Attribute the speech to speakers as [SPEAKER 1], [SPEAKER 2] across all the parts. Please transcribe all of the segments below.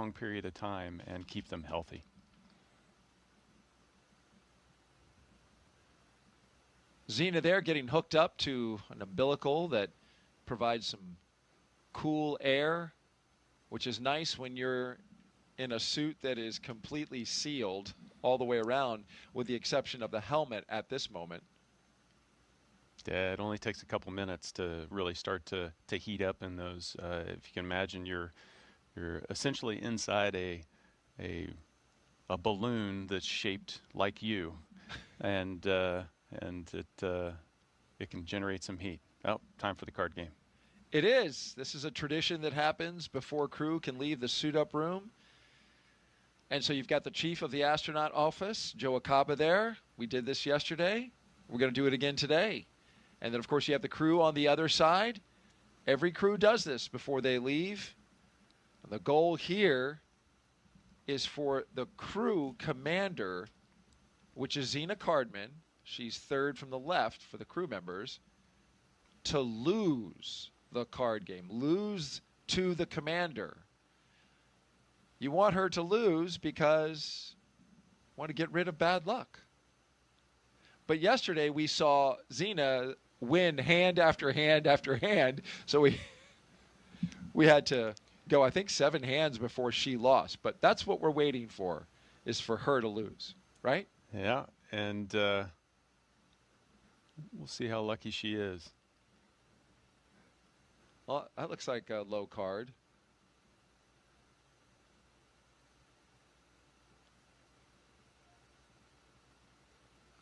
[SPEAKER 1] long period of time and keep them healthy.
[SPEAKER 2] Zena there getting hooked up to an umbilical that provides some cool air, which is nice when you're in a suit that is completely sealed all the way around, with the exception of the helmet at this moment.
[SPEAKER 1] Yeah, it only takes a couple minutes to really start to heat up in those. If you can imagine, you're essentially inside a balloon that's shaped like you, and it can generate some heat. Oh, time for the card game.
[SPEAKER 2] It is. This is a tradition that happens before crew can leave the suit-up room. And so you've got the chief of the astronaut office, Joe Acaba, there. We did this yesterday. We're going to do it again today. And then, of course, you have the crew on the other side. Every crew does this before they leave. And the goal here is for the crew commander, which is Zena Cardman, she's third from the left for the crew members, to lose the card game, lose to the commander. You want her to lose because you want to get rid of bad luck. But yesterday we saw Zena win hand after hand after hand, so we had to go, I think, 7 hands before she lost. But that's what we're waiting for, is for her to lose, right?
[SPEAKER 1] Yeah, and we'll see how lucky she is.
[SPEAKER 2] Well, that looks like a low card.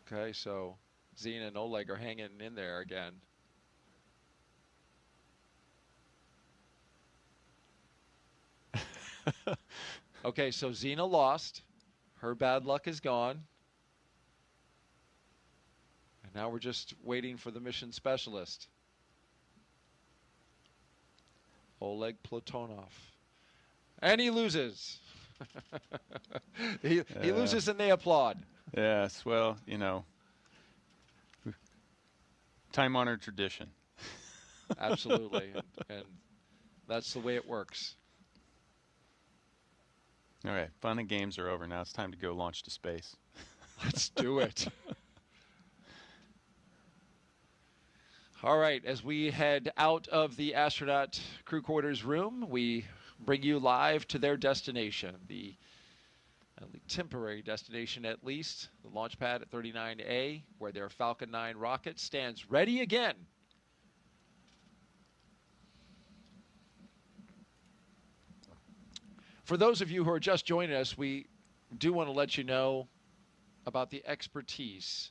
[SPEAKER 2] Okay, so Zena and Oleg are hanging in there again. Okay, so Zena lost. Her bad luck is gone. And now we're just waiting for the mission specialist, Oleg Platonov. And he loses. He loses and they applaud.
[SPEAKER 1] Yes, well, you know, time-honored tradition.
[SPEAKER 2] Absolutely, and that's the way it works.
[SPEAKER 1] Okay, fun and games are over. Now it's time to go launch to space.
[SPEAKER 2] Let's do it. All right, as we head out of the astronaut crew quarters room, we bring you live to their destination, the temporary destination at least, the Launchpad at 39A, where their Falcon 9 rocket stands ready again. For those of you who are just joining us, we do want to let you know about the expertise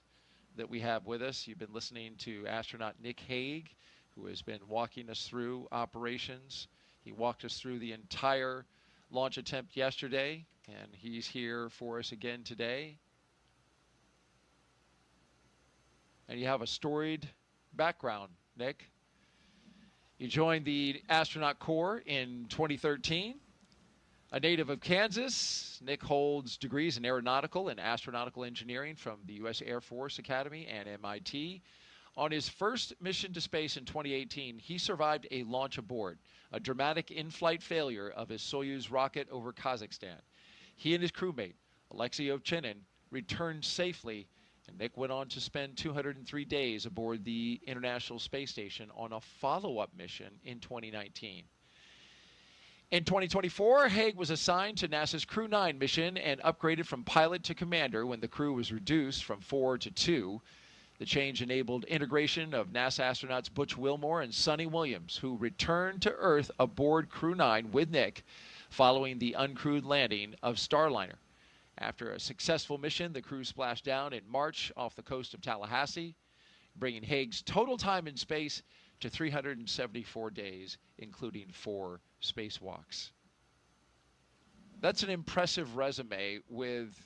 [SPEAKER 2] that we have with us. You've been listening to astronaut Nick Hague, who has been walking us through operations. He walked us through the entire launch attempt yesterday, and he's here for us again today. And you have a storied background, Nick. You joined the astronaut corps in 2013. A native of Kansas, Nick holds degrees in aeronautical and astronautical engineering from the U.S. Air Force Academy and MIT. On his first mission to space in 2018, he survived a launch aboard, a dramatic in-flight failure of his Soyuz rocket over Kazakhstan. He and his crewmate, Alexei Ovchinin, returned safely, and Nick went on to spend 203 days aboard the International Space Station on a follow-up mission in 2019. In 2024, Hague was assigned to NASA's Crew 9 mission and upgraded from pilot to commander when the crew was reduced from 4 to 2. The change enabled integration of NASA astronauts Butch Wilmore and Sonny Williams, who returned to Earth aboard Crew 9 with Nick following the uncrewed landing of Starliner. After a successful mission, the crew splashed down in March off the coast of Tallahassee, bringing Hague's total time in space to 374 days, including 4 spacewalks. That's an impressive resume with,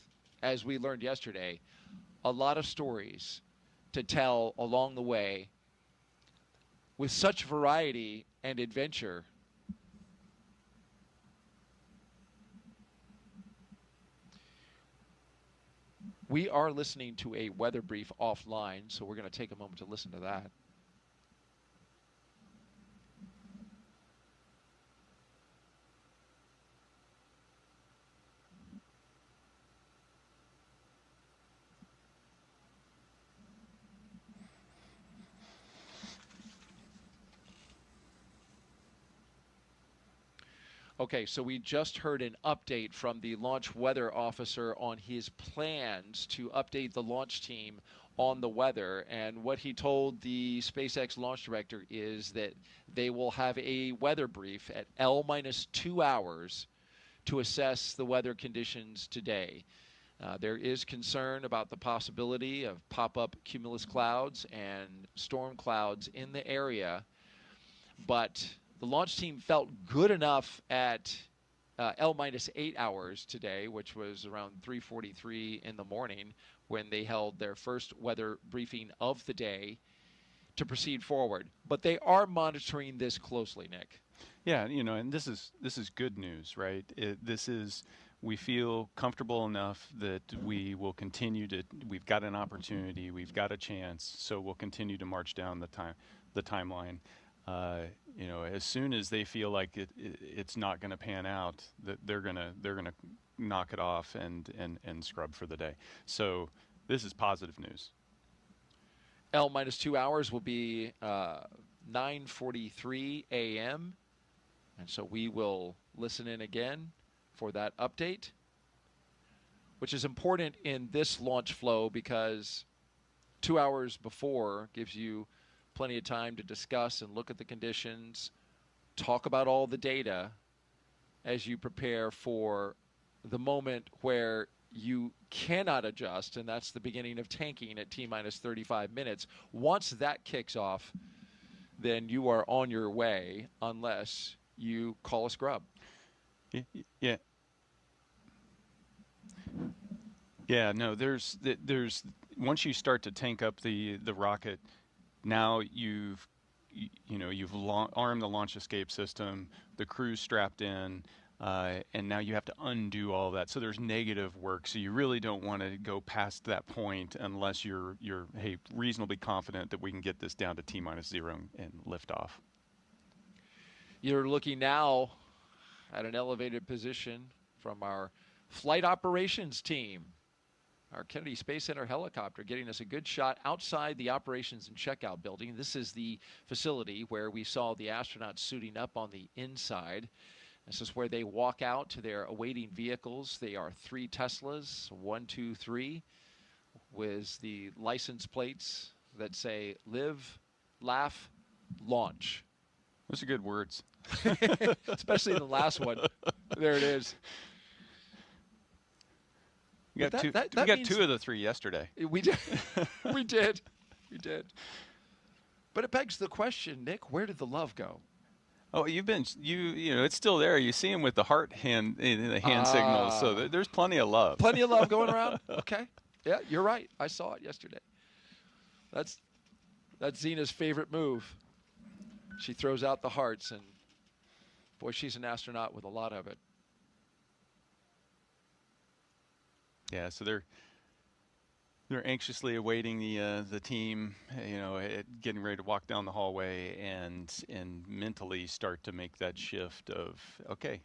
[SPEAKER 2] as we learned yesterday, a lot of stories to tell along the way with such variety and adventure. We are listening to a weather brief offline, so we're going to take a moment to listen to that. Okay, so we just heard an update from the launch weather officer on his plans to update the launch team on the weather. And what he told the SpaceX launch director is that they will have a weather brief at L-2 hours to assess the weather conditions today. There is concern about the possibility of pop-up cumulus clouds and storm clouds in the area, but the launch team felt good enough at L-8 hours today, which was around 3:43 in the morning when they held their first weather briefing of the day, to proceed forward. But they are monitoring this closely, Nick.
[SPEAKER 1] Yeah, and this is good news, right? We feel comfortable enough that we will continue to. We've got an opportunity, we've got a chance, so we'll continue to march down the timeline. As soon as they feel like it's not going to pan out, that they're gonna knock it off and scrub for the day. So this is positive news.
[SPEAKER 2] L-2 hours will be 9:43 a.m. And so we will listen in again for that update, which is important in this launch flow because 2 hours before gives you plenty of time to discuss and look at the conditions, talk about all the data as you prepare for the moment where you cannot adjust, and that's the beginning of tanking at T-minus 35 minutes. Once that kicks off, then you are on your way unless you call a scrub.
[SPEAKER 1] Yeah. Yeah, no, there's once you start to tank up the rocket, now you've armed the launch escape system, the crew's strapped in, and now you have to undo all that. So there's negative work. So you really don't want to go past that point unless you're reasonably confident that we can get this down to T-0 and lift off.
[SPEAKER 2] You're looking now at an elevated position from our flight operations team. Our Kennedy Space Center helicopter getting us a good shot outside the operations and checkout building. This is the facility where we saw the astronauts suiting up on the inside. This is where they walk out to their awaiting vehicles. They are 3 Teslas, 1, 2, 3, with the license plates that say live, laugh, launch.
[SPEAKER 1] Those are good words.
[SPEAKER 2] Especially the last one. There it is.
[SPEAKER 1] We got two of the 3 yesterday.
[SPEAKER 2] We did. we did. But it begs the question, Nick, where did the love go?
[SPEAKER 1] Oh, it's still there. You see him with the heart hand signals. So there's plenty of love.
[SPEAKER 2] Plenty of love going around. Okay. Yeah, you're right. I saw it yesterday. That's Zena's favorite move. She throws out the hearts, and boy, she's an astronaut with a lot of it.
[SPEAKER 1] Yeah, so they're anxiously awaiting the team, getting ready to walk down the hallway and mentally start to make that shift of, okay,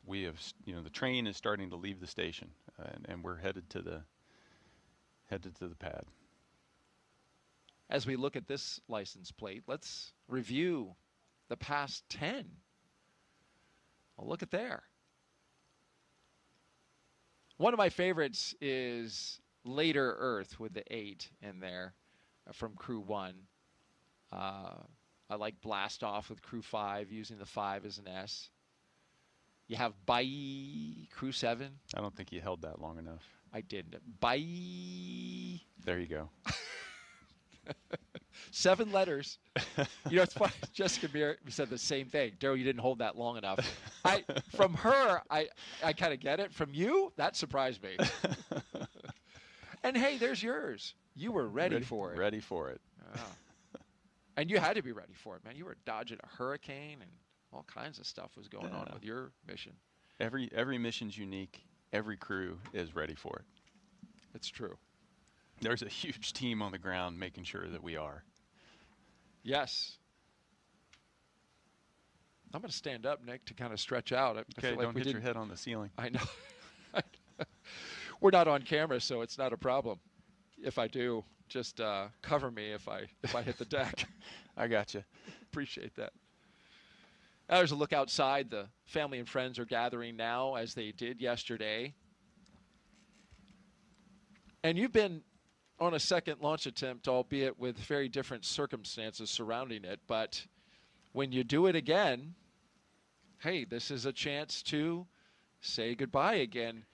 [SPEAKER 1] we have, the train is starting to leave the station, and we're headed to the pad.
[SPEAKER 2] As we look at this license plate, let's review the past 10. Well, look at there. One of my favorites is Later Earth with the 8 in there from Crew 1. I like Blast Off with Crew 5, using the 5 as an S. You have Bye, Crew 7.
[SPEAKER 1] I don't think you held that long enough.
[SPEAKER 2] I didn't. Bye.
[SPEAKER 1] There you go.
[SPEAKER 2] 7 letters. It's funny. Jessica Meir said the same thing. Daryl, you didn't hold that long enough. From her, I kind of get it. From you, that surprised me. And hey, there's yours. You were ready for it.
[SPEAKER 1] Ready for it.
[SPEAKER 2] Oh. And you had to be ready for it, man. You were dodging a hurricane, and all kinds of stuff was going on with your mission.
[SPEAKER 1] Every mission's unique. Every crew is ready for it.
[SPEAKER 2] It's true.
[SPEAKER 1] There's a huge team on the ground making sure that we are.
[SPEAKER 2] Yes. I'm going to stand up, Nick, to kind of stretch out.
[SPEAKER 1] Okay, don't hit your head on the ceiling.
[SPEAKER 2] I know. We're not on camera, so it's not a problem. If I do, just cover me if I hit the deck.
[SPEAKER 1] I got you.
[SPEAKER 2] Appreciate that. There's a look outside. The family and friends are gathering now, as they did yesterday. And you've been on a second launch attempt, albeit with very different circumstances surrounding it. But when you do it again, hey, this is a chance to say goodbye again.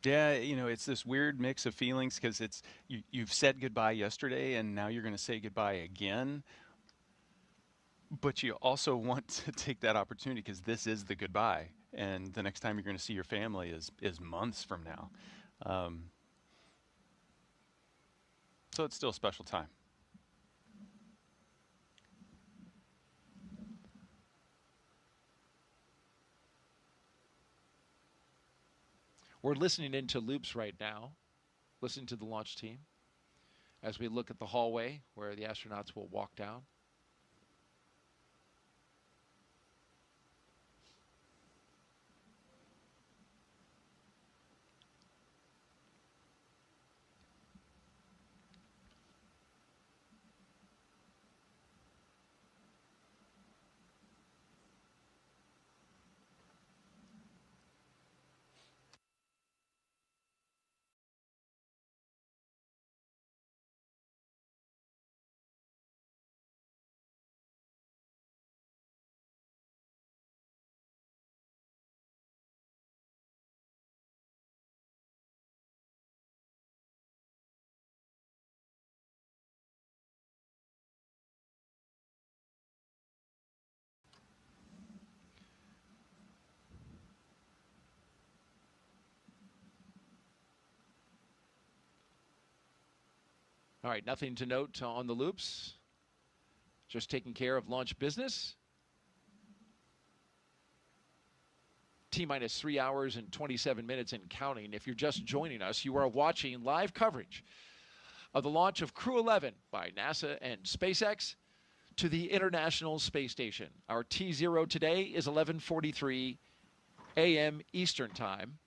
[SPEAKER 1] Yeah, you know, it's this weird mix of feelings because you've said goodbye yesterday and now you're going to say goodbye again. But you also want to take that opportunity because this is the goodbye, and the next time you're going to see your family is months from now. So it's still a special time.
[SPEAKER 2] We're listening into loops right now, listening to the launch team as we look at the hallway where the astronauts will walk down. All right, nothing to note on the loops. Just taking care of launch business. T-minus 3 hours and 27 minutes and counting. If you're just joining us, you are watching live coverage of the launch of Crew 11 by NASA and SpaceX to the International Space Station. Our T0 today is 11:43 a.m. Eastern Time.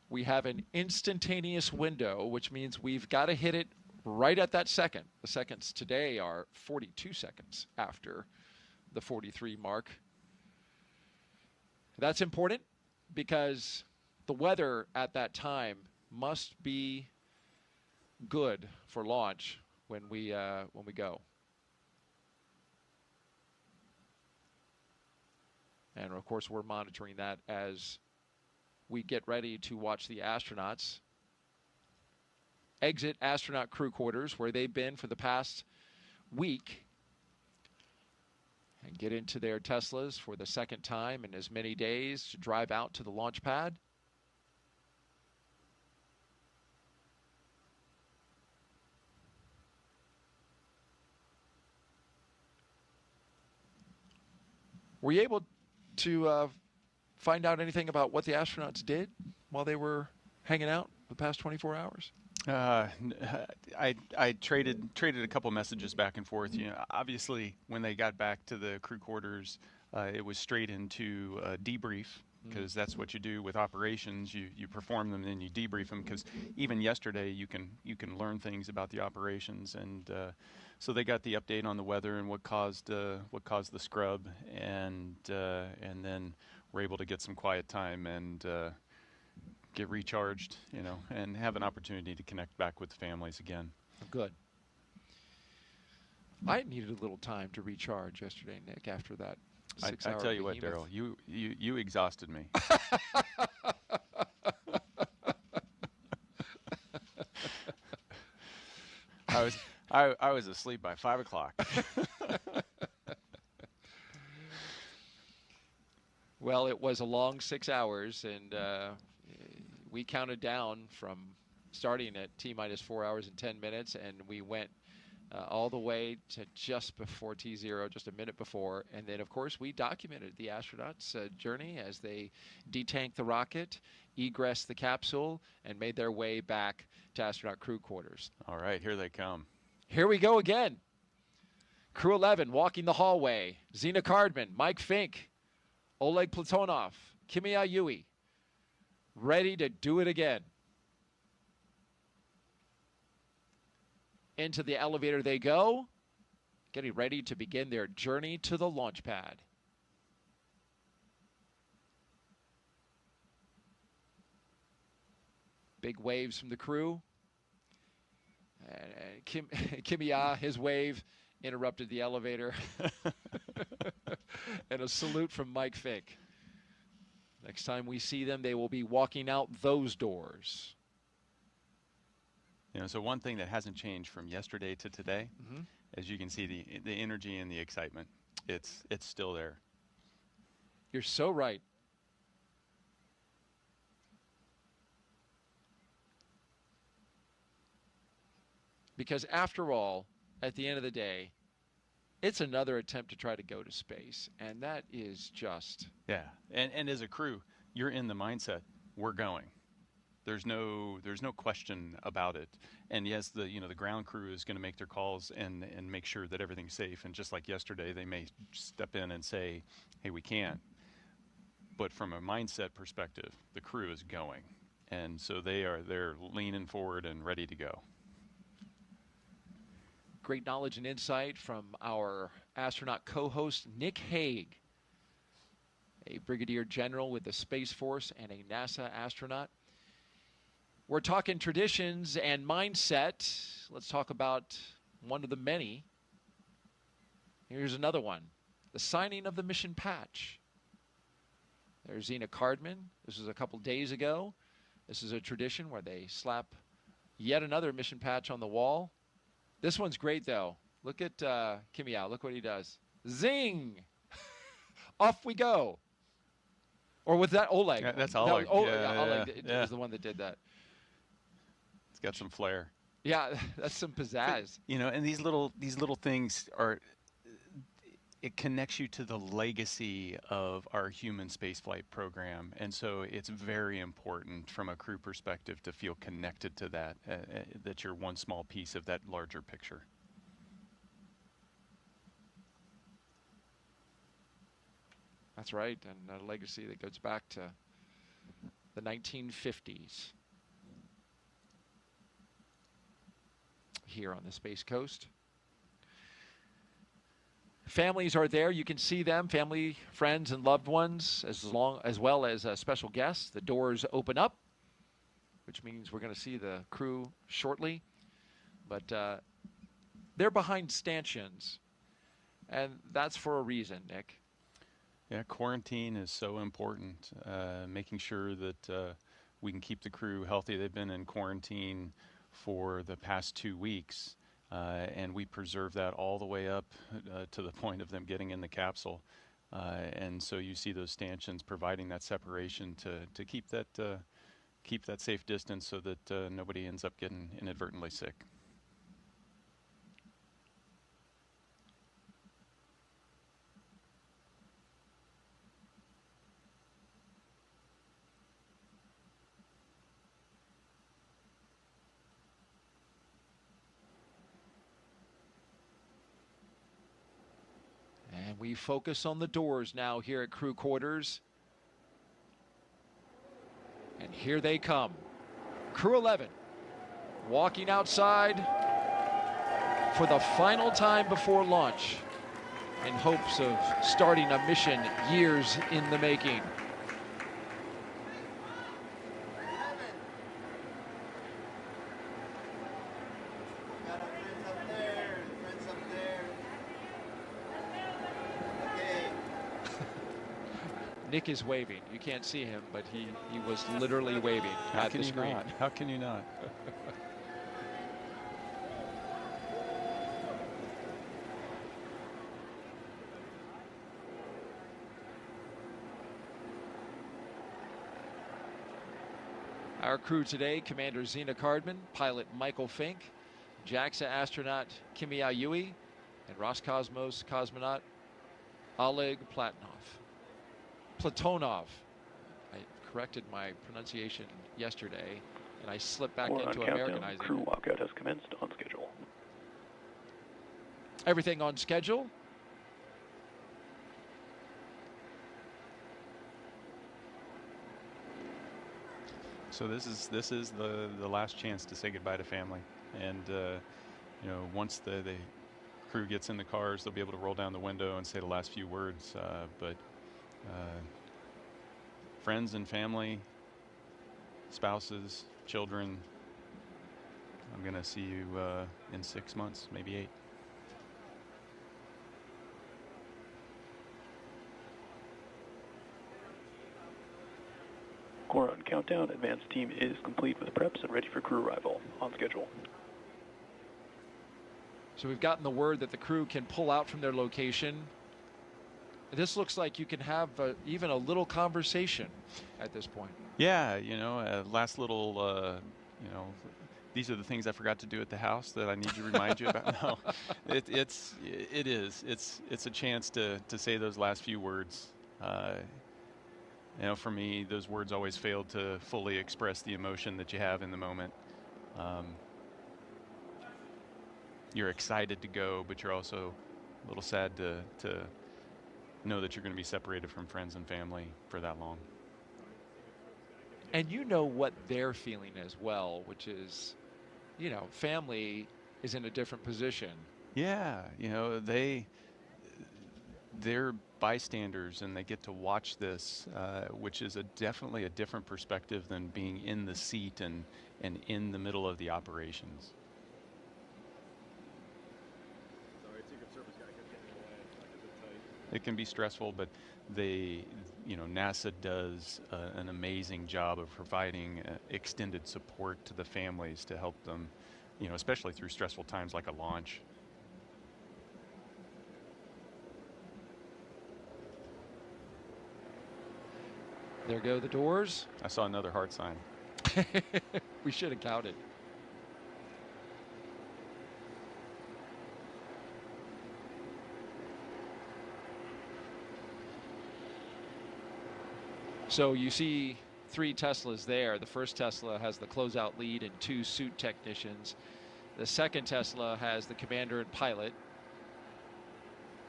[SPEAKER 2] We have an instantaneous window, which means we've got to hit it right at that second. The seconds today are 42 seconds after the 43 mark. That's important because the weather at that time must be good for launch when we go. And of course, we're monitoring that as we get ready to watch the astronauts exit astronaut crew quarters, where they've been for the past week, and get into their Teslas for the second time in as many days to drive out to the launch pad. Were you able to find out anything about what the astronauts did while they were hanging out the past 24 hours?
[SPEAKER 1] I traded a couple messages back and forth. You know, obviously when they got back to the crew quarters, it was straight into debrief, because that's what you do with operations. You perform them, then you debrief them, because even yesterday you can learn things about the operations. And so they got the update on the weather and what caused the scrub, and then we're able to get some quiet time and get recharged, you know, and have an opportunity to connect back with the families again.
[SPEAKER 2] Good. I needed a little time to recharge yesterday, Nick, after that 6 hour
[SPEAKER 1] I tell you what,
[SPEAKER 2] behemoth.
[SPEAKER 1] Daryl, you exhausted me. I was asleep by 5 o'clock.
[SPEAKER 2] Well, it was a long 6 hours, and we counted down from starting at T-minus 4 hours and 10 minutes, and we went all the way to just before T0, just a minute before. And then, of course, we documented the astronauts' journey as they detanked the rocket, egressed the capsule, and made their way back to astronaut crew quarters.
[SPEAKER 1] All right, here they come.
[SPEAKER 2] Here we go again. Crew 11 walking the hallway. Zena Cardman, Mike Fincke, Oleg Platonov, Kimiya, ready to do it again. Into the elevator they go. getting ready to begin their journey to the launch pad. Big waves from the crew. And Kimiya, his wave interrupted the elevator. And a salute from Mike Fincke. Next time we see them, they will be walking out those doors.
[SPEAKER 1] You know, so one thing that hasn't changed from yesterday to today, as you can see, the energy and the excitement, it's still there.
[SPEAKER 2] You're so right. Because after all, at the end of the day, it's another attempt to try to go to space. And that is just...
[SPEAKER 1] Yeah. And as a crew, you're in the mindset, we're going. There's no question about it. And yes, the ground crew is going to make their calls and make sure that everything's safe. And just like yesterday, they may step in and say, hey, we can't. But from a mindset perspective, the crew is going. And so they're leaning forward and ready to go.
[SPEAKER 2] Great knowledge and insight from our astronaut co-host, Nick Hague, a brigadier general with the Space Force and a NASA astronaut. We're talking traditions and mindset. Let's talk about one of the many. Here's another one, the signing of the mission patch. There's Zena Cardman. This was a couple days ago. This is a tradition where they slap yet another mission patch on the wall. This one's great, though. Look at Kimiya. Look what he does. Zing! Off we go. Or was that Oleg?
[SPEAKER 1] Yeah, that's Oleg.
[SPEAKER 2] Oleg was the one that did that.
[SPEAKER 1] It's got some flair.
[SPEAKER 2] Yeah, that's some pizzazz.
[SPEAKER 1] You know, and these little things are... It connects you to the legacy of our human spaceflight program. And so it's very important from a crew perspective to feel connected to that, that you're one small piece of that larger picture.
[SPEAKER 2] That's right, and a legacy that goes back to the 1950s here on the Space Coast. Families are there. You can see them, family, friends, and loved ones, as well as special guests. The doors open up, which means we're going to see the crew shortly. But they're behind stanchions, and that's for a reason, Nick.
[SPEAKER 1] Yeah, quarantine is so important, making sure that we can keep the crew healthy. They've been in quarantine for the past 2 weeks. And we preserve that all the way up to the point of them getting in the capsule. And so you see those stanchions providing that separation to keep that safe distance so that nobody ends up getting inadvertently sick.
[SPEAKER 2] And we focus on the doors now here at crew quarters. And here they come. Crew 11 walking outside for the final time before launch in hopes of starting a mission years in the making. Nick is waving. You can't see him, but he was literally waving at the screen.
[SPEAKER 1] How can you not?
[SPEAKER 2] Our crew today, Commander Zena Cardman, pilot Michael Fincke, JAXA astronaut Kimiya and Roscosmos cosmonaut Oleg Platonov. I corrected my pronunciation yesterday, and I slipped back into Americanizing.
[SPEAKER 3] Crew walkout has commenced on schedule.
[SPEAKER 2] Everything on schedule.
[SPEAKER 1] So this is the last chance to say goodbye to family, and you know, once the crew gets in the cars, they'll be able to roll down the window and say the last few words. But friends and family, spouses, children, I'm going to see you in 6 months, maybe 8.
[SPEAKER 3] Core on countdown. Advanced team is complete with preps and ready for crew arrival. On schedule.
[SPEAKER 2] So we've gotten the word that the crew can pull out from their location. This looks like you can have even a little conversation at this point.
[SPEAKER 1] Yeah, you know, last little, you know, these are the things I forgot to do at the house that I need to remind you about. No, it's a chance to say those last few words. You know, for me, those words always fail to fully express the emotion that you have in the moment. You're excited to go, but you're also a little sad to know that you're going to be separated from friends and family for that long.
[SPEAKER 2] And you know what they're feeling as well, which is, you know, family is in a different position.
[SPEAKER 1] Yeah, you know, they're bystanders and they get to watch this, which is definitely a different perspective than being in the seat and in the middle of the operations.
[SPEAKER 4] Sorry, Secret Service guy kept getting away. Like, is it tight?
[SPEAKER 1] It can be stressful, but you know, NASA does an amazing job of providing extended support to the families to help them, you know, especially through stressful times like a launch.
[SPEAKER 2] There go the doors.
[SPEAKER 1] I saw another heart sign.
[SPEAKER 2] We should have counted. So you see 3 Teslas there. The first Tesla has the closeout lead and 2 suit technicians. The second Tesla has the commander and pilot,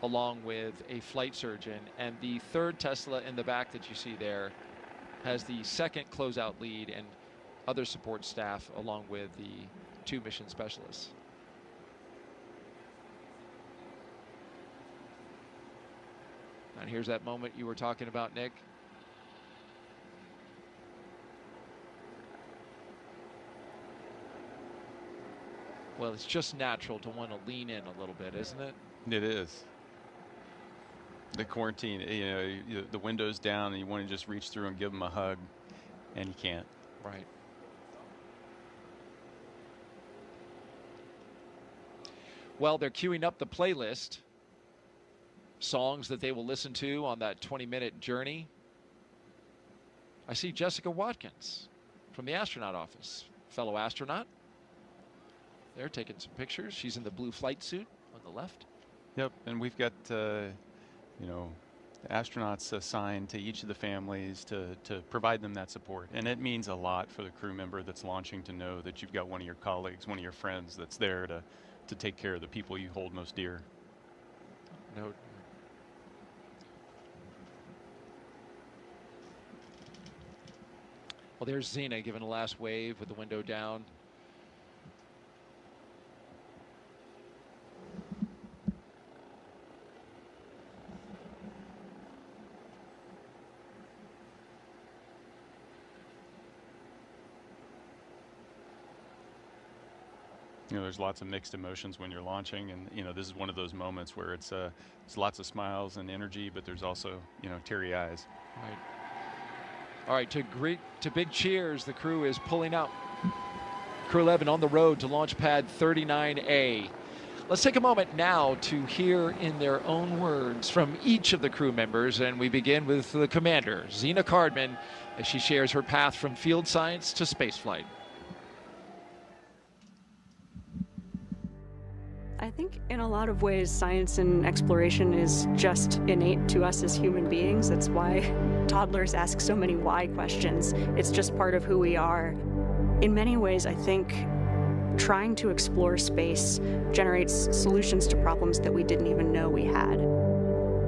[SPEAKER 2] along with a flight surgeon. And the third Tesla in the back that you see there has the second closeout lead and other support staff, along with the 2 mission specialists. And here's that moment you were talking about, Nick. Well, it's just natural to want to lean in a little bit, isn't it?
[SPEAKER 1] It is. The quarantine, you know, the window's down and you want to just reach through and give them a hug, and you can't.
[SPEAKER 2] Right. Well, they're queuing up the playlist. Songs that they will listen to on that 20-minute journey. I see Jessica Watkins from the astronaut office, fellow astronaut. They're taking some pictures. She's in the blue flight suit on the left.
[SPEAKER 1] Yep, and we've got, you know, astronauts assigned to each of the families to provide them that support. And it means a lot for the crew member that's launching to know that you've got one of your colleagues, one of your friends that's there to take care of the people you hold most dear.
[SPEAKER 2] No. Well, there's Zena giving a last wave with the window down.
[SPEAKER 1] You know, there's lots of mixed emotions when you're launching, and you know, this is one of those moments where it's lots of smiles and energy, but there's also, you know, teary eyes.
[SPEAKER 2] Right. All right, to big cheers, the crew is pulling out. Crew 11 on the road to Launchpad 39A. Let's take a moment now to hear in their own words from each of the crew members, and we begin with the commander, Zena Cardman, as she shares her path from field science to spaceflight.
[SPEAKER 5] I think in a lot of ways, science and exploration is just innate to us as human beings. That's why toddlers ask so many why questions. It's just part of who we are. In many ways, I think trying to explore space generates solutions to problems that we didn't even know we had.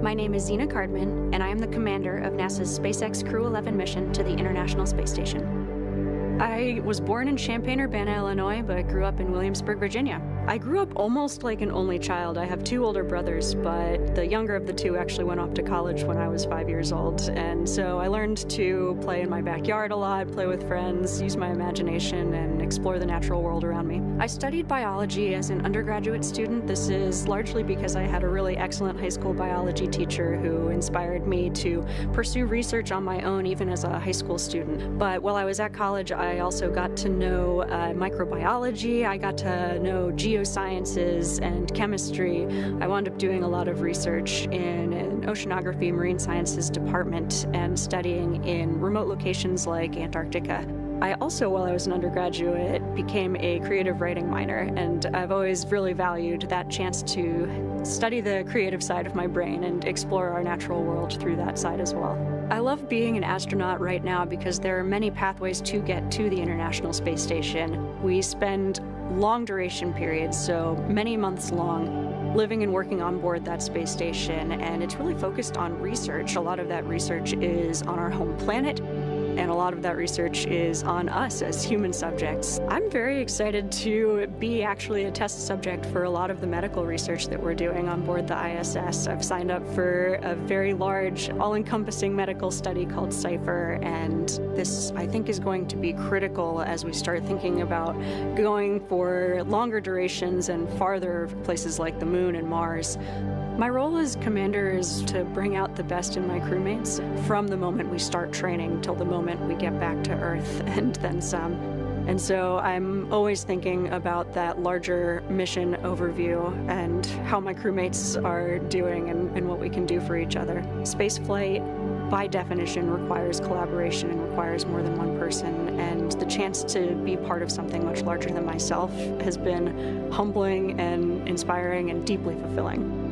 [SPEAKER 6] My name is Zena Cardman, and I am the commander of NASA's SpaceX Crew 11 mission to the International Space Station.
[SPEAKER 5] I was born in Champaign-Urbana, Illinois, but grew up in Williamsburg, Virginia. I grew up almost like an only child. I have two older brothers, but the younger of the two actually went off to college when I was 5 years old. And so I learned to play in my backyard a lot, play with friends, use my imagination, and explore the natural world around me. I studied biology as an undergraduate student. This is largely because I had a really excellent high school biology teacher who inspired me to pursue research on my own, even as a high school student. But while I was at college, I also got to know microbiology. I got to know geosciences and chemistry. I wound up doing a lot of research in an oceanography marine sciences department and studying in remote locations like Antarctica. I also, while I was an undergraduate, became a creative writing minor, and I've always really valued that chance to study the creative side of my brain and explore our natural world through that side as well. I love being an astronaut right now because there are many pathways to get to the International Space Station. We spend long duration periods, so many months long, living and working on board that space station, and it's really focused on research. A lot of that research is on our home planet, and a lot of that research is on us as human subjects. I'm very excited to be actually a test subject for a lot of the medical research that we're doing on board the ISS. I've signed up for a very large, all-encompassing medical study called CIPHER, and this, I think, is going to be critical as we start thinking about going for longer durations and farther places like the Moon and Mars. My role as commander is to bring out the best in my crewmates from the moment we start training till the moment we get back to Earth and then some. And so I'm always thinking about that larger mission overview and how my crewmates are doing and what we can do for each other. Spaceflight, by definition, requires collaboration and requires more than one person, and the chance to be part of something much larger than myself has been humbling and inspiring and deeply fulfilling.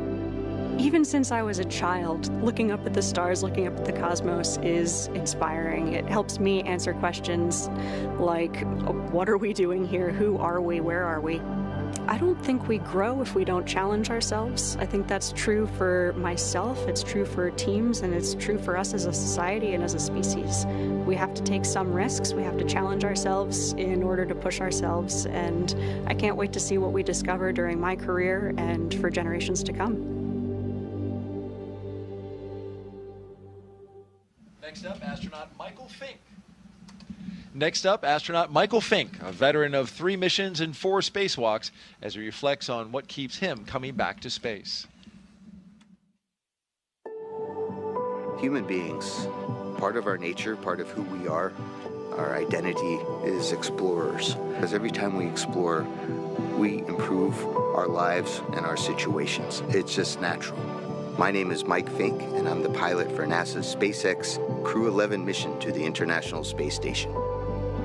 [SPEAKER 5] Even since I was a child, looking up at the stars, looking up at the cosmos is inspiring. It helps me answer questions like, what are we doing here? Who are we? Where are we? I don't think we grow if we don't challenge ourselves. I think that's true for myself, it's true for teams, and it's true for us as a society and as a species. We have to take some risks, we have to challenge ourselves in order to push ourselves, and I can't wait to see what we discover during my career and for generations to come.
[SPEAKER 2] Next up, astronaut Michael Fincke. Next up, astronaut Michael Fincke, a veteran of 3 missions and 4 spacewalks, as he reflects on what keeps him coming back to space.
[SPEAKER 7] Human beings, part of our nature, part of who we are, our identity is explorers. Because every time we explore, we improve our lives and our situations. It's just natural. My name is Mike Fincke, and I'm the pilot for NASA's SpaceX Crew 11 mission to the International Space Station.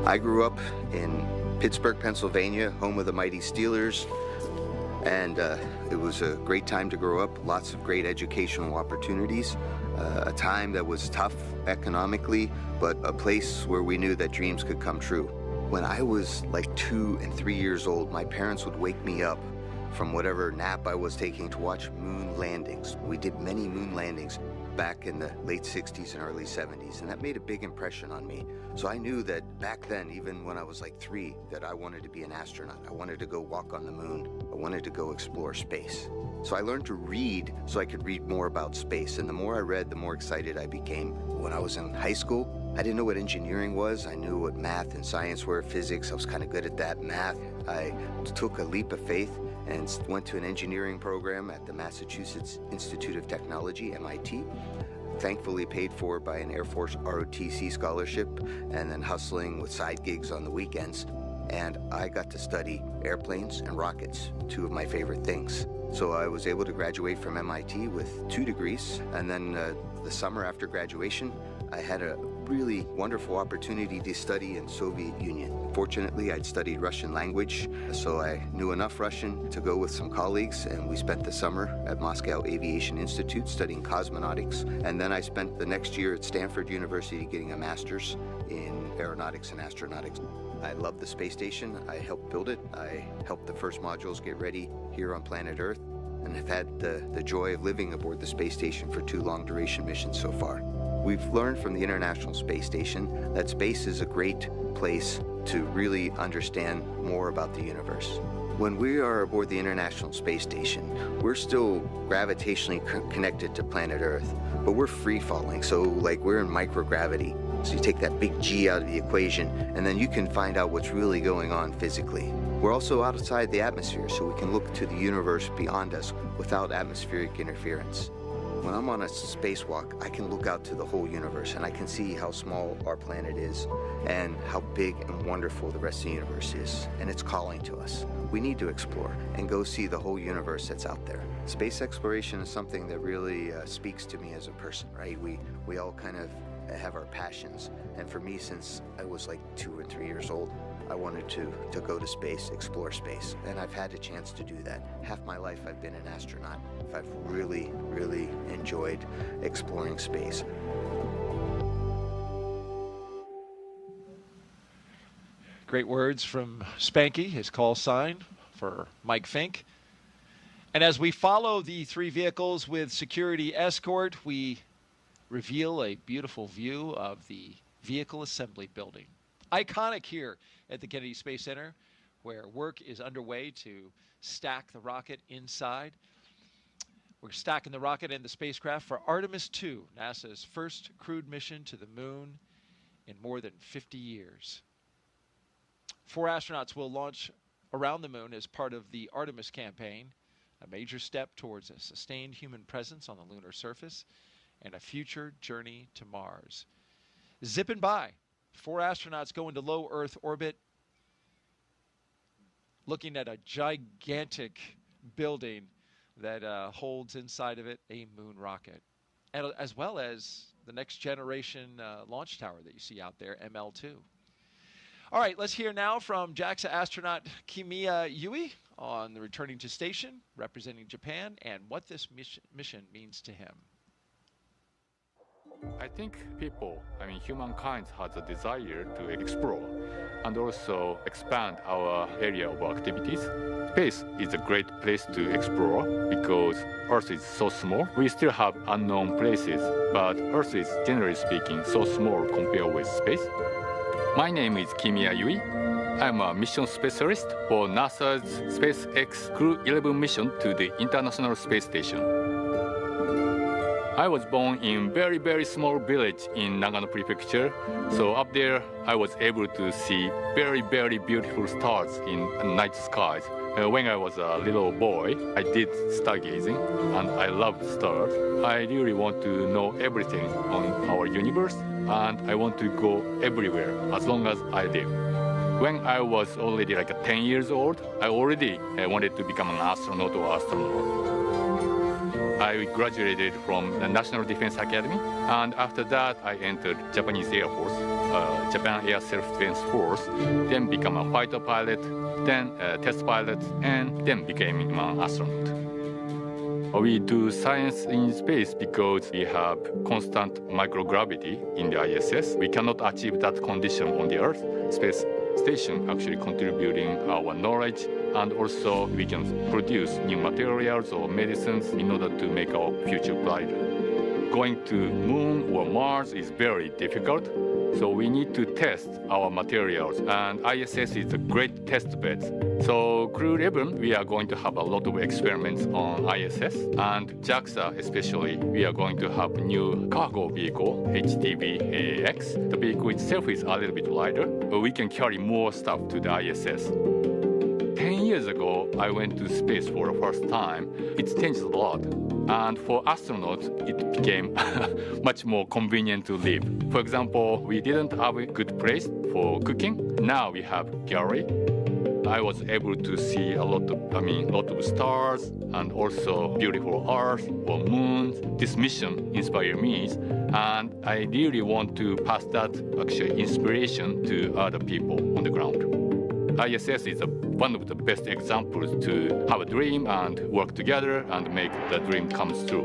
[SPEAKER 7] I grew up in Pittsburgh, Pennsylvania, home of the mighty Steelers, and it was a great time to grow up, lots of great educational opportunities, a time that was tough economically, but a place where we knew that dreams could come true. When I was like 2 and 3 years old, my parents would wake me up from whatever nap I was taking to watch moon landings. We did many moon landings back in the late 60s and early 70s, and that made a big impression on me. So I knew that back then, even when I was like 3, that I wanted to be an astronaut. I wanted to go walk on the moon. I wanted to go explore space. So I learned to read so I could read more about space, and the more I read, the more excited I became. When I was in high school, I didn't know what engineering was. I knew what math and science were, physics. I was kind of good at that. Math. I took a leap of faith and went to an engineering program at the Massachusetts Institute of Technology, MIT, thankfully paid for by an Air Force ROTC scholarship, and then hustling with side gigs on the weekends. And I got to study airplanes and rockets, 2 of my favorite things. So I was able to graduate from MIT with 2 degrees, and then the summer after graduation, I had a really wonderful opportunity to study in Soviet Union. Fortunately, I'd studied Russian language, so I knew enough Russian to go with some colleagues, and we spent the summer at Moscow Aviation Institute studying cosmonautics, and then I spent the next year at Stanford University getting a master's in aeronautics and astronautics. I love the space station. I helped build it. I helped the first modules get ready here on planet Earth, and have had the joy of living aboard the space station for 2 long-duration missions so far. We've learned from the International Space Station that space is a great place to really understand more about the universe. When we are aboard the International Space Station, we're still gravitationally connected to planet Earth, but we're free falling, so like we're in microgravity. So you take that big G out of the equation, and then you can find out what's really going on physically. We're also outside the atmosphere, so we can look to the universe beyond us without atmospheric interference. When I'm on a spacewalk, I can look out to the whole universe, and I can see how small our planet is and how big and wonderful the rest of the universe is. And it's calling to us. We need to explore and go see the whole universe that's out there. Space exploration is something that really speaks to me as a person, right? We all kind of have our passions. And for me, since I was like 2 or 3 years old, I wanted to go to space, explore space, and I've had a chance to do that. Half my life I've been an astronaut. I've really, really enjoyed exploring space.
[SPEAKER 2] Great words from Fincke, his call sign for Mike Fincke. And as we follow the 3 vehicles with security escort, we reveal a beautiful view of the Vehicle Assembly Building. Iconic here at the Kennedy Space Center, where work is underway to stack the rocket inside. We're stacking the rocket and the spacecraft for Artemis II, NASA's first crewed mission to the moon in more than 50 years. 4 astronauts will launch around the moon as part of the Artemis campaign, a major step towards a sustained human presence on the lunar surface and a future journey to Mars. Zipping by, 4 astronauts go into low Earth orbit, looking at a gigantic building that holds inside of it a moon rocket, and as well as the next generation launch tower that you see out there, ML2. All right, let's hear now from JAXA astronaut Kimiya Yui on the returning to station, representing Japan, and what this mission means to him.
[SPEAKER 8] I think humankind has a desire to explore and also expand our area of activities. Space is a great place to explore because Earth is so small. We still have unknown places, but Earth is, generally speaking, so small compared with space. My name is Kimiya Yui. I'm a mission specialist for NASA's SpaceX Crew 11 mission to the International Space Station. I was born in very, very small village in Nagano Prefecture. So up there, I was able to see very, very beautiful stars in night skies. When I was a little boy, I did stargazing, and I loved stars. I really want to know everything on our universe, and I want to go everywhere as long as I live. When I was already like 10 years old, I already wanted to become an astronaut or astronaut. I graduated from the National Defense Academy, and after that I entered Japanese Air Force, Japan Air Self-Defense Force, then become a fighter pilot, then a test pilot, and then became an astronaut. We do science in space because we have constant microgravity in the ISS. We cannot achieve that condition on the Earth. Space station actually contributing our knowledge, and also we can produce new materials or medicines in order to make our future brighter. Going to Moon or Mars is very difficult, so we need to test our materials, and ISS is a great test bed. So Crew 11, we are going to have a lot of experiments on ISS, and JAXA especially, we are going to have new cargo vehicle, HTV-X. The vehicle itself is a little bit lighter, but we can carry more stuff to the ISS. 10 years ago, I went to space for the first time. It changed a lot. And for astronauts, it became much more convenient to live. For example, we didn't have a good place for cooking. Now we have gallery. I was able to see a lot of stars and also beautiful Earth or moons. This mission inspired me, and I really want to pass that inspiration to other people on the ground. ISS is one of the best examples to have a dream and work together and make the dream come true.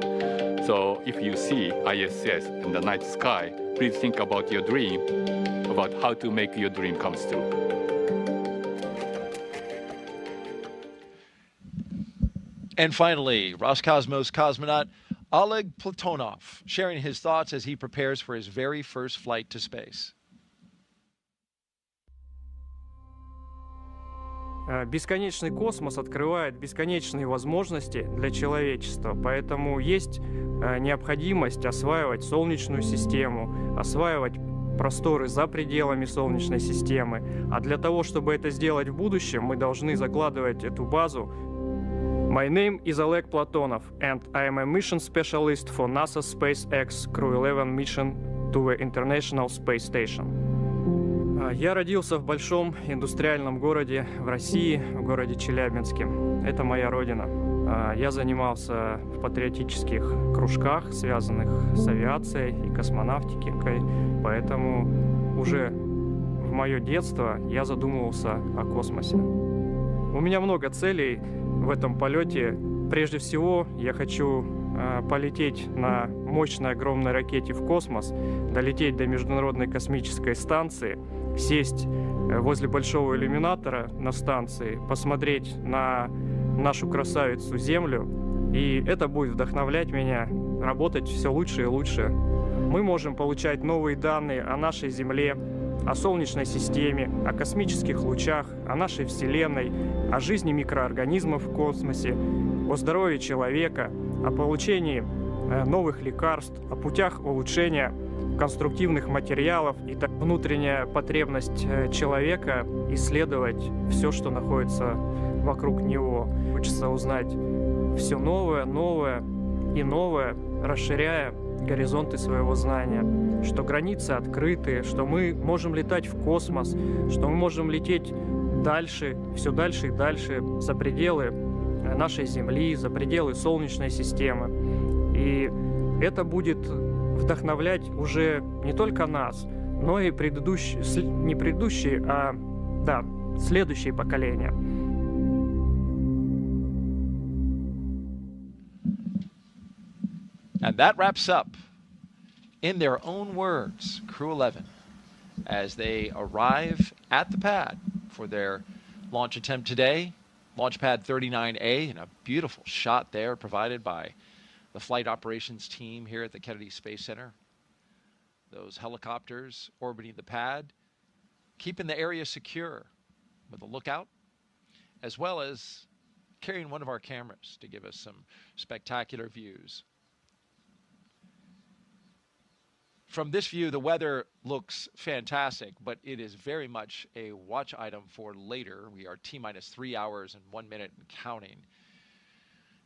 [SPEAKER 8] So if you see ISS in the night sky, please think about your dream, about how to make your dream come true.
[SPEAKER 2] And finally, Roscosmos cosmonaut Oleg Platonov, sharing his thoughts as he prepares for his very first flight to space.
[SPEAKER 9] Бесконечный космос открывает бесконечные возможности для человечества, поэтому есть необходимость осваивать Солнечную систему, осваивать просторы за пределами Солнечной системы. А для того, чтобы это сделать в будущем, мы должны закладывать эту базу. My name is Oleg Platonov, and I am a mission specialist for NASA SpaceX Crew 11 mission to the International Space Station. Я родился в большом индустриальном городе в России, в городе Челябинске. Это моя родина. Я занимался в патриотических кружках, связанных с авиацией и космонавтикой, поэтому уже в мое детство я задумывался о космосе. У меня много целей в этом полете. Прежде всего, я хочу полететь на мощной огромной ракете в космос, долететь до Международной космической станции, сесть возле большого иллюминатора на станции, посмотреть на нашу красавицу Землю, и это будет вдохновлять меня работать все лучше и лучше. Мы можем получать новые данные о нашей Земле, о Солнечной системе, о космических лучах, о нашей Вселенной, о жизни микроорганизмов в космосе, о здоровье человека, о получении новых лекарств, о путях улучшения конструктивных материалов и так внутренняя потребность человека исследовать все, что находится вокруг него. Хочется узнать все новое, новое и новое, расширяя горизонты своего знания, что границы открыты, что мы можем летать в космос, что мы можем лететь дальше, все дальше и дальше, за пределы нашей Земли, за пределы Солнечной системы. И это будет вдохновлять уже не только нас, но и не предыдущие, а следующие поколения.
[SPEAKER 2] And that wraps up, in their own words, Crew 11, as they arrive at the pad for their launch attempt today. Launchpad 39A, and a beautiful shot there provided by the flight operations team here at the Kennedy Space Center. Those helicopters orbiting the pad, keeping the area secure with a lookout, as well as carrying one of our cameras to give us some spectacular views. From this view, the weather looks fantastic, but it is very much a watch item for later. We are T-minus 3 hours and 1 minute and counting.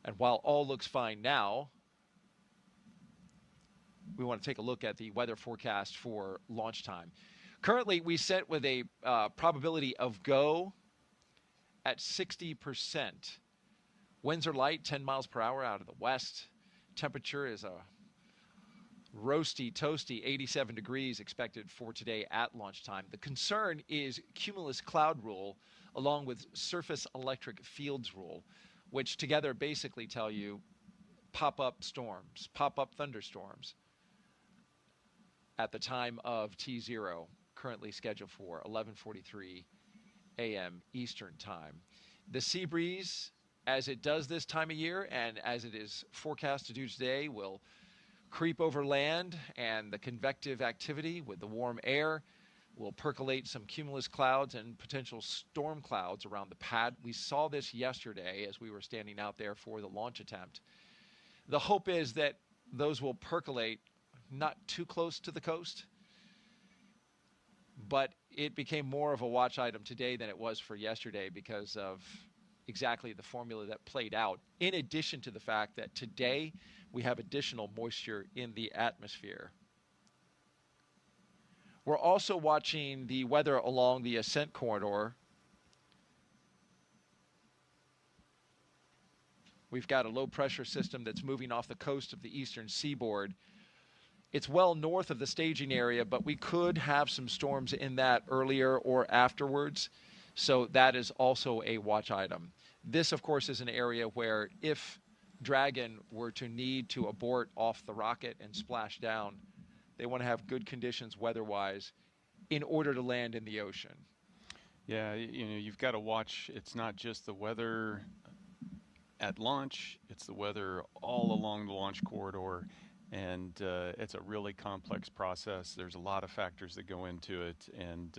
[SPEAKER 2] And while all looks fine now, we want to take a look at the weather forecast for launch time. Currently, we set with a probability of go at 60%. Winds are light, 10 miles per hour out of the west. Temperature is a roasty, toasty 87 degrees expected for today at launch time. The concern is cumulus cloud rule along with surface electric fields rule, which together basically tell you pop-up storms, pop-up thunderstorms at the time of T0, currently scheduled for 11:43 a.m. Eastern time. The sea breeze, as it does this time of year and as it is forecast to do today, will creep over land, and the convective activity with the warm air will percolate some cumulus clouds and potential storm clouds around the pad. We saw this yesterday as we were standing out there for the launch attempt. The hope is that those will percolate not too close to the coast, but it became more of a watch item today than it was for yesterday because of exactly the formula that played out, in addition to the fact that today we have additional moisture in the atmosphere. We're also watching the weather along the ascent corridor. We've got a low pressure system that's moving off the coast of the eastern seaboard. It's well north of the staging area, but we could have some storms in that earlier or afterwards. So that is also a watch item. This, of course, is an area where if Dragon were to need to abort off the rocket and splash down, they want to have good conditions weather-wise in order to land in the ocean.
[SPEAKER 1] Yeah, you know, you've got to watch. It's not just the weather at launch, it's the weather all along the launch corridor. and it's a really complex process. There's a lot of factors that go into it, and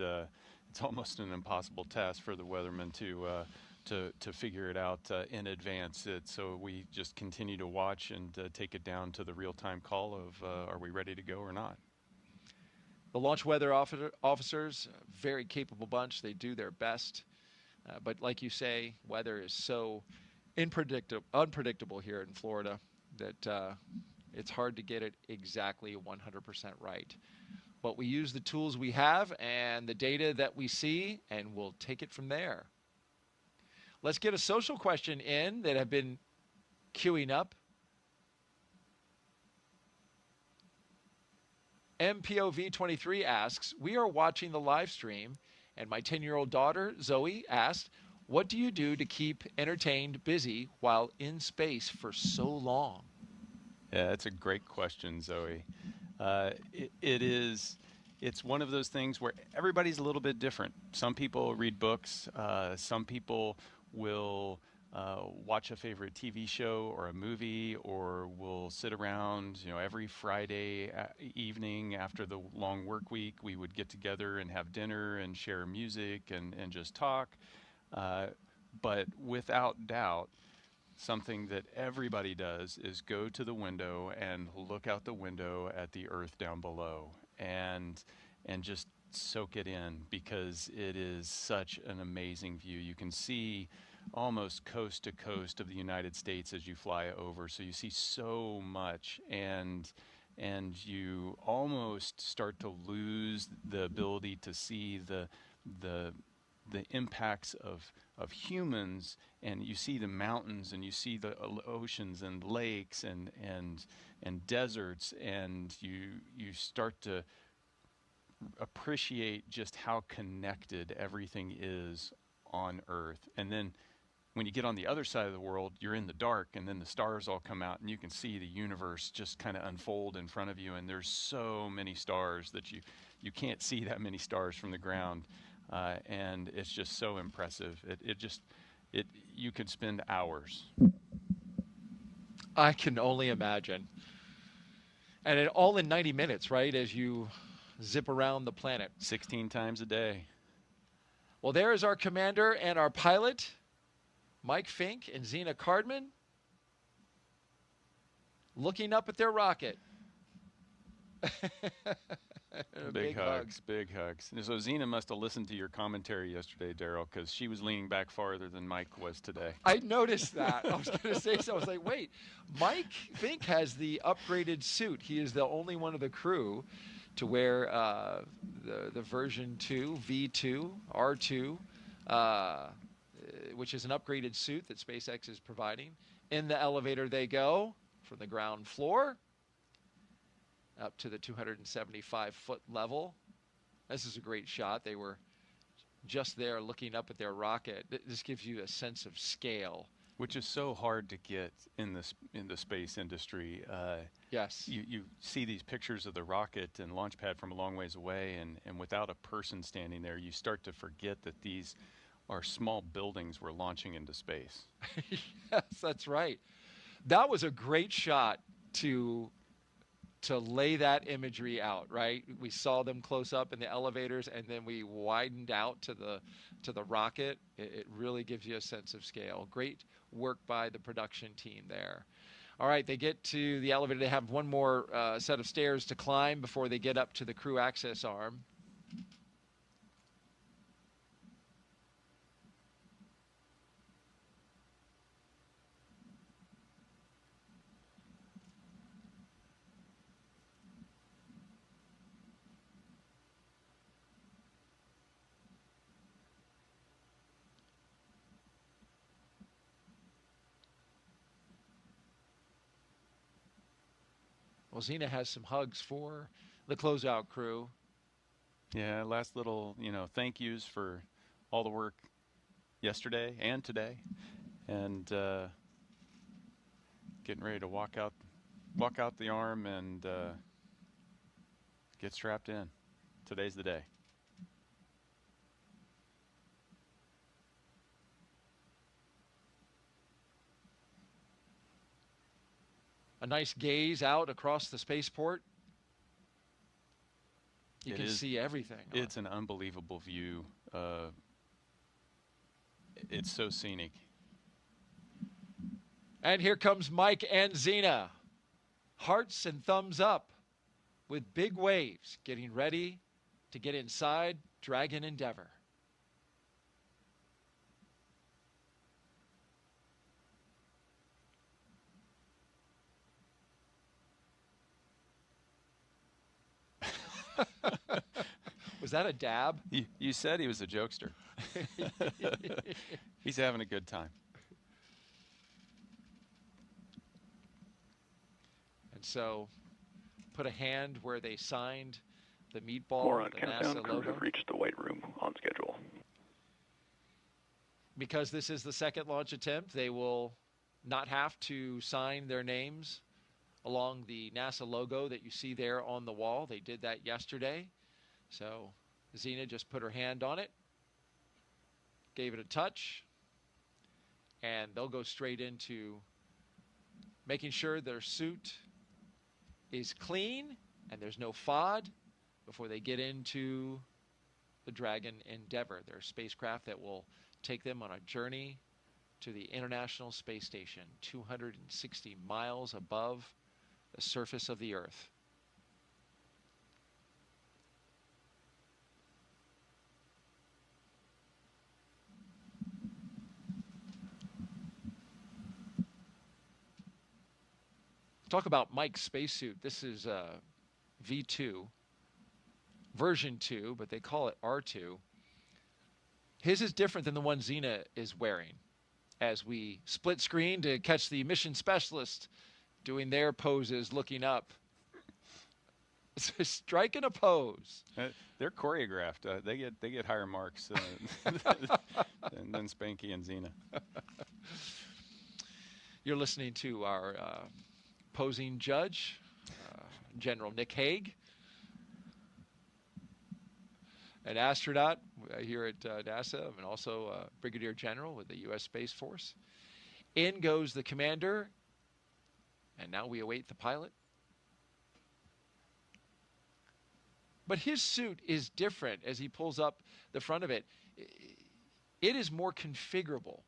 [SPEAKER 1] it's almost an impossible task for the weathermen to figure it out in advance. So we just continue to watch and take it down to the real-time call of are we ready to go or not.
[SPEAKER 2] The launch weather officers, very capable bunch. They do their best. But like you say, weather is so unpredictable here in Florida that it's hard to get it exactly 100% right. But we use the tools we have and the data that we see, and we'll take it from there. Let's get a social question in that have been queuing up. MPOV23 asks, we are watching the live stream, and my 10-year-old daughter, Zoe, asked, what do you do to keep entertained, busy, while in space for so long?
[SPEAKER 1] Yeah, that's a great question, Zoe. It's one of those things where everybody's a little bit different. Some people read books. Some people will watch a favorite TV show or a movie, or will sit around, every Friday evening after the long work week, we would get together and have dinner and share music and just talk. But without doubt, something that everybody does is go to the window and look out the window at the Earth down below and just soak it in, because it is such an amazing view. You can see almost coast to coast of the United States as you fly over, so you see so much, and you almost start to lose the ability to see the impacts of humans, and you see the mountains, and you see the oceans and lakes and deserts, and you start to appreciate just how connected everything is on Earth. And then when you get on the other side of the world, you're in the dark, and then the stars all come out, and you can see the universe just kind of unfold in front of you, and there's so many stars that you can't see that many stars from the ground. And it's just so impressive. You could spend hours.
[SPEAKER 2] I can only imagine. And it all in 90 minutes, right? As you zip around the planet.
[SPEAKER 1] 16 times a day.
[SPEAKER 2] Well, there is our commander and our pilot, Mike Fincke and Zena Cardman, looking up at their rocket.
[SPEAKER 1] Big hugs. And so Zena must have listened to your commentary yesterday, Daryl, because she was leaning back farther than Mike was today.
[SPEAKER 2] I noticed that. I was going to say so. I was like, wait, Mike Fincke has the upgraded suit. He is the only one of the crew to wear the version 2, V2, R2, which is an upgraded suit that SpaceX is providing. In the elevator they go from the ground floor up to the 275-foot level. This is a great shot. They were just there looking up at their rocket. This gives you a sense of scale,
[SPEAKER 1] which is so hard to get in the space industry.
[SPEAKER 2] Yes.
[SPEAKER 1] You see these pictures of the rocket and Launchpad from a long ways away, and without a person standing there, you start to forget that these are small buildings we're launching into space.
[SPEAKER 2] Yes, that's right. That was a great shot to lay that imagery out, right? We saw them close up in the elevators, and then we widened out to the rocket. It really gives you a sense of scale. Great work by the production team there. All right, they get to the elevator. They have one more set of stairs to climb before they get up to the crew access arm. Well, Zena has some hugs for the closeout crew.
[SPEAKER 1] Yeah, last little, thank yous for all the work yesterday and today, and getting ready to walk out the arm and get strapped in. Today's the day.
[SPEAKER 2] a nice gaze out across the spaceport. You can see everything.
[SPEAKER 1] It's an unbelievable view. It's so scenic.
[SPEAKER 2] And here comes Mike and Zena. Hearts and thumbs up with big waves, getting ready to get inside Dragon Endeavour. Was that a dab?
[SPEAKER 1] You said he was a jokester. He's having a good time.
[SPEAKER 2] And so, put a hand where they signed the meatball,
[SPEAKER 3] More on
[SPEAKER 2] the
[SPEAKER 3] countdown.
[SPEAKER 2] NASA
[SPEAKER 3] Crews
[SPEAKER 2] logo.
[SPEAKER 3] have reached the White Room on schedule.
[SPEAKER 2] Because this is the second launch attempt, they will not have to sign their names along the NASA logo that you see there on the wall. They did that yesterday. So Zena just put her hand on it, gave it a touch, and they'll go straight into making sure their suit is clean and there's no FOD before they get into the Dragon Endeavour, their spacecraft that will take them on a journey to the International Space Station, 260 miles above the surface of the Earth. Talk about Mike's spacesuit. This is V2, version 2, but they call it R2. His is different than the one Zena is wearing. As we split screen to catch the mission specialist doing their poses, looking up. Striking a pose.
[SPEAKER 1] They're choreographed. They get higher marks than Fincke and Zena.
[SPEAKER 2] You're listening to our posing judge, General Nick Hague, an astronaut here at NASA, and also Brigadier General with the U.S. Space Force. In goes the commander, and now we await the pilot. But his suit is different as he pulls up the front of it. It is more configurable.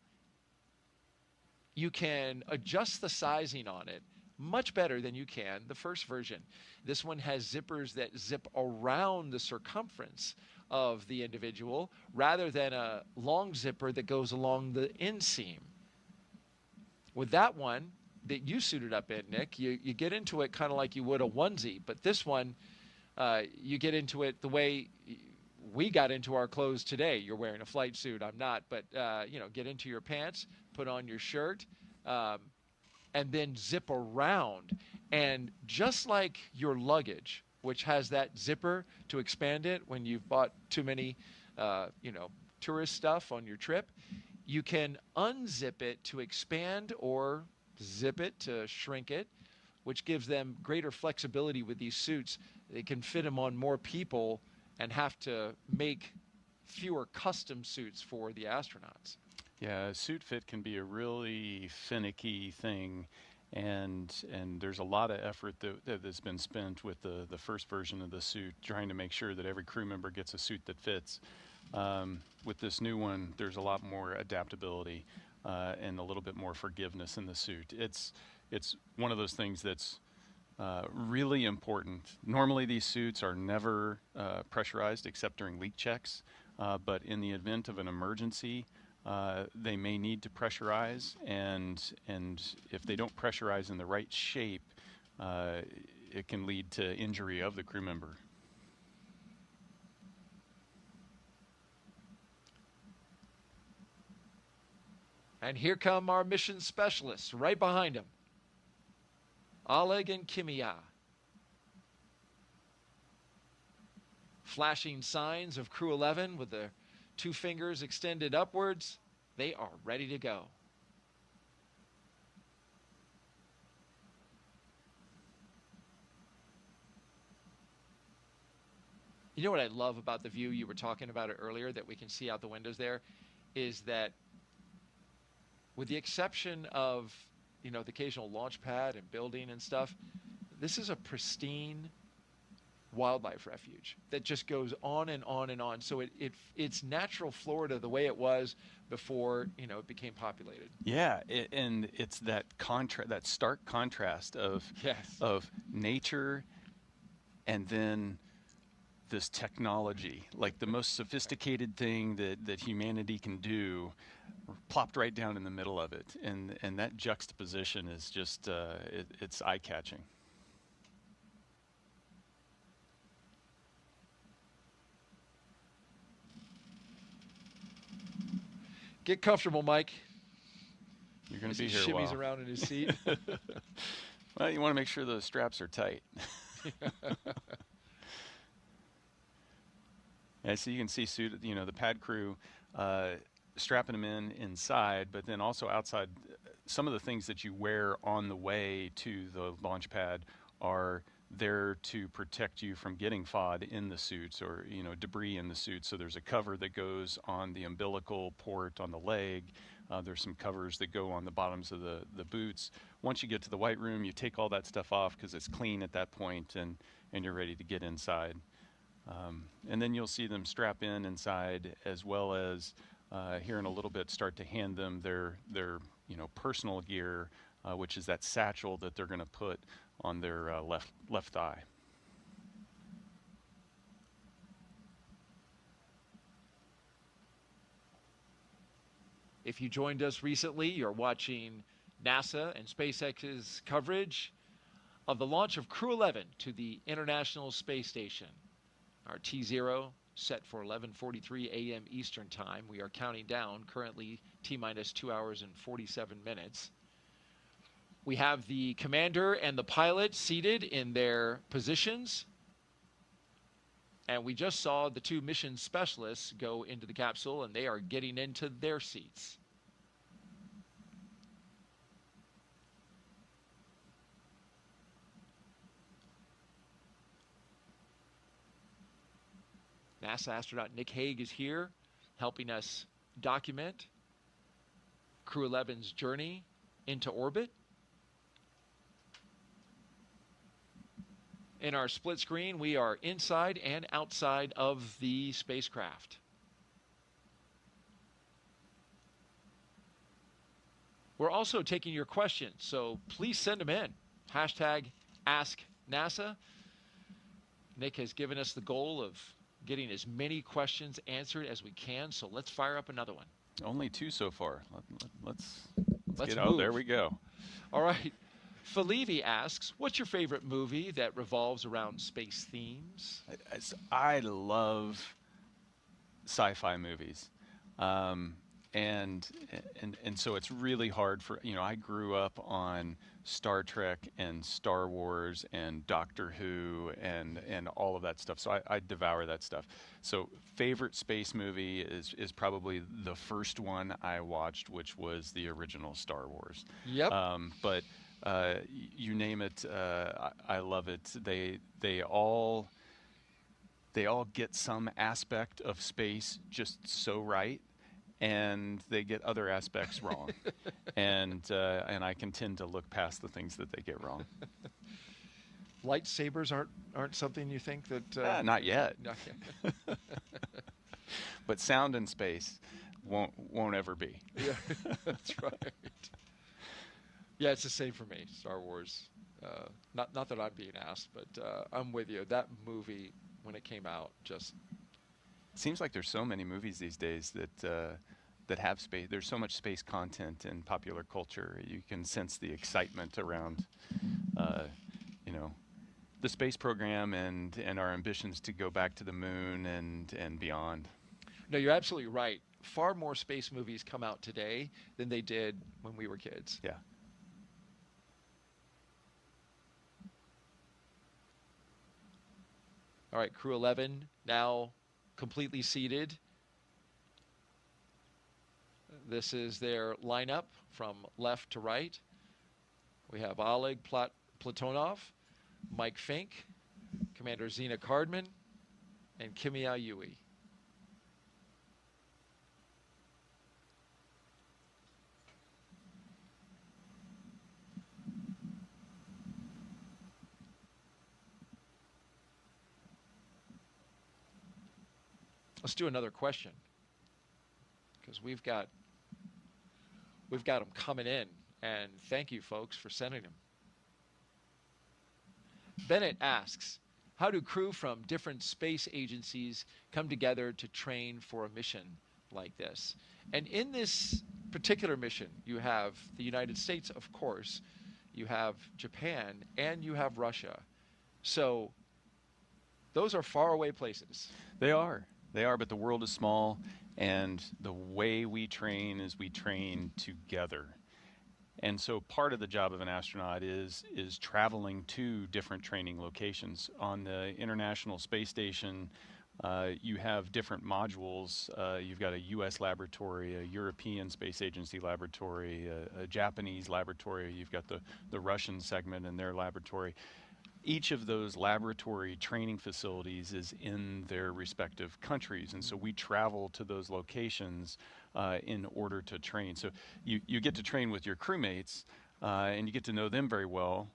[SPEAKER 2] You can adjust the sizing on it much better than you can the first version. This one has zippers that zip around the circumference of the individual rather than a long zipper that goes along the inseam. With that one that you suited up in, Nick, you get into it kind of like you would a onesie, but this one, you get into it the way we got into our clothes today. You're wearing a flight suit, I'm not, but get into your pants, put on your shirt, and then zip around. And just like your luggage, which has that zipper to expand it when you've bought too many, tourist stuff on your trip, you can unzip it to expand or zip it to shrink it, which gives them greater flexibility with these suits. They can fit them on more people and have to make fewer custom suits for the astronauts.
[SPEAKER 1] Yeah, suit fit can be a really finicky thing, and there's a lot of effort that has been spent with the first version of the suit, trying to make sure that every crew member gets a suit that fits. With this new one, there's a lot more adaptability and a little bit more forgiveness in the suit. It's one of those things that's really important. Normally these suits are never pressurized except during leak checks, but in the event of an emergency, they may need to pressurize, and if they don't pressurize in the right shape, it can lead to injury of the crew member.
[SPEAKER 2] And here come our mission specialists right behind him. Oleg and Kimiya. Flashing signs of Crew 11 with their 2 fingers extended upwards. They are ready to go. You know what I love about the view, you were talking about it earlier, that we can see out the windows there, is that with the exception of you know, the occasional launch pad and building and stuff. This is a pristine wildlife refuge that just goes on and on and on. So it's natural Florida the way it was before, you know, it became populated.
[SPEAKER 1] Yeah, and it's that that stark contrast of
[SPEAKER 2] Yes.
[SPEAKER 1] of nature and then this technology, like the most sophisticated thing that humanity can do, plopped right down in the middle of it, and that juxtaposition is just it's eye-catching.
[SPEAKER 2] Get comfortable, Mike.
[SPEAKER 1] You're going
[SPEAKER 2] As
[SPEAKER 1] to be
[SPEAKER 2] he
[SPEAKER 1] here a while.
[SPEAKER 2] shimmies around in his seat.
[SPEAKER 1] Well, you want to make sure those straps are tight. Yeah, so you can see the pad crew strapping them inside, but then also outside. Some of the things that you wear on the way to the launch pad are there to protect you from getting FOD in the suits or debris in the suit. So there's a cover that goes on the umbilical port on the leg. There's some covers that go on the bottoms of the boots. Once you get to the white room, you take all that stuff off because it's clean at that point, and you're ready to get inside. And then you'll see them strap inside, as well as here in a little bit start to hand them their personal gear, which is that satchel that they're going to put on their left thigh.
[SPEAKER 2] If you joined us recently, you're watching NASA and SpaceX's coverage of the launch of Crew 11 to the International Space Station. Our T0 set for 11:43 a.m. Eastern Time. We are counting down, currently T-minus 2 hours and 47 minutes. We have the commander and the pilot seated in their positions. And we just saw the two mission specialists go into the capsule, and they are getting into their seats. NASA astronaut Nick Hague is here helping us document Crew 11's journey into orbit. In our split screen, we are inside and outside of the spacecraft. We're also taking your questions, so please send them in. Hashtag AskNASA. Nick has given us the goal of getting as many questions answered as we can, so let's fire up another one.
[SPEAKER 1] Only 2 so far. Let's get
[SPEAKER 2] move.
[SPEAKER 1] out. There we go.
[SPEAKER 2] All right. Felivi asks, what's your favorite movie that revolves around space themes?
[SPEAKER 1] I love sci-fi movies. And so it's really hard for, I grew up on Star Trek and Star Wars and Doctor Who and all of that stuff. So I devour that stuff. So favorite space movie is probably the first one I watched, which was the original Star Wars.
[SPEAKER 2] Yep.
[SPEAKER 1] But you name it, I love it. They all get some aspect of space just so right, and they get other aspects wrong. and I can tend to look past the things that they get wrong.
[SPEAKER 2] Lightsabers aren't something you think that?
[SPEAKER 1] Not yet.
[SPEAKER 2] Not yet.
[SPEAKER 1] But sound in space won't ever be.
[SPEAKER 2] Yeah, that's right. Yeah, it's the same for me. Star Wars. Not that I'm being asked, but I'm with you. That movie, when it came out, just
[SPEAKER 1] seems like there's so many movies these days that have space. There's so much space content in popular culture. You can sense the excitement around, the space program and our ambitions to go back to the moon and beyond.
[SPEAKER 2] No, you're absolutely right. Far more space movies come out today than they did when we were kids.
[SPEAKER 1] Yeah.
[SPEAKER 2] All right, Crew 11 now completely seated. This is their lineup from left to right. We have Oleg Platonov, Mike Fincke, Commander Zena Cardman, and Kimiya Yui. Let's do another question, because we've got them coming in, and thank you folks for sending them. Bennett asks, how do crew from different space agencies come together to train for a mission like this? And in this particular mission, you have the United States, of course, you have Japan, and you have Russia. So those are faraway places.
[SPEAKER 1] They are, but the world is small, and the way we train is we train together. And so part of the job of an astronaut is traveling to different training locations. On the International Space Station, you have different modules. You've got a U.S. laboratory, a European Space Agency laboratory, a Japanese laboratory. You've got the Russian segment in their laboratory. Each of those laboratory training facilities is in their respective countries, and so we travel to those locations in order to train. So you get to train with your crewmates, and you get to know them very well,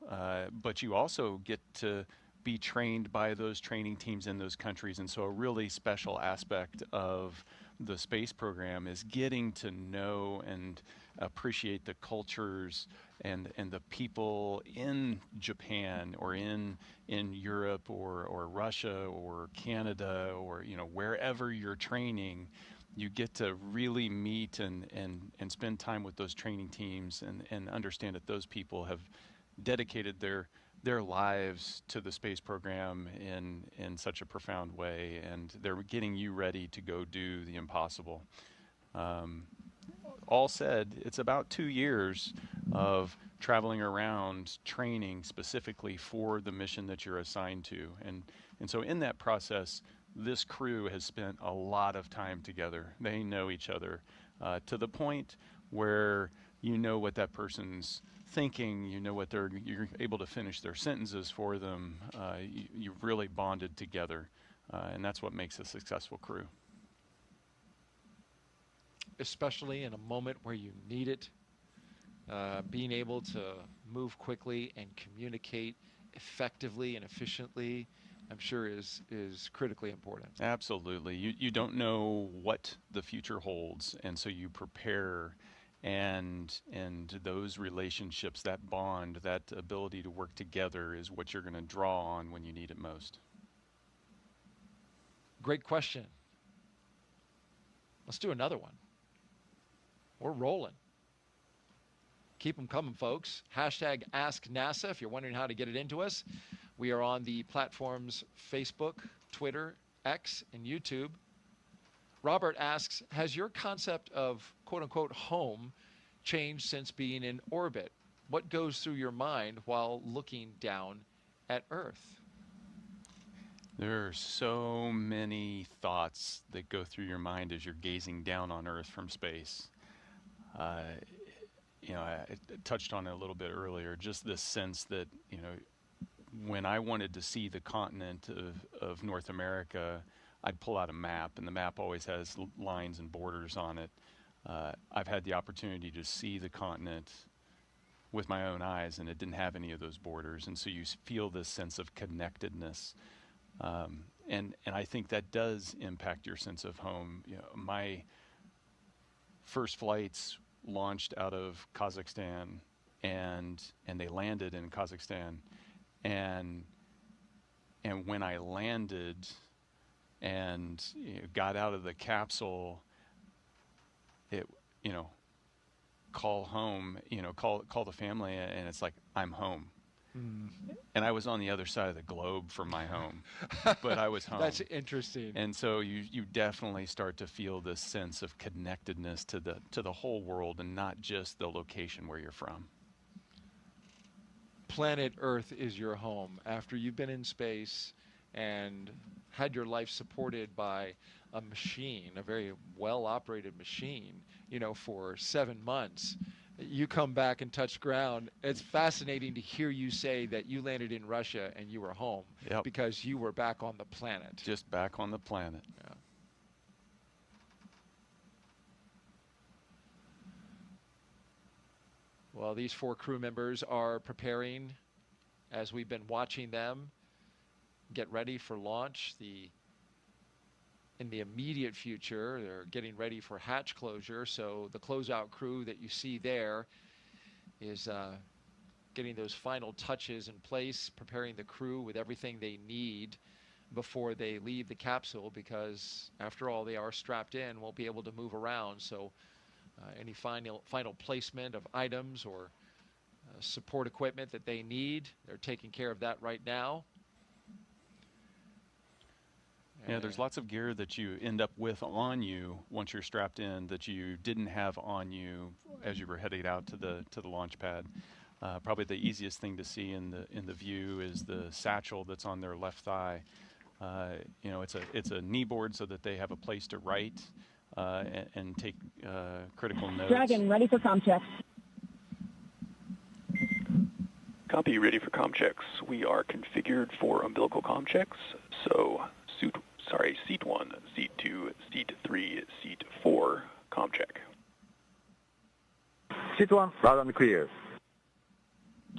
[SPEAKER 1] but you also get to be trained by those training teams in those countries. And so a really special aspect of the space program is getting to know and appreciate the cultures and the people in Japan or in Europe or Russia or Canada or wherever you're training. You get to really meet and spend time with those training teams and understand that those people have dedicated their lives to the space program in such a profound way, and they're getting you ready to go do the impossible. All said, it's about 2 years of traveling around training specifically for the mission that you're assigned to. And so in that process, this crew has spent a lot of time together. They know each other to the point where you know what that person's thinking, you know what you're able to finish their sentences for them. You've really bonded together, and that's what makes a successful crew.
[SPEAKER 2] Especially in a moment where you need it, being able to move quickly and communicate effectively and efficiently, I'm sure is critically important.
[SPEAKER 1] Absolutely. You don't know what the future holds, and so you prepare, and those relationships, that bond, that ability to work together is what you're going to draw on when you need it most.
[SPEAKER 2] Great question. Let's do another one. We're rolling. Keep them coming, folks. Hashtag AskNASA if you're wondering how to get it into us. We are on the platforms Facebook, Twitter, X, and YouTube. Robert asks, has your concept of quote-unquote home changed since being in orbit? What goes through your mind while looking down at Earth?
[SPEAKER 1] There are so many thoughts that go through your mind as you're gazing down on Earth from space. I touched on it a little bit earlier, just this sense that, when I wanted to see the continent of North America, I'd pull out a map, and the map always has lines and borders on it. I've had the opportunity to see the continent with my own eyes, and it didn't have any of those borders, and so you feel this sense of connectedness. And I think that does impact your sense of home. My first flights launched out of Kazakhstan, and they landed in Kazakhstan, and when I landed and got out of the capsule, it call home, call the family, and it's like I'm home. And I was on the other side of the globe from my home, but I was home.
[SPEAKER 2] That's interesting.
[SPEAKER 1] And so you definitely start to feel this sense of connectedness to the whole world, and not just the location where you're from.
[SPEAKER 2] Planet Earth is your home. After you've been in space and had your life supported by a machine, a very well-operated machine, for 7 months, you come back and touch ground. It's fascinating to hear you say that you landed in Russia and you were home.
[SPEAKER 1] Yep.
[SPEAKER 2] Because you were back on the planet.
[SPEAKER 1] Just back on the planet.
[SPEAKER 2] Yeah. Well, these 4 crew members are preparing, as we've been watching them get ready for launch. The in the immediate future. They're getting ready for hatch closure, so the closeout crew that you see there is getting those final touches in place, preparing the crew with everything they need before they leave the capsule, because after all, they are strapped in, won't be able to move around. So any final placement of items or support equipment that they need, they're taking care of that right now.
[SPEAKER 1] Yeah, there's lots of gear that you end up with on you once you're strapped in that you didn't have on you as you were heading out to the launch pad. Probably the easiest thing to see in the view is the satchel that's on their left thigh. You know, it's a knee board so that they have a place to write and take critical notes.
[SPEAKER 10] Dragon, ready for comm checks.
[SPEAKER 3] Copy, ready for comm checks. We are configured for umbilical comm checks, so seat 1, seat 2, seat 3, seat 4, comm check.
[SPEAKER 11] Seat 1, loud and clear.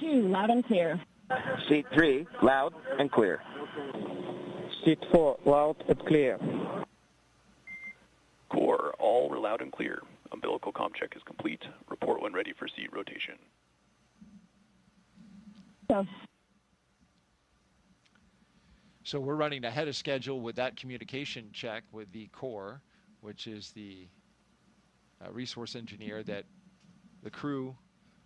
[SPEAKER 10] 2, loud and clear.
[SPEAKER 11] Seat 3, loud and clear.
[SPEAKER 9] Seat 4, loud and clear.
[SPEAKER 3] Core, all are loud and clear. Umbilical comm check is complete. Report when ready for seat rotation.
[SPEAKER 2] So we're running ahead of schedule with that communication check with the core, which is the resource engineer that the crew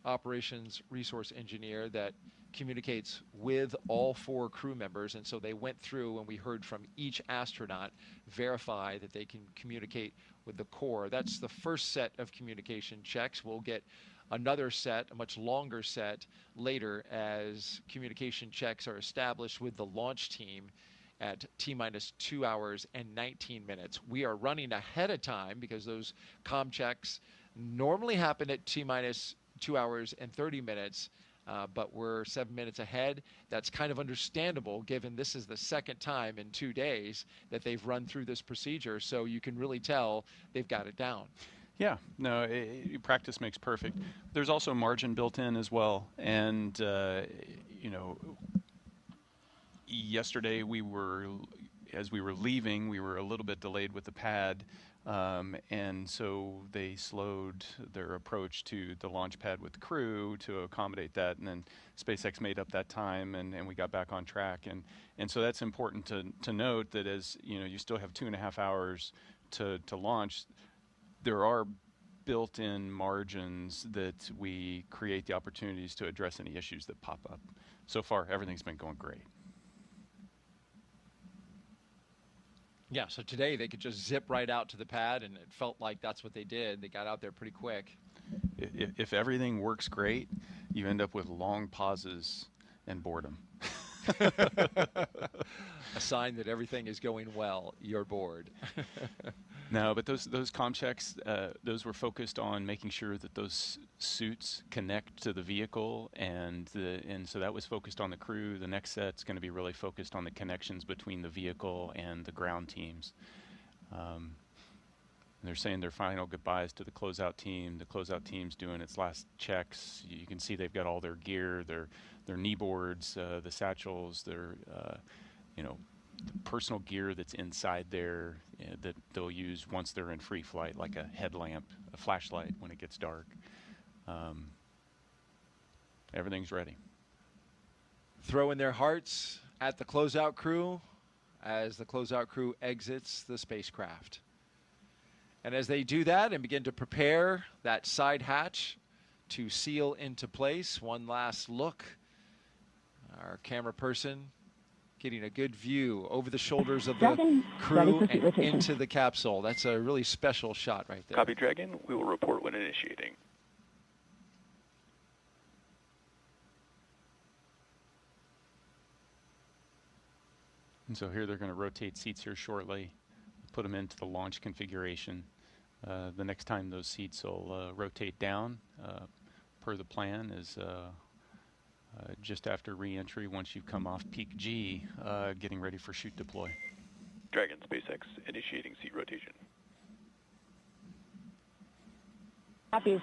[SPEAKER 2] operations resource engineer that communicates with all 4 crew members. And so they went through and we heard from each astronaut verify that they can communicate with the core. That's the first set of communication checks. We'll get another set, a much longer set, later as communication checks are established with the launch team at T-minus 2 hours and 19 minutes. We are running ahead of time because those comm checks normally happen at T-minus 2 hours and 30 minutes, but we're 7 minutes ahead. That's kind of understandable given this is the second time in 2 days that they've run through this procedure, so you can really tell they've got it down.
[SPEAKER 1] Yeah, no, practice makes perfect. There's also margin built in as well. And, you know, yesterday as we were leaving, we were a little bit delayed with the pad. And so they slowed their approach to the launch pad with the crew to accommodate that. And then SpaceX made up that time and we got back on track. And so that's important to note that as, you know, you still have 2.5 hours to launch. There are built-in margins that we create the opportunities to address any issues that pop up. So far, everything's been going great.
[SPEAKER 2] Yeah, so today they could just zip right out to the pad, and it felt like that's what they did. They got out there pretty quick.
[SPEAKER 1] If everything works great, you end up with long pauses and boredom.
[SPEAKER 2] A sign that everything is going well. You're bored.
[SPEAKER 1] No, but those comm checks, those were focused on making sure that those suits connect to the vehicle, and so that was focused on the crew. The next set's going to be really focused on the connections between the vehicle and the ground teams. They're saying their final goodbyes to the closeout team. The closeout team's doing its last checks. You can see they've got all their gear, their knee boards, the satchels, their you know, the personal gear that's inside there that they'll use once they're in free flight, like a headlamp, a flashlight when it gets dark. Everything's ready.
[SPEAKER 2] Throwing their hearts at the closeout crew as the closeout crew exits the spacecraft. And as they do that and begin to prepare that side hatch to seal into place, one last look. Our camera person getting a good view over the shoulders of the crew and into the capsule. That's a really special shot right there.
[SPEAKER 3] Copy, Dragon. We will report when initiating.
[SPEAKER 1] And so here they're going to rotate seats here shortly, put them into the launch configuration. The next time those seats will rotate down, per the plan, is just after re-entry, once you've come off peak G, getting ready for shoot deploy.
[SPEAKER 3] Dragon, SpaceX, initiating seat rotation.
[SPEAKER 10] Copy.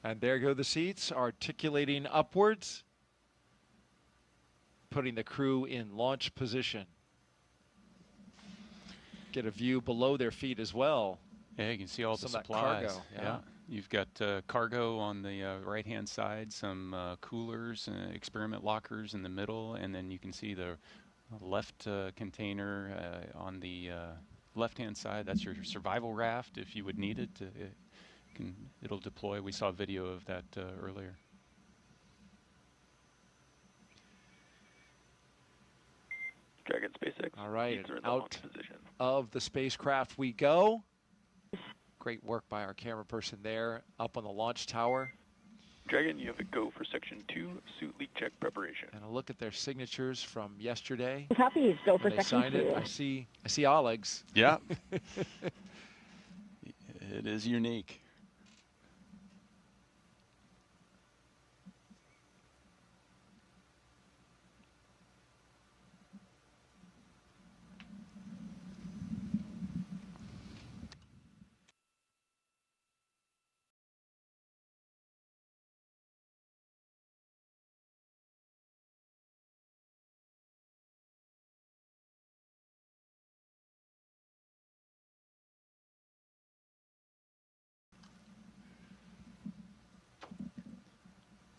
[SPEAKER 2] And there go the seats, articulating upwards, putting the crew in launch position. Get a view below their feet as well.
[SPEAKER 1] Yeah, you can see all the
[SPEAKER 2] Some of that
[SPEAKER 1] supplies.
[SPEAKER 2] cargo, yeah.
[SPEAKER 1] Yeah. You've got cargo on the right-hand side, some coolers, experiment lockers in the middle, and then you can see the left container on the left-hand side. That's your survival raft if you would need it. It'll deploy. We saw a video of that earlier.
[SPEAKER 3] Dragon SpaceX.
[SPEAKER 2] All right,
[SPEAKER 3] Seats are in the
[SPEAKER 2] out
[SPEAKER 3] launch position.
[SPEAKER 2] of the spacecraft we go. Great work by our camera person there, up on the launch tower.
[SPEAKER 3] Dragon, you have a go for Section 2, suit leak check preparation.
[SPEAKER 2] And a look at their signatures from yesterday.
[SPEAKER 10] Copies. Go for
[SPEAKER 2] When they
[SPEAKER 10] Section
[SPEAKER 2] signed
[SPEAKER 10] 2.
[SPEAKER 2] it. I see Oleg's.
[SPEAKER 1] Yeah. It is unique.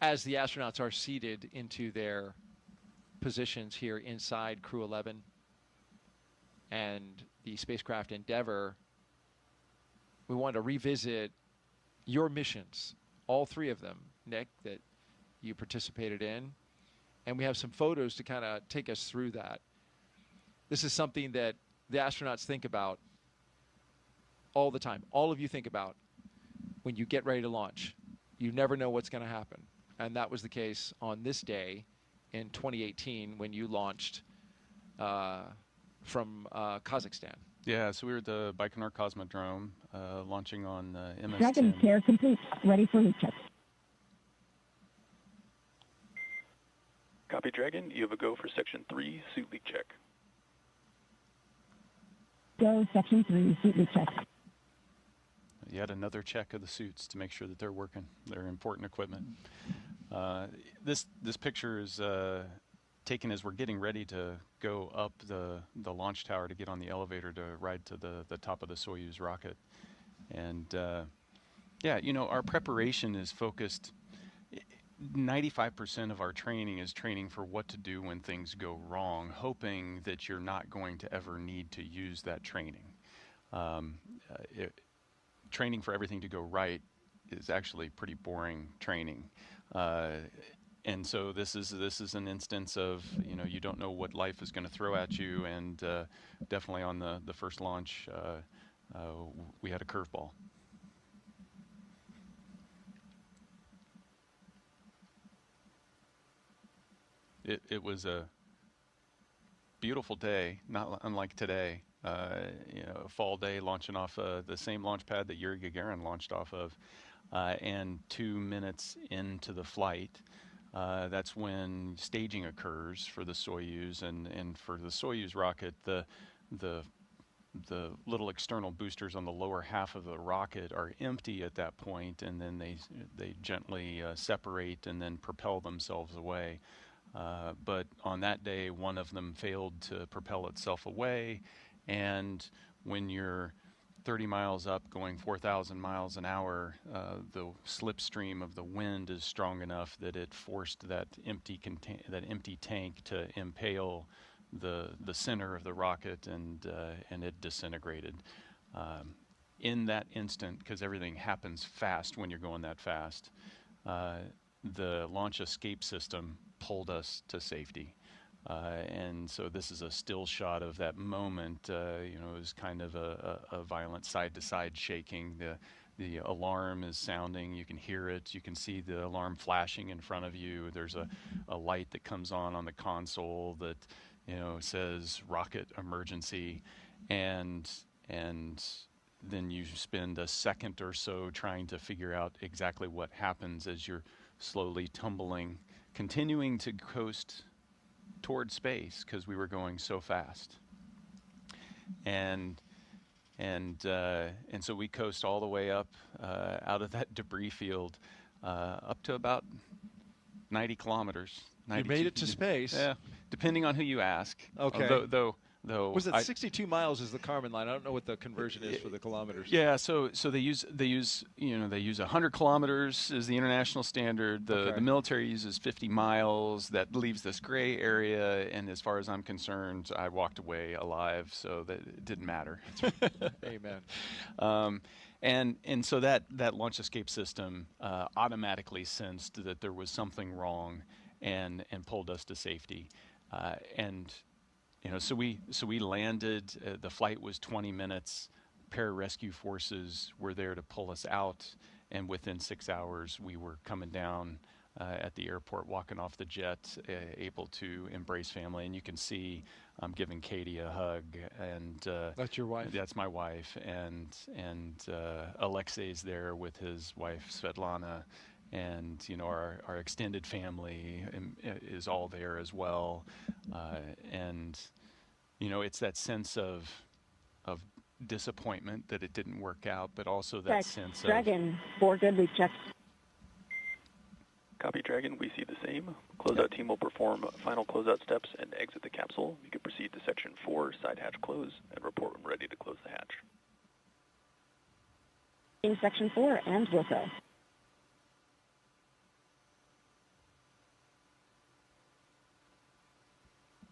[SPEAKER 2] As the astronauts are seated into their positions here inside Crew 11 and the spacecraft Endeavour, we want to revisit your missions, all three of them, Nick, that you participated in. And we have some photos to kind of take us through that. This is something that the astronauts think about all the time. All of you think about when you get ready to launch. You never know what's going to happen. And that was the case on this day in 2018 when you launched from Kazakhstan.
[SPEAKER 1] Yeah, so we were at the Baikonur Cosmodrome launching on MS-10.
[SPEAKER 10] Dragon care complete. Ready for recheck.
[SPEAKER 3] Copy, Dragon. You have a go for Section 3, suit leak check.
[SPEAKER 10] Go Section 3, suit leak check.
[SPEAKER 1] Yet another check of the suits to make sure that they're working. They're important equipment. This picture is taken as we're getting ready to go up the launch tower to get on the elevator to ride to the top of the Soyuz rocket. And yeah, you know, our preparation is focused. 95% of our training is training for what to do when things go wrong, hoping that you're not going to ever need to use that training. Training for everything to go right is actually pretty boring training. And so this is an instance of, you know, you don't know what life is going to throw at you, and definitely on the first launch, we had a curveball. It was a beautiful day, not unlike today. You know, a fall day launching off the same launch pad that Yuri Gagarin launched off of, and 2 minutes into the flight, that's when staging occurs for the Soyuz, and for the Soyuz rocket, the little external boosters on the lower half of the rocket are empty at that point, and then they gently separate and then propel themselves away. But on that day, one of them failed to propel itself away, and when you're 30 miles up going 4,000 miles an hour, the slipstream of the wind is strong enough that it forced that empty tank to impale the center of the rocket, and it disintegrated. In that instant, because everything happens fast when you're going that fast, the launch escape system pulled us to safety. And so this is a still shot of that moment. You know, it was kind of a violent side-to-side shaking. The alarm is sounding. You can hear it. You can see the alarm flashing in front of you. There's a light that comes on the console that, you know, says rocket emergency, and then you spend a second or so trying to figure out exactly what happens as you're slowly tumbling, continuing to coast toward space because we were going so fast. And so we coast all the way up out of that debris field. up to about 90 kilometers.
[SPEAKER 2] You made it to space.
[SPEAKER 1] Yeah, depending on who you ask.
[SPEAKER 2] Okay.
[SPEAKER 1] Though
[SPEAKER 2] was it 62 miles is the Cardman line? I don't know what the conversion is for the kilometers.
[SPEAKER 1] Yeah, so they use 100 kilometers is the international standard. The military uses 50 miles. That leaves this gray area, and as far as I'm concerned, I walked away alive, so that it didn't matter.
[SPEAKER 2] Amen.
[SPEAKER 1] And so that launch escape system automatically sensed that there was something wrong, and pulled us to safety, so we landed. The flight was 20 minutes. Pararescue forces were there to pull us out, and within 6 hours we were coming down at the airport, walking off the jet, able to embrace family. And you can see I'm giving Katie a hug, and
[SPEAKER 2] that's your wife.
[SPEAKER 1] That's my wife, and Alexei's there with his wife Svetlana. And our extended family is all there as well, and it's that sense of disappointment that it didn't work out, but also that sense of
[SPEAKER 10] Dragon, 4 good, we've checked.
[SPEAKER 3] Copy, Dragon. We see the same. Closeout team will perform final closeout steps and exit the capsule. You can proceed to section 4, side hatch close, and report when ready to close the hatch.
[SPEAKER 10] In section 4, and will so.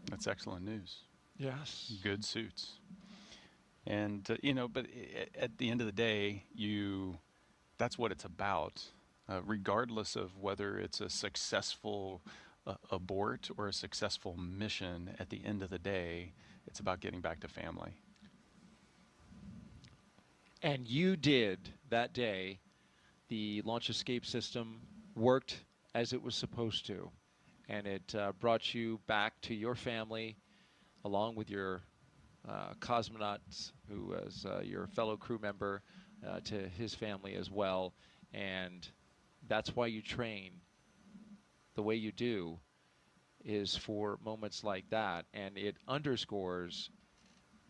[SPEAKER 1] That's excellent news.
[SPEAKER 2] Yes.
[SPEAKER 1] Good suits. And, but at the end of the day, that's what it's about. Regardless of whether it's a successful abort or a successful mission, at the end of the day, it's about getting back to family.
[SPEAKER 2] And you did that day. The launch escape system worked as it was supposed to. And it brought you back to your family, along with your cosmonauts, who was your fellow crew member, to his family as well. And that's why you train the way you do, is for moments like that. And it underscores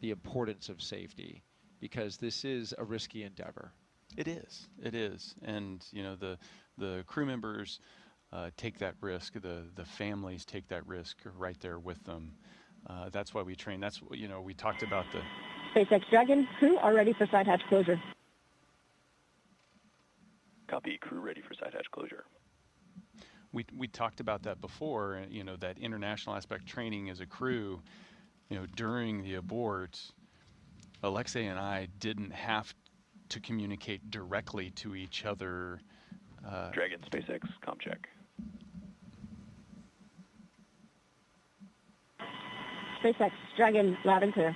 [SPEAKER 2] the importance of safety, because this is a risky endeavor.
[SPEAKER 1] It is. It is. And, the crew members take that risk. The families take that risk right there with them. That's why we train. That's we talked about the
[SPEAKER 10] SpaceX Dragon, crew are ready for side hatch closure.
[SPEAKER 3] Copy, crew ready for side hatch closure.
[SPEAKER 1] We talked about that before. That international aspect training as a crew. During the abort, Alexei and I didn't have to communicate directly to each other.
[SPEAKER 3] Dragon, SpaceX, comm check.
[SPEAKER 10] SpaceX Dragon, loud and clear.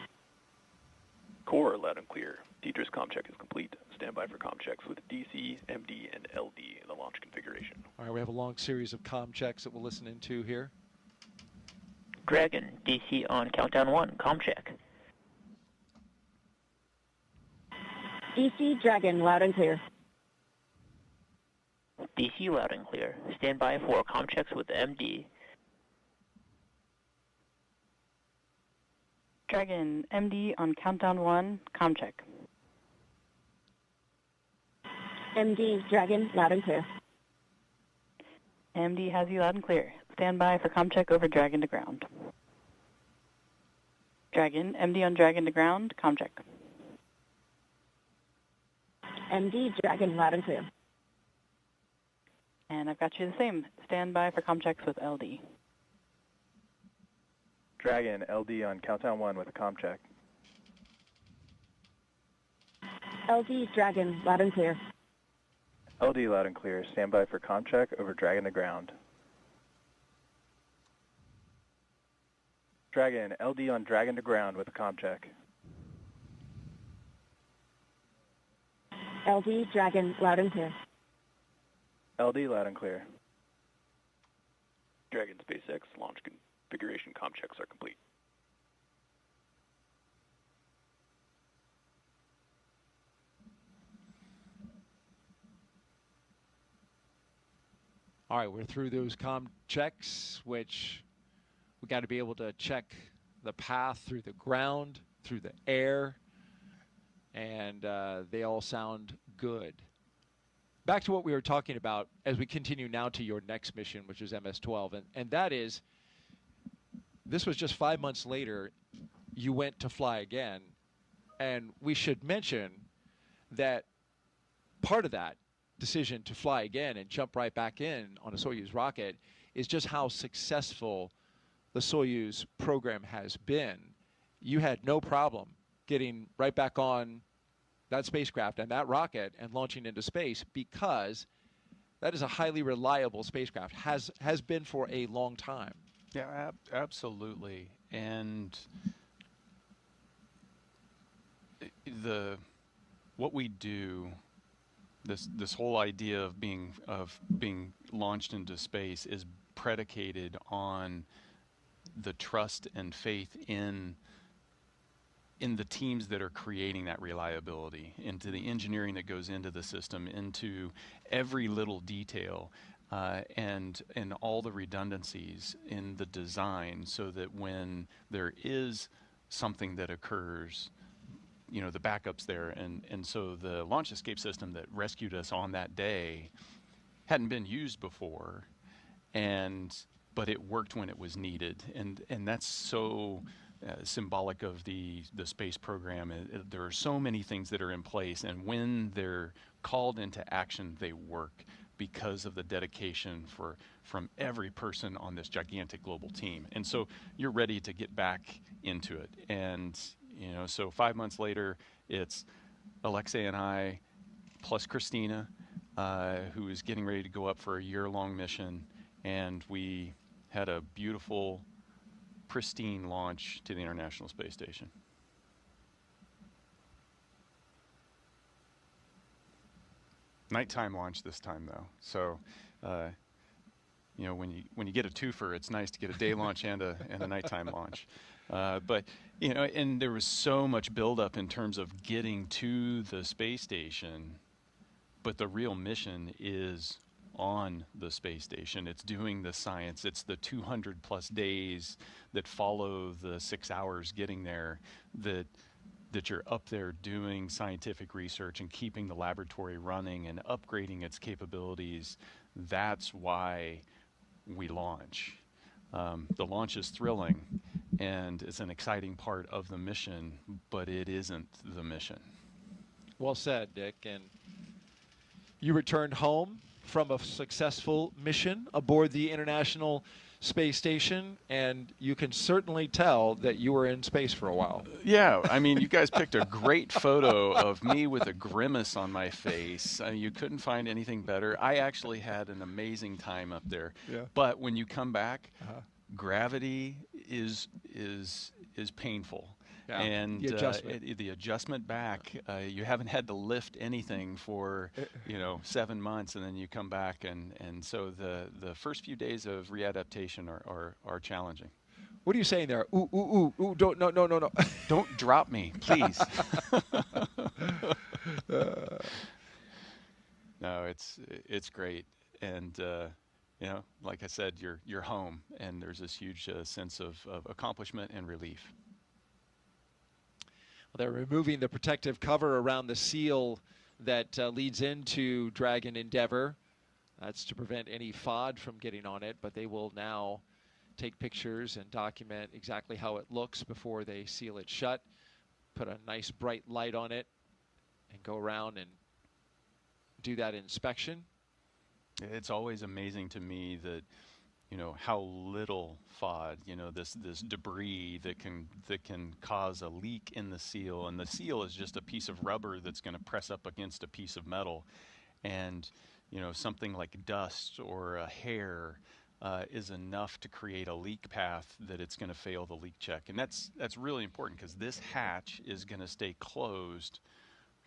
[SPEAKER 3] Core, loud and clear. Teacher's comm check is complete. Stand by for comm checks with DC, MD, and LD in the launch configuration.
[SPEAKER 2] All right, we have a long series of comm checks that we'll listen into here.
[SPEAKER 12] Dragon, DC on countdown 1, comm check.
[SPEAKER 10] DC Dragon, loud and clear.
[SPEAKER 12] DC loud and clear. Stand by for comm checks with MD.
[SPEAKER 13] Dragon, MD on countdown 1, comm check.
[SPEAKER 10] MD Dragon, loud and clear.
[SPEAKER 13] MD has you loud and clear. Stand by for comm check over Dragon to ground. Dragon, MD on Dragon to ground, comm check.
[SPEAKER 10] MD Dragon, loud and clear.
[SPEAKER 13] And I've got you the same. Stand by for comm checks with LD.
[SPEAKER 14] Dragon, LD on countdown 1 with a comm check.
[SPEAKER 10] LD Dragon, loud and clear.
[SPEAKER 14] LD loud and clear. Stand by for comm check over Dragon to ground. Dragon, LD on Dragon to ground with a comm check.
[SPEAKER 10] LD Dragon, loud and clear.
[SPEAKER 14] LD loud and clear.
[SPEAKER 3] Dragon, SpaceX, launch configuration comm checks are complete.
[SPEAKER 2] All right, we're through those comm checks, which we got to be able to check the path through the ground, through the air, and they all sound good. back to what we were talking about as we continue now to your next mission, which is MS-12, and that is, this was just 5 months later, you went to fly again, and we should mention that part of that decision to fly again and jump right back in on a Soyuz rocket is just how successful the Soyuz program has been. You had no problem getting right back on that spacecraft and that rocket and launching into space, because that is a highly reliable spacecraft, has been for a long time.
[SPEAKER 1] Yeah, absolutely. And what we do, this whole idea of being launched into space is predicated on the trust and faith in the teams that are creating that reliability, into the engineering that goes into the system, into every little detail, and all the redundancies in the design, so that when there is something that occurs, you know, the backup's there. And so the launch escape system that rescued us on that day hadn't been used before, but it worked when it was needed. And that's so symbolic of the space program. There are so many things that are in place, and when they're called into action, they work because of the dedication from every person on this gigantic global team. And so you're ready to get back into it. And you know, so 5 months later, it's Alexei and I, plus Christina, who is getting ready to go up for a year-long mission, and we had a beautiful, pristine launch to the International Space Station. Nighttime launch this time, though. So, you know, when you get a twofer, it's nice to get a day launch and a nighttime launch. But you know, and there was so much buildup in terms of getting to the space station, but the real mission is on the space station. It's doing the science. It's the 200 plus days that follow the 6 hours getting there, that you're up there doing scientific research and keeping the laboratory running and upgrading its capabilities. That's why we launch. The launch is thrilling, and it's an exciting part of the mission, but it isn't the mission.
[SPEAKER 2] Well said, Dick. And you returned home from a successful mission aboard the International Space Station, and you can certainly tell that you were in space for a while.
[SPEAKER 1] Yeah, I mean, you guys picked a great photo of me with a grimace on my face. You couldn't find anything better. I actually had an amazing time up there.
[SPEAKER 2] Yeah.
[SPEAKER 1] But when you come back, gravity is painful.
[SPEAKER 2] Yeah.
[SPEAKER 1] And
[SPEAKER 2] the adjustment.
[SPEAKER 1] The adjustment back, you haven't had to lift anything for 7 months, and then you come back, and so the first few days of readaptation are challenging.
[SPEAKER 2] What are you saying there? Ooh, ooh, ooh, ooh, don't, no.
[SPEAKER 1] Don't drop me, please. No, it's great, and like I said, you're home, and there's this huge sense of accomplishment and relief.
[SPEAKER 2] They're removing the protective cover around the seal that leads into Dragon Endeavour. That's to prevent any FOD from getting on it, but they will now take pictures and document exactly how it looks before they seal it shut, put a nice bright light on it, and go around and do that inspection.
[SPEAKER 1] It's always amazing to me that how little FOD, this debris that can cause a leak in the seal, and the seal is just a piece of rubber that's going to press up against a piece of metal, and something like dust or a hair is enough to create a leak path that it's going to fail the leak check. And that's really important, because this hatch is going to stay closed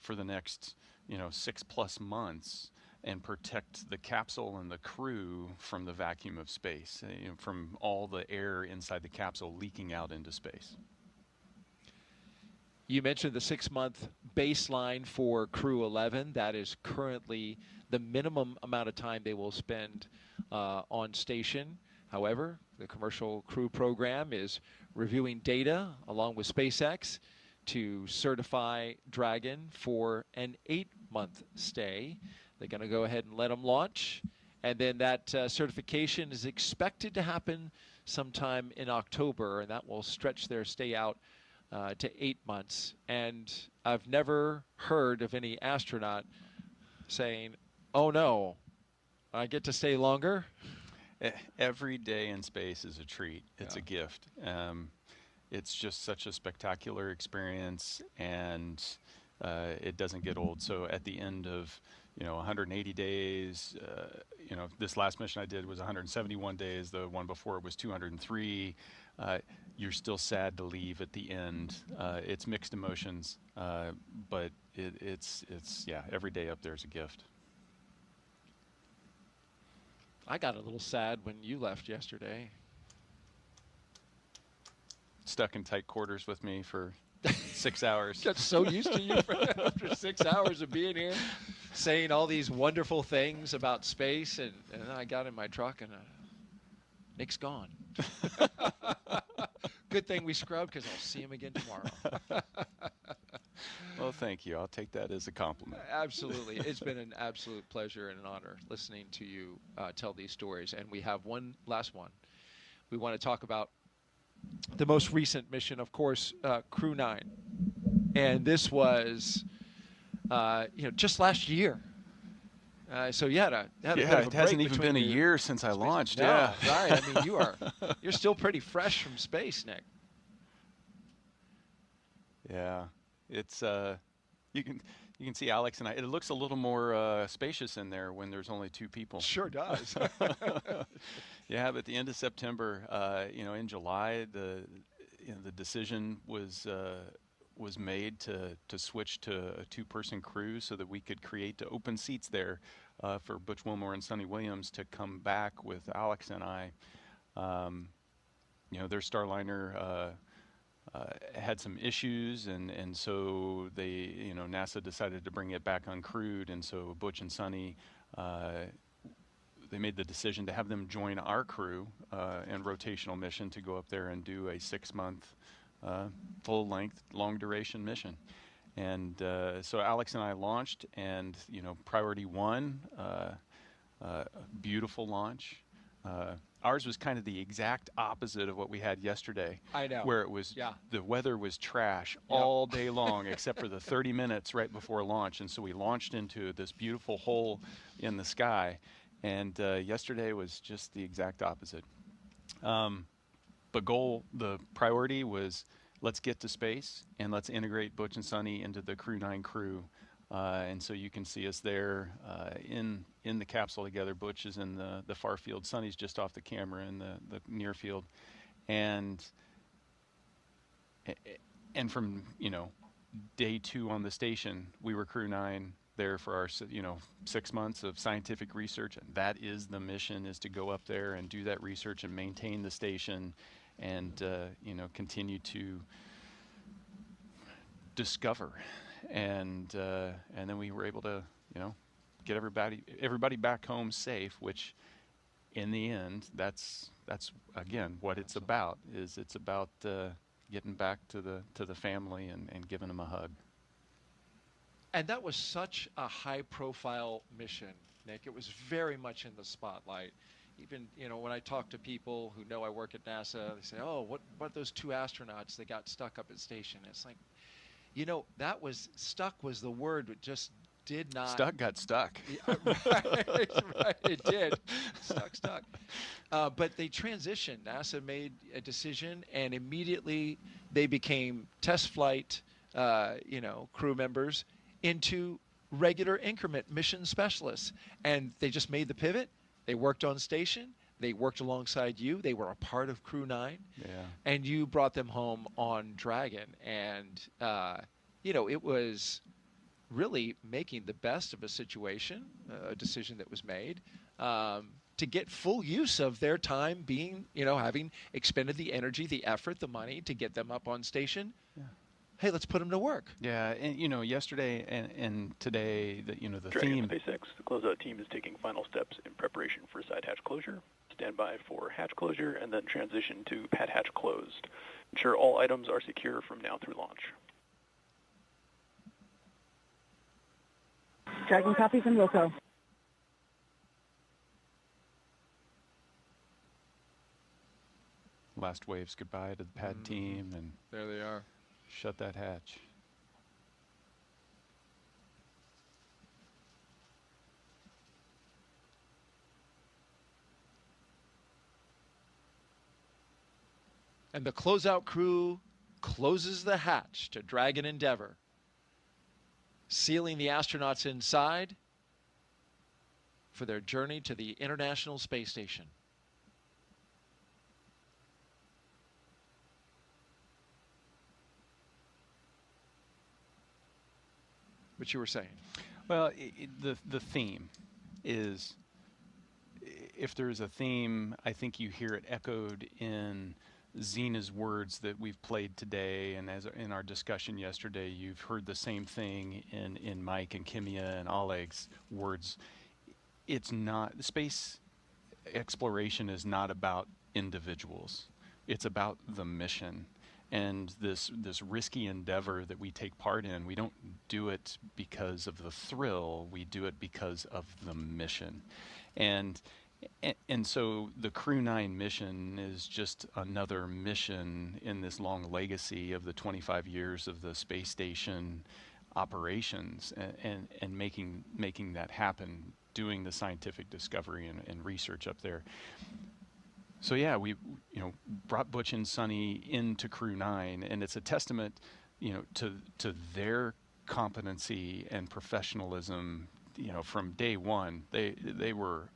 [SPEAKER 1] for the next 6+ months and protect the capsule and the crew from the vacuum of space, from all the air inside the capsule leaking out into space.
[SPEAKER 2] You mentioned the 6-month baseline for Crew 11. That is currently the minimum amount of time they will spend on station. However, the commercial crew program is reviewing data along with SpaceX to certify Dragon for an 8-month stay. They're going to go ahead and let them launch. And then that certification is expected to happen sometime in October, and that will stretch their stay out to 8 months. And I've never heard of any astronaut saying, oh no, I get to stay longer.
[SPEAKER 1] Every day in space is a treat. It's a gift. It's just such a spectacular experience, and it doesn't get old. So at the end of 180 days, this last mission I did was 171 days. The one before it was 203. You're still sad to leave at the end. It's mixed emotions, but it's every day up there is a gift.
[SPEAKER 2] I got a little sad when you left yesterday.
[SPEAKER 1] Stuck in tight quarters with me for 6 hours.
[SPEAKER 2] Got so used to you after 6 hours of being here, saying all these wonderful things about space, and then I got in my truck and Nick's gone. Good thing we scrubbed, because I'll see him again tomorrow.
[SPEAKER 1] Well, thank you. I'll take that as a compliment.
[SPEAKER 2] Absolutely. It's been an absolute pleasure and an honor listening to you tell these stories. And we have one last one. We want to talk about the most recent mission, of course, Crew 9. And this was, just last year. So you had a bit of a
[SPEAKER 1] it hasn't
[SPEAKER 2] break
[SPEAKER 1] even been a year since I launched.
[SPEAKER 2] No,
[SPEAKER 1] yeah,
[SPEAKER 2] right. I mean, you're still pretty fresh from space, Nick.
[SPEAKER 1] Yeah, it's you can see Alex and I. It looks a little more spacious in there when there's only 2 people.
[SPEAKER 2] Sure does.
[SPEAKER 1] Yeah, but at the end of September, in July, the decision was made to switch to a 2-person crew so that we could create open seats there for Butch Wilmore and Sonny Williams to come back with Alex and I. Their Starliner had some issues, and so they, NASA decided to bring it back uncrewed, and so Butch and Sonny, they made the decision to have them join our crew in rotational mission to go up there and do a 6-month full-length, long-duration mission. And so Alex and I launched, and priority 1, beautiful launch. Ours was kind of the exact opposite of what we had yesterday.
[SPEAKER 2] I know.
[SPEAKER 1] Where it was, the weather was trash all day long, except for the 30 minutes right before launch. And so we launched into this beautiful hole in the sky. And yesterday was just the exact opposite. The priority was, let's get to space and let's integrate Butch and Sonny into the Crew 9 crew. And so you can see us there in the capsule together. Butch is in the far field. Sonny's just off the camera in the near field. And from, day 2 on the station, we were Crew 9 there for our, 6 months of scientific research. And that is the mission, is to go up there and do that research and maintain the station and, continue to discover. And then we were able to, get everybody back home safe, which in the end, that's again what it's about. It's about getting back to the family and giving them a hug.
[SPEAKER 2] And that was such a high-profile mission, Nick. It was very much in the spotlight. Even, when I talk to people who know I work at NASA, they say, "Oh, what about those 2 astronauts that got stuck up at station?" It's like, that was stuck was the word. It just did not.
[SPEAKER 1] Stuck got stuck.
[SPEAKER 2] Yeah, right, it did. Stuck. But they transitioned. NASA made a decision, and immediately they became test flight, crew members into regular increment mission specialists. And they just made the pivot. They worked on station. They worked alongside you. They were a part of Crew 9.
[SPEAKER 1] Yeah.
[SPEAKER 2] And you brought them home on Dragon. And, it was really making the best of a situation, a decision that was made, to get full use of their time being, having expended the energy, the effort, the money to get them up on station. Yeah. Hey, let's put them to work.
[SPEAKER 1] Yeah, and yesterday and today, the
[SPEAKER 3] Dragon
[SPEAKER 1] theme.
[SPEAKER 3] SpaceX, the closeout team is taking final steps in preparation for side hatch closure. Stand by for hatch closure, and then transition to pad hatch closed. Ensure all items are secure from now through launch.
[SPEAKER 10] Dragon copy from Wilco.
[SPEAKER 1] last waves goodbye to the pad team and
[SPEAKER 2] there they are.
[SPEAKER 1] shut that hatch.
[SPEAKER 2] And the closeout crew closes the hatch to Dragon Endeavour, sealing the astronauts inside for their journey to the International Space Station. What you were saying?
[SPEAKER 1] Well, the theme is, if there's a theme, I think you hear it echoed in Zena's words that we've played today, and as in our discussion yesterday, you've heard the same thing in Mike and Kimiya and Oleg's words. It's not, space exploration is not about individuals. It's about the mission. And this risky endeavor that we take part in, we don't do it because of the thrill, we do it because of the mission. And so the Crew 9 mission is just another mission in this long legacy of the 25 years of the space station operations and making that happen, doing the scientific discovery and research up there. So yeah, we brought Butch and Sonny into Crew 9, and it's a testament, to their competency and professionalism. From day one, they were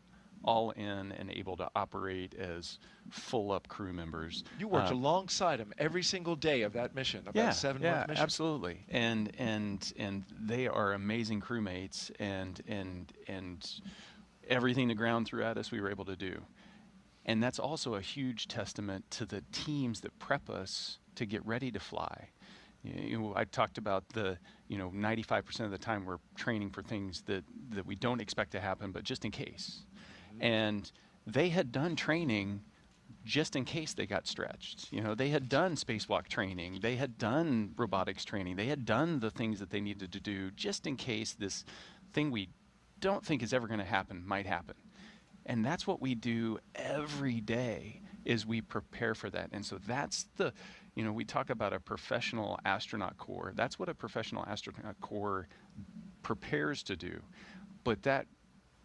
[SPEAKER 1] all in and able to operate as full-up crew members.
[SPEAKER 2] You worked alongside them every single day of that mission, of that 7-month mission.
[SPEAKER 1] Absolutely. And they are amazing crewmates, and everything the ground threw at us, we were able to do. And that's also a huge testament to the teams that prep us to get ready to fly. I talked about the 95% of the time we're training for things that we don't expect to happen, but just in case. And they had done training just in case they got stretched. They had done spacewalk training, they had done robotics training, they had done the things that they needed to do just in case this thing we don't think is ever going to happen might happen. And that's what we do every day, is we prepare for that. And so that's we talk about a professional astronaut corps. That's what a professional astronaut corps prepares to do. But that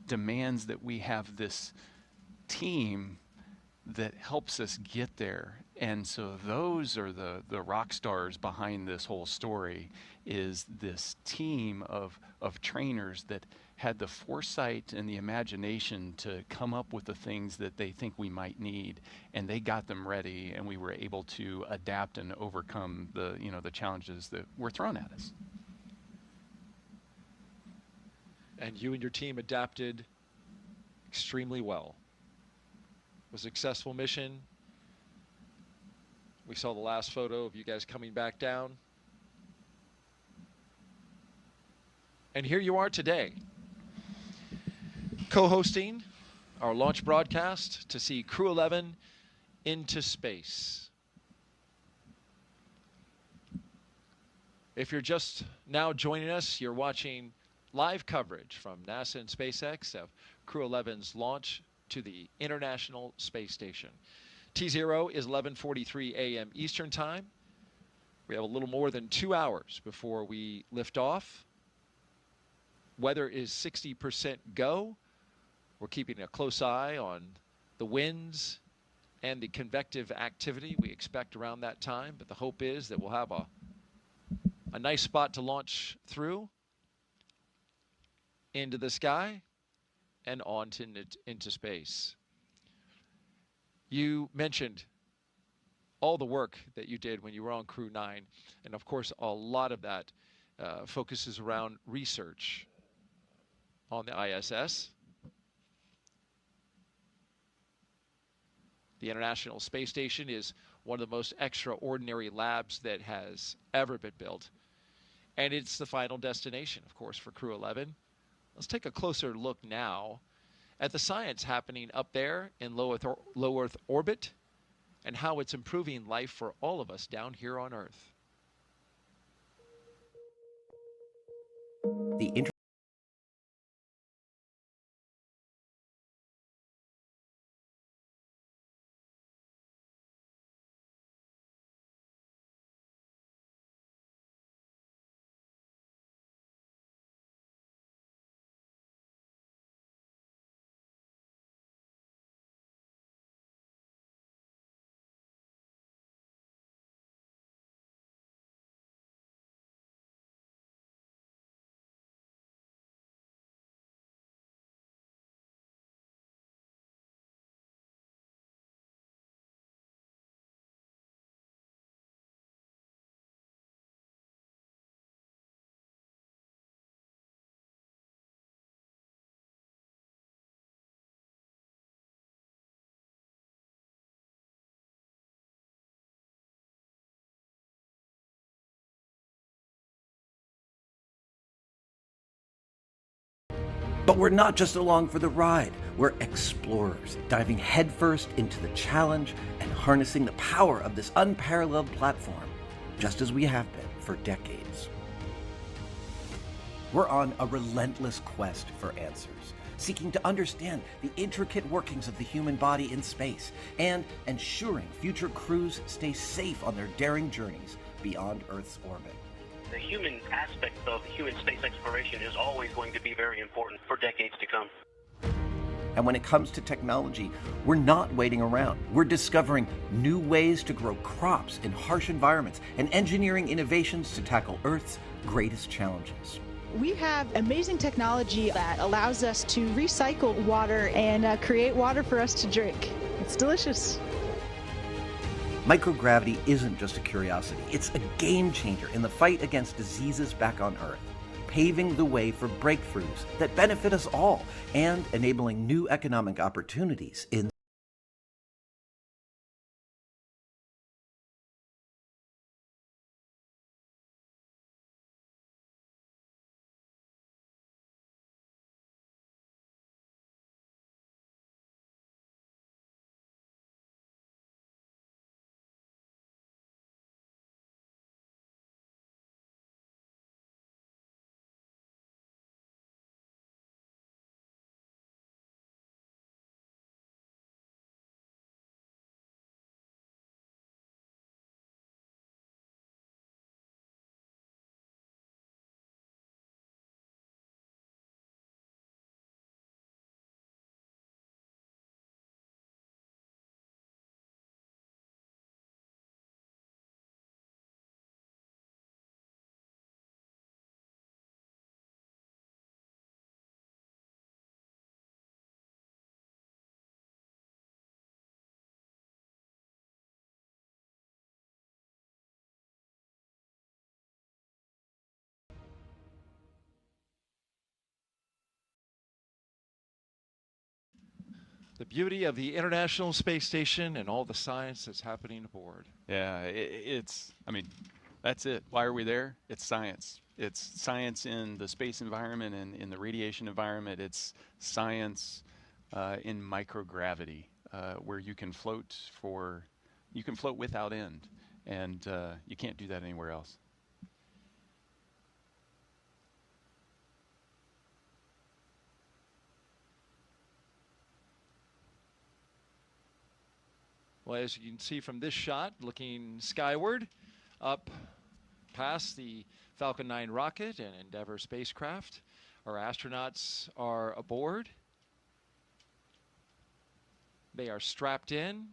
[SPEAKER 1] demands that we have this team that helps us get there. And so those are the rock stars behind this whole story, is this team of trainers that had the foresight and the imagination to come up with the things that they think we might need, and they got them ready, and we were able to adapt and overcome the challenges that were thrown at us.
[SPEAKER 2] And you and your team adapted extremely well. It was a successful mission. We saw the last photo of you guys coming back down. And here you are today, co-hosting our launch broadcast to see Crew 11 into space. If you're just now joining us, you're watching live coverage from NASA and SpaceX of Crew 11's launch to the International Space Station. T0 is 11:43 a.m. Eastern Time. We have a little more than 2 hours before we lift off. Weather is 60% go. We're keeping a close eye on the winds and the convective activity we expect around that time, but the hope is that we'll have a nice spot to launch through into the sky and on into space. You mentioned all the work that you did when you were on Crew 9, and of course a lot of that focuses around research on the ISS. The International Space Station is one of the most extraordinary labs that has ever been built, and it's the final destination, of course, for Crew 11. Let's take a closer look now at the science happening up there in low Earth orbit and how it's improving life for all of us down here on Earth.
[SPEAKER 15] The But we're not just along for the ride. We're explorers, diving headfirst into the challenge and harnessing the power of this unparalleled platform, just as we have been for decades. We're on a relentless quest for answers, seeking to understand the intricate workings of the human body in space and ensuring future crews stay safe on their daring journeys beyond Earth's orbit.
[SPEAKER 16] The human aspect of human space exploration is always going to be very important for decades to come.
[SPEAKER 15] And when it comes to technology, we're not waiting around. We're discovering new ways to grow crops in harsh environments and engineering innovations to tackle Earth's greatest challenges.
[SPEAKER 17] We have amazing technology that allows us to recycle water and create water for us to drink. It's delicious.
[SPEAKER 15] Microgravity isn't just a curiosity, it's a game changer in the fight against diseases back on Earth, paving the way for breakthroughs that benefit us all and enabling new economic opportunities in
[SPEAKER 2] The beauty of the International Space Station and all the science that's happening aboard.
[SPEAKER 1] Yeah, I mean, that's it. Why are we there? It's science. It's science in the space environment and in the radiation environment. It's science in microgravity, where you can float without end, and you can't do that anywhere else.
[SPEAKER 2] Well, as you can see from this shot, looking skyward, up past the Falcon 9 rocket and Endeavour spacecraft, our astronauts are aboard. They are strapped in.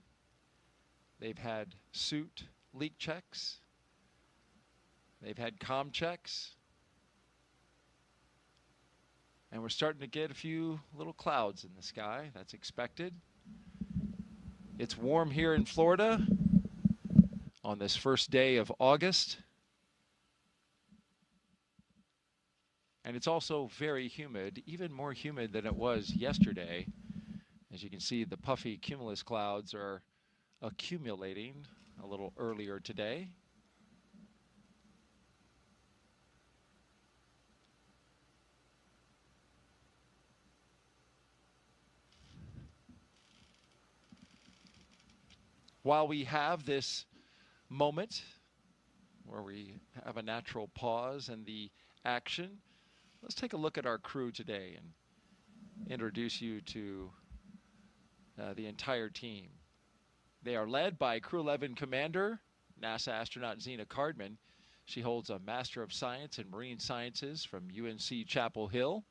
[SPEAKER 2] They've had suit leak checks. They've had comm checks. And we're starting to get a few little clouds in the sky. That's expected. It's warm here in Florida on this first day of August. And it's also very humid, even more humid than it was yesterday. As you can see, the puffy cumulus clouds are accumulating a little earlier today. While we have this moment where we have a natural pause in the action, let's take a look at our crew today and introduce you to the entire team. They are led by Crew 11 Commander, NASA astronaut Zena Cardman. She holds a Master of Science in Marine Sciences from UNC Chapel Hill.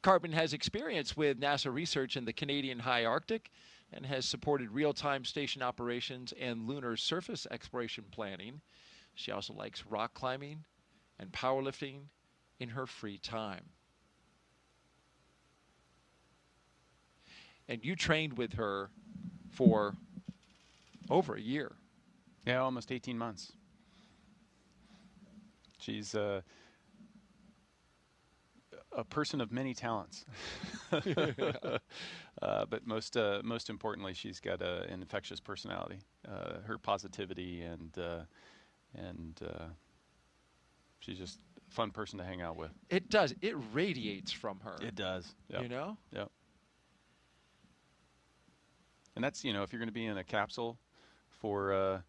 [SPEAKER 2] Cardman has experience with NASA research in the Canadian High Arctic and has supported real-time station operations and lunar surface exploration planning. She also likes rock climbing and powerlifting in her free time. And you trained with her for over a year.
[SPEAKER 1] Yeah, almost 18 months. She's a person of many talents. But most importantly, she's got an infectious personality. Her positivity and she's just fun person to hang out with.
[SPEAKER 2] It does. It radiates from her.
[SPEAKER 1] It does. Yep.
[SPEAKER 2] You know?
[SPEAKER 1] Yep. And that's, you know, if you're going to be in a capsule for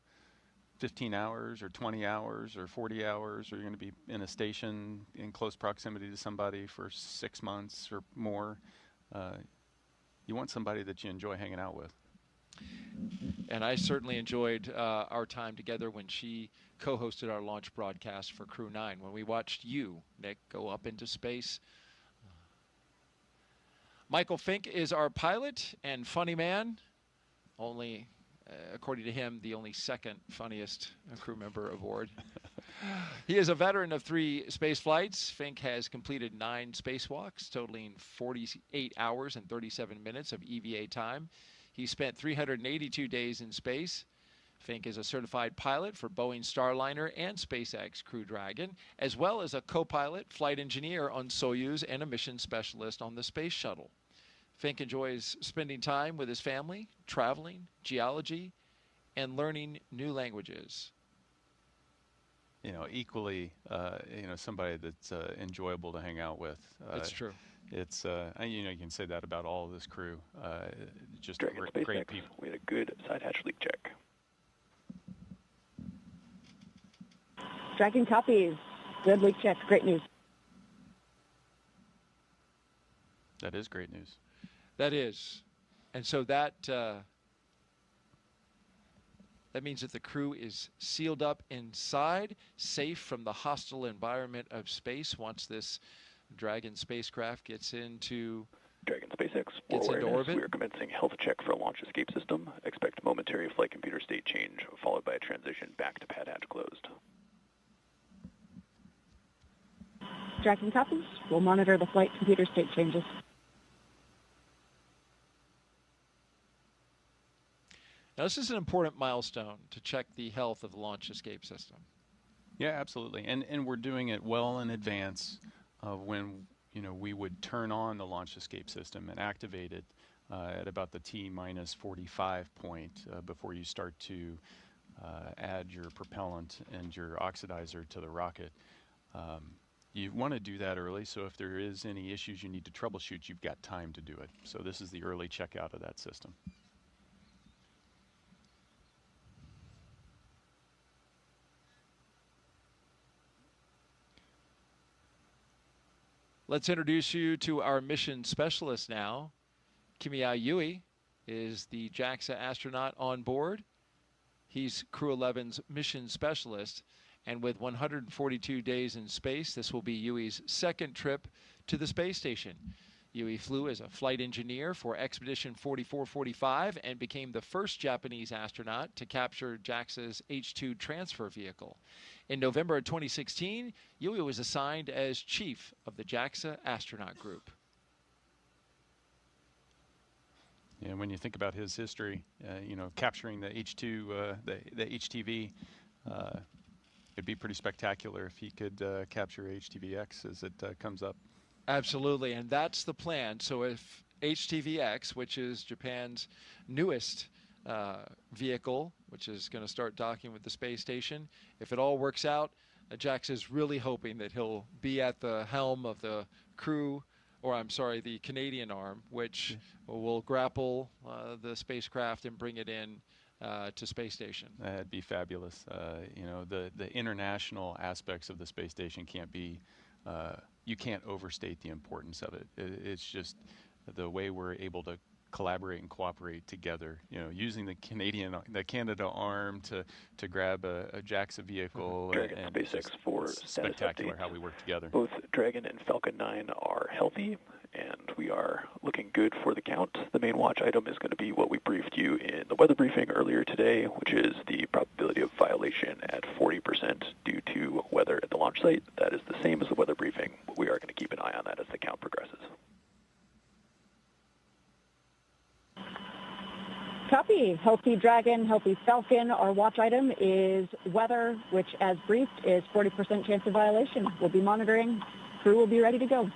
[SPEAKER 1] 15 hours or 20 hours or 40 hours, or you're going to be in a station in close proximity to somebody for 6 months or more, you want somebody that you enjoy hanging out with.
[SPEAKER 2] And I certainly enjoyed our time together when she co-hosted our launch broadcast for Crew 9, when we watched you, Nick, go up into space. Michael Fincke is our pilot and funny man. Only, according to him, the only second funniest crew member aboard. He is a veteran of 3 space flights. Fincke has completed 9 spacewalks, totaling 48 hours and 37 minutes of EVA time. He spent 382 days in space. Fincke is a certified pilot for Boeing Starliner and SpaceX Crew Dragon, as well as a co-pilot, flight engineer on Soyuz, and a mission specialist on the Space Shuttle. Fincke enjoys spending time with his family, traveling, geology, and learning new languages.
[SPEAKER 1] You know, equally, you know, somebody that's enjoyable to hang out with.
[SPEAKER 2] It's true.
[SPEAKER 1] It's, you know, you can say that about all of this crew. Just
[SPEAKER 3] Dragon
[SPEAKER 1] great
[SPEAKER 3] SpaceX,
[SPEAKER 1] people.
[SPEAKER 3] we had a good side hatch leak check.
[SPEAKER 10] Dragon copies. Good leak check. Great news.
[SPEAKER 1] That is great news.
[SPEAKER 2] That is. And so that means that the crew is sealed up inside, safe from the hostile environment of space once this Dragon spacecraft gets into
[SPEAKER 3] Dragon SpaceX,
[SPEAKER 2] gets into orbit.
[SPEAKER 3] We are commencing health check for a launch escape system. Expect momentary flight computer state change, followed by a transition back to pad hatch closed.
[SPEAKER 10] Dragon copies. We'll monitor the flight computer state changes.
[SPEAKER 2] Now, this is an important milestone to check the health of the launch escape system.
[SPEAKER 1] Yeah, absolutely. And we're doing it well in advance of when, you know, we would turn on the launch escape system and activate it at about the T-minus 45 point before you start to add your propellant and your oxidizer to the rocket. You want to do that early, so if there is any issues you need to troubleshoot, you've got time to do it. So this is the early checkout of that system.
[SPEAKER 2] Let's introduce you to our mission specialist now. Kimiya Yui is the JAXA astronaut on board. He's Crew 11's mission specialist, and with 142 days in space, this will be Yui's second trip to the space station. Yui flew as a flight engineer for Expedition 4445 and became the first Japanese astronaut to capture JAXA's H-2 transfer vehicle. In November of 2016, Yui was assigned as chief of the JAXA astronaut group.
[SPEAKER 1] Yeah, when you think about his history, you know, capturing the H-2, the HTV, it'd be pretty spectacular if he could capture HTVX as it comes up.
[SPEAKER 2] Absolutely, and that's the plan. So if HTVX, which is Japan's newest vehicle, which is going to start docking with the space station, if it all works out, JAXA is really hoping that he'll be at the helm of the crew, or I'm sorry, the Canadian arm, which will grapple the spacecraft and bring it in to space station.
[SPEAKER 1] That'd be fabulous. You know, the international aspects of the space station can't be, you can't overstate the importance of it. It's just the way we're able to collaborate and cooperate together, you know, using the Canada arm to grab a JAXA vehicle.
[SPEAKER 3] Dragon
[SPEAKER 1] and
[SPEAKER 3] SpaceX for
[SPEAKER 1] spectacular
[SPEAKER 3] update.
[SPEAKER 1] how we work together.
[SPEAKER 3] Both Dragon and Falcon 9 are healthy, and we are looking good for the count. The main watch item is going to be what we briefed you in the weather briefing earlier today, which is the probability of violation at 40% due to weather at the launch site. That is the same as the weather briefing, but we are going to keep an eye on that as the count progresses.
[SPEAKER 10] Copy. Healthy Dragon, healthy Falcon. Our watch item is weather, which as briefed is 40% chance of violation. We'll be monitoring. Crew will be ready to go.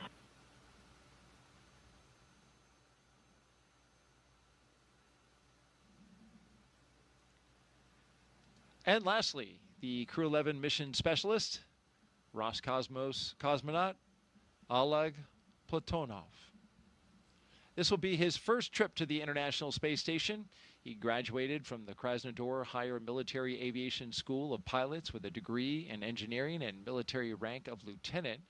[SPEAKER 2] And lastly, the Crew 11 mission specialist, Roscosmos cosmonaut Oleg Platonov. This will be his first trip to the International Space Station. He graduated from the Krasnodar Higher Military Aviation School of Pilots with a degree in engineering and military rank of lieutenant.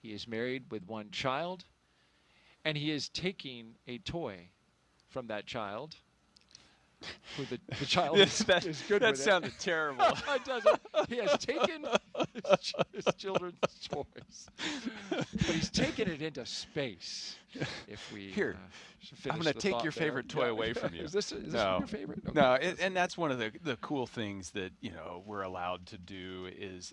[SPEAKER 2] He is married with one child, and he is taking a toy from that child. Who the child is good
[SPEAKER 1] that
[SPEAKER 2] with
[SPEAKER 1] sounded
[SPEAKER 2] it.
[SPEAKER 1] terrible.
[SPEAKER 2] It doesn't. He has taken his children's toys, but he's taken it into space. If we
[SPEAKER 1] Here,
[SPEAKER 2] finish
[SPEAKER 1] I'm going to
[SPEAKER 2] the
[SPEAKER 1] take
[SPEAKER 2] thought
[SPEAKER 1] your
[SPEAKER 2] there.
[SPEAKER 1] favorite toy away from you.
[SPEAKER 2] Is this
[SPEAKER 1] no.
[SPEAKER 2] your favorite? Okay.
[SPEAKER 1] No, and that's one of the cool things that we're allowed to do is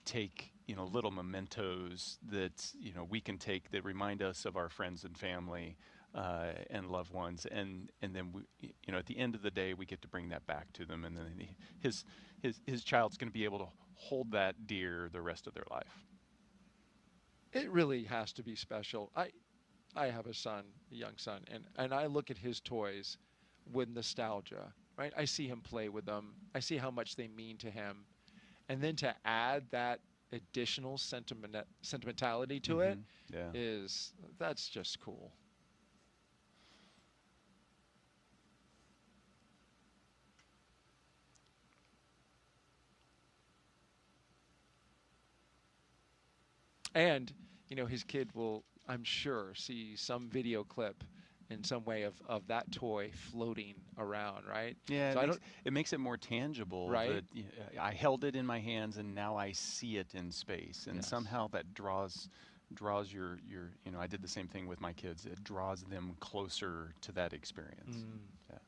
[SPEAKER 1] take little mementos that we can take that remind us of our friends and family. And loved ones, and then we, at the end of the day, we get to bring that back to them, and then his child's going to be able to hold that dear the rest of their life.
[SPEAKER 2] It really has to be special. I have a young son, and I look at his toys with nostalgia. Right, I see him play with them. I see how much they mean to him, and then to add that additional sentimentality to it that's just cool. And, his kid will, I'm sure, see some video clip in some way of that toy floating around, right?
[SPEAKER 1] Yeah,
[SPEAKER 2] so
[SPEAKER 1] it makes it more tangible.
[SPEAKER 2] Right.
[SPEAKER 1] That, I held it in my hands, and now I see it in space. And somehow that draws your I did the same thing with my kids. It draws them closer to that experience. Yeah.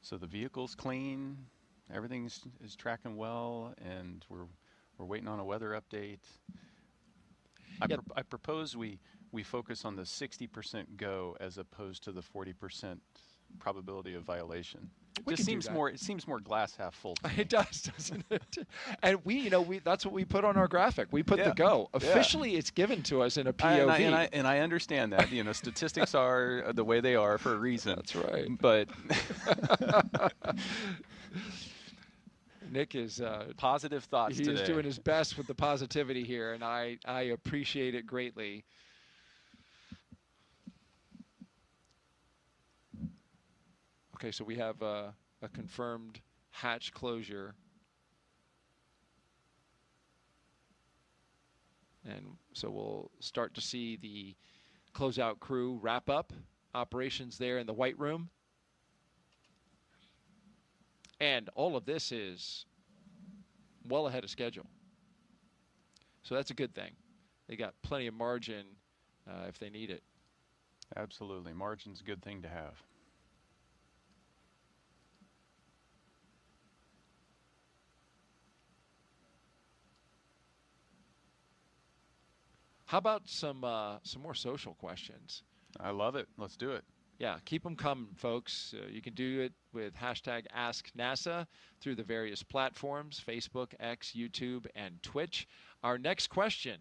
[SPEAKER 1] So the vehicle's clean, everything is tracking well, and we're waiting on a weather update. I propose we focus on the 60% go as opposed to the 40% probability of violation. It seems more glass half full.
[SPEAKER 2] It does, doesn't it? And we that's what we put on our graphic. We put the go. Officially, it's given to us in a POV.
[SPEAKER 1] And I understand that. Statistics are the way they are for a reason.
[SPEAKER 2] That's right.
[SPEAKER 1] But
[SPEAKER 2] Nick is
[SPEAKER 1] positive thoughts today.
[SPEAKER 2] He is doing his best with the positivity here, and I appreciate it greatly. Okay, so we have a confirmed hatch closure. And so we'll start to see the closeout crew wrap up operations there in the White Room. And all of this is well ahead of schedule. So that's a good thing. They got plenty of margin if they need it.
[SPEAKER 1] Absolutely. Margin's a good thing to have.
[SPEAKER 2] How about some more social questions?
[SPEAKER 1] I love it. Let's do it.
[SPEAKER 2] Yeah, keep them coming, folks. You can do it with hashtag AskNASA through the various platforms, Facebook, X, YouTube, and Twitch. Our next question.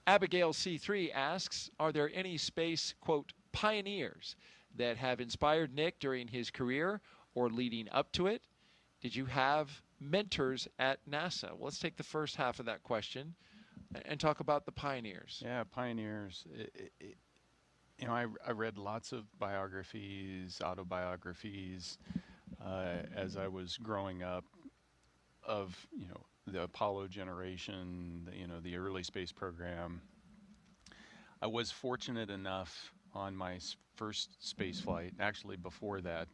[SPEAKER 2] Abigail C3 asks, are there any space, quote, pioneers that have inspired Nick during his career or leading up to it? Did you have mentors at NASA? Well, let's take the first half of that question and talk about the pioneers.
[SPEAKER 1] Yeah, pioneers. I read lots of biographies, autobiographies, as I was growing up of, the Apollo generation, the early space program. I was fortunate enough on my first space flight, actually before that,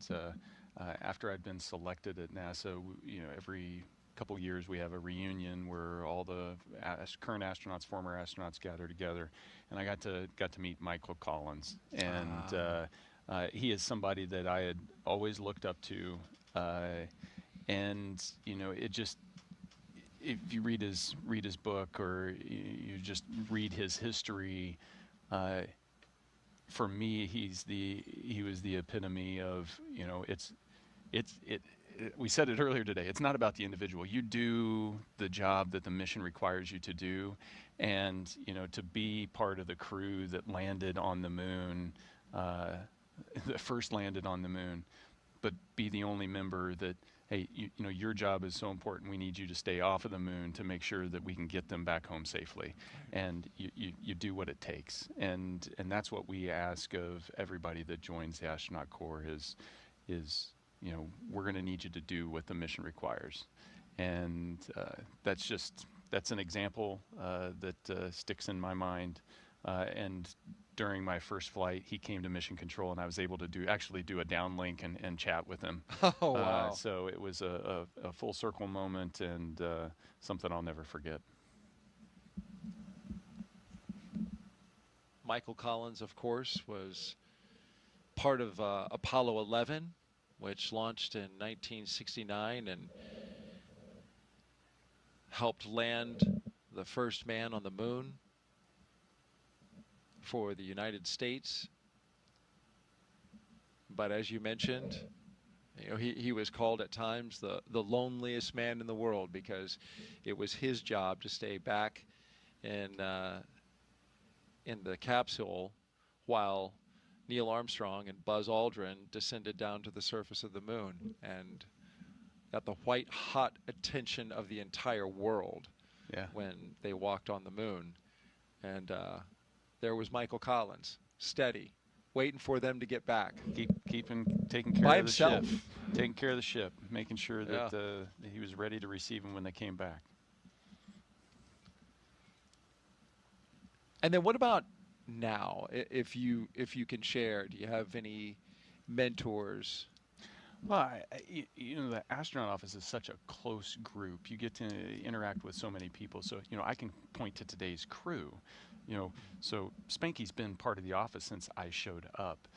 [SPEAKER 1] after I'd been selected at NASA, every couple years we have a reunion where all the current astronauts, former astronauts gather together, and I got to meet Michael Collins, and he is somebody that I had always looked up to, and it just, if you read his book or you just read his history, for me he was the epitome of we said it earlier today, it's not about the individual. You do the job that the mission requires you to do. And, you know, to be part of the crew that landed on the moon, that first landed on the moon, but be the only member that, hey, you know, your job is so important. We need you to stay off of the moon to make sure that we can get them back home safely. And you do what it takes. And that's what we ask of everybody that joins the astronaut corps is, you know, we're going to need you to do what the mission requires. And that's an example that sticks in my mind. And during my first flight, he came to mission control, and I was able to actually do a downlink and chat with him.
[SPEAKER 2] Oh, wow.
[SPEAKER 1] So it was a full circle moment, and something I'll never forget.
[SPEAKER 2] Michael Collins, of course, was part of Apollo 11, which launched in 1969 and helped land the first man on the moon for the United States. But as you mentioned, you know, he was called at times the loneliest man in the world, because it was his job to stay back in the capsule while Neil Armstrong and Buzz Aldrin descended down to the surface of the moon and got the white hot attention of the entire world when they walked on the moon. And there was Michael Collins, steady, waiting for them to get back.
[SPEAKER 1] Taking care
[SPEAKER 2] by
[SPEAKER 1] of
[SPEAKER 2] himself.
[SPEAKER 1] the ship. Taking care of the ship, making sure that he was ready to receive them when they came back.
[SPEAKER 2] And then what about now, if you can share? Do you have any mentors?
[SPEAKER 1] Well, you know, the astronaut office is such a close group. You get to interact with so many people. So, you know, I can point to today's crew. You know, so Spanky's been part of the office since I showed up.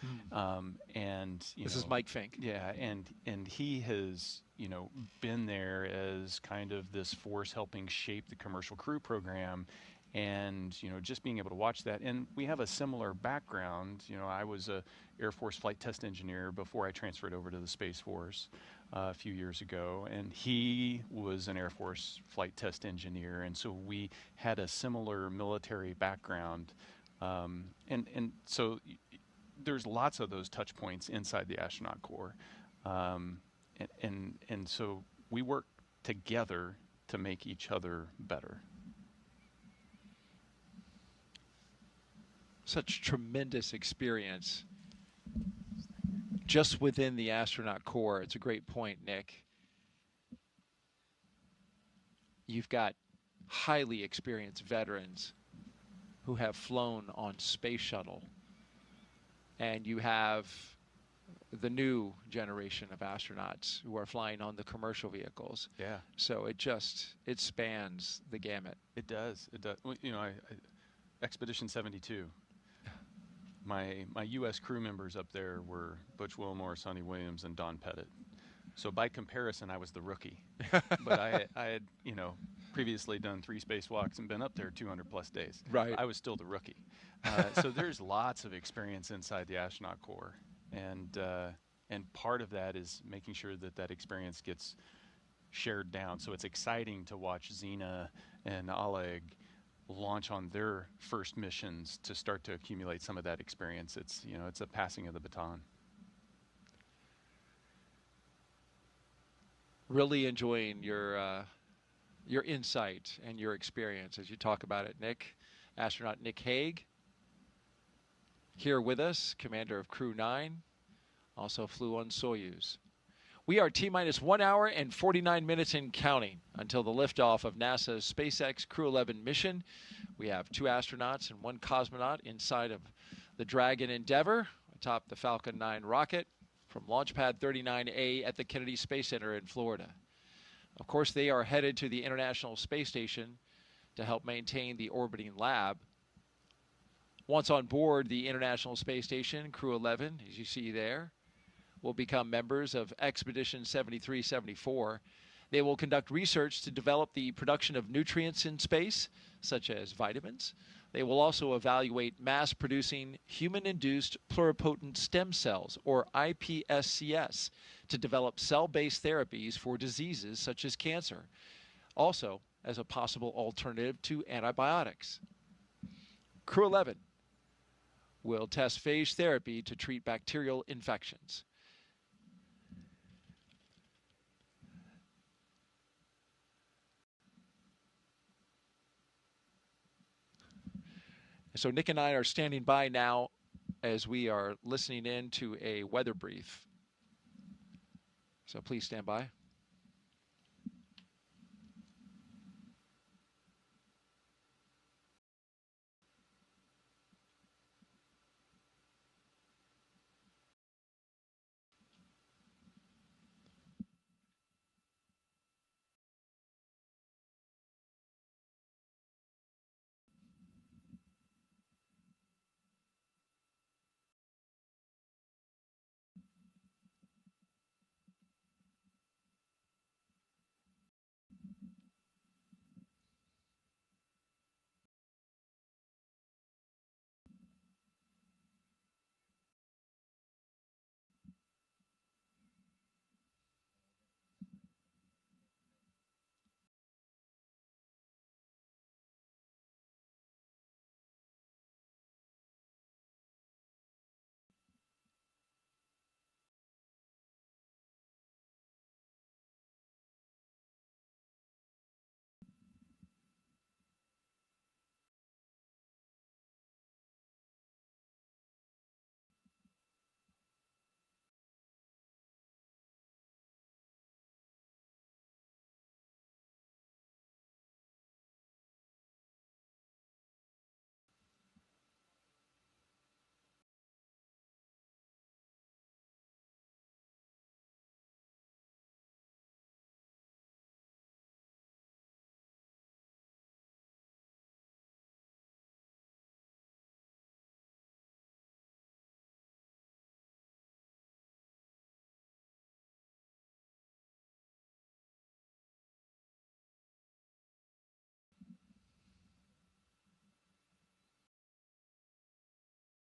[SPEAKER 1] And
[SPEAKER 2] this is Mike Fincke.
[SPEAKER 1] Yeah, and he has, you know, been there as kind of this force helping shape the commercial crew program. And, you know, just being able to watch that. And we have a similar background. You know, I was a Air Force flight test engineer before I transferred over to the Space Force a few years ago. And he was an Air Force flight test engineer. And so we had a similar military background. And so there's lots of those touch points inside the astronaut corps. And so we work together to make each other better.
[SPEAKER 2] Such tremendous experience just within the astronaut corps. It's a great point, Nick. You've got highly experienced veterans who have flown on space shuttle, and you have the new generation of astronauts who are flying on the commercial vehicles.
[SPEAKER 1] Yeah.
[SPEAKER 2] So it spans the gamut.
[SPEAKER 1] It does. It does. Well, you know, Expedition 72. My U.S. crew members up there were Butch Wilmore, Sonny Williams, and Don Pettit. So by comparison, I was the rookie. But I had, you know, previously done 3 spacewalks and been up there 200 plus days.
[SPEAKER 2] Right.
[SPEAKER 1] I was still the rookie. So there's lots of experience inside the astronaut corps, and part of that is making sure that experience gets shared down. So it's exciting to watch Zena and Oleg launch on their first missions to start to accumulate some of that experience. It's, you know, it's a passing of the baton.
[SPEAKER 2] Really enjoying your insight and your experience as you talk about it, Nick. Astronaut Nick Hague here with us, commander of Crew 9, also flew on Soyuz. We are T-minus 1 hour and 49 minutes and counting until the liftoff of NASA's SpaceX Crew 11 mission. We have 2 astronauts and 1 cosmonaut inside of the Dragon Endeavour atop the Falcon 9 rocket from Launchpad 39A at the Kennedy Space Center in Florida. Of course, they are headed to the International Space Station to help maintain the orbiting lab. Once on board the International Space Station, Crew 11, as you see there, will become members of Expedition 7374. They will conduct research to develop the production of nutrients in space, such as vitamins, They will also evaluate mass-producing human-induced pluripotent stem cells, or iPSCs, to develop cell-based therapies for diseases such as cancer, also as a possible alternative to antibiotics. Crew 11 will test phage therapy to treat bacterial infections. So Nick and I are standing by now as we are listening in to a weather brief. So please stand by.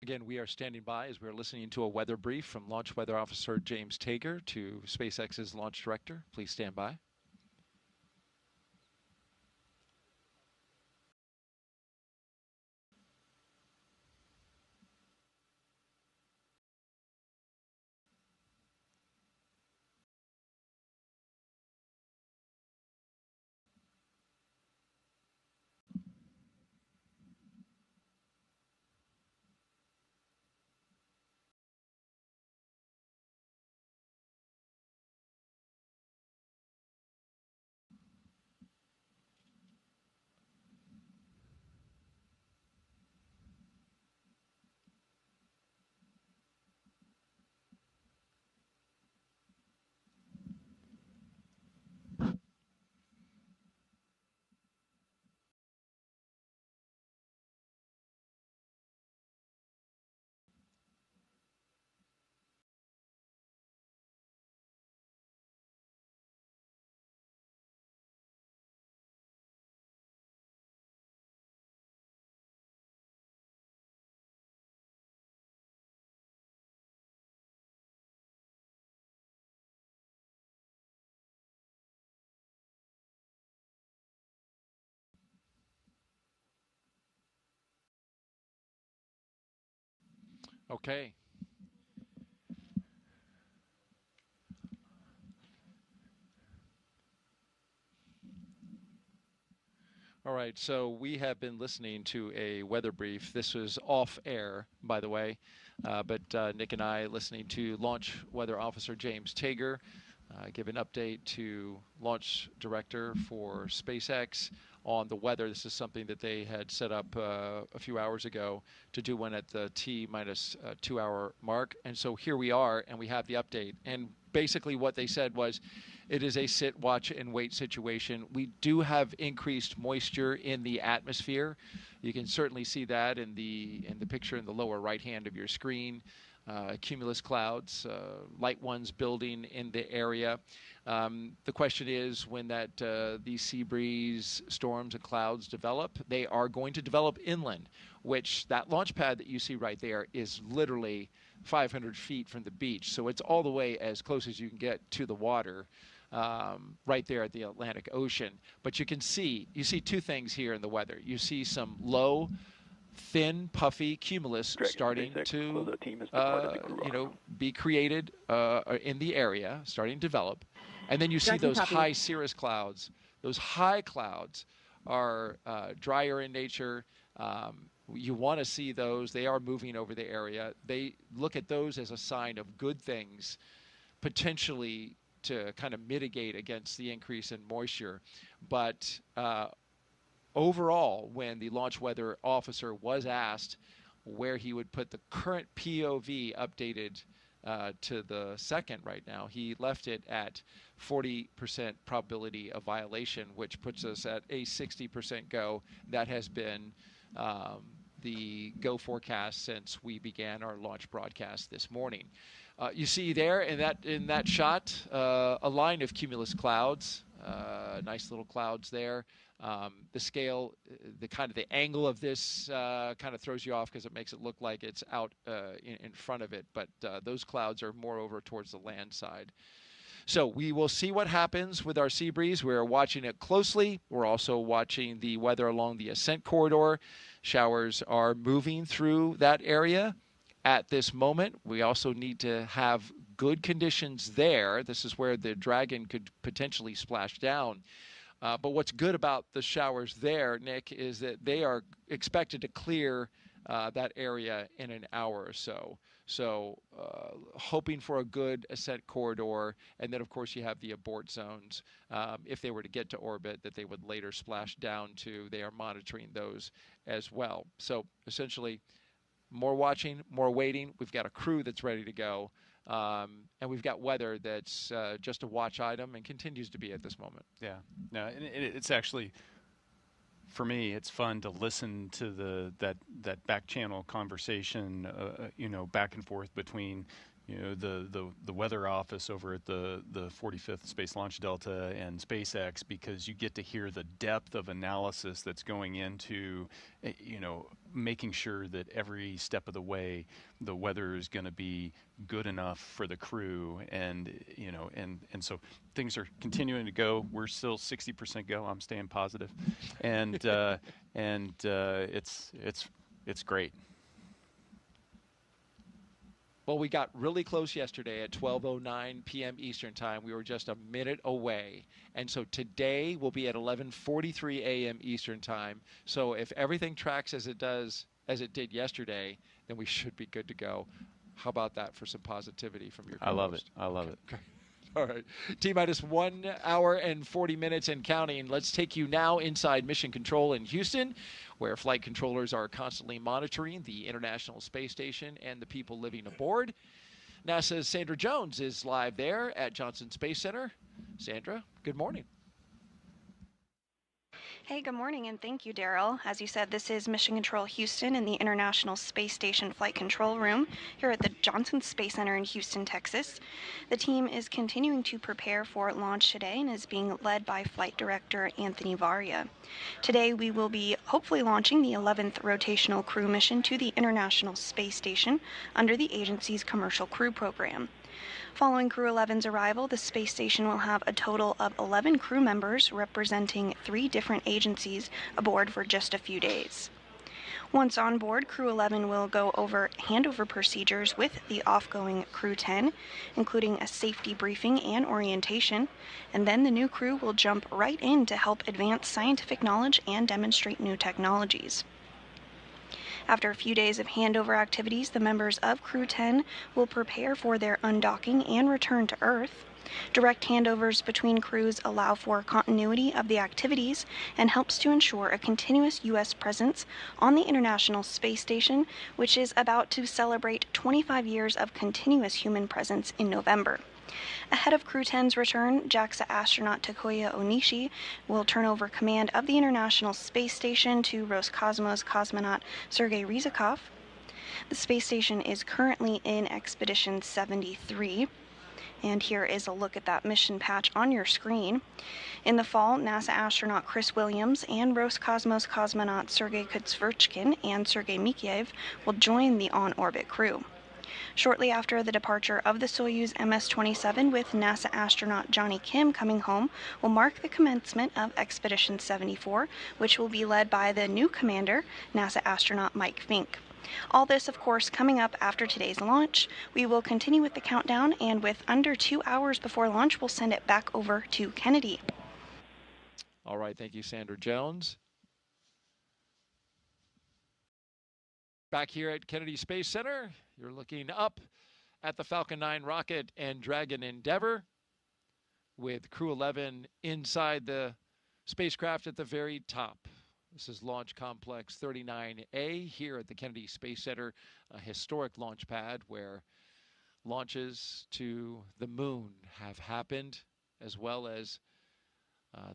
[SPEAKER 2] Again, we are standing by as we're listening to a weather brief from Launch Weather Officer James Tager to SpaceX's Launch Director. Please stand by. Okay. All right, so we have been listening to a weather brief. This was off air, by the way, but Nick and I listening to Launch Weather Officer James Tager give an update to Launch Director for SpaceX on the weather. This is something that they had set up a few hours ago to do one at the T-minus 2 hour mark. And so here we are, and we have the update. And basically what they said was, it is a sit, watch, and wait situation. We do have increased moisture in the atmosphere. You can certainly see that in the picture in the lower right hand of your screen. cumulus clouds, light ones building in the area. The question is when these sea breeze storms and clouds develop, they are going to develop inland, which that launch pad that you see right there is literally 500 feet from the beach. So it's all the way as close as you can get to the water, right there at the Atlantic Ocean. But you see two things here in the weather. You see some low, thin, puffy cumulus starting to, be created in the area, starting to develop. And then you see those high cirrus clouds. Those high clouds are drier in nature. You want to see those. They are moving over the area. They look at those as a sign of good things, potentially to kind of mitigate against the increase in moisture. But overall, when the launch weather officer was asked where he would put the current POV updated to the second right now, he left it at 40% probability of violation, which puts us at a 60% go. That has been the go forecast since we began our launch broadcast this morning. You see there in that shot a line of cumulus clouds, nice little clouds there. The scale, the angle of this kind of throws you off because it makes it look like it's out in front of it, but those clouds are more over towards the land side. So we will see what happens with our sea breeze. We're watching it closely. We're also watching the weather along the ascent corridor. Showers are moving through that area at this moment. We also need to have good conditions there. This is where the Dragon could potentially splash down. But what's good about the showers there, Nick, is that they are expected to clear that area in an hour or so. So hoping for a good ascent corridor. And then, of course, you have the abort zones. If they were to get to orbit, that they would later splash down to. They are monitoring those as well. So essentially, more watching, more waiting. We've got a crew that's ready to go. And we've got weather that's just a watch item and continues to be at this moment.
[SPEAKER 1] Yeah. No, and it's actually, for me, it's fun to listen to that back channel conversation, back and forth between, the weather office over at the 45th Space Launch Delta and SpaceX, because you get to hear the depth of analysis that's going into, making sure that every step of the way the weather is going to be good enough for the crew, and so things are continuing to go. We're still 60% go. I'm staying positive, and it's great.
[SPEAKER 2] Well, we got really close yesterday at 12:09 p.m. Eastern Time. We were just a minute away. And so today we'll be at 11:43 a.m. Eastern Time. So if everything tracks as it did yesterday, then we should be good to go. How about that for some positivity from your co-host?
[SPEAKER 1] I love it.
[SPEAKER 2] Okay. All right. T-minus 1 hour and 40 minutes and counting. Let's take you now inside Mission Control in Houston, where flight controllers are constantly monitoring the International Space Station and the people living aboard. NASA's Sandra Jones is live there at Johnson Space Center. Sandra, good morning.
[SPEAKER 6] Hey, good morning, and thank you, Daryl. As you said, this is Mission Control Houston in the International Space Station Flight Control Room here at the Johnson Space Center in Houston, Texas. The team is continuing to prepare for launch today and is being led by Flight Director Anthony Varia. Today, we will be hopefully launching the 11th rotational crew mission to the International Space Station under the agency's Commercial Crew Program. Following Crew 11's arrival, the space station will have a total of 11 crew members representing 3 different agencies aboard for just a few days. Once on board, Crew 11 will go over handover procedures with the off-going Crew 10, including a safety briefing and orientation, and then the new crew will jump right in to help advance scientific knowledge and demonstrate new technologies. After a few days of handover activities, the members of Crew 10 will prepare for their undocking and return to Earth. Direct handovers between crews allow for continuity of the activities and helps to ensure a continuous U.S. presence on the International Space Station, which is about to celebrate 25 years of continuous human presence in November. Ahead of Crew 10's return, JAXA astronaut Takuya Onishi will turn over command of the International Space Station to Roscosmos cosmonaut Sergei Ryzhikov. The space station is currently in Expedition 73. And here is a look at that mission patch on your screen. In the fall, NASA astronaut Chris Williams and Roscosmos cosmonaut Sergei Kutsverchkin and Sergei Mikheyev will join the on-orbit crew. Shortly after the departure of the Soyuz MS-27 with NASA astronaut Johnny Kim coming home will mark the commencement of Expedition 74, which will be led by the new commander, NASA astronaut Mike Fincke. All this, of course, coming up after today's launch. We will continue with the countdown, and with under 2 hours before launch, we'll send it back over to Kennedy.
[SPEAKER 2] All right, thank you, Sandra Jones. Back here at Kennedy Space Center, you're looking up at the Falcon 9 rocket and Dragon Endeavour, with Crew 11 inside the spacecraft at the very top. This is Launch Complex 39A here at the Kennedy Space Center, a historic launch pad where launches to the moon have happened, as well as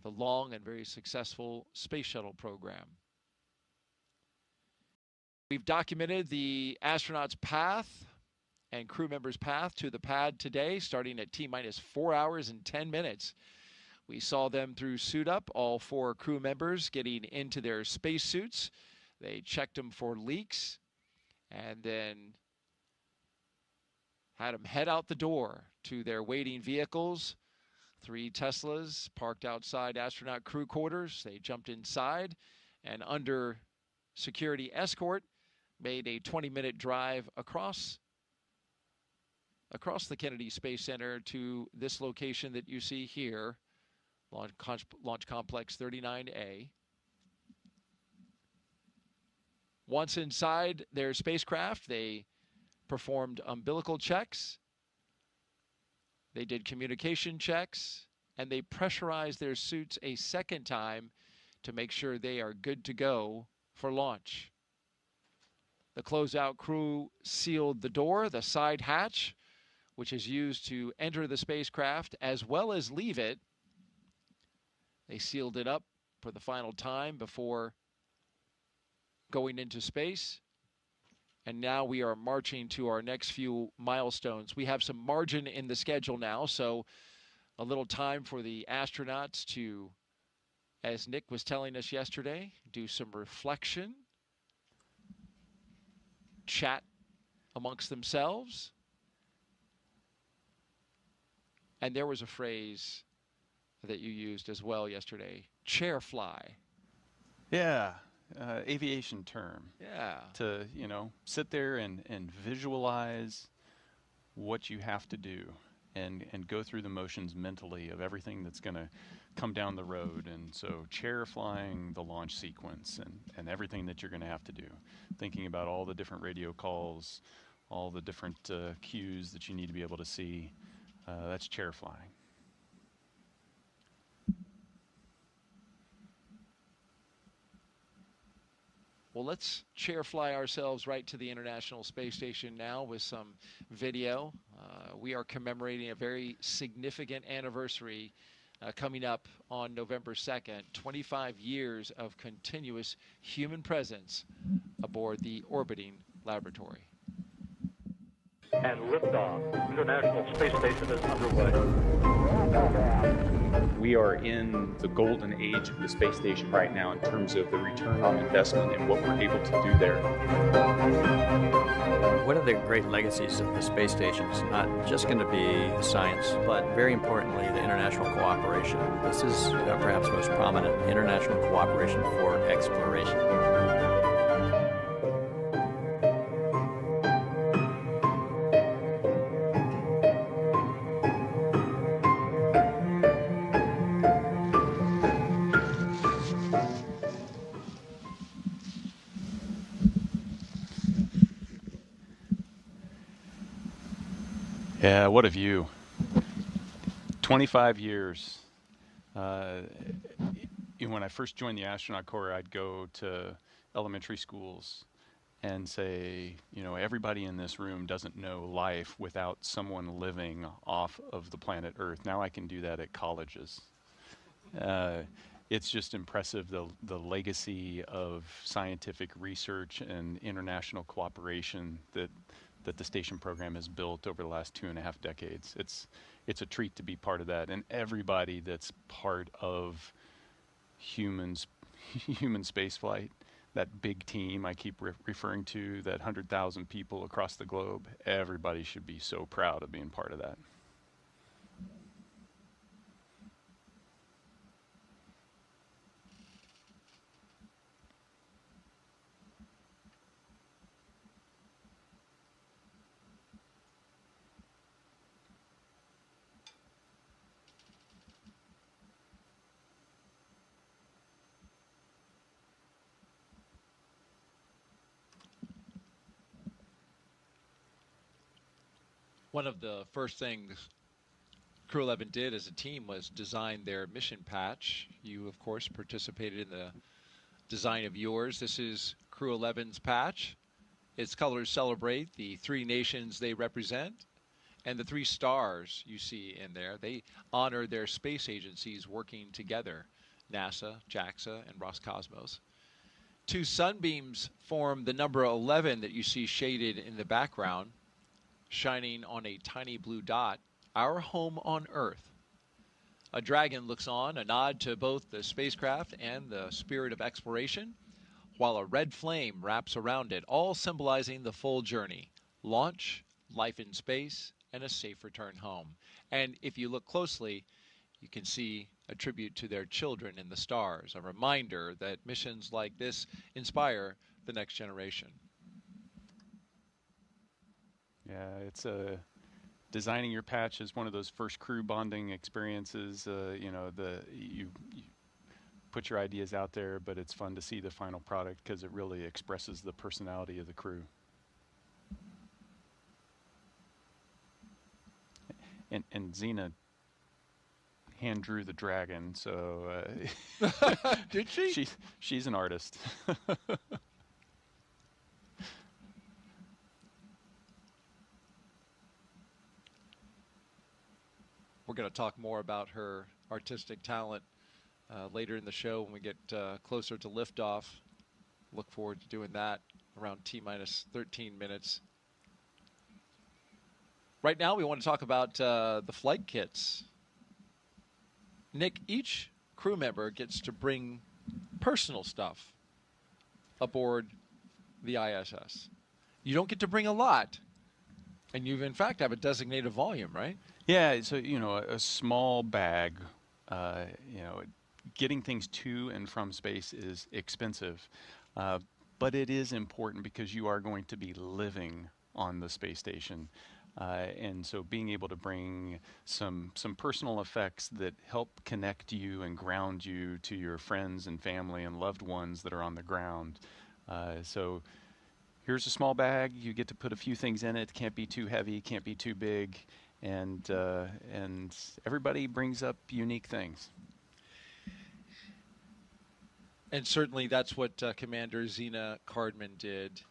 [SPEAKER 2] the long and very successful space shuttle program. We've documented the astronauts' path and crew members' path to the pad today, starting at T-minus 4 hours and 10 minutes. We saw them through suit up, all 4 crew members getting into their spacesuits. They checked them for leaks and then had them head out the door to their waiting vehicles. 3 Teslas parked outside astronaut crew quarters. They jumped inside and under security escort made a 20-minute drive across the Kennedy Space Center to this location that you see here, Launch Complex 39A. Once inside their spacecraft, they performed umbilical checks, they did communication checks, and they pressurized their suits a second time to make sure they are good to go for launch. The closeout crew sealed the door, the side hatch, which is used to enter the spacecraft as well as leave it. They sealed it up for the final time before going into space. And now we are marching to our next few milestones. We have some margin in the schedule now, so a little time for the astronauts to, as Nick was telling us yesterday, do some reflection, chat amongst themselves. And there was a phrase that you used as well yesterday, chair fly.
[SPEAKER 1] Yeah, aviation term.
[SPEAKER 2] Yeah.
[SPEAKER 1] To, sit there and visualize what you have to do and go through the motions mentally of everything that's going to come down the road. And so chair flying the launch sequence and everything that you're going to have to do. Thinking about all the different radio calls, all the different cues that you need to be able to see. That's chair flying.
[SPEAKER 2] Well, let's chair fly ourselves right to the International Space Station now with some video. We are commemorating a very significant anniversary coming up on November 2nd, 25 years of continuous human presence aboard the orbiting laboratory.
[SPEAKER 18] And liftoff. International Space Station is underway.
[SPEAKER 19] We are in the golden age of the space station right now in terms of the return on investment and what we're able to do there.
[SPEAKER 20] One of the great legacies of the space station is not just going to be science, but very importantly, the international cooperation. This is perhaps most prominent, international cooperation for exploration.
[SPEAKER 1] Yeah, what a view. 25 years. When I first joined the astronaut corps, I'd go to elementary schools and say, everybody in this room doesn't know life without someone living off of the planet Earth. Now I can do that at colleges. it's just impressive the legacy of scientific research and international cooperation that the station program has built over the last 2.5 decades. It's a treat to be part of that, and everybody that's part of human spaceflight, that big team I keep referring to, that 100,000 people across the globe, everybody should be so proud of being part of that.
[SPEAKER 2] One of the first things Crew 11 did as a team was design their mission patch. You, of course, participated in the design of yours. This is Crew 11's patch. Its colors celebrate the 3 nations they represent, and the 3 stars you see in there. They honor their space agencies working together, NASA, JAXA, and Roscosmos. 2 sunbeams form the number 11 that you see shaded in the background, shining on a tiny blue dot, our home on Earth. A dragon looks on, a nod to both the spacecraft and the spirit of exploration, while a red flame wraps around it, all symbolizing the full journey: launch, life in space, and a safe return home. And if you look closely, you can see a tribute to their children in the stars, a reminder that missions like this inspire the next generation.
[SPEAKER 1] Yeah, it's designing your patch is one of those first crew bonding experiences. You know, you put your ideas out there, but it's fun to see the final product because it really expresses the personality of the crew. And Zena hand drew the dragon, so
[SPEAKER 2] did she?
[SPEAKER 1] She's an artist.
[SPEAKER 2] We're going to talk more about her artistic talent later in the show when we get closer to liftoff. Look forward to doing that around T-minus 13 minutes. Right now, we want to talk about the flight kits. Nick, each crew member gets to bring personal stuff aboard the ISS. You don't get to bring a lot, and you, in fact, have a designated volume, right?
[SPEAKER 1] Yeah, so, you know, a small bag, you know, getting things to and from space is expensive, but it is important because you are going to be living on the space station. And so being able to bring some personal effects that help connect you and ground you to your friends and family and loved ones that are on the ground. So here's a small bag. You get to put a few things in it. Can't be too heavy, can't be too big. And everybody brings up unique things.
[SPEAKER 2] And certainly that's what Commander Zena Cardman did.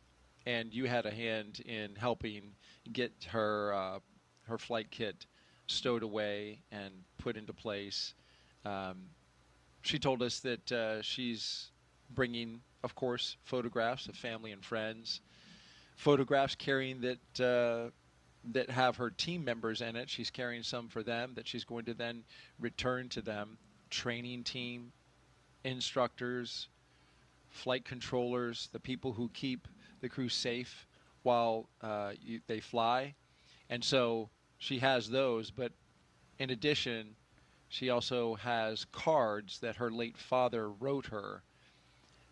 [SPEAKER 2] And you had a hand in helping get her her flight kit stowed away and put into place. She told us that she's bringing, of course, photographs of family and friends, photographs carrying that have her team members in it. She's carrying some for them that she's going to then return to them. Training team, instructors, flight controllers, the people who keep the crew safe while they fly. And so she has those, but in addition, she also has cards that her late father wrote her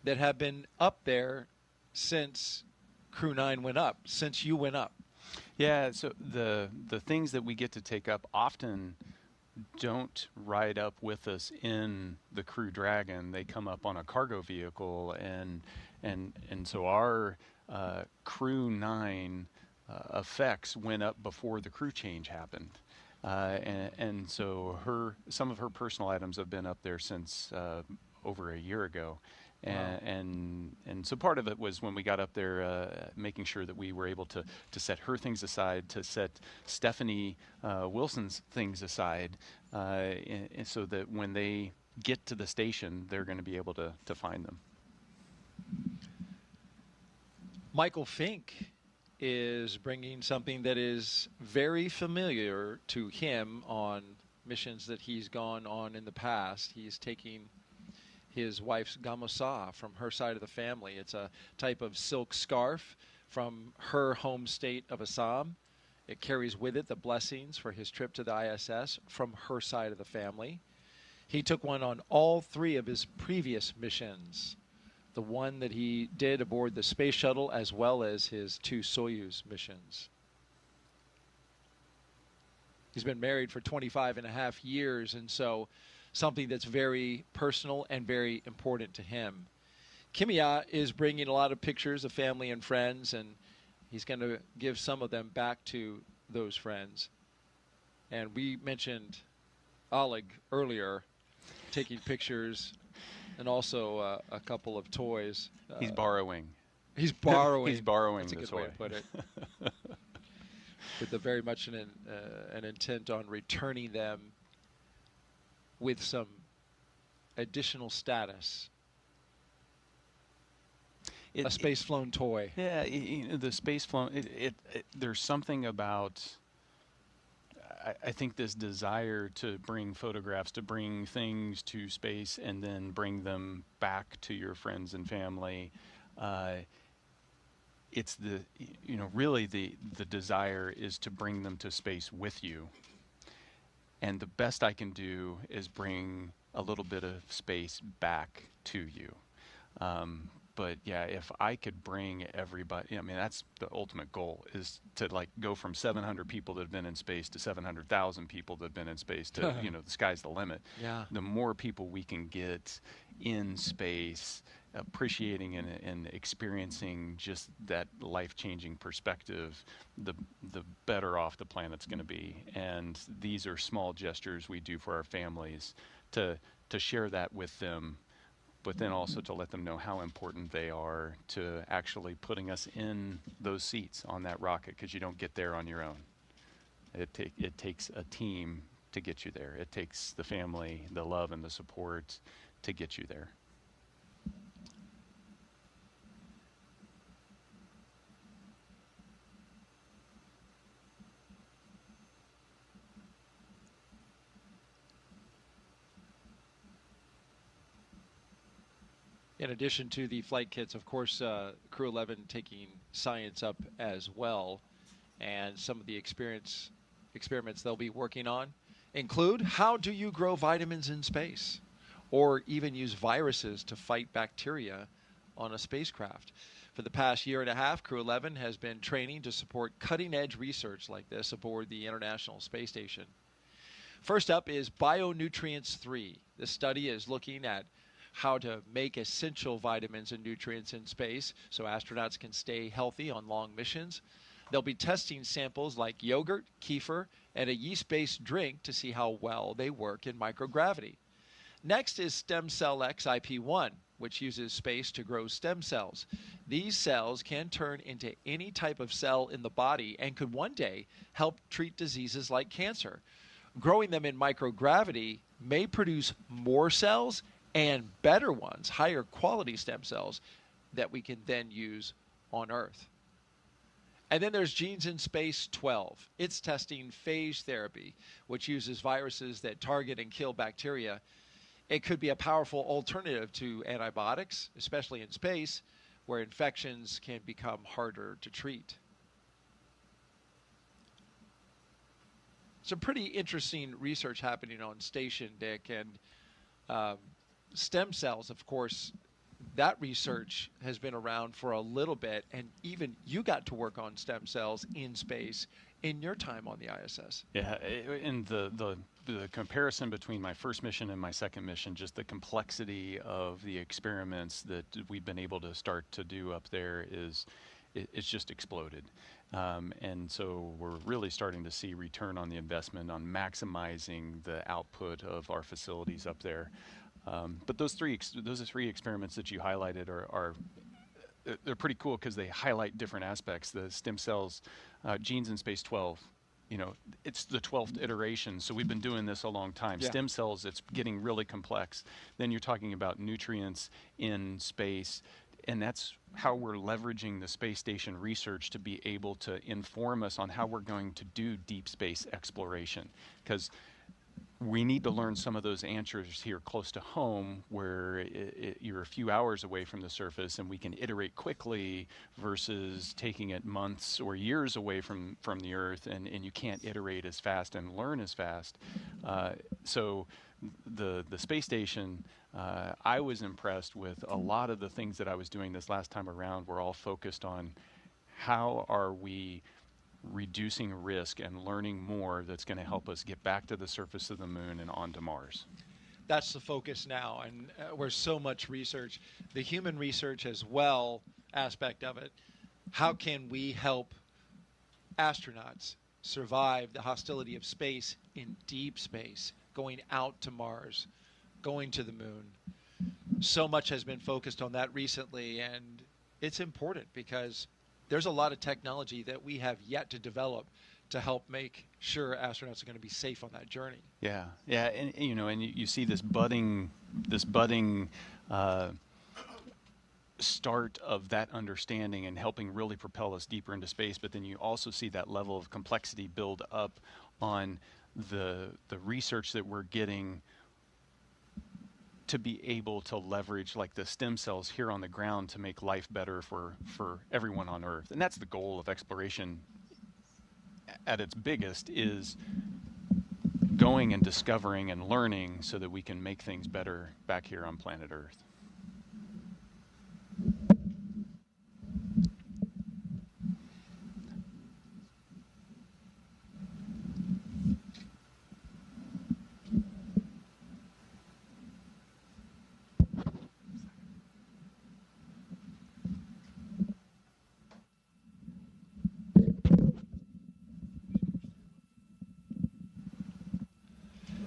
[SPEAKER 2] that have been up there since Crew 9 went up, since you went up.
[SPEAKER 1] Yeah, so the things that we get to take up often don't ride up with us in the Crew Dragon. They come up on a cargo vehicle, and so our Crew 9 effects went up before the crew change happened. And so some of her personal items have been up there since over a year ago.
[SPEAKER 2] Wow.
[SPEAKER 1] And so part of it was when we got up there, making sure that we were able to set her things aside, to set Stephanie Wilson's things aside, and so that when they get to the station, they're going to be able to find them.
[SPEAKER 2] Michael Fincke is bringing something that is very familiar to him on missions that he's gone on in the past. He's taking his wife's gamusa from her side of the family. It's a type of silk scarf from her home state of Assam. It carries with it the blessings for his trip to the ISS from her side of the family. He took one on all 3 of his previous missions. The one that he did aboard the space shuttle, as well as his 2 Soyuz missions. He's been married for 25 and a half years, and so something that's very personal and very important to him. Kimiya is bringing a lot of pictures of family and friends, and he's going to give some of them back to those friends. And we mentioned Oleg earlier, taking pictures, and also a couple of toys.
[SPEAKER 1] He's borrowing.
[SPEAKER 2] He's borrowing.
[SPEAKER 1] He's borrowing.
[SPEAKER 2] That's a
[SPEAKER 1] the
[SPEAKER 2] good
[SPEAKER 1] toy.
[SPEAKER 2] way to put it. With very much an intent on returning them with some additional status. A space-flown toy.
[SPEAKER 1] Yeah, the space-flown. There's something about. I think this desire to bring photographs, to bring things to space, and then bring them back to your friends and family. It's really the desire is to bring them to space with you. And the best I can do is bring a little bit of space back to you. But yeah, if I could bring everybody, I mean, that's the ultimate goal, is to like go from 700 people that have been in space to 700,000 people that have been in space to, the sky's the limit.
[SPEAKER 2] Yeah.
[SPEAKER 1] The more people we can get in space, appreciating and experiencing just that life-changing perspective, the better off the planet's going to be. And these are small gestures we do for our families to share that with them, but then also to let them know how important they are to actually putting us in those seats on that rocket, because you don't get there on your own. It takes a team to get you there. It takes the family, the love, and the support to get you there.
[SPEAKER 2] In addition to the flight kits, of course, Crew 11 taking science up as well. And some of the experiments they'll be working on include how do you grow vitamins in space, or even use viruses to fight bacteria on a spacecraft. For the past year and a half, Crew 11 has been training to support cutting-edge research like this aboard the International Space Station. First up is Bionutrients 3. This study is looking at how to make essential vitamins and nutrients in space so astronauts can stay healthy on long missions. They'll be testing samples like yogurt, kefir, and a yeast-based drink to see how well they work in microgravity. Next is Stem Cell X IP1, which uses space to grow stem cells. These cells can turn into any type of cell in the body and could one day help treat diseases like cancer. Growing them in microgravity may produce more cells and better ones, higher quality stem cells that we can then use on Earth. And then there's Genes in Space 12. It's testing phage therapy, which uses viruses that target and kill bacteria. It could be a powerful alternative to antibiotics, especially in space, where infections can become harder to treat. Some pretty interesting research happening on station, Dick, and stem cells, of course, that research has been around for a little bit, and even you got to work on stem cells in space in your time on the ISS.
[SPEAKER 1] Yeah, and the comparison between my first mission and my second mission, just the complexity of the experiments that we've been able to start to do up there it's just exploded. And so we're really starting to see return on the investment on maximizing the output of our facilities up there. But those three experiments that you highlighted they're pretty cool because they highlight different aspects. The stem cells, Genes in Space 12, you know, it's the 12th iteration, so we've been doing this a long time.
[SPEAKER 2] Yeah.
[SPEAKER 1] Stem cells, it's getting really complex. Then you're talking about nutrients in space, and that's how we're leveraging the space station research to be able to inform us on how we're going to do deep space exploration. Because we need to learn some of those answers here close to home, where you're a few hours away from the surface and we can iterate quickly, versus taking it months or years away from the Earth, and you can't iterate as fast and learn as fast. So the space station, I was impressed with a lot of the things that I was doing this last time around were all focused on how are we reducing risk and learning more that's going to help us get back to the surface of the moon and onto Mars.
[SPEAKER 2] That's the focus now, and where so much research, the human research as well aspect of it. How can we help astronauts survive the hostility of space in deep space, going out to Mars, going to the moon? So much has been focused on that recently, and it's important because there's a lot of technology that we have yet to develop to help make sure astronauts are going to be safe on that journey.
[SPEAKER 1] Yeah, yeah, and you know, and you see this budding start of that understanding and helping really propel us deeper into space. But then you also see that level of complexity build up on the research that we're getting to be able to leverage like the stem cells here on the ground to make life better for everyone on Earth. And that's the goal of exploration at its biggest, is going and discovering and learning so that we can make things better back here on planet Earth.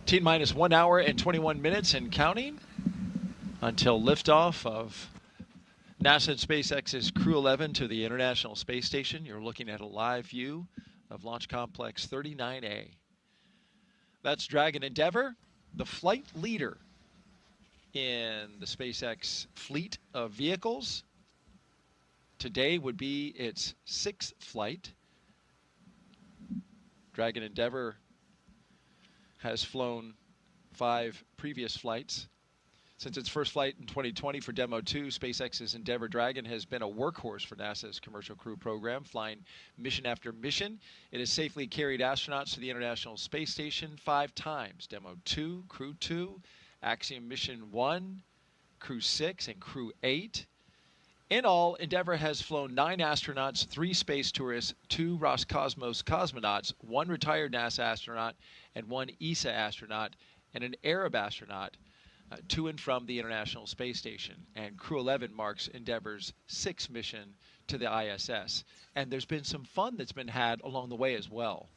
[SPEAKER 2] T-minus 1 hour and 21 minutes and counting until liftoff of NASA and SpaceX's Crew 11 to the International Space Station. You're looking at a live view of Launch Complex 39A. That's Dragon Endeavour, the flight leader in the SpaceX fleet of vehicles. Today would be its 6th flight. Dragon Endeavour has flown 5 previous flights. Since its first flight in 2020 for Demo 2, SpaceX's Endeavour Dragon has been a workhorse for NASA's Commercial Crew program, flying mission after mission. It has safely carried astronauts to the International Space Station 5 times: Demo 2, Crew 2, Axiom Mission 1, Crew 6, and Crew 8. In all, Endeavour has flown 9 astronauts, 3 space tourists, 2 Roscosmos cosmonauts, 1 retired NASA astronaut, and 1 ESA astronaut, and an Arab astronaut to and from the International Space Station. And Crew 11 marks Endeavour's 6th mission to the ISS. And there's been some fun that's been had along the way as well.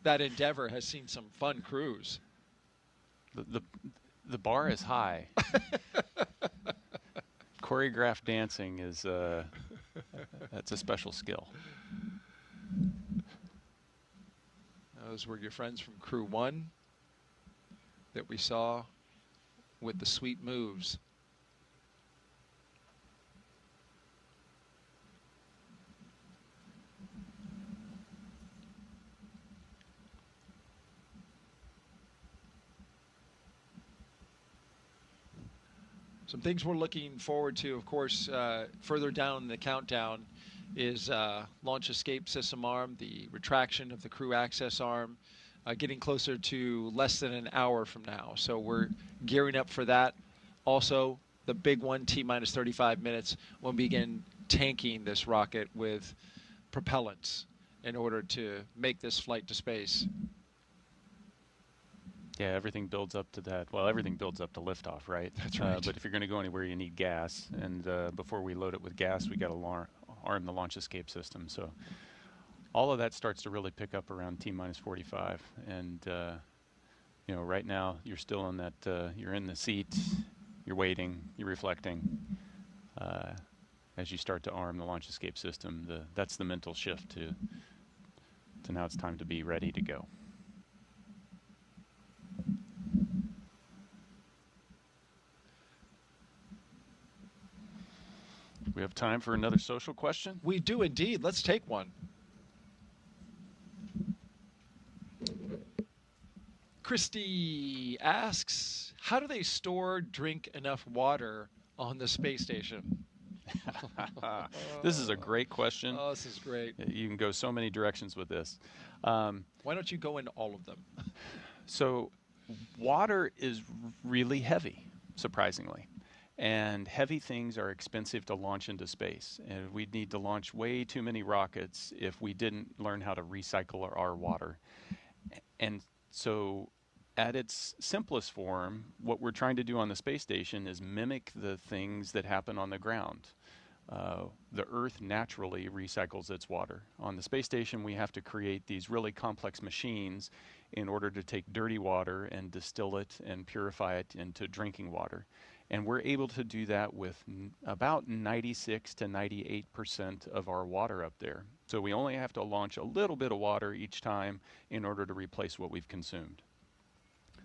[SPEAKER 2] That Endeavour has seen some fun crews.
[SPEAKER 1] The bar is high. Choreographed dancing is that's a special skill.
[SPEAKER 2] Those were your friends from Crew 1 that we saw with the sweet moves. Some things we're looking forward to, of course, further down the countdown is launch escape system arm, the retraction of the crew access arm, getting closer to less than an hour from now. So we're gearing up for that. Also, the big one, T-minus 35 minutes, we'll begin tanking this rocket with propellants in order to make this flight to space.
[SPEAKER 1] Yeah, everything builds up to that. Well, everything builds up to liftoff, right?
[SPEAKER 2] That's right.
[SPEAKER 1] But if you're going to go anywhere, you need gas. And before we load it with gas, we got to arm the launch escape system. So all of that starts to really pick up around T-minus 45. And, you know, right now you're still in that, you're in the seat, you're waiting, you're reflecting. As you start to arm the launch escape system, that's the mental shift So now it's time to be ready to go. We have time for another social question?
[SPEAKER 2] We do indeed. Let's take one. Christy asks, how do they store, drink enough water on the space station?
[SPEAKER 1] This is a great question.
[SPEAKER 2] Oh, this is great.
[SPEAKER 1] You can go so many directions with this.
[SPEAKER 2] Why don't you go into all of them?
[SPEAKER 1] So water is really heavy, surprisingly. And heavy things are expensive to launch into space. And we'd need to launch way too many rockets if we didn't learn how to recycle our water. And so at its simplest form, what we're trying to do on the space station is mimic the things that happen on the ground. The Earth naturally recycles its water. On the space station, we have to create these really complex machines in order to take dirty water and distill it and purify it into drinking water. And we're able to do that with about 96 to 98% of our water up there. So we only have to launch a little bit of water each time in order to replace what we've consumed.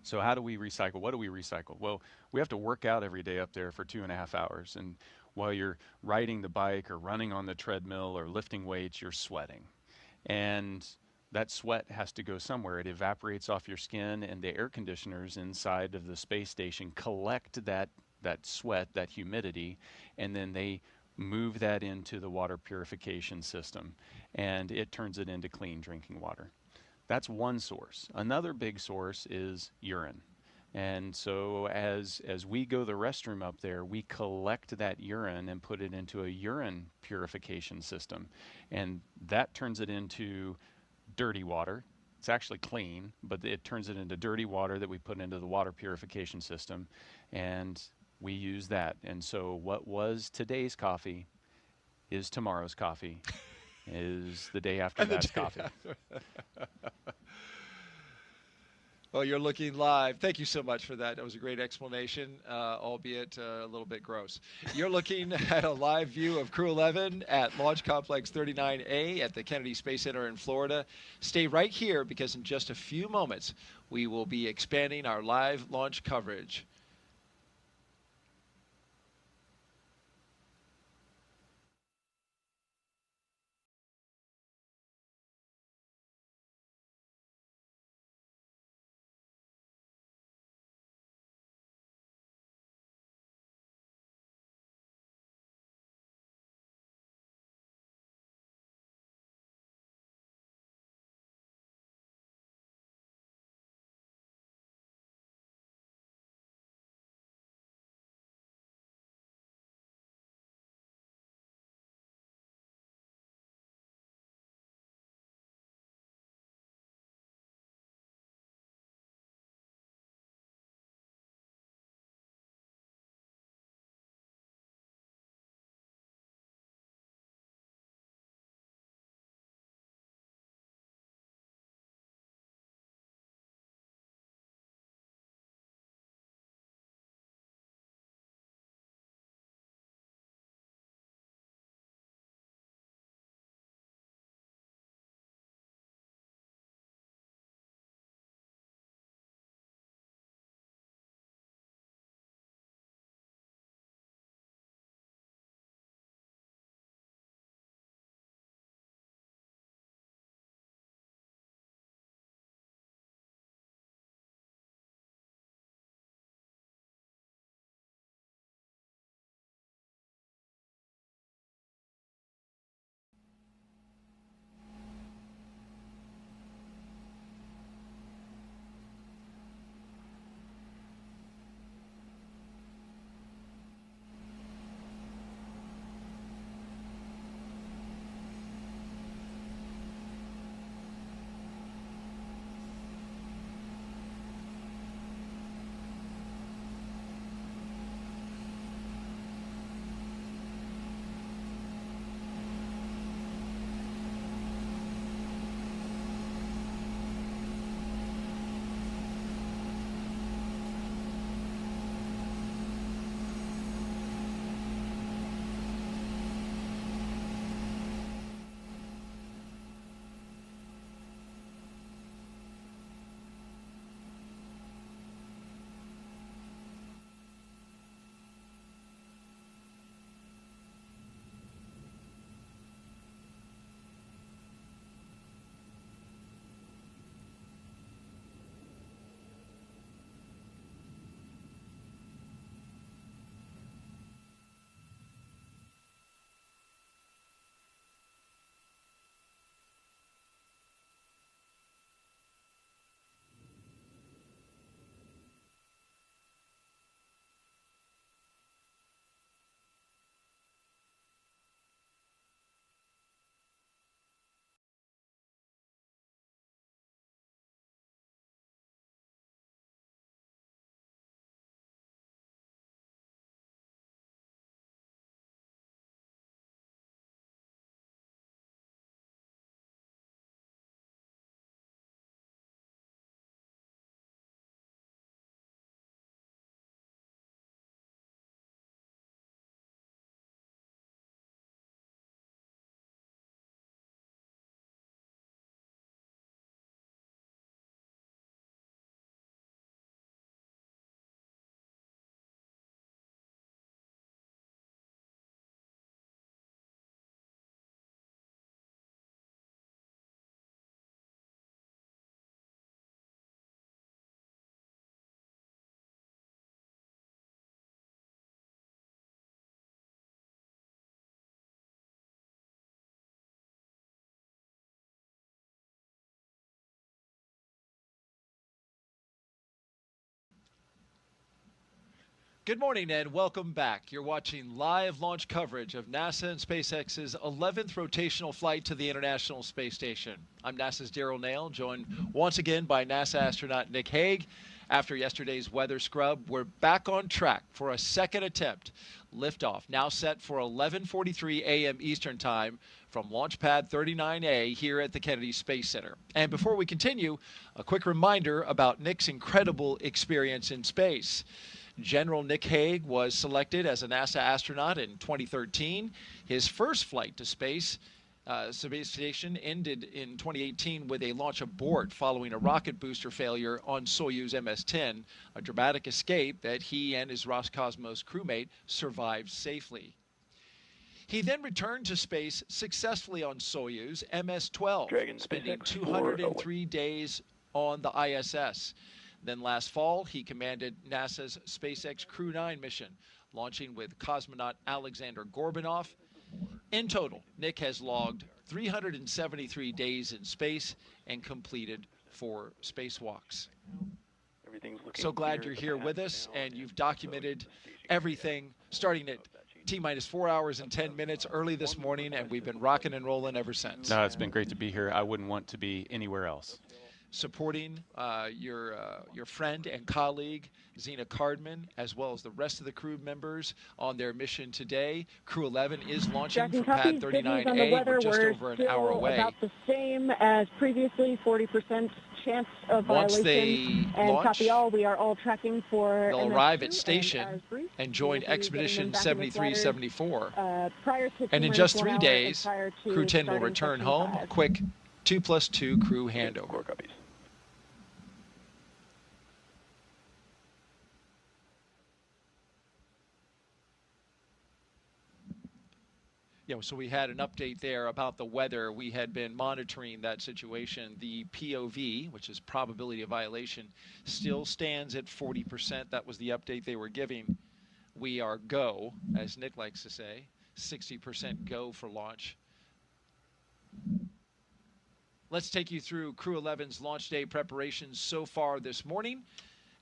[SPEAKER 1] So how do we recycle? What do we recycle? Well, we have to work out every day up there for 2.5 hours. And while you're riding the bike or running on the treadmill or lifting weights, you're sweating. And that sweat has to go somewhere. It evaporates off your skin, and the air conditioners inside of the space station collect that sweat, that humidity, and then they move that into the water purification system, and it turns it into clean drinking water. That's one source. Another big source is urine. And so as we go to the restroom up there, we collect that urine and put it into a urine purification system. And that turns it into dirty water. It's actually clean, but it turns it into dirty water that we put into the water purification system. And we use that. And so what was today's coffee is tomorrow's coffee, is the day after that's coffee.
[SPEAKER 2] Well, you're looking live. Thank you so much for that. That was a great explanation, albeit a little bit gross. You're looking at a live view of Crew 11 at Launch Complex 39A at the Kennedy Space Center in Florida. Stay right here because in just a few moments, we will be expanding our live launch coverage. Good morning and welcome back. You're watching live launch coverage of NASA and SpaceX's 11th rotational flight to the International Space Station. I'm NASA's Daryl Nail, joined once again by NASA astronaut Nick Hague. After yesterday's weather scrub, we're back on track for a second attempt. Liftoff now set for 11:43 a.m. Eastern Time from Launchpad 39A here at the Kennedy Space Center. And before we continue, a quick reminder about Nick's incredible experience in space. General Nick Hague was selected as a NASA astronaut in 2013. His first flight to space station ended in 2018 with a launch abort following a rocket booster failure on Soyuz MS-10, a dramatic escape that he and his Roscosmos crewmate survived safely. He then returned to space successfully on Soyuz MS-12, spending 203 days on the ISS. Then last fall, he commanded NASA's SpaceX Crew 9 mission, launching with cosmonaut Alexander Gorbanov. In total, Nick has logged 373 days in space and completed 4 spacewalks. So glad you're here with us, and you've documented everything starting at T-minus 4 hours and 10 minutes early this morning, and we've been rocking and rolling ever since.
[SPEAKER 1] No, it's been great to be here. I wouldn't want to be anywhere else.
[SPEAKER 2] Supporting your friend and colleague, Zena Cardman, as well as the rest of the crew members on their mission today. Crew 11 is launching from Pad 39A. We're just over an hour away.
[SPEAKER 10] About the same as previously, 40% chance of
[SPEAKER 2] Once
[SPEAKER 10] violation.
[SPEAKER 2] they
[SPEAKER 10] And
[SPEAKER 2] launch,
[SPEAKER 10] copy all, we are all tracking for
[SPEAKER 2] they'll
[SPEAKER 10] MS2,
[SPEAKER 2] arrive at station
[SPEAKER 10] briefed,
[SPEAKER 2] and join Expedition 7374.
[SPEAKER 10] Prior to
[SPEAKER 2] And in
[SPEAKER 10] T-minus
[SPEAKER 2] just
[SPEAKER 10] 1
[SPEAKER 2] 3
[SPEAKER 10] hour and
[SPEAKER 2] days,
[SPEAKER 10] prior to
[SPEAKER 2] Crew 10 will
[SPEAKER 10] starting
[SPEAKER 2] return
[SPEAKER 10] Section
[SPEAKER 2] home.
[SPEAKER 10] 5.
[SPEAKER 2] A quick 2+2 crew handover. Yeah, so we had an update there about the weather. We had been monitoring that situation. The POV, which is probability of violation, still stands at 40%. That was the update they were giving. We are go, as Nick likes to say, 60% go for launch. Let's take you through Crew 11's launch day preparations so far this morning.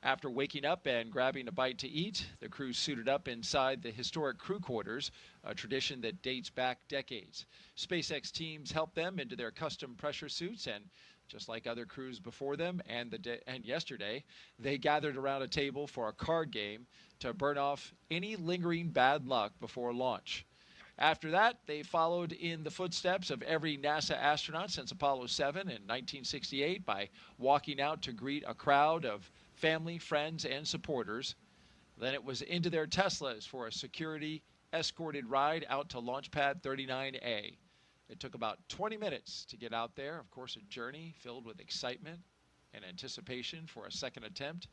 [SPEAKER 2] After waking up and grabbing a bite to eat, the crew suited up inside the historic crew quarters, a tradition that dates back decades. SpaceX teams helped them into their custom pressure suits, and just like other crews before them and yesterday, they gathered around a table for a card game to burn off any lingering bad luck before launch. After that, they followed in the footsteps of every NASA astronaut since Apollo 7 in 1968 by walking out to greet a crowd of family, friends, and supporters. Then it was into their Teslas for a security escorted ride out to Launchpad 39A. It took about 20 minutes to get out there. Of course, a journey filled with excitement and anticipation for a second attempt.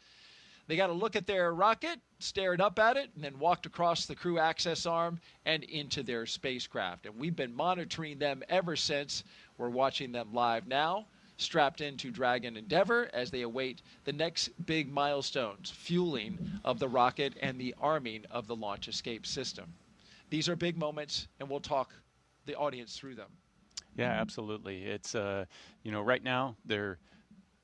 [SPEAKER 2] They got a look at their rocket, stared up at it, and then walked across the crew access arm and into their spacecraft. And we've been monitoring them ever since. We're watching them live now, strapped into Dragon Endeavour as they await the next big milestones, fueling of the rocket and the arming of the launch escape system. These are big moments, and we'll talk the audience through them.
[SPEAKER 1] Yeah, absolutely. It's right now they're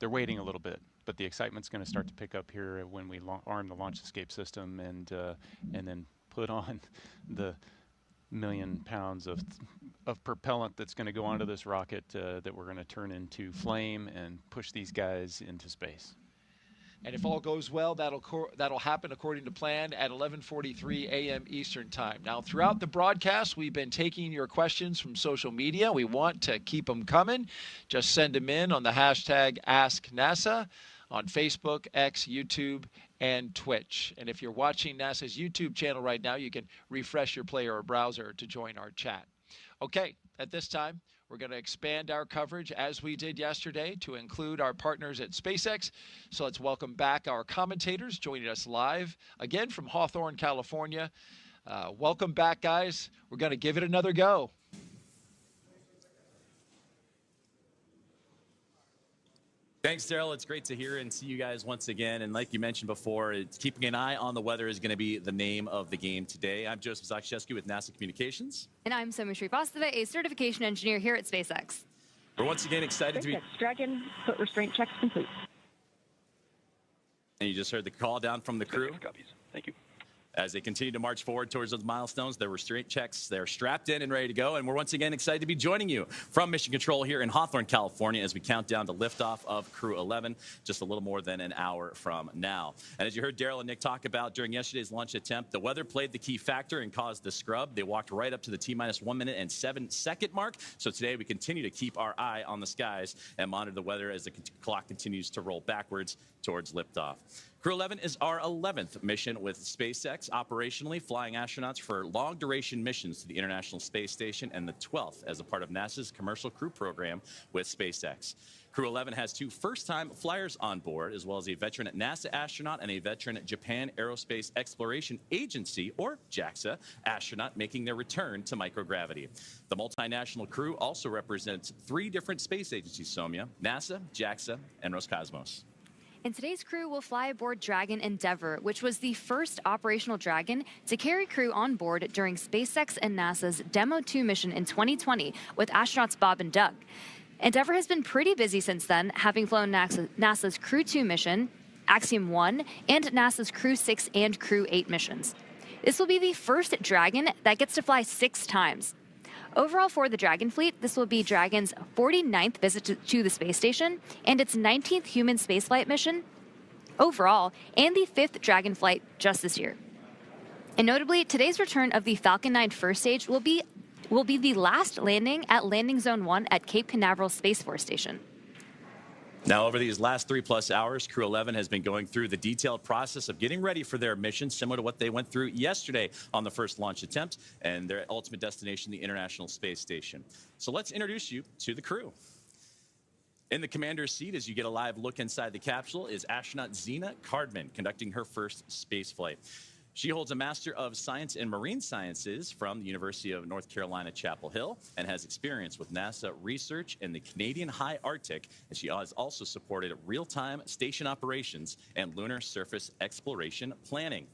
[SPEAKER 1] waiting a little bit, but the excitement's going to start to pick up here when we arm the launch escape system and then put on the 1 million pounds of propellant that's going to go onto this rocket that we're going to turn into flame and push these guys into space.
[SPEAKER 2] And if all goes well, that'll happen according to plan at 11:43 a.m. Eastern Time. Now, throughout the broadcast, we've been taking your questions from social media. We want to keep them coming. Just send them in on the hashtag AskNASA on Facebook, X, YouTube, and Twitch. And if you're watching NASA's YouTube channel right now, you can refresh your player or browser to join our chat. Okay, at this time, we're going to expand our coverage as we did yesterday to include our partners at SpaceX. So let's welcome back our commentators joining us live again from Hawthorne, California. Welcome back, guys. We're going to give it another go.
[SPEAKER 21] Thanks, Daryl. It's great to hear and see you guys once again. And like you mentioned before, keeping an eye on the weather is going to be the name of the game today. I'm Joseph Zakshesky with NASA Communications.
[SPEAKER 22] And I'm Somi Srivastava, a certification engineer here at SpaceX.
[SPEAKER 21] We're once again excited to be...
[SPEAKER 10] SpaceX Dragon, foot restraint checks complete.
[SPEAKER 21] And you just heard the call down from the crew.
[SPEAKER 3] Copies. Thank you.
[SPEAKER 21] As they continue to march forward towards those milestones, their restraint checks, they're strapped in and ready to go. And we're once again excited to be joining you from Mission Control here in Hawthorne, California, as we count down to liftoff of Crew 11, just a little more than an hour from now. And as you heard Daryl and Nick talk about during yesterday's launch attempt, the weather played the key factor and caused the scrub. They walked right up to the T-minus 1 minute and 7 second mark. So today we continue to keep our eye on the skies and monitor the weather as the clock continues to roll backwards towards liftoff. Crew 11 is our 11th mission with SpaceX, operationally flying astronauts for long-duration missions to the International Space Station, and the 12th as a part of NASA's Commercial Crew Program with SpaceX. Crew 11 has 2 first-time flyers on board, as well as a veteran NASA astronaut and a veteran Japan Aerospace Exploration Agency, or JAXA, astronaut making their return to microgravity. The multinational crew also represents 3 different space agencies, Soumya: NASA, JAXA, and Roscosmos.
[SPEAKER 22] And today's crew will fly aboard Dragon Endeavour, which was the first operational Dragon to carry crew on board during SpaceX and NASA's Demo 2 mission in 2020 with astronauts Bob and Doug. Endeavour has been pretty busy since then, having flown NASA's Crew 2 mission, Axiom 1, and NASA's Crew 6 and Crew 8 missions. This will be the first Dragon that gets to fly 6 times. Overall, for the Dragon fleet, this will be Dragon's 49th visit to the space station and its 19th human spaceflight mission overall, and the 5th Dragon flight just this year. And notably, today's return of the Falcon 9 first stage will be the last landing at Landing Zone 1 at Cape Canaveral Space Force Station.
[SPEAKER 21] Now, over these last 3+ hours, Crew 11 has been going through the detailed process of getting ready for their mission, similar to what they went through yesterday on the first launch attempt and their ultimate destination, the International Space Station. So let's introduce you to the crew. In the commander's seat, as you get a live look inside the capsule, is astronaut Zena Cardman, conducting her first space flight. She holds a Master of Science in Marine Sciences from the University of North Carolina, Chapel Hill, and has experience with NASA research in the Canadian High Arctic, and she has also supported real-time station operations and lunar surface exploration planning.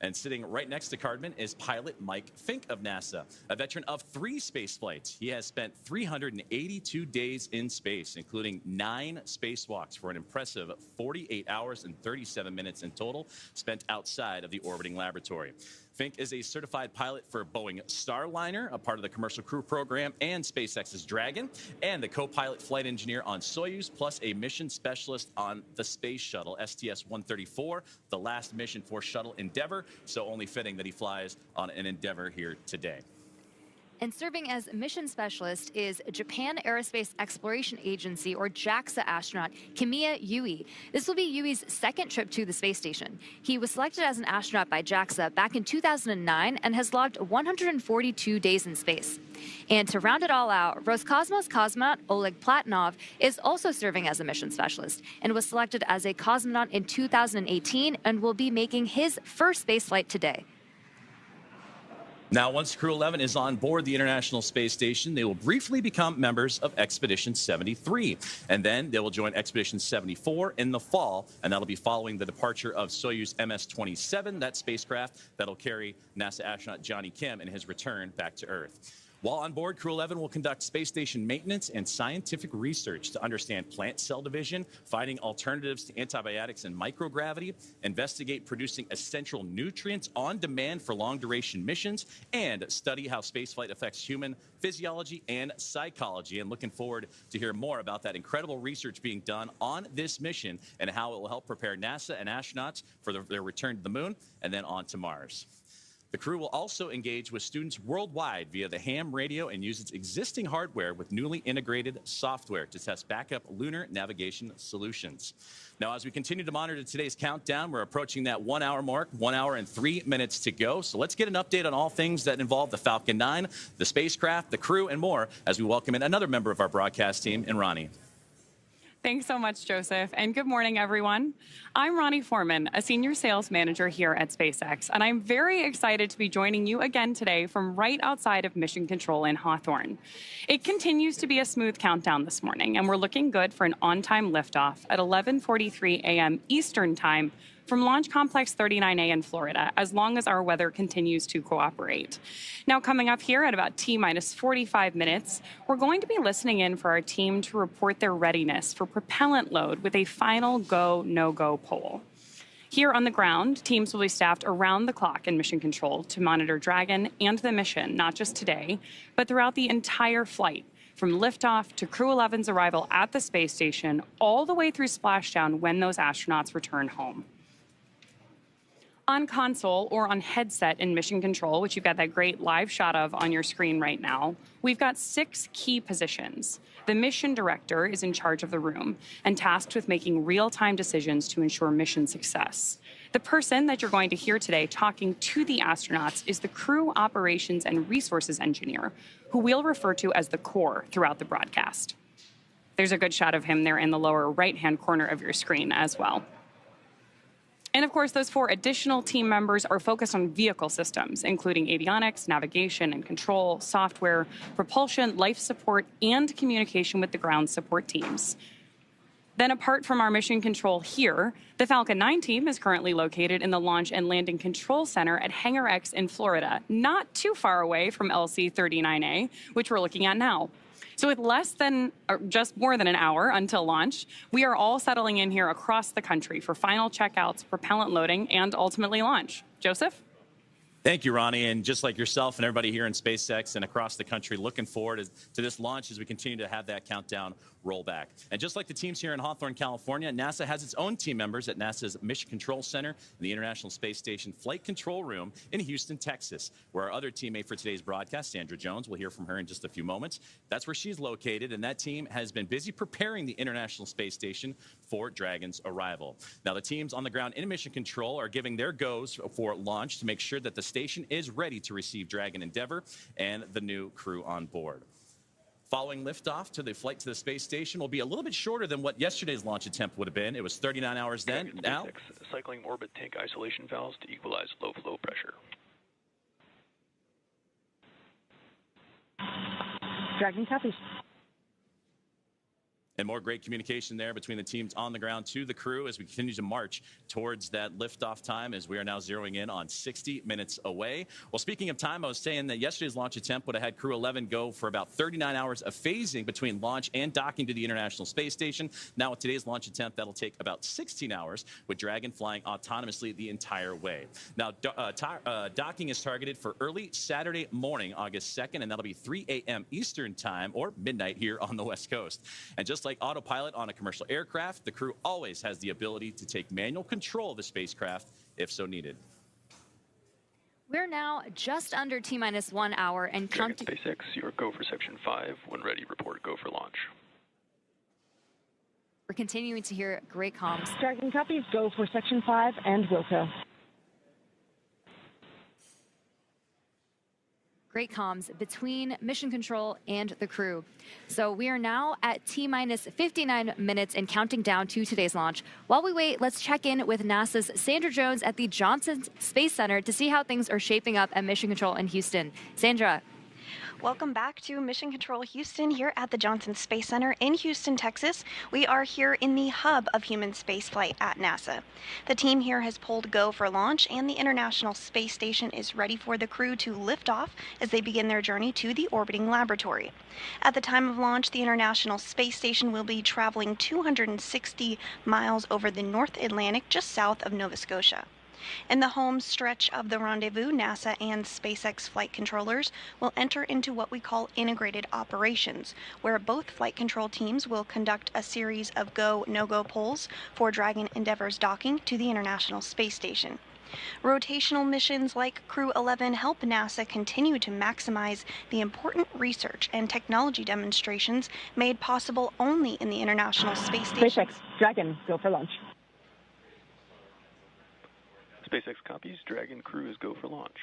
[SPEAKER 21] And sitting right next to Cardman is pilot Mike Fincke of NASA, a veteran of 3 space flights. He has spent 382 days in space, including 9 spacewalks for an impressive 48 hours and 37 minutes in total spent outside of the orbiting laboratory. Fincke is a certified pilot for Boeing Starliner, a part of the Commercial Crew Program, and SpaceX's Dragon, and the co-pilot flight engineer on Soyuz, plus a mission specialist on the Space Shuttle, STS-134, the last mission for Shuttle Endeavour, so only fitting that he flies on an Endeavour here today.
[SPEAKER 22] And serving as mission specialist is Japan Aerospace Exploration Agency, or JAXA astronaut Kimiya Yui. This will be Yui's 2nd trip to the space station. He was selected as an astronaut by JAXA back in 2009 and has logged 142 days in space. And to round it all out, Roscosmos cosmonaut Oleg Platonov is also serving as a mission specialist and was selected as a cosmonaut in 2018 and will be making his first space flight today.
[SPEAKER 21] Now, once Crew 11 is on board the International Space Station, they will briefly become members of Expedition 73. And then they will join Expedition 74 in the fall, and that'll be following the departure of Soyuz MS-27, that spacecraft that'll carry NASA astronaut Johnny Kim in his return back to Earth. While on board, Crew 11 will conduct space station maintenance and scientific research to understand plant cell division, finding alternatives to antibiotics and microgravity, investigate producing essential nutrients on demand for long-duration missions, and study how spaceflight affects human physiology and psychology. And looking forward to hear more about that incredible research being done on this mission and how it will help prepare NASA and astronauts for their return to the moon and then on to Mars. The crew will also engage with students worldwide via the ham radio and use its existing hardware with newly integrated software to test backup lunar navigation solutions. Now, as we continue to monitor today's countdown, we're approaching that 1 hour mark, 1 hour and 3 minutes to go. So let's get an update on all things that involve the Falcon 9, the spacecraft, the crew, and more as we welcome in another member of our broadcast team, in Ronnie.
[SPEAKER 4] Thanks so much, Joseph, and good morning, everyone. I'm Ronnie Foreman, a senior sales manager here at SpaceX, and I'm very excited to be joining you again today from right outside of Mission Control in Hawthorne. It continues to be a smooth countdown this morning, and we're looking good for an on-time liftoff at 11:43 a.m. Eastern Time from Launch Complex 39A in Florida, as long as our weather continues to cooperate. Now, coming up here at about T-minus 45 minutes, we're going to be listening in for our team to report their readiness for propellant load with a final go, no-go poll. Here on the ground, teams will be staffed around the clock in mission control to monitor Dragon and the mission, not just today, but throughout the entire flight, from liftoff to Crew 11's arrival at the space station, all the way through splashdown when those astronauts return home. On console or on headset in mission control, which you've got that great live shot of on your screen right now, we've got 6 key positions. The mission director is in charge of the room and tasked with making real-time decisions to ensure mission success. The person that you're going to hear today talking to the astronauts is the crew operations and resources engineer, who we'll refer to as the core throughout the broadcast. There's a good shot of him there in the lower right-hand corner of your screen as well. And of course, those 4 additional team members are focused on vehicle systems, including avionics, navigation and control, software, propulsion, life support, and communication with the ground support teams. Then apart from our mission control here, the Falcon 9 team is currently located in the Launch and Landing Control Center at Hangar X in Florida, not too far away from LC-39A, which we're looking at now. So with less than, or just more than an hour until launch, we are all settling in here across the country for final checkouts, propellant loading, and ultimately launch. Joseph?
[SPEAKER 21] Thank you, Ronnie. And just like yourself and everybody here in SpaceX and across the country, looking forward to this launch as we continue to have that countdown roll back. And just like the teams here in Hawthorne, California, NASA has its own team members at NASA's Mission Control Center and the International Space Station Flight Control Room in Houston, Texas, where our other teammate for today's broadcast, Sandra Jones, we'll hear from her in just a few moments. That's where she's located, and that team has been busy preparing the International Space Station for Dragon's arrival. Now, the teams on the ground in Mission Control are giving their goes for launch to make sure that the station is ready to receive Dragon Endeavour and the new crew on board. Following liftoff to the flight to the space station will be a little bit shorter than what yesterday's launch attempt would have been. It was 39 hours then. Now,
[SPEAKER 3] cycling orbit tank isolation valves to equalize low flow pressure.
[SPEAKER 10] Dragon copies.
[SPEAKER 21] And more great communication there between the teams on the ground to the crew as we continue to march towards that liftoff time, as we are now zeroing in on 60 minutes away. Well, speaking of time, I was saying that yesterday's launch attempt would have had Crew 11 go for about 39 hours of phasing between launch and docking to the International Space Station. Now with today's launch attempt, that'll take about 16 hours, with Dragon flying autonomously the entire way. Now, docking is targeted for early Saturday morning, August 2nd, and that'll be 3 a.m. Eastern time, or midnight here on the West Coast. And just like autopilot on a commercial aircraft, the crew always has the ability to take manual control of the spacecraft if so needed.
[SPEAKER 22] We're now just under T-minus 1 hour and counting.
[SPEAKER 3] SpaceX, your go for Section 5. When ready, report go for launch.
[SPEAKER 22] We're continuing to hear great comms.
[SPEAKER 10] Dragon copies, go for Section 5 and Wilco.
[SPEAKER 22] Great comms between mission control and the crew. So we are now at T-minus 59 minutes and counting down to today's launch. While we wait, let's check in with NASA's Sandra Jones at the Johnson Space Center to see how things are shaping up at Mission Control in Houston. Sandra.
[SPEAKER 6] Welcome back to Mission Control Houston here at the Johnson Space Center in Houston, Texas. We are here in the hub of human spaceflight at NASA. The team here has pulled go for launch, and the International Space Station is ready for the crew to lift off as they begin their journey to the orbiting laboratory. At the time of launch, the International Space Station will be traveling 260 miles over the North Atlantic, just south of Nova Scotia. In the home stretch of the rendezvous, NASA and SpaceX flight controllers will enter into what we call integrated operations, where both flight control teams will conduct a series of go, no-go polls for Dragon Endeavour's docking to the International Space Station. Rotational missions like Crew 11 help NASA continue to maximize the important research and technology demonstrations made possible only in the International Space Station.
[SPEAKER 10] SpaceX Dragon, go for launch.
[SPEAKER 3] SpaceX copies. Dragon crew is go for launch.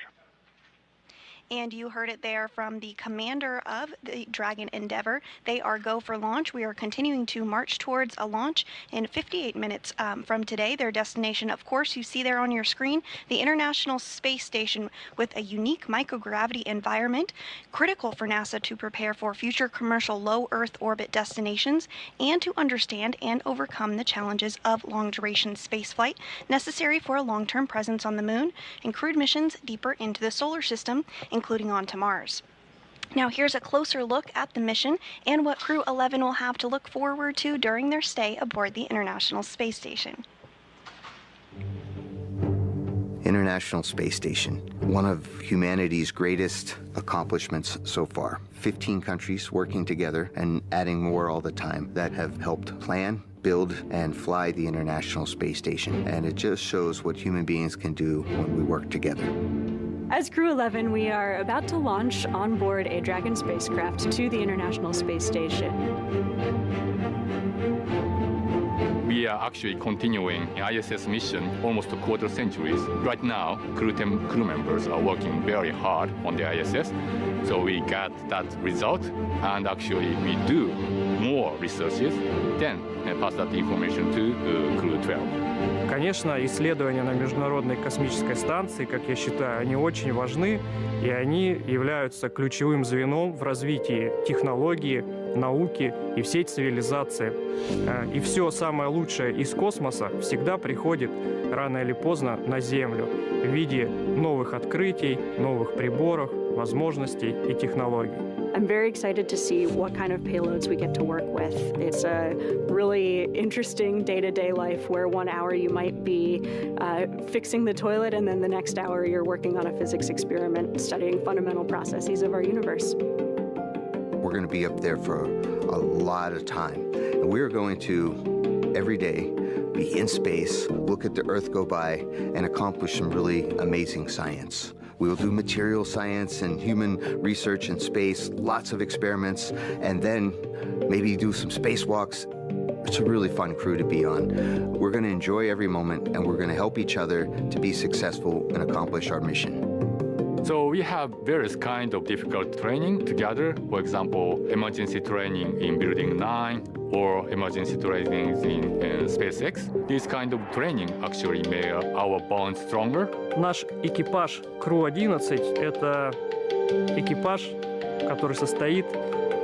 [SPEAKER 6] And you heard it there from the commander of the Dragon Endeavour. They are go for launch. We are continuing to march towards a launch in 58 minutes from today. Their destination, of course, you see there on your screen, the International Space Station, with a unique microgravity environment, critical for NASA to prepare for future commercial low Earth orbit destinations and to understand and overcome the challenges of long-duration spaceflight necessary for a long-term presence on the Moon and crewed missions deeper into the solar system, including onto Mars. Now here's a closer look at the mission and what Crew 11 will have to look forward to during their stay aboard the International Space Station.
[SPEAKER 5] International Space Station, one of humanity's greatest accomplishments so far. 15 countries working together and adding more all the time that have helped plan, build, and fly the International Space Station. And it just shows what human beings can do when we work together.
[SPEAKER 7] As Crew 11, we are about to launch on board a Dragon spacecraft to the International Space Station.
[SPEAKER 8] We are actually continuing an ISS mission almost a quarter centuries. Right now, crew members are working very hard on the ISS. So we got that result, and actually we do more researches, then pass that information to crew 12.
[SPEAKER 9] Конечно, исследования на Международной космической станции, как я считаю, они очень важны, и они являются ключевым звеном в развитии технологии, науки и всей цивилизации. И все самое лучшее из космоса всегда приходит рано или поздно на Землю в виде новых открытий, новых приборов, возможностей и технологий.
[SPEAKER 7] I'm very excited to see what kind of payloads we get to work with. It's a really interesting day-to-day life where 1 hour you might be fixing the toilet and then the next hour you're working on a physics experiment studying fundamental processes of our universe.
[SPEAKER 5] We're going to be up there for a lot of time. And we're going to, every day, be in space, look at the Earth go by, and accomplish some really amazing science. We will do material science and human research in space, lots of experiments, and then maybe do some spacewalks. It's a really fun crew to be on. We're going to enjoy every moment, and we're going to help each other to be successful and accomplish our mission.
[SPEAKER 8] So we have various kinds of difficult training together. For example, emergency training in Building 9 or emergency training in SpaceX. This kind of training actually made our bond stronger.
[SPEAKER 9] Наш экипаж Crew 11 — это экипаж, который состоит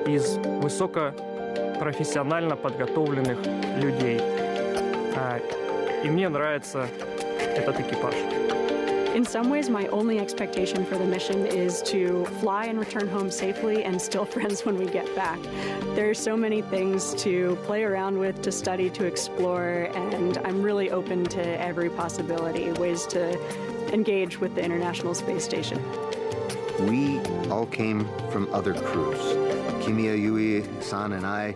[SPEAKER 9] из высокопрофессионально подготовленных людей. И мне нравится этот экипаж.
[SPEAKER 7] In some ways, my only expectation for the mission is to fly and return home safely and still friends when we get back. There are so many things to play around with, to study, to explore, and I'm really open to every possibility, ways to engage with the International Space Station.
[SPEAKER 5] We all came from other crews. Kimiya, Yui, San, and I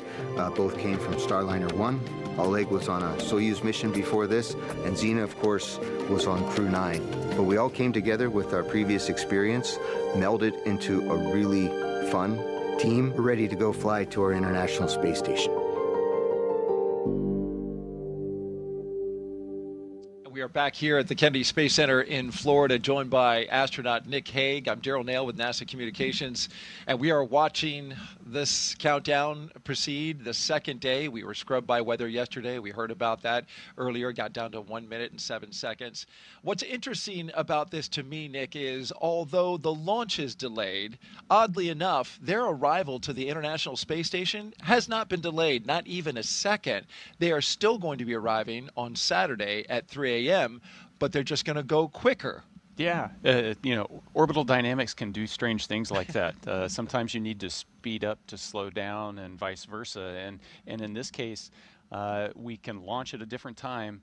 [SPEAKER 5] both came from Starliner 1. Oleg was on a Soyuz mission before this, and Zena, of course, was on Crew 9. But we all came together with our previous experience, melded into a really fun team, ready to go fly to our International Space Station.
[SPEAKER 2] We are back here at the Kennedy Space Center in Florida, joined by astronaut Nick Hague. I'm Daryl Nail with NASA Communications, and we are watching this countdown proceed, the second day. We were scrubbed by weather yesterday. We heard about that earlier, got down to 1 minute and 7 seconds. What's interesting about this to me, Nick, is although the launch is delayed, oddly enough, their arrival to the International Space Station has not been delayed, not even a second. They are still going to be arriving on Saturday at 3 a.m., but they're just going to go quicker.
[SPEAKER 1] Yeah, orbital dynamics can do strange things like that. Sometimes you need to speed up to slow down and vice versa. And in this case, we can launch at a different time,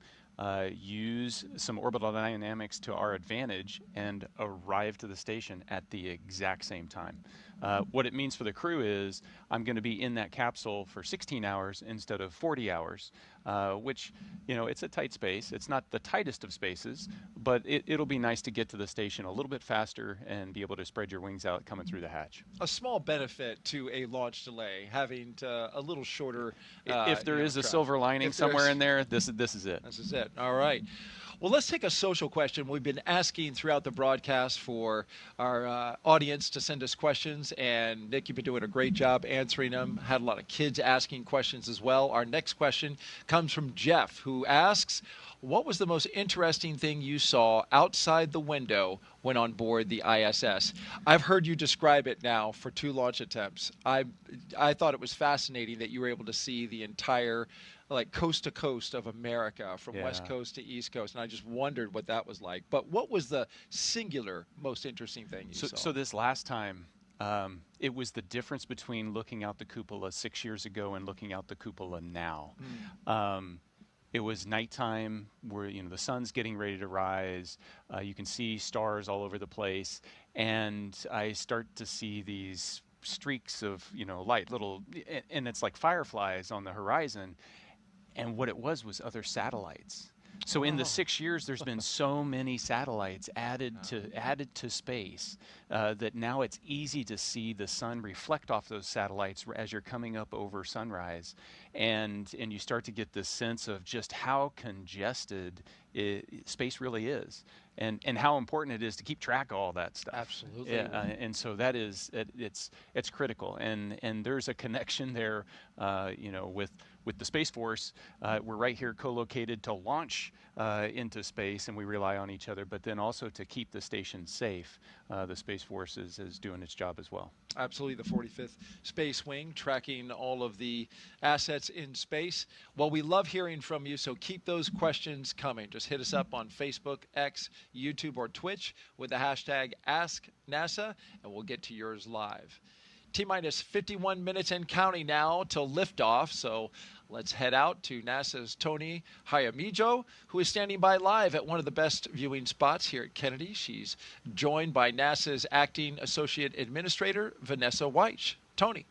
[SPEAKER 1] use some orbital dynamics to our advantage, and arrive to the station at the exact same time. What it means for the crew is I'm going to be in that capsule for 16 hours instead of 40 hours, which, it's a tight space. It's not the tightest of spaces, but it'll be nice to get to the station a little bit faster and be able to spread your wings out coming through the hatch.
[SPEAKER 2] A small benefit to a launch delay, having a little shorter.
[SPEAKER 1] If there is a silver lining somewhere in there, this is it.
[SPEAKER 2] This is it. All right. Well, let's take a social question. We've been asking throughout the broadcast for our audience to send us questions, and Nick, you've been doing a great job answering them. Had a lot of kids asking questions as well. Our next question comes from Jeff, who asks, what was the most interesting thing you saw outside the window when on board the ISS? I've heard you describe it now for 2 launch attempts. I thought it was fascinating that you were able to see the entire coast to coast of America, from West Coast to East Coast, and I just wondered what that was like. But what was the singular most interesting thing you saw?
[SPEAKER 1] So this last time, it was the difference between looking out the cupola 6 years ago and looking out the cupola now. it was nighttime, where the sun's getting ready to rise. You can see stars all over the place, and I start to see these streaks of light, and it's like fireflies on the horizon. And what it was other satellites. So in the 6 years, there's been so many satellites added to space that now it's easy to see the sun reflect off those satellites as you're coming up over sunrise, and you start to get this sense of just how congested space really is, and how important it is to keep track of all that stuff.
[SPEAKER 2] Absolutely.
[SPEAKER 1] Yeah, and so that is it's critical, and there's a connection there, with the Space Force. We're right here co-located to launch into space, and we rely on each other, but then also to keep the station safe. The Space Force is doing its job as well.
[SPEAKER 2] Absolutely, the 45th Space Wing tracking all of the assets in space. Well, we love hearing from you, so keep those questions coming. Just hit us up on Facebook, X, YouTube, or Twitch with the hashtag AskNASA, and we'll get to yours live. T-minus 51 minutes and counting now till liftoff, so let's head out to NASA's Tony Jaramillo, who is standing by live at one of the best viewing spots here at Kennedy. She's joined by NASA's Acting Associate Administrator, Vanessa Weich. Tony.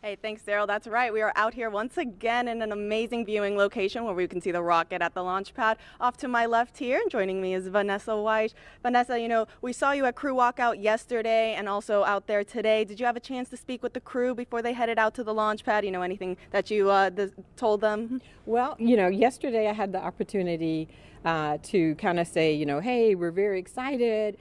[SPEAKER 11] Hey, thanks, Daryl. That's right. We are out here once again in an amazing viewing location where we can see the rocket at the launch pad. Off to my left here, and joining me is Vanessa Weich. Vanessa, we saw you at crew walkout yesterday and also out there today. Did you have a chance to speak with the crew before they headed out to the launch pad? Anything that you told them?
[SPEAKER 12] Well, yesterday I had the opportunity to kind of say, hey, we're very excited.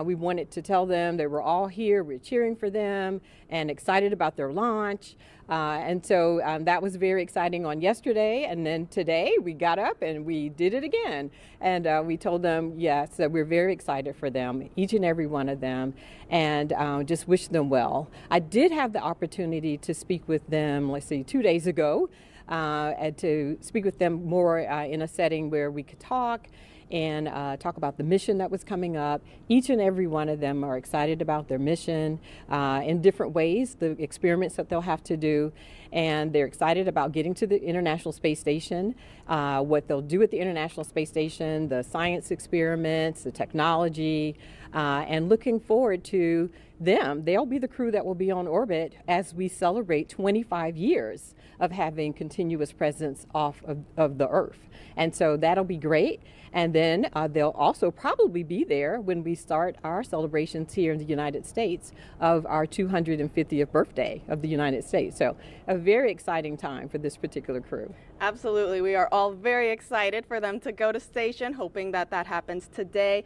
[SPEAKER 12] We wanted to tell them they were all here. We're cheering for them and excited about their launch. And so that was very exciting on yesterday. And then today we got up and we did it again. And we told them, yes, that we're very excited for them, each and every one of them, and just wish them well. I did have the opportunity to speak with them, 2 days ago. And to speak with them more in a setting where we could talk and talk about the mission that was coming up. Each and every one of them are excited about their mission in different ways, the experiments that they'll have to do, and they're excited about getting to the International Space Station, what they'll do at the International Space Station, the science experiments, the technology, and looking forward to them. They'll be the crew that will be on orbit as we celebrate 25 years of having continuous presence off of the Earth. And so that'll be great. And then they'll also probably be there when we start our celebrations here in the United States of our 250th birthday of the United States. So a very exciting time for this particular crew.
[SPEAKER 11] Absolutely. We are all very excited for them to go to station, hoping that happens today.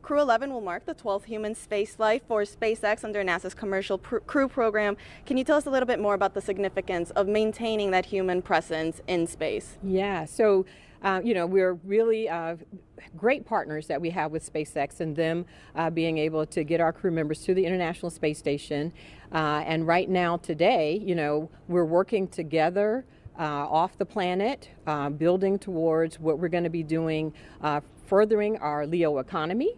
[SPEAKER 11] Crew 11 will mark the 12th human space flight for SpaceX under NASA's Commercial Crew Program. Can you tell us a little bit more about the significance of maintaining that human presence in space?
[SPEAKER 12] Yeah, so we're really great partners that we have with SpaceX, and them being able to get our crew members to the International Space Station. And right now, today, we're working together off the planet, building towards what we're going to be doing, furthering our LEO economy.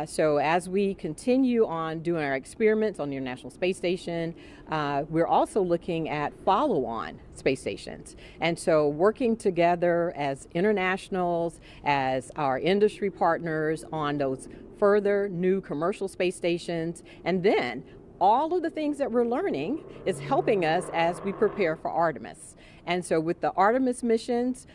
[SPEAKER 12] So as we continue on doing our experiments on the International Space Station, we're also looking at follow-on space stations. And so working together as internationals, as our industry partners on those further new commercial space stations, and then all of the things that we're learning is helping us as we prepare for Artemis. And so with the Artemis missions,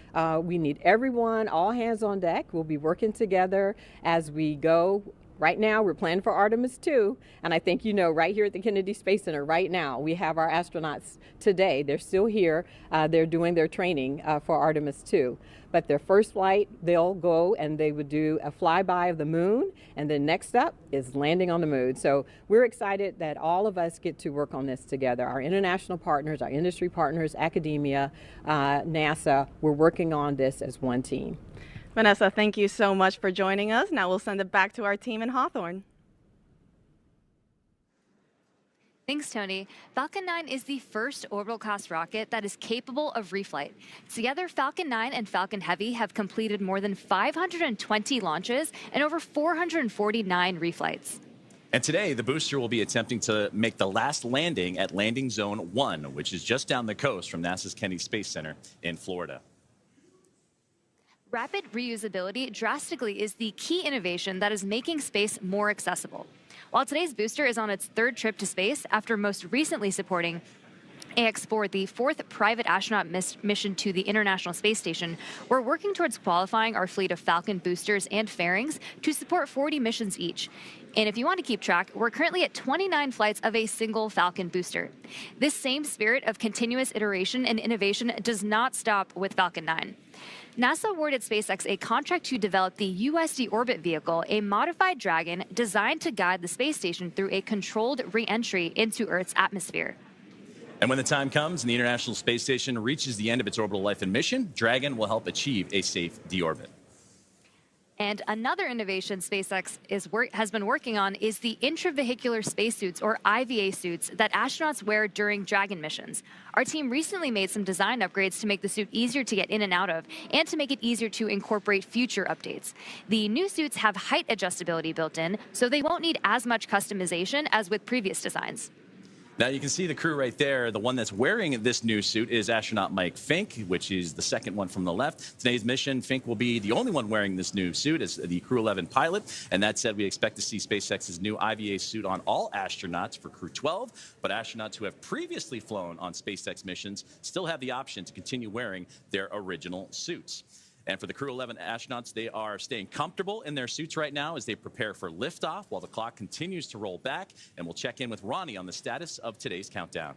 [SPEAKER 12] we need everyone, all hands on deck. We'll be working together as we go. Right now, we're planning for Artemis 2, and I think right here at the Kennedy Space Center right now, we have our astronauts today. They're still here. They're doing their training for Artemis 2. But their first flight, they'll go and they would do a flyby of the moon, and then next up is landing on the moon. So we're excited that all of us get to work on this together. Our international partners, our industry partners, academia, NASA, we're working on this as one team.
[SPEAKER 11] Vanessa, thank you so much for joining us. Now we'll send it back to our team in Hawthorne.
[SPEAKER 22] Thanks, Tony. Falcon 9 is the first orbital-class rocket that is capable of reflight. Together, Falcon 9 and Falcon Heavy have completed more than 520 launches and over 449 reflights.
[SPEAKER 21] And today, the booster will be attempting to make the last landing at Landing Zone 1, which is just down the coast from NASA's Kennedy Space Center in Florida.
[SPEAKER 22] Rapid reusability drastically is the key innovation that is making space more accessible. While today's booster is on its third trip to space after most recently supporting AX4, the fourth private astronaut mission to the International Space Station, we're working towards qualifying our fleet of Falcon boosters and fairings to support 40 missions each. And if you want to keep track, we're currently at 29 flights of a single Falcon booster. This same spirit of continuous iteration and innovation does not stop with Falcon 9. NASA awarded SpaceX a contract to develop the USD orbit vehicle, a modified Dragon designed to guide the space station through a controlled re-entry into Earth's atmosphere.
[SPEAKER 21] And when the time comes and the International Space Station reaches the end of its orbital life and mission, Dragon will help achieve a safe deorbit.
[SPEAKER 22] And another innovation SpaceX has been working on is the intravehicular spacesuits, or IVA suits, that astronauts wear during Dragon missions. Our team recently made some design upgrades to make the suit easier to get in and out of, and to make it easier to incorporate future updates. The new suits have height adjustability built in, so they won't need as much customization as with previous designs.
[SPEAKER 21] Now you can see the crew right there. The one that's wearing this new suit is astronaut Mike Fincke, which is the second one from the left. Today's mission, Fincke will be the only one wearing this new suit as the Crew 11 pilot. And that said, we expect to see SpaceX's new IVA suit on all astronauts for Crew 12. But astronauts who have previously flown on SpaceX missions still have the option to continue wearing their original suits. And for the Crew 11 astronauts, they are staying comfortable in their suits right now as they prepare for liftoff while the clock continues to roll back. And we'll check in with Ronnie on the status of today's countdown.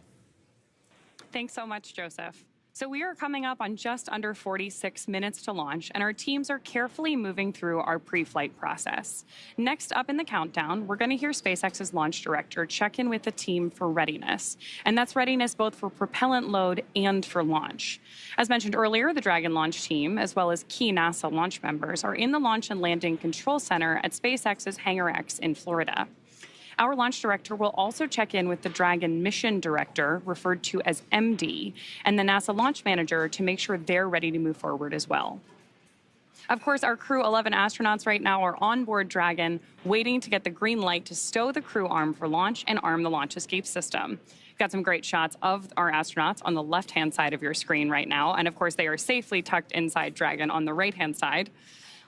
[SPEAKER 4] Thanks so much, Joseph. So we are coming up on just under 46 minutes to launch, and our teams are carefully moving through our pre-flight process. Next up in the countdown, we're going to hear SpaceX's launch director check in with the team for readiness. And that's readiness both for propellant load and for launch. As mentioned earlier, the Dragon launch team, as well as key NASA launch members, are in the Launch and Landing Control Center at SpaceX's Hangar X in Florida. Our launch director will also check in with the Dragon mission director, referred to as MD, and the NASA launch manager to make sure they're ready to move forward as well. Of course, our Crew 11 astronauts right now are on board Dragon, waiting to get the green light to stow the crew arm for launch and arm the launch escape system. We've got some great shots of our astronauts on the left-hand side of your screen right now, and of course, they are safely tucked inside Dragon on the right-hand side.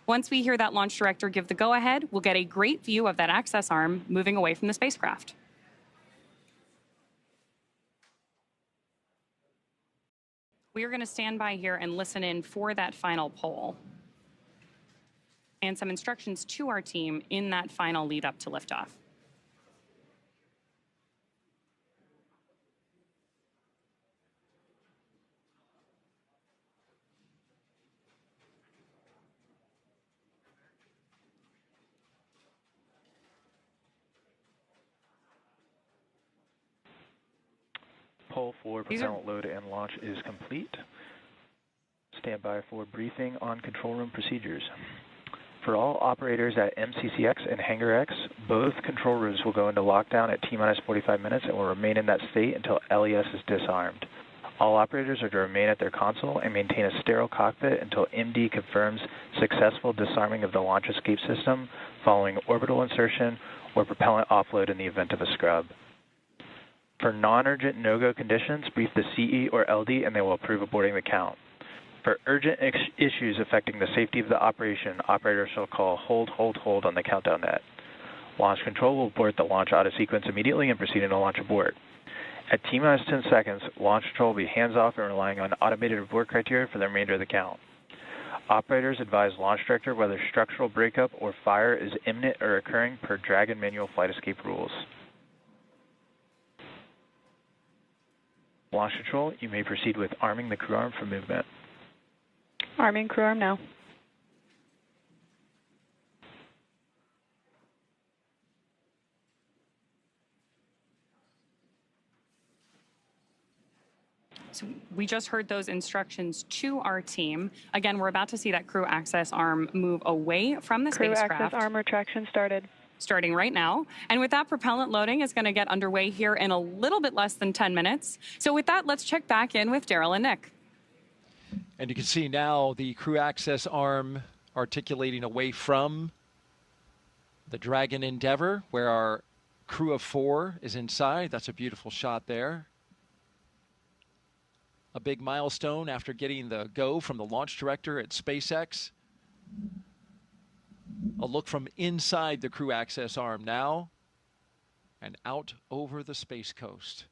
[SPEAKER 4] Once we hear that launch director give the go-ahead, we'll get a great view of that access arm moving away from the spacecraft. We are going to stand by here and listen in for that final poll and some instructions to our team in that final lead up to liftoff.
[SPEAKER 13] Poll for propellant load and launch is complete. Stand by for briefing on control room procedures. For all operators at MCCX and Hangar X, both control rooms will go into lockdown at T-minus 45 minutes and will remain in that state until LES is disarmed. All operators are to remain at their console and maintain a sterile cockpit until MD confirms successful disarming of the launch escape system following orbital insertion or propellant offload in the event of a scrub. For non-urgent no-go conditions, brief the CE or LD and they will approve aborting the count. For urgent issues affecting the safety of the operation, operators shall call hold, hold, hold on the countdown net. Launch control will abort the launch auto sequence immediately and proceed into launch abort. At T-minus 10 seconds, launch control will be hands-off and relying on automated abort criteria for the remainder of the count. Operators advise launch director whether structural breakup or fire is imminent or occurring per Dragon manual flight escape rules. Launch control, you may proceed with arming the crew arm for movement.
[SPEAKER 14] Arming crew arm now.
[SPEAKER 4] So we just heard those instructions to our team. Again, we're about to see that crew access arm move away from the spacecraft.
[SPEAKER 14] Crew access arm retraction started.
[SPEAKER 4] Starting right now. And with that, propellant loading is going to get underway here in a little bit less than 10 minutes. So with that, let's check back in with Daryl and Nick.
[SPEAKER 2] And you can see now the crew access arm articulating away from the Dragon Endeavour, where our crew of 4 is inside. That's a beautiful shot there. A big milestone after getting the go from the launch director at SpaceX. A look from inside the crew access arm now and out over the Space Coast.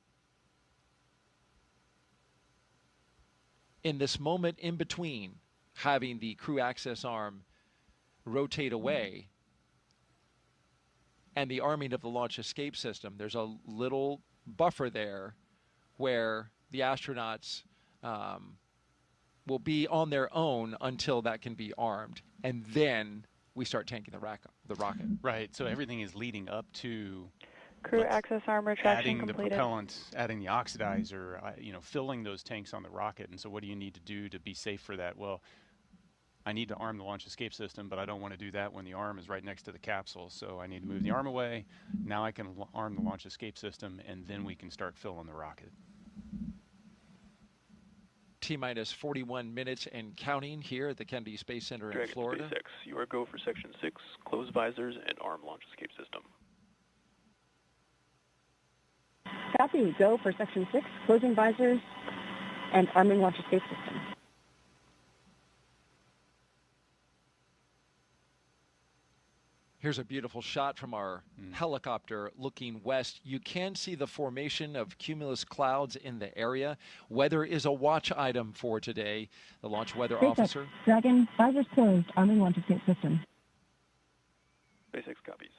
[SPEAKER 2] In this moment in between having the crew access arm rotate away and the arming of the launch escape system, there's a little buffer there where the astronauts will be on their own until that can be armed. And then we start tanking the rocket.
[SPEAKER 1] Right, so everything is leading up to
[SPEAKER 14] Crew access arm retraction
[SPEAKER 1] adding
[SPEAKER 14] completed.
[SPEAKER 1] the propellant, adding the oxidizer, filling those tanks on the rocket. And so what do you need to do to be safe for that? Well, I need to arm the launch escape system, but I don't want to do that when the arm is right next to the capsule. So I need to move the arm away. Now I can arm the launch escape system, and then we can start filling the rocket.
[SPEAKER 2] T-minus 41 minutes and counting here at the Kennedy Space Center in
[SPEAKER 3] Dragon
[SPEAKER 2] Florida.
[SPEAKER 3] SpaceX, you are go for Section 6, close visors and arm launch escape system.
[SPEAKER 10] Copy. Go for Section 6, closing visors and arming launch escape system.
[SPEAKER 2] Here's a beautiful shot from our helicopter looking west. You can see the formation of cumulus clouds in the area. Weather is a watch item for today. The launch weather officer.
[SPEAKER 10] Dragon, visors closed, arming launch escape system.
[SPEAKER 3] SpaceX copies.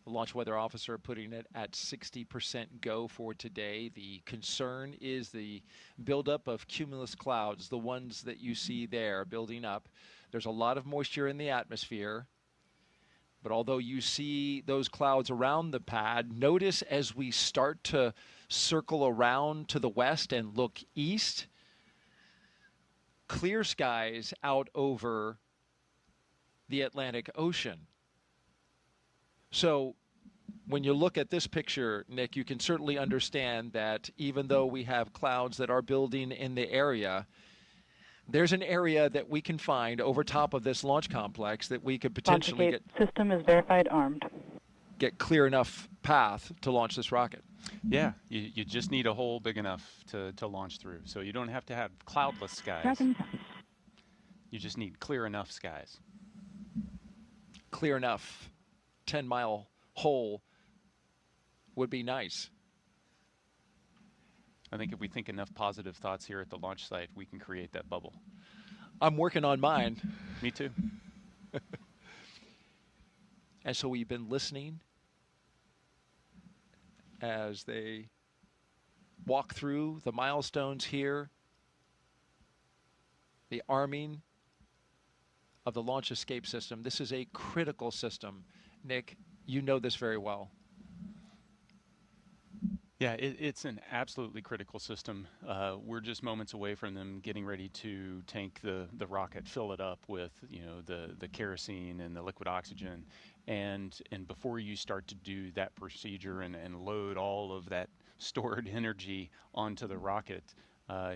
[SPEAKER 2] The launch weather officer putting it at 60% go for today. The concern is the buildup of cumulus clouds, the ones that you see there building up. There's a lot of moisture in the atmosphere. But although you see those clouds around the pad, notice as we start to circle around to the west and look east, clear skies out over the Atlantic Ocean. So when you look at this picture, Nick, you can certainly understand that even though we have clouds that are building in the area, there's an area that we can find over top of this launch complex that we could potentially
[SPEAKER 14] System is verified armed.
[SPEAKER 2] get clear enough path to launch this rocket.
[SPEAKER 1] Yeah, you just need a hole big enough to launch through. So you don't have to have cloudless skies.
[SPEAKER 10] Dragon.
[SPEAKER 1] You just need clear enough skies.
[SPEAKER 2] Clear enough 10-mile hole would be nice.
[SPEAKER 1] I think if we think enough positive thoughts here at the launch site, we can create that bubble.
[SPEAKER 2] I'm working on mine.
[SPEAKER 1] Me too.
[SPEAKER 2] And so we've been listening as they walk through the milestones here, the arming of the launch escape system. This is a critical system. Nick, you know this very well.
[SPEAKER 1] Yeah, it's an absolutely critical system. We're just moments away from them getting ready to tank the rocket, fill it up with the kerosene and the liquid oxygen, and before you start to do that procedure and load all of that stored energy onto the rocket,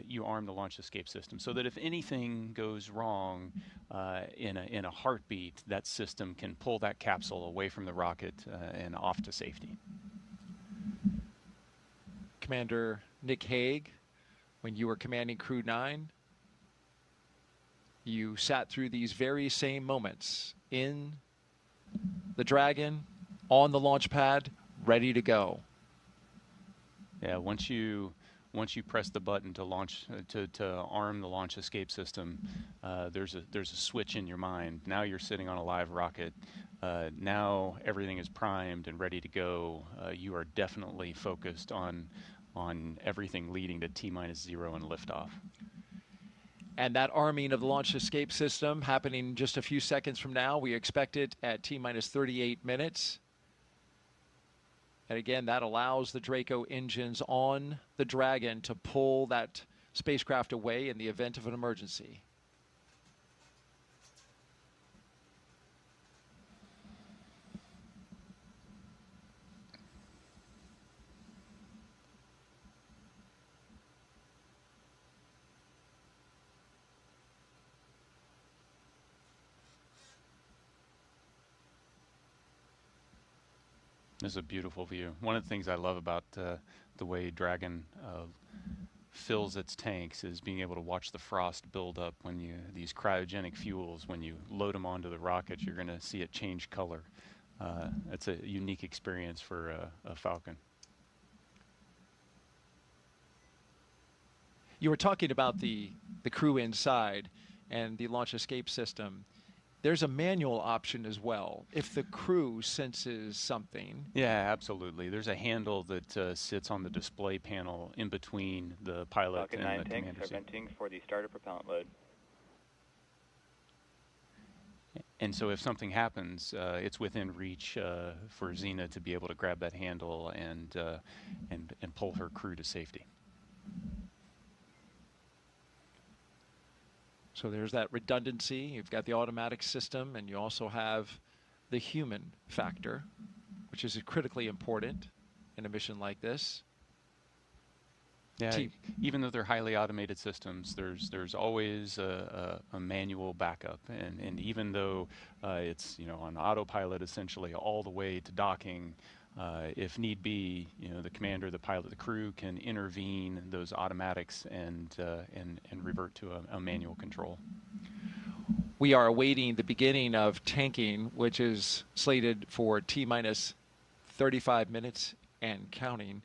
[SPEAKER 1] you arm the launch escape system so that if anything goes wrong in a heartbeat, that system can pull that capsule away from the rocket and off to safety.
[SPEAKER 2] Commander Nick Hague, when you were commanding Crew 9, you sat through these very same moments in the Dragon, on the launch pad, ready to go.
[SPEAKER 1] Yeah, once you press the button to launch to arm the launch escape system, there's a switch in your mind. Now you're sitting on a live rocket. Now everything is primed and ready to go. You are definitely focused on everything leading to T-0 and liftoff.
[SPEAKER 2] And that arming of the launch escape system happening just a few seconds from now. We expect it at T-minus 38 minutes. And again, that allows the Draco engines on the Dragon to pull that spacecraft away in the event of an emergency.
[SPEAKER 1] This is a beautiful view. One of the things I love about the way Dragon fills its tanks is being able to watch the frost build up when these cryogenic fuels, when you load them onto the rocket, you're going to see it change color. It's a unique experience for a Falcon.
[SPEAKER 2] You were talking about the crew inside and the launch escape system. There's a manual option as well if the crew senses something.
[SPEAKER 1] Yeah, absolutely. There's a handle that sits on the display panel in between the pilot
[SPEAKER 16] Falcon
[SPEAKER 1] and
[SPEAKER 16] 9
[SPEAKER 1] the
[SPEAKER 16] tanks
[SPEAKER 1] commander
[SPEAKER 16] are
[SPEAKER 1] seat.
[SPEAKER 16] venting for the starter propellant load.
[SPEAKER 1] And so if something happens, it's within reach for Zena to be able to grab that handle and pull her crew to safety.
[SPEAKER 2] So there's that redundancy. You've got the automatic system, and you also have the human factor, which is critically important in a mission like this.
[SPEAKER 1] Yeah, even though they're highly automated systems, there's always a manual backup, and even though it's on autopilot essentially all the way to docking, if need be, the commander, the pilot, the crew can intervene those automatics and revert to a manual control.
[SPEAKER 2] We are awaiting the beginning of tanking, which is slated for T-minus 35 minutes and counting.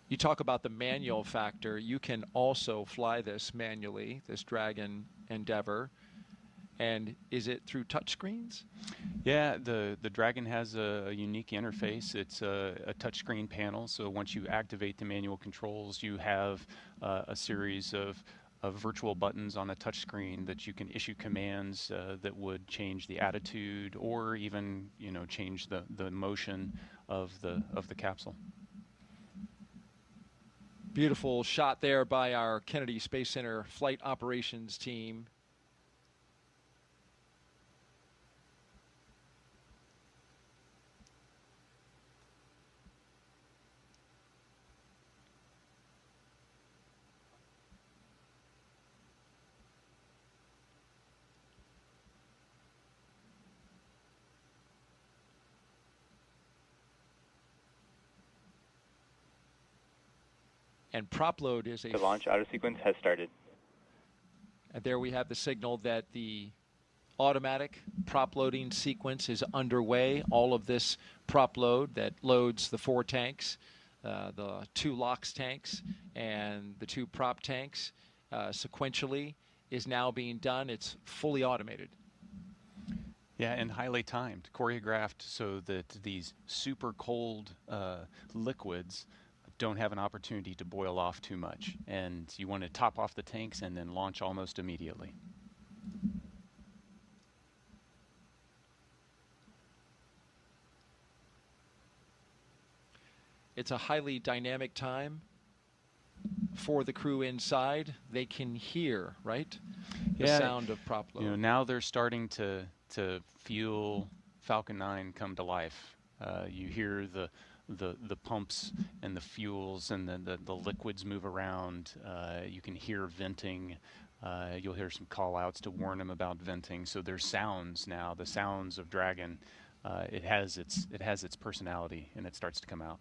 [SPEAKER 2] You talk about the manual factor. You can also fly this manually, this Dragon Endeavor. And is it through touchscreens?
[SPEAKER 1] Yeah, the Dragon has a unique interface. It's a touchscreen panel, so once you activate the manual controls, you have a series of virtual buttons on a touchscreen that you can issue commands that would change the attitude or even change the motion of the capsule.
[SPEAKER 2] Beautiful shot there by our Kennedy Space Center flight operations team. And prop load is
[SPEAKER 16] The launch auto sequence has started.
[SPEAKER 2] And there we have the signal that the automatic prop loading sequence is underway. All of this prop load that loads the 4 tanks, the 2 LOX tanks, and the 2 prop tanks sequentially is now being done. It's fully automated.
[SPEAKER 1] Yeah, and highly timed, choreographed so that these super cold liquids don't have an opportunity to boil off too much. And you want to top off the tanks and then launch almost immediately.
[SPEAKER 2] It's a highly dynamic time for the crew inside. They can hear, right? The sound of prop load.
[SPEAKER 1] Now they're starting to feel Falcon 9 come to life. You hear the pumps and the fuels and the liquids move around. You can hear venting. You'll hear some call outs to warn them about venting. So there's sounds now, the sounds of Dragon. It has its personality, and it starts to come out.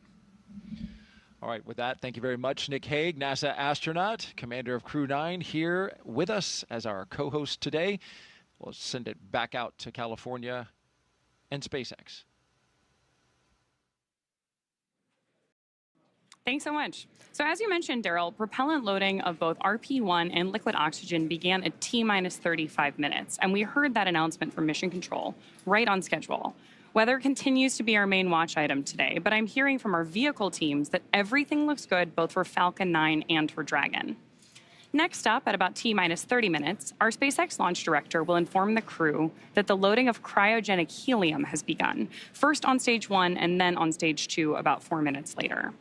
[SPEAKER 2] All right, with that, thank you very much, Nick Hague, NASA astronaut, commander of Crew 9, here with us as our co-host today. We'll send it back out to California and SpaceX.
[SPEAKER 4] Thanks so much. So as you mentioned, Daryl, propellant loading of both RP-1 and liquid oxygen began at T-minus 35 minutes, and we heard that announcement from Mission Control right on schedule. Weather continues to be our main watch item today, but I'm hearing from our vehicle teams that everything looks good both for Falcon 9 and for Dragon. Next up, at about T-minus 30 minutes, our SpaceX launch director will inform the crew that the loading of cryogenic helium has begun, first on stage 1 and then on stage 2 about 4 minutes later.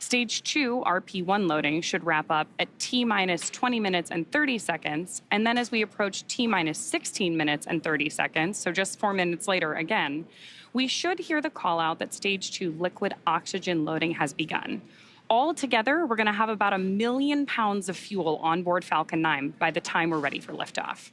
[SPEAKER 4] Stage 2 RP-1 loading should wrap up at T-minus 20 minutes and 30 seconds, and then as we approach T-minus 16 minutes and 30 seconds, so just 4 minutes later again, we should hear the call out that stage 2 liquid oxygen loading has begun. All together, we're going to have about 1 million pounds of fuel on board Falcon 9 by the time we're ready for liftoff.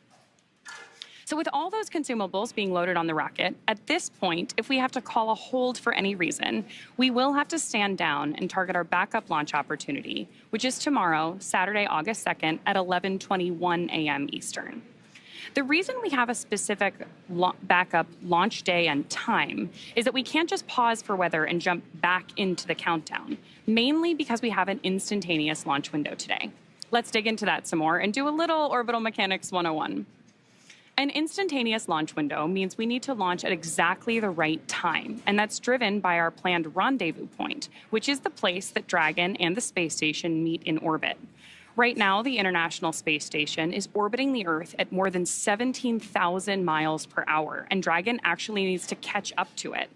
[SPEAKER 4] So So with all those consumables being loaded on the rocket, at this point, if we have to call a hold for any reason, we will have to stand down and target our backup launch opportunity, which is tomorrow, Saturday, August 2nd at 11:21 a.m. Eastern. The reason we have a specific backup launch day and time is that we can't just pause for weather and jump back into the countdown, mainly because we have an instantaneous launch window today. Let's dig into that some more and do a little Orbital Mechanics 101. An instantaneous launch window means we need to launch at exactly the right time, and that's driven by our planned rendezvous point, which is the place that Dragon and the space station meet in orbit. Right now, the International Space Station is orbiting the Earth at more than 17,000 miles per hour, and Dragon actually needs to catch up to it.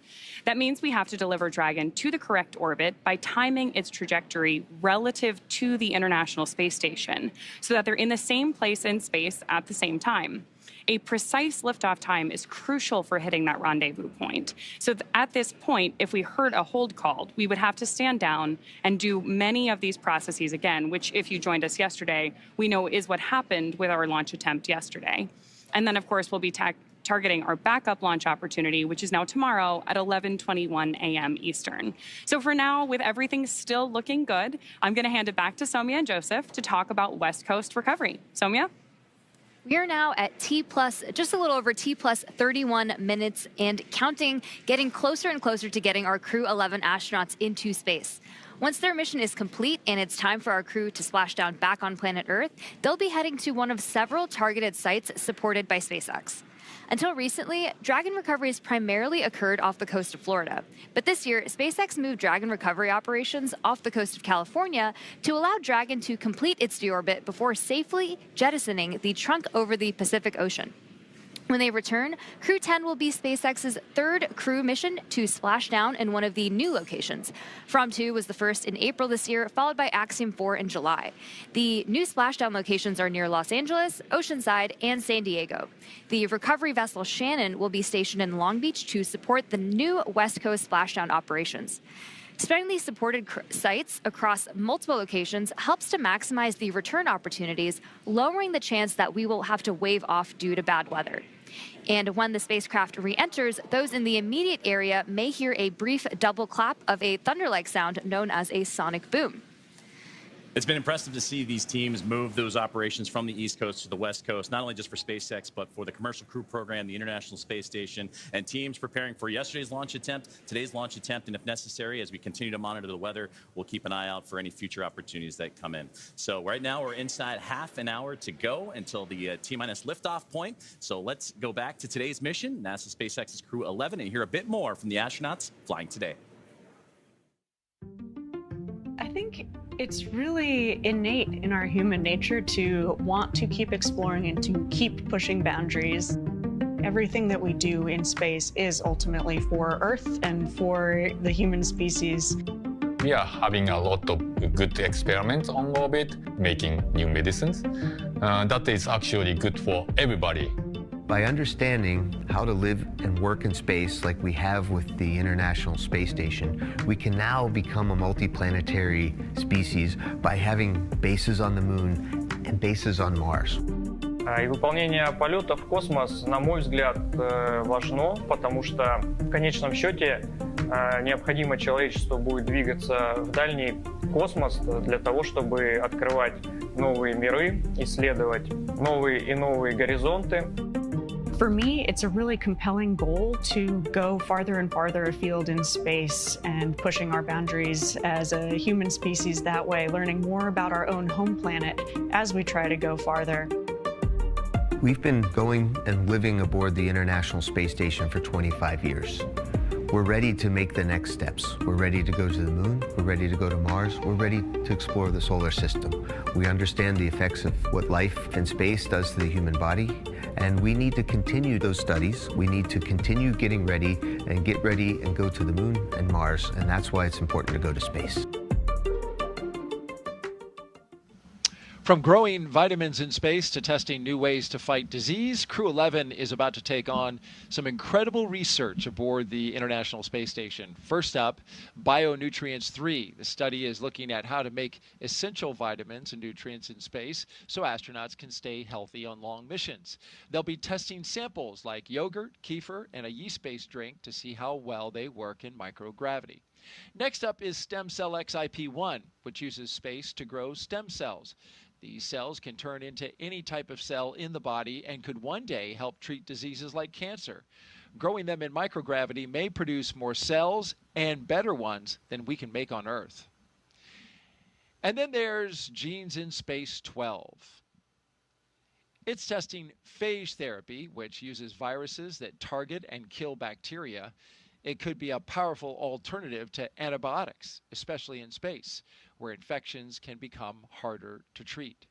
[SPEAKER 4] That means we have to deliver Dragon to the correct orbit by timing its trajectory relative to the International Space Station so that they're in the same place in space at the same time. A precise liftoff time is crucial for hitting that rendezvous point. So at this point, if we heard a hold called, we would have to stand down and do many of these processes again, which if you joined us yesterday, we know is what happened with our launch attempt yesterday. And then, of course, we'll be targeting our backup launch opportunity, which is now tomorrow at 11:21 a.m. Eastern. So for now, with everything still looking good, I'm going to hand it back to Soumya and Joseph to talk about West Coast recovery. Soumya?
[SPEAKER 22] We are now at just a little over T plus 31 minutes and counting, getting closer and closer to getting our Crew 11 astronauts into space. Once their mission is complete and it's time for our crew to splash down back on planet Earth, they'll be heading to one of several targeted sites supported by SpaceX. Until recently, Dragon recoveries primarily occurred off the coast of Florida. But this year, SpaceX moved Dragon recovery operations off the coast of California to allow Dragon to complete its deorbit before safely jettisoning the trunk over the Pacific Ocean. When they return, Crew 10 will be SpaceX's third crew mission to splash down in one of the new locations. From 2 was the first in April this year, followed by Axiom 4 in July. The new splashdown locations are near Los Angeles, Oceanside, and San Diego. The recovery vessel Shannon will be stationed in Long Beach to support the new West Coast splashdown operations. Spreading these supported sites across multiple locations helps to maximize the return opportunities, lowering the chance that we will have to wave off due to bad weather. And when the spacecraft re-enters, those in the immediate area may hear a brief double clap of a thunder-like sound known as a sonic boom.
[SPEAKER 21] It's been impressive to see these teams move those operations from the East Coast to the West Coast, not only just for SpaceX, but for the commercial crew program, the International Space Station, and teams preparing for yesterday's launch attempt, today's launch attempt, and if necessary, as we continue to monitor the weather, we'll keep an eye out for any future opportunities that come in. So right now, we're inside half an hour to go until the T-minus liftoff point. So let's go back to today's mission, NASA SpaceX's Crew 11, and hear a bit more from the astronauts flying today.
[SPEAKER 15] I think it's really innate in our human nature to want to keep exploring and to keep pushing boundaries. Everything that we do in space is ultimately for Earth and for the human species.
[SPEAKER 17] We are having a lot of good experiments on orbit, making new medicines. That is actually good for everybody.
[SPEAKER 5] By understanding how to live and work in space like we have with the International Space Station, we can now become a multiplanetary species by having bases on the Moon and bases on Mars.
[SPEAKER 9] И выполнение полета в космос, на мой взгляд, важно, потому что в конечном счете необходимо человечеству будет двигаться в дальний космос для того, чтобы открывать новые миры, исследовать новые и новые горизонты.
[SPEAKER 15] For me, it's a really compelling goal to go farther and farther afield in space and pushing our boundaries as a human species that way, learning more about our own home planet as we try to go farther.
[SPEAKER 5] We've been going and living aboard the International Space Station for 25 years. We're ready to make the next steps. We're ready to go to the Moon. We're ready to go to Mars. We're ready to explore the solar system. We understand the effects of what life in space does to the human body, and we need to continue those studies. We need to continue getting ready and get ready and go to the Moon and Mars, and that's why it's important to go to space.
[SPEAKER 2] From growing vitamins in space to testing new ways to fight disease, Crew 11 is about to take on some incredible research aboard the International Space Station. First up, Bionutrients 3. The study is looking at how to make essential vitamins and nutrients in space so astronauts can stay healthy on long missions. They'll be testing samples like yogurt, kefir, and a yeast-based drink to see how well they work in microgravity. Next up is Stem Cell XIP-1, which uses space to grow stem cells. These cells can turn into any type of cell in the body and could one day help treat diseases like cancer. Growing them in microgravity may produce more cells and better ones than we can make on Earth. And then there's Genes in Space 12. It's testing phage therapy, which uses viruses that target and kill bacteria. It could be a powerful alternative to antibiotics, especially in space, where infections can become harder to treat.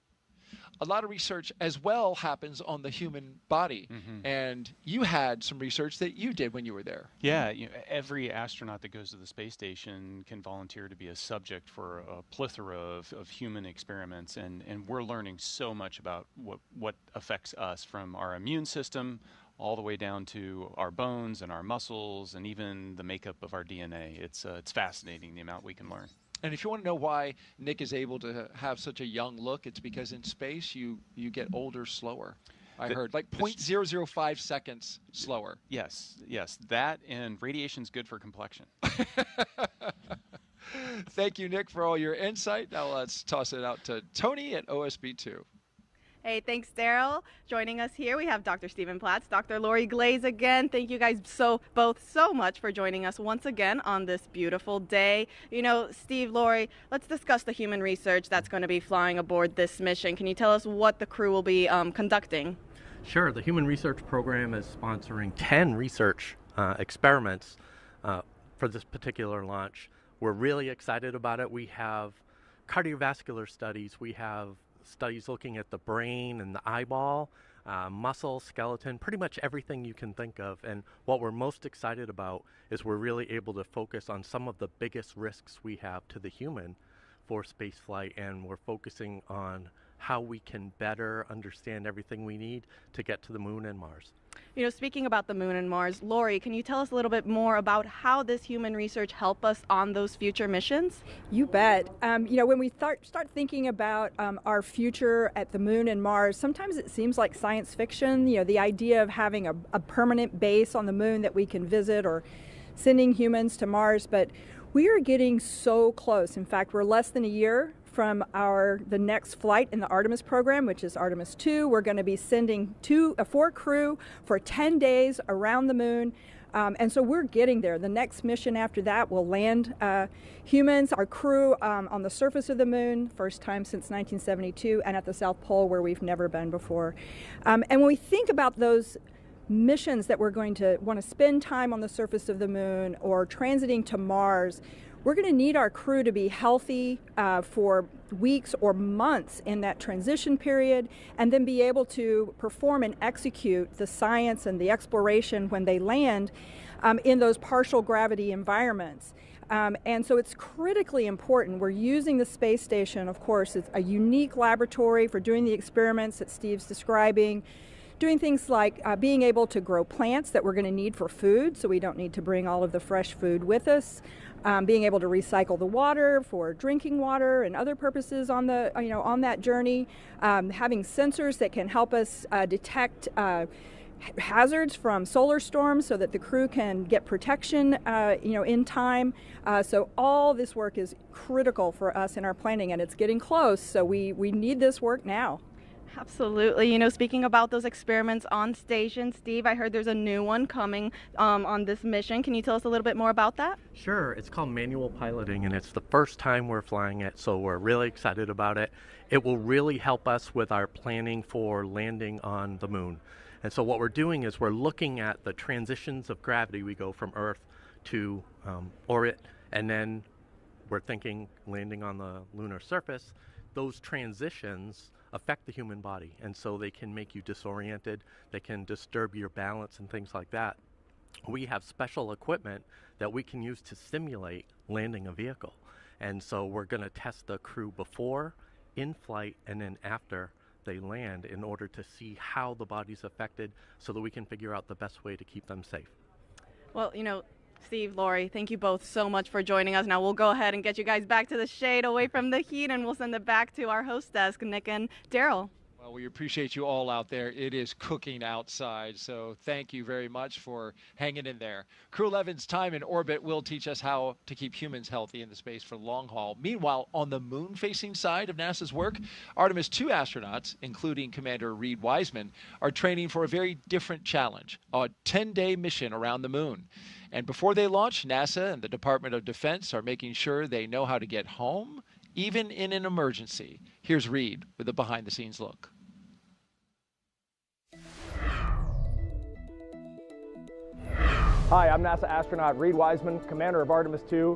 [SPEAKER 2] A lot of research as well happens on the human body, and you had some research that you did when you were there.
[SPEAKER 1] Yeah, every astronaut that goes to the space station can volunteer to be a subject for a plethora of human experiments, and we're learning so much about what affects us, from our immune system all the way down to our bones and our muscles and even the makeup of our DNA. It's fascinating, the amount we can learn.
[SPEAKER 2] And if you want to know why Nick is able to have such a young look, it's because in space you get older slower. I heard like 0.005 seconds slower.
[SPEAKER 1] Yes, that and radiation's good for complexion.
[SPEAKER 2] Thank you, Nick, for all your insight. Now let's toss it out to Tony at OSB2.
[SPEAKER 11] Hey, thanks, Daryl. Joining us here, we have Dr. Stephen Platts, Dr. Lori Glaze again. Thank you guys both so much for joining us once again on this beautiful day. You know, Steve, Lori, let's discuss the human research that's going to be flying aboard this mission. Can you tell us what the crew will be conducting?
[SPEAKER 18] Sure. The Human Research Program is sponsoring 10 research experiments for this particular launch. We're really excited about it. We have cardiovascular studies. We have studies looking at the brain and the eyeball, muscle, skeleton, pretty much everything you can think of. And what we're most excited about is we're really able to focus on some of the biggest risks we have to the human for spaceflight, and we're focusing on how we can better understand everything we need to get to the moon and Mars.
[SPEAKER 11] You know, speaking about the moon and Mars, Lori, can you tell us a little bit more about how this human research help us on those future missions?
[SPEAKER 19] You bet. You know, when we start thinking about our future at the moon and Mars, sometimes it seems like science fiction. You know, the idea of having a permanent base on the moon that we can visit, or sending humans to Mars, but we are getting so close. In fact, we're less than a year from the next flight in the Artemis program, which is Artemis 2. We're going to be sending 4 crew for 10 days around the moon. And so we're getting there. The next mission after that will land humans, our crew, on the surface of the moon, first time since 1972, and at the South Pole, where we've never been before. And when we think about those missions that we're going to want to spend time on the surface of the moon or transiting to Mars, we're going to need our crew to be healthy for weeks or months in that transition period, and then be able to perform and execute the science and the exploration when they land in those partial gravity environments. And so it's critically important. We're using the space station, of course, it's a unique laboratory for doing the experiments that Steve's describing, doing things like being able to grow plants that we're going to need for food, so we don't need to bring all of the fresh food with us. Being able to recycle the water for drinking water and other purposes on the on that journey. Having sensors that can help us detect hazards from solar storms, so that the crew can get protection in time. So all this work is critical for us in our planning, and it's getting close. So we need this work now.
[SPEAKER 11] Absolutely. You know, speaking about those experiments on station, Steve, I heard there's a new one coming on this mission. Can you tell us a little bit more about that?
[SPEAKER 18] Sure. It's called manual piloting, and it's the first time we're flying it, so we're really excited about it. It will really help us with our planning for landing on the moon. And so what we're doing is we're looking at the transitions of gravity. We go from Earth to orbit, and then we're thinking landing on the lunar surface. Those transitions affect the human body, and so they can make you disoriented, they can disturb your balance and things like that. We have special equipment that we can use to simulate landing a vehicle, and so we're going to test the crew before in flight and then after they land in order to see how the body's affected so that we can figure out the best way to keep them safe.
[SPEAKER 11] Well, Steve, Lori, thank you both so much for joining us. Now we'll go ahead and get you guys back to the shade, away from the heat, and we'll send it back to our host desk, Nick and Daryl.
[SPEAKER 2] Well, we appreciate you all out there. It is cooking outside, so thank you very much for hanging in there. Crew 11's time in orbit will teach us how to keep humans healthy in the space for long haul. Meanwhile, on the moon-facing side of NASA's work, Artemis II astronauts, including Commander Reed Wiseman, are training for a very different challenge, a 10-day mission around the moon. And before they launch, NASA and the Department of Defense are making sure they know how to get home, even in an emergency. Here's Reed with a behind-the-scenes look.
[SPEAKER 6] Hi, I'm NASA astronaut Reed Wiseman, commander of Artemis II.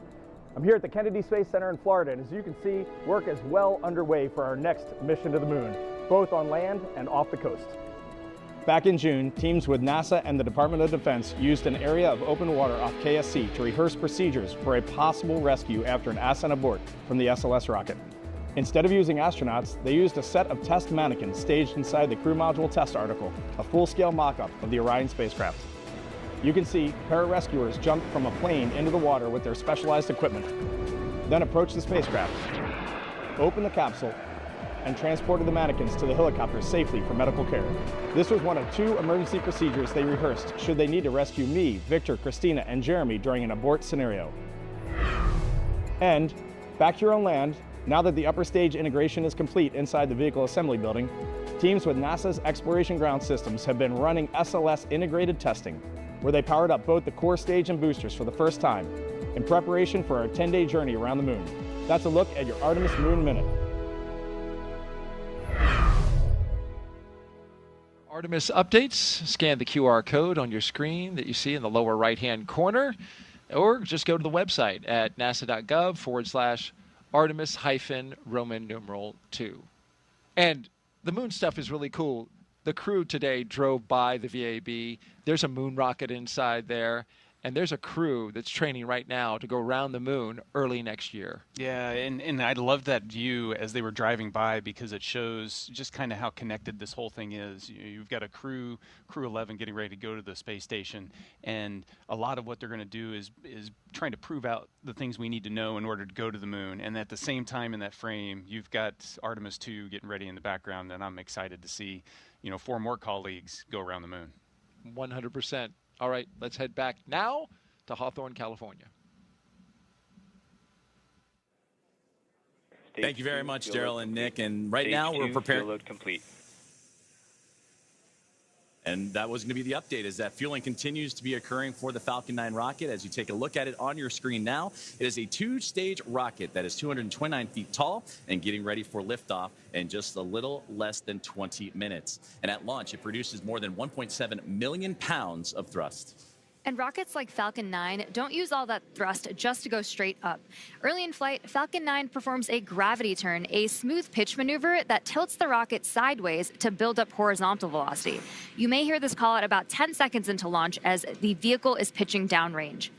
[SPEAKER 6] I'm here at the Kennedy Space Center in Florida, and as you can see, work is well underway for our next mission to the moon, both on land and off the coast. Back in June, teams with NASA and the Department of Defense used an area of open water off KSC to rehearse procedures for a possible rescue after an ascent abort from the SLS rocket. Instead of using astronauts, they used a set of test mannequins staged inside the crew module test article, a full-scale mock-up of the Orion spacecraft. You can see pararescuers jumped from a plane into the water with their specialized equipment, then approached the spacecraft, opened the capsule, and transported the mannequins to the helicopter safely for medical care. This was one of 2 emergency procedures they rehearsed should they need to rescue me, Victor, Christina, and Jeremy during an abort scenario. And back here on land, now that the upper stage integration is complete inside the vehicle assembly building, teams with NASA's Exploration Ground Systems have been running SLS integrated testing, where they powered up both the core stage and boosters for the first time in preparation for our 10-day journey around the moon. That's a look at your Artemis Moon Minute.
[SPEAKER 2] Artemis updates, scan the QR code on your screen that you see in the lower right-hand corner, or just go to the website at nasa.gov/Artemis-Roman numeral 2. And the moon stuff is really cool. The crew today drove by the VAB. There's a moon rocket inside there, and there's a crew that's training right now to go around the moon early next year.
[SPEAKER 1] Yeah, and I love that view as they were driving by because it shows just kind of how connected this whole thing is. You've got a crew 11 getting ready to go to the space station, and a lot of what they're going to do is trying to prove out the things we need to know in order to go to the moon. And at the same time in that frame, you've got Artemis II getting ready in the background, and I'm excited to see 4 more colleagues go around the moon.
[SPEAKER 2] 100%. All right, let's head back now to Hawthorne, California.
[SPEAKER 21] Thank you very much, Daryl and Nick. And right now we're preparing.
[SPEAKER 16] Fuel load complete.
[SPEAKER 21] And that was going to be the update, is that fueling continues to be occurring for the Falcon 9 rocket. As you take a look at it on your screen now, it is a 2-stage rocket that is 229 feet tall and getting ready for liftoff in just a little less than 20 minutes. And at launch, it produces more than 1.7 million pounds of thrust.
[SPEAKER 22] And rockets like Falcon 9 don't use all that thrust just to go straight up. Early in flight, Falcon 9 performs a gravity turn, a smooth pitch maneuver that tilts the rocket sideways to build up horizontal velocity. You may hear this call at about 10 seconds into launch as the vehicle is pitching downrange.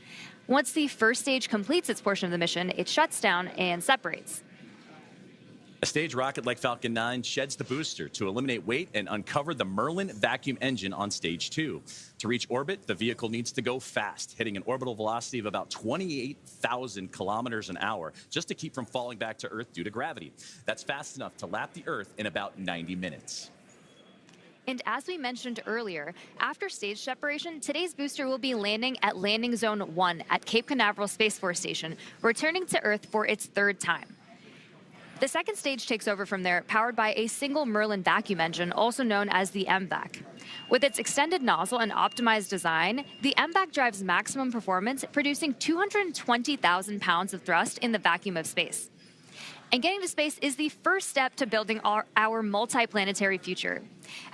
[SPEAKER 22] Once the first stage completes its portion of the mission, it shuts down and separates.
[SPEAKER 21] A stage rocket like Falcon 9 sheds the booster to eliminate weight and uncover the Merlin vacuum engine on stage 2. To reach orbit, the vehicle needs to go fast, hitting an orbital velocity of about 28,000 kilometers an hour, just to keep from falling back to Earth due to gravity. That's fast enough to lap the Earth in about 90 minutes.
[SPEAKER 22] And as we mentioned earlier, after stage separation, today's booster will be landing at Landing Zone 1 at Cape Canaveral Space Force Station, returning to Earth for its 3rd time. The second stage takes over from there, powered by a single Merlin vacuum engine, also known as the MVAC. With its extended nozzle and optimized design, the MVAC drives maximum performance, producing 220,000 pounds of thrust in the vacuum of space. And getting to space is the first step to building our multi-planetary future.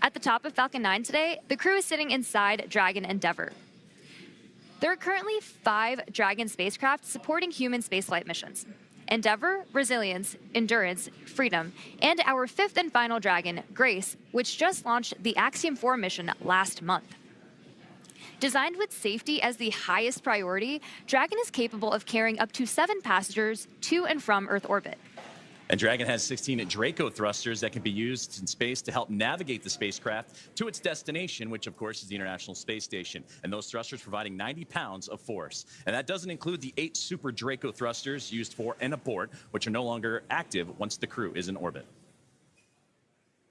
[SPEAKER 22] At the top of Falcon 9 today, the crew is sitting inside Dragon Endeavour. There are currently 5 Dragon spacecraft supporting human spaceflight missions: Endeavour, Resilience, Endurance, Freedom, and our 5th and final Dragon, Grace, which just launched the Axiom 4 mission last month. Designed with safety as the highest priority, Dragon is capable of carrying up to 7 passengers to and from Earth orbit.
[SPEAKER 21] And Dragon has 16 Draco thrusters that can be used in space to help navigate the spacecraft to its destination, which of course is the International Space Station. And those thrusters providing 90 pounds of force. And that doesn't include the 8 Super Draco thrusters used for and aboard, which are no longer active once the crew is in orbit.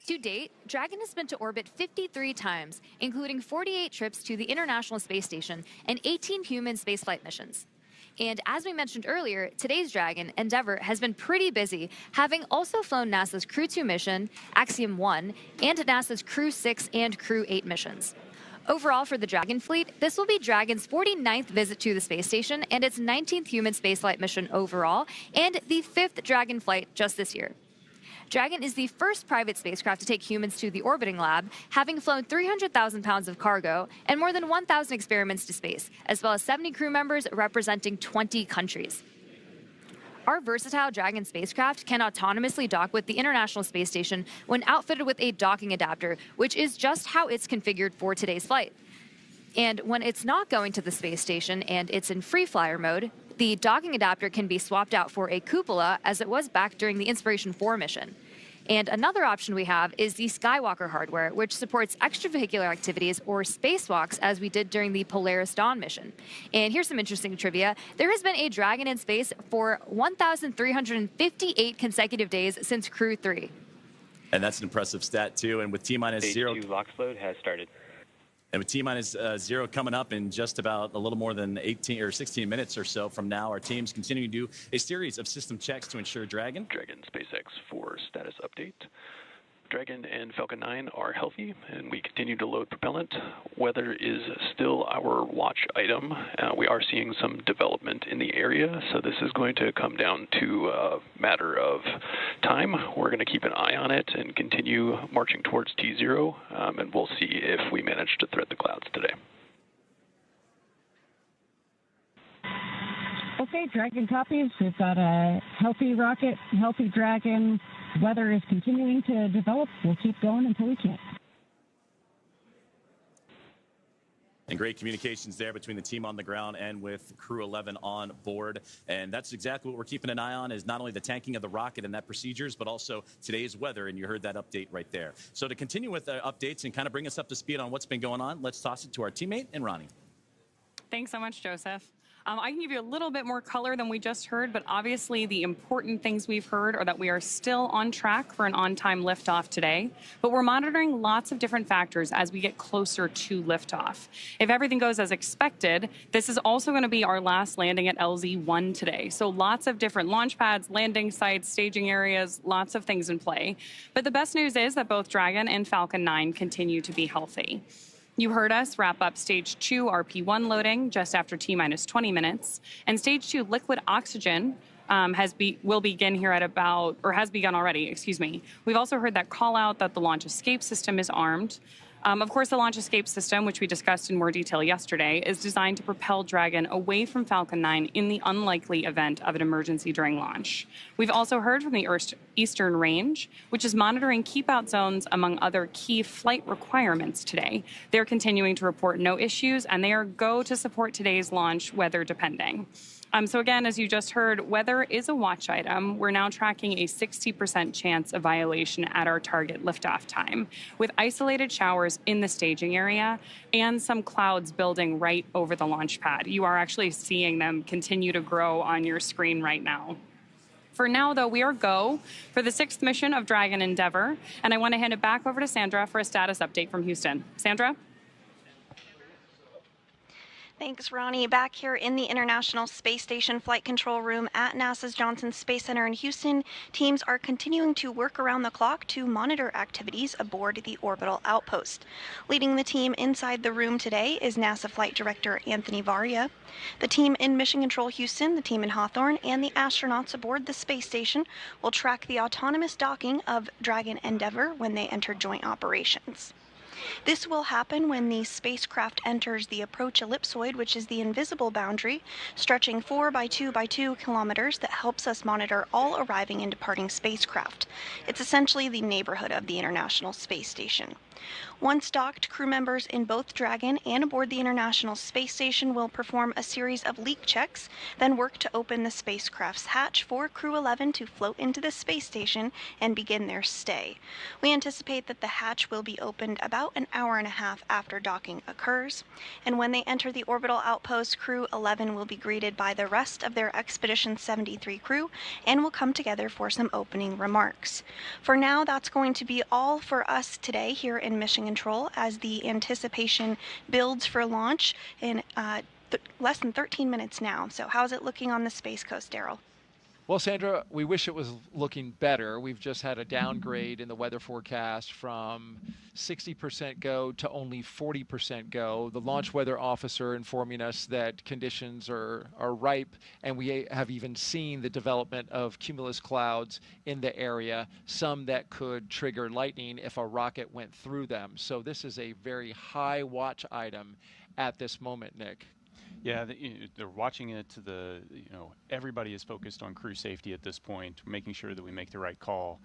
[SPEAKER 22] To date, Dragon has been to orbit 53 times, including 48 trips to the International Space Station and 18 human spaceflight missions. And as we mentioned earlier, today's Dragon, Endeavour, has been pretty busy, having also flown NASA's Crew 2 mission, Axiom 1, and NASA's Crew 6 and Crew 8 missions. Overall, for the Dragon fleet, this will be Dragon's 49th visit to the space station and its 19th human spaceflight mission overall, and the 5th Dragon flight just this year. Dragon is the first private spacecraft to take humans to the orbiting lab, having flown 300,000 pounds of cargo and more than 1,000 experiments to space, as well as 70 crew members representing 20 countries. Our versatile Dragon spacecraft can autonomously dock with the International Space Station when outfitted with a docking adapter, which is just how it's configured for today's flight. And when it's not going to the space station and it's in free flyer mode, the docking adapter can be swapped out for a cupola, as it was back during the Inspiration 4 mission. And another option we have is the Skywalker hardware, which supports extravehicular activities or spacewalks, as we did during the Polaris Dawn mission. And here's some interesting trivia. There has been a Dragon in space for 1,358 consecutive days since Crew 3.
[SPEAKER 21] And that's an impressive stat, too. And with T-minus 0...
[SPEAKER 16] Stage 2 LOX load has started.
[SPEAKER 21] And with T-minus 0 coming up in just about a little more than 18 or 16 minutes or so from now, our teams continue to do a series of system checks to ensure Dragon
[SPEAKER 3] SpaceX for status update. Dragon and Falcon 9 are healthy, and we continue to load propellant. Weather is still our watch item. We are seeing some development in the area, so this is going to come down to a matter of time. We're going to keep an eye on it and continue marching towards T0, and we'll see if we manage to thread the clouds today.
[SPEAKER 10] Okay, Dragon copies. We've got a healthy rocket, healthy Dragon. Weather is continuing to develop. We'll keep going until we can't.
[SPEAKER 21] And great communications there between the team on the ground and with Crew 11 on board. And that's exactly what we're keeping an eye on, is not only the tanking of the rocket and that procedures, but also today's weather. And you heard that update right there. So to continue with the updates and kind of bring us up to speed on what's been going on, let's toss it to our teammate and Ronnie.
[SPEAKER 4] Thanks so much, Joseph. I can give you a little bit more color than we just heard, but obviously the important things we've heard are that we are still on track for an on-time liftoff today, but we're monitoring lots of different factors as we get closer to liftoff. If everything goes as expected, this is also going to be our last landing at LZ-1 today. So lots of different launch pads, landing sites, staging areas, lots of things in play. But the best news is that both Dragon and Falcon 9 continue to be healthy. You heard us wrap up Stage 2 RP1 loading just after T-minus 20 minutes, and Stage 2 liquid oxygen will begin here at about, or has begun already, excuse me. We've also heard that call out that the launch escape system is armed. Of course, the launch escape system, which we discussed in more detail yesterday, is designed to propel Dragon away from Falcon 9 in the unlikely event of an emergency during launch. We've also heard from the Eastern Range, which is monitoring keep-out zones among other key flight requirements today. They're continuing to report no issues, and they are go to support today's launch, weather depending. So again, as you just heard, weather is a watch item. We're now tracking a 60% chance of violation at our target liftoff time, with isolated showers in the staging area and some clouds building right over the launch pad. You are actually seeing them continue to grow on your screen right now. For now, though, we are go for the 6th mission of Dragon Endeavour, and I want to hand it back over to Sandra for a status update from Houston. Sandra?
[SPEAKER 8] Thanks, Ronnie. Back here in the International Space Station Flight Control Room at NASA's Johnson Space Center in Houston, teams are continuing to work around the clock to monitor activities aboard the orbital outpost. Leading the team inside the room today is NASA Flight Director Anthony Varia. The team in Mission Control Houston, the team in Hawthorne, and the astronauts aboard the space station will track the autonomous docking of Dragon Endeavour when they enter joint operations. This will happen when the spacecraft enters the approach ellipsoid, which is the invisible boundary, stretching 4 by 2 by 2 kilometers that helps us monitor all arriving and departing spacecraft. It's essentially the neighborhood of the International Space Station. Once docked, crew members in both Dragon and aboard the International Space Station will perform a series of leak checks, then work to open the spacecraft's hatch for Crew 11 to float into the space station and begin their stay. We anticipate that the hatch will be opened about an hour and a half after docking occurs, and when they enter the orbital outpost, Crew 11 will be greeted by the rest of their Expedition 73 crew and will come together for some opening remarks. For now, that's going to be all for us today here in Mission Control as the anticipation builds for launch in less than 13 minutes now. So how's it looking on the Space Coast, Daryl?
[SPEAKER 2] Well, Sandra, we wish it was looking better. We've just had a downgrade in the weather forecast from 60% go to only 40% go. The launch weather officer informing us that conditions are ripe, and we have even seen the development of cumulus clouds in the area, some that could trigger lightning if a rocket went through them. So this is a very high watch item at this moment, Nick.
[SPEAKER 1] Yeah, they're watching it. Everybody is focused on crew safety at this point, making sure that we make the right call.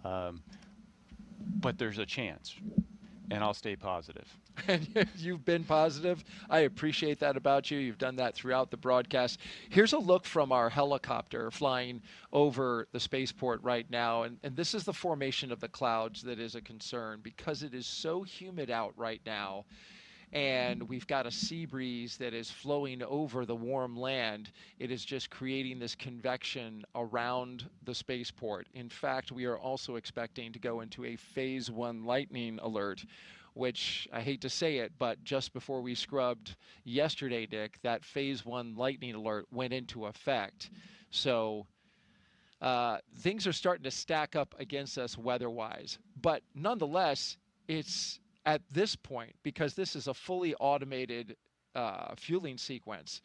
[SPEAKER 1] But there's a chance, and I'll stay positive.
[SPEAKER 2] And you've been positive. I appreciate that about you. You've done that throughout the broadcast. Here's a look from our helicopter flying over the spaceport right now. And this is the formation of the clouds that is a concern because it is so humid out right now. And we've got a sea breeze that is flowing over the warm land. It is just creating this convection around the spaceport. In fact, we are also expecting to go into a phase 1 lightning alert, which I hate to say it, but just before we scrubbed yesterday, Dick, that phase 1 lightning alert went into effect. So things are starting to stack up against us weather-wise. But nonetheless, it's at this point, because this is a fully automated fueling sequence,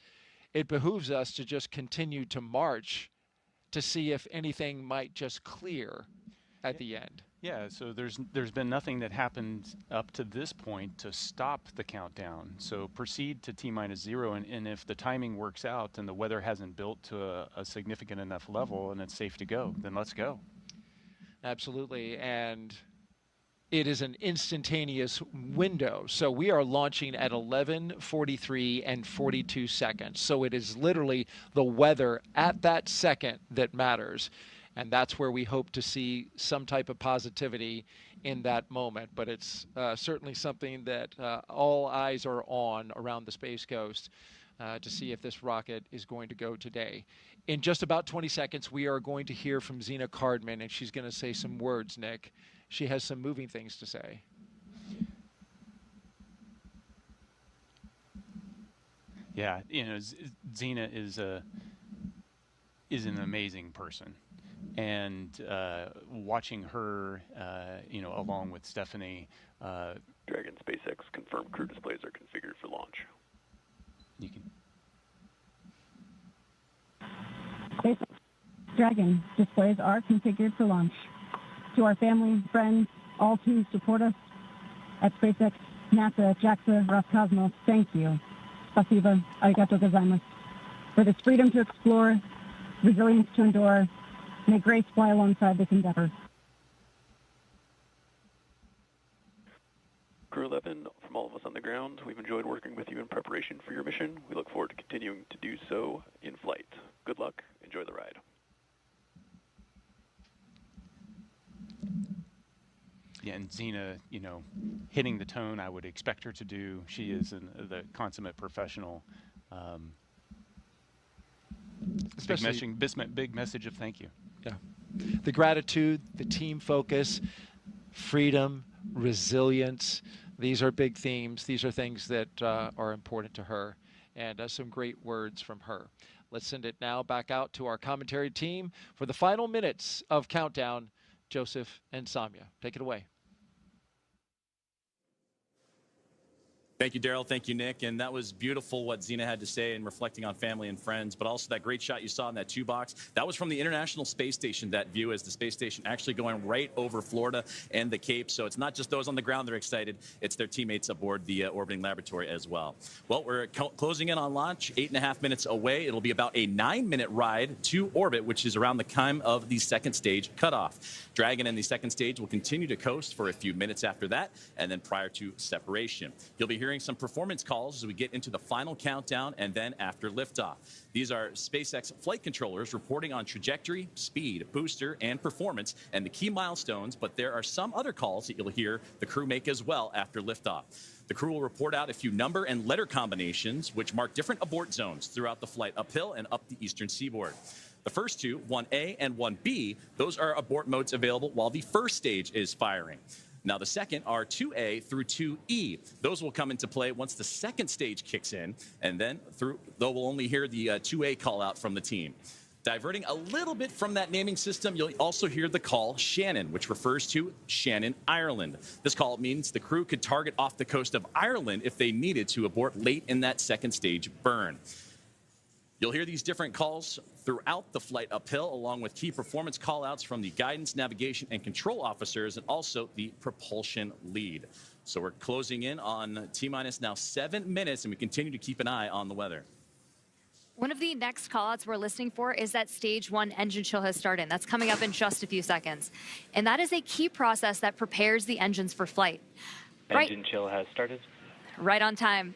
[SPEAKER 2] it behooves us to just continue to march to see if anything might just clear at the end.
[SPEAKER 1] Yeah, so there's been nothing that happened up to this point to stop the countdown. So proceed to T-0, and if the timing works out and the weather hasn't built to a significant enough level and it's safe to go, then let's go.
[SPEAKER 2] Absolutely, and it is an instantaneous window. So we are launching at 11:43 and 42 seconds. So it is literally the weather at that second that matters. And that's where we hope to see some type of positivity in that moment. But it's certainly something that all eyes are on around the Space Coast to see if this rocket is going to go today. In just about 20 seconds, we are going to hear from Zena Cardman, and she's going to say some words, Nick. She has some moving things to say.
[SPEAKER 1] Yeah, Zena is an amazing person, and watching her, along with Stephanie.
[SPEAKER 3] Dragon SpaceX confirmed crew displays are configured for launch.
[SPEAKER 1] You can.
[SPEAKER 10] SpaceX Dragon displays are configured for launch. To our family, friends, all who support us at SpaceX, NASA, JAXA, Roscosmos, thank you. Spasiba, arigato gozaimasu. For this freedom to explore, resilience to endure, may grace fly alongside this endeavor.
[SPEAKER 3] Crew 11, from all of us on the ground, we've enjoyed working with you in preparation for your mission. We look forward to continuing to do so in flight. Good luck. Enjoy the ride.
[SPEAKER 1] Yeah, and Zena, hitting the tone I would expect her to do. She is the consummate professional. Big message of thank you.
[SPEAKER 2] Yeah. The gratitude, the team focus, freedom, resilience. These are big themes. These are things that are important to her, and some great words from her. Let's send it now back out to our commentary team for the final minutes of Countdown. Joseph and Samya, take it away.
[SPEAKER 21] Thank you, Daryl. Thank you, Nick. And that was beautiful what Zena had to say and reflecting on family and friends, but also that great shot you saw in that 2-box. That was from the International Space Station, that view as the space station actually going right over Florida and the Cape. So it's not just those on the ground that are excited. It's their teammates aboard the orbiting laboratory as well. Well, we're closing in on launch, 8.5 minutes away. It'll be about a 9-minute ride to orbit, which is around the time of the second stage cutoff. Dragon and the second stage will continue to coast for a few minutes after that, and then prior to separation. You'll be hearing some performance calls as we get into the final countdown and then after liftoff. These are SpaceX flight controllers reporting on trajectory, speed, booster, and performance, and the key milestones, but there are some other calls that you'll hear the crew make as well after liftoff. The crew will report out a few number and letter combinations, which mark different abort zones throughout the flight uphill and up the eastern seaboard. The first two, 1A and 1B, those are abort modes available while the first stage is firing. Now, the second are 2A through 2E. Those will come into play once the second stage kicks in, and then though we'll only hear the 2A call out from the team. Diverting a little bit from that naming system, you'll also hear the call Shannon, which refers to Shannon, Ireland. This call means the crew could target off the coast of Ireland if they needed to abort late in that second stage burn. You'll hear these different calls throughout the flight uphill, along with key performance callouts from the guidance, navigation, and control officers, and also the propulsion lead. So we're closing in on T-minus now 7 minutes, and we continue to keep an eye on the weather.
[SPEAKER 22] One of the next callouts we're listening for is that stage 1 engine chill has started. That's coming up in just a few seconds. And that is a key process that prepares the engines for flight.
[SPEAKER 16] Engine chill has started.
[SPEAKER 22] Right on time.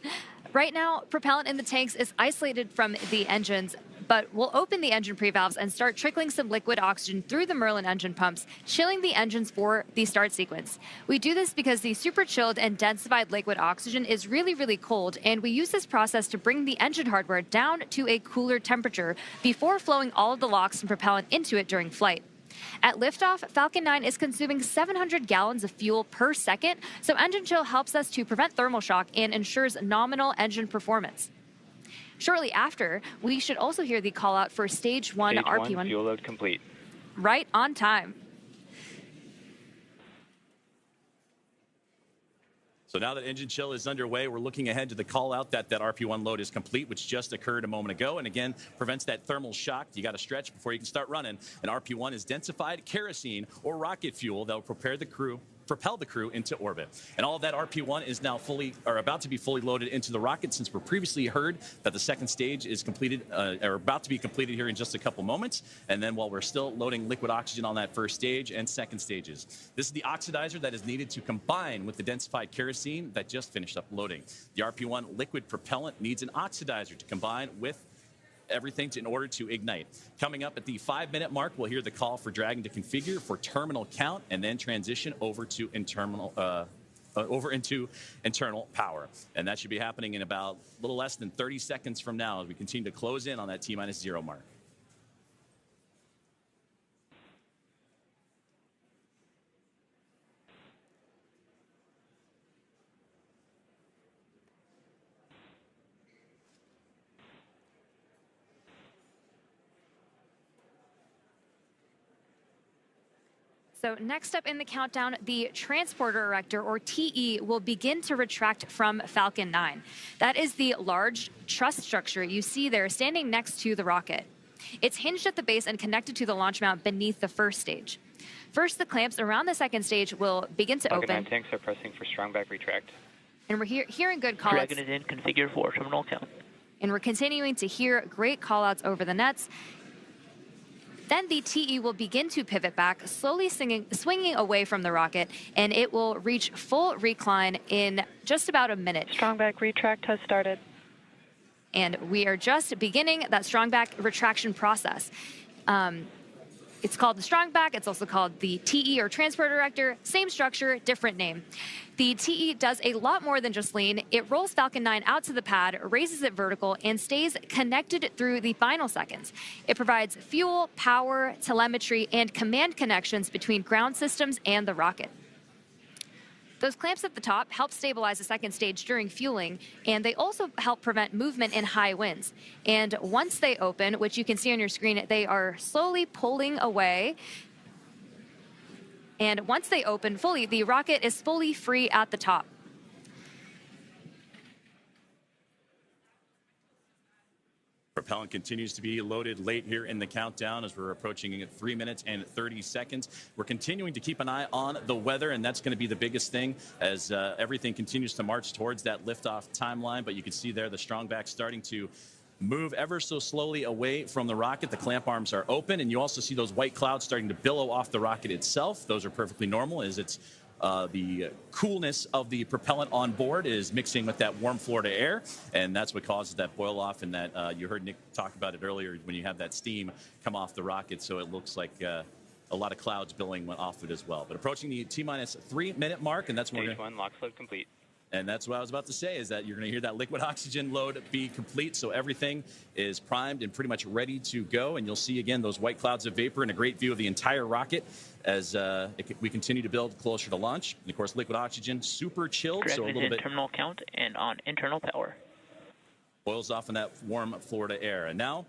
[SPEAKER 22] Right now, propellant in the tanks is isolated from the engines, but we'll open the engine pre-valves and start trickling some liquid oxygen through the Merlin engine pumps, chilling the engines for the start sequence. We do this because the super chilled and densified liquid oxygen is really, really cold, and we use this process to bring the engine hardware down to a cooler temperature before flowing all of the LOX and propellant into it during flight. At liftoff, Falcon 9 is consuming 700 gallons of fuel per second, so engine chill helps us to prevent thermal shock and ensures nominal engine performance. Shortly after, we should also hear the call out for stage 1 RP1.
[SPEAKER 16] Fuel load complete.
[SPEAKER 22] Right on time.
[SPEAKER 21] So now that engine chill is underway, we're looking ahead to the call out that RP1 load is complete, which just occurred a moment ago, and again, prevents that thermal shock. You got to stretch before you can start running. And RP1 is densified kerosene or rocket fuel that will propel the crew into orbit. And all of that RP1 is now about to be fully loaded into the rocket, since we're previously heard that the second stage is completed, or about to be completed here in just a couple moments. And then while we're still loading liquid oxygen on that first stage and second stages. This is the oxidizer that is needed to combine with the densified kerosene that just finished up loading. The RP1 liquid propellant needs an oxidizer to combine with everything in order to ignite. Coming up at the 5-minute mark, we'll hear the call for Dragon to configure for terminal count and then transition over to into internal power. And that should be happening in about a little less than 30 seconds from now as we continue to close in on that T-0 mark.
[SPEAKER 22] So next up in the countdown, the transporter erector, or TE, will begin to retract from Falcon 9. That is the large truss structure you see there standing next to the rocket. It's hinged at the base and connected to the launch mount beneath the first stage. First, the clamps around the second stage will begin to
[SPEAKER 16] Falcon
[SPEAKER 22] open.
[SPEAKER 16] 9 tanks are pressing for strong back retract.
[SPEAKER 22] And we're hearing good callouts.
[SPEAKER 7] Dragon is in, configure for terminal count.
[SPEAKER 22] And we're continuing to hear great callouts over the nets. Then the TE will begin to pivot back, slowly swinging away from the rocket, and it will reach full recline in just about a minute.
[SPEAKER 14] Strong back retract has started.
[SPEAKER 22] And we are just beginning that strong back retraction process. It's called the strong back. It's also called the TE, or transport erector. Same structure, different name. The TE does a lot more than just lean. It rolls Falcon 9 out to the pad, raises it vertical, and stays connected through the final seconds. It provides fuel, power, telemetry, and command connections between ground systems and the rocket. Those clamps at the top help stabilize the second stage during fueling, and they also help prevent movement in high winds. And once they open, which you can see on your screen, they are slowly pulling away. And once they open fully, the rocket is fully free at the top.
[SPEAKER 21] Propellant continues to be loaded late here in the countdown as we're approaching 3 minutes and 30 seconds. We're continuing to keep an eye on the weather, and that's going to be the biggest thing as everything continues to march towards that liftoff timeline. But you can see there the strong back starting to move ever so slowly away from the rocket. The clamp arms are open, and you also see those white clouds starting to billow off the rocket itself. Those are perfectly normal as it's the coolness of the propellant on board is mixing with that warm Florida air, and that's what causes that boil off, and that you heard Nick talk about it earlier when you have that steam come off the rocket, so it looks like a lot of clouds billowing off it as well. But approaching the T-minus 3 minute mark, and that's when
[SPEAKER 16] Stage 1 LOX load complete.
[SPEAKER 21] And that's what I was about to say, is that you're going to hear that liquid oxygen load be complete. So everything is primed and pretty much ready to go. And you'll see, again, those white clouds of vapor and a great view of the entire rocket as we continue to build closer to launch. And, of course, liquid oxygen, super chilled.
[SPEAKER 7] Dragon
[SPEAKER 16] So
[SPEAKER 21] a little bit
[SPEAKER 7] terminal count and on internal power.
[SPEAKER 21] boils off in that warm Florida air. And now,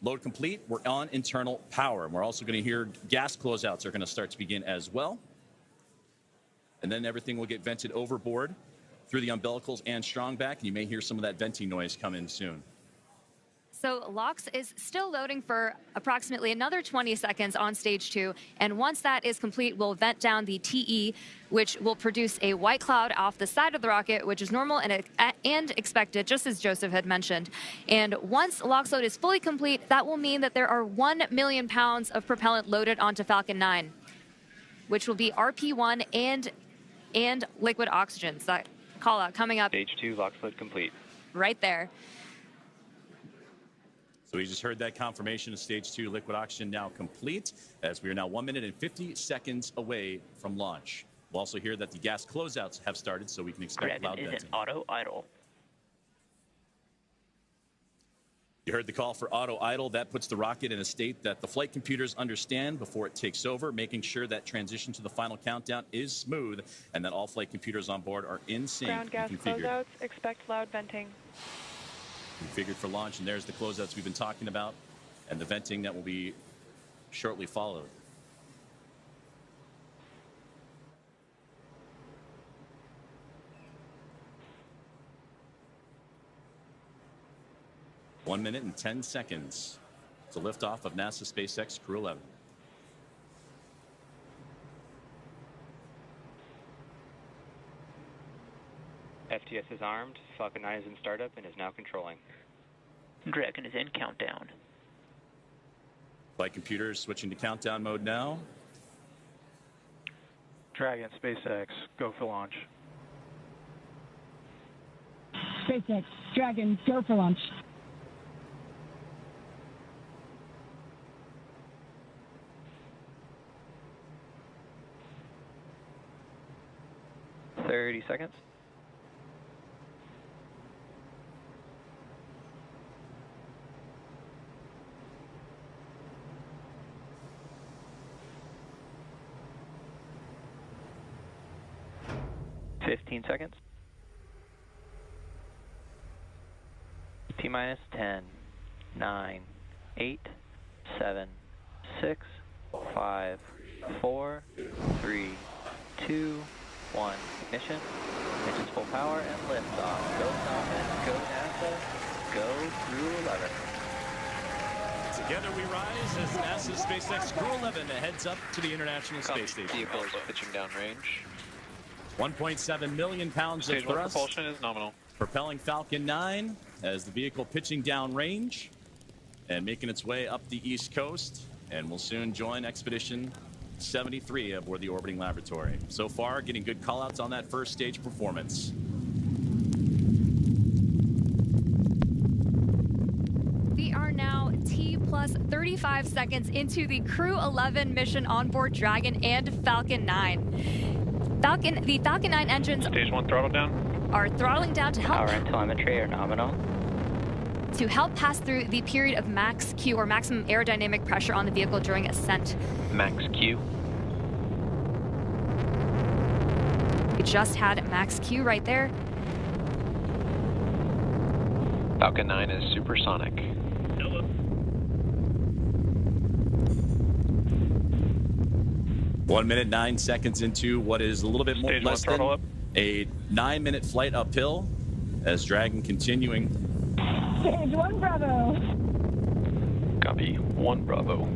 [SPEAKER 21] load complete. We're on internal power. And we're also going to hear gas closeouts are going to start to begin as well. And then everything will get vented overboard through the umbilicals and strong back, and you may hear some of that venting noise come in soon.
[SPEAKER 22] So LOX is still loading for approximately another 20 seconds on stage 2, and once that is complete, we'll vent down the TE, which will produce a white cloud off the side of the rocket, which is normal and expected, just as Joseph had mentioned. And once LOX load is fully complete, that will mean that there are 1 million pounds of propellant loaded onto Falcon 9, which will be RP1 and liquid oxygen. So that call out coming up.
[SPEAKER 16] Stage 2 LOX load complete.
[SPEAKER 22] Right there.
[SPEAKER 21] So we just heard that confirmation of stage 2 liquid oxygen now complete, as we are now 1 minute and 50 seconds away from launch. We'll also hear that the gas closeouts have started, so we can expect
[SPEAKER 7] Dragon
[SPEAKER 21] loud
[SPEAKER 7] is
[SPEAKER 21] venting.
[SPEAKER 7] in auto idle.
[SPEAKER 21] You heard the call for auto idle. That puts the rocket in a state that the flight computers understand before it takes over, making sure that transition to the final countdown is smooth and that all flight computers on board are in sync
[SPEAKER 14] Ground gas
[SPEAKER 21] and configured.
[SPEAKER 14] closeouts, expect loud venting.
[SPEAKER 21] Configured for launch, and there's the closeouts we've been talking about and the venting that will be shortly followed. One minute and 10 seconds to liftoff of NASA SpaceX Crew 11.
[SPEAKER 16] FTS is armed. Falcon 9 is in startup and is now controlling.
[SPEAKER 7] Dragon is in countdown.
[SPEAKER 21] Flight computers switching to countdown mode now.
[SPEAKER 13] Dragon, SpaceX, go for launch.
[SPEAKER 10] SpaceX Dragon, go for launch.
[SPEAKER 16] .30 seconds. .15 seconds. T-minus 10, 9, 8, 7, 6, 5, 4, 3, 2, 1. Ignition. Engines full power and liftoff. Go Falcon, go NASA, go Crew 11.
[SPEAKER 21] Together we rise as NASA's SpaceX Crew 11 heads up to the International Space Station.
[SPEAKER 16] Vehicles pitching down range.
[SPEAKER 21] 1.7 million pounds
[SPEAKER 16] Stage
[SPEAKER 21] of
[SPEAKER 16] 1
[SPEAKER 21] thrust.
[SPEAKER 16] propulsion is nominal.
[SPEAKER 21] Propelling Falcon 9 as the vehicle pitching down range and making its way up the East Coast, and will soon join Expedition 73 aboard the orbiting laboratory. So far, getting good callouts on that first stage performance.
[SPEAKER 22] We are now T plus 35 seconds into the Crew 11 mission on board Dragon and Falcon 9. The Falcon 9 engines
[SPEAKER 16] Stage 1 throttle down.
[SPEAKER 22] Are throttling down to help
[SPEAKER 16] Power and telemetry are nominal.
[SPEAKER 22] to help pass through the period of max Q, or maximum aerodynamic pressure on the vehicle during ascent.
[SPEAKER 16] Max Q.
[SPEAKER 22] We just had max Q right there.
[SPEAKER 16] Falcon 9 is supersonic.
[SPEAKER 21] 1 minute, 9 seconds into what is a little bit more
[SPEAKER 16] Stage
[SPEAKER 21] less
[SPEAKER 16] 1
[SPEAKER 21] than
[SPEAKER 16] throttle up.
[SPEAKER 21] a 9-minute flight uphill as Dragon continuing.
[SPEAKER 10] Stage 1 Bravo.
[SPEAKER 3] Copy. 1 Bravo.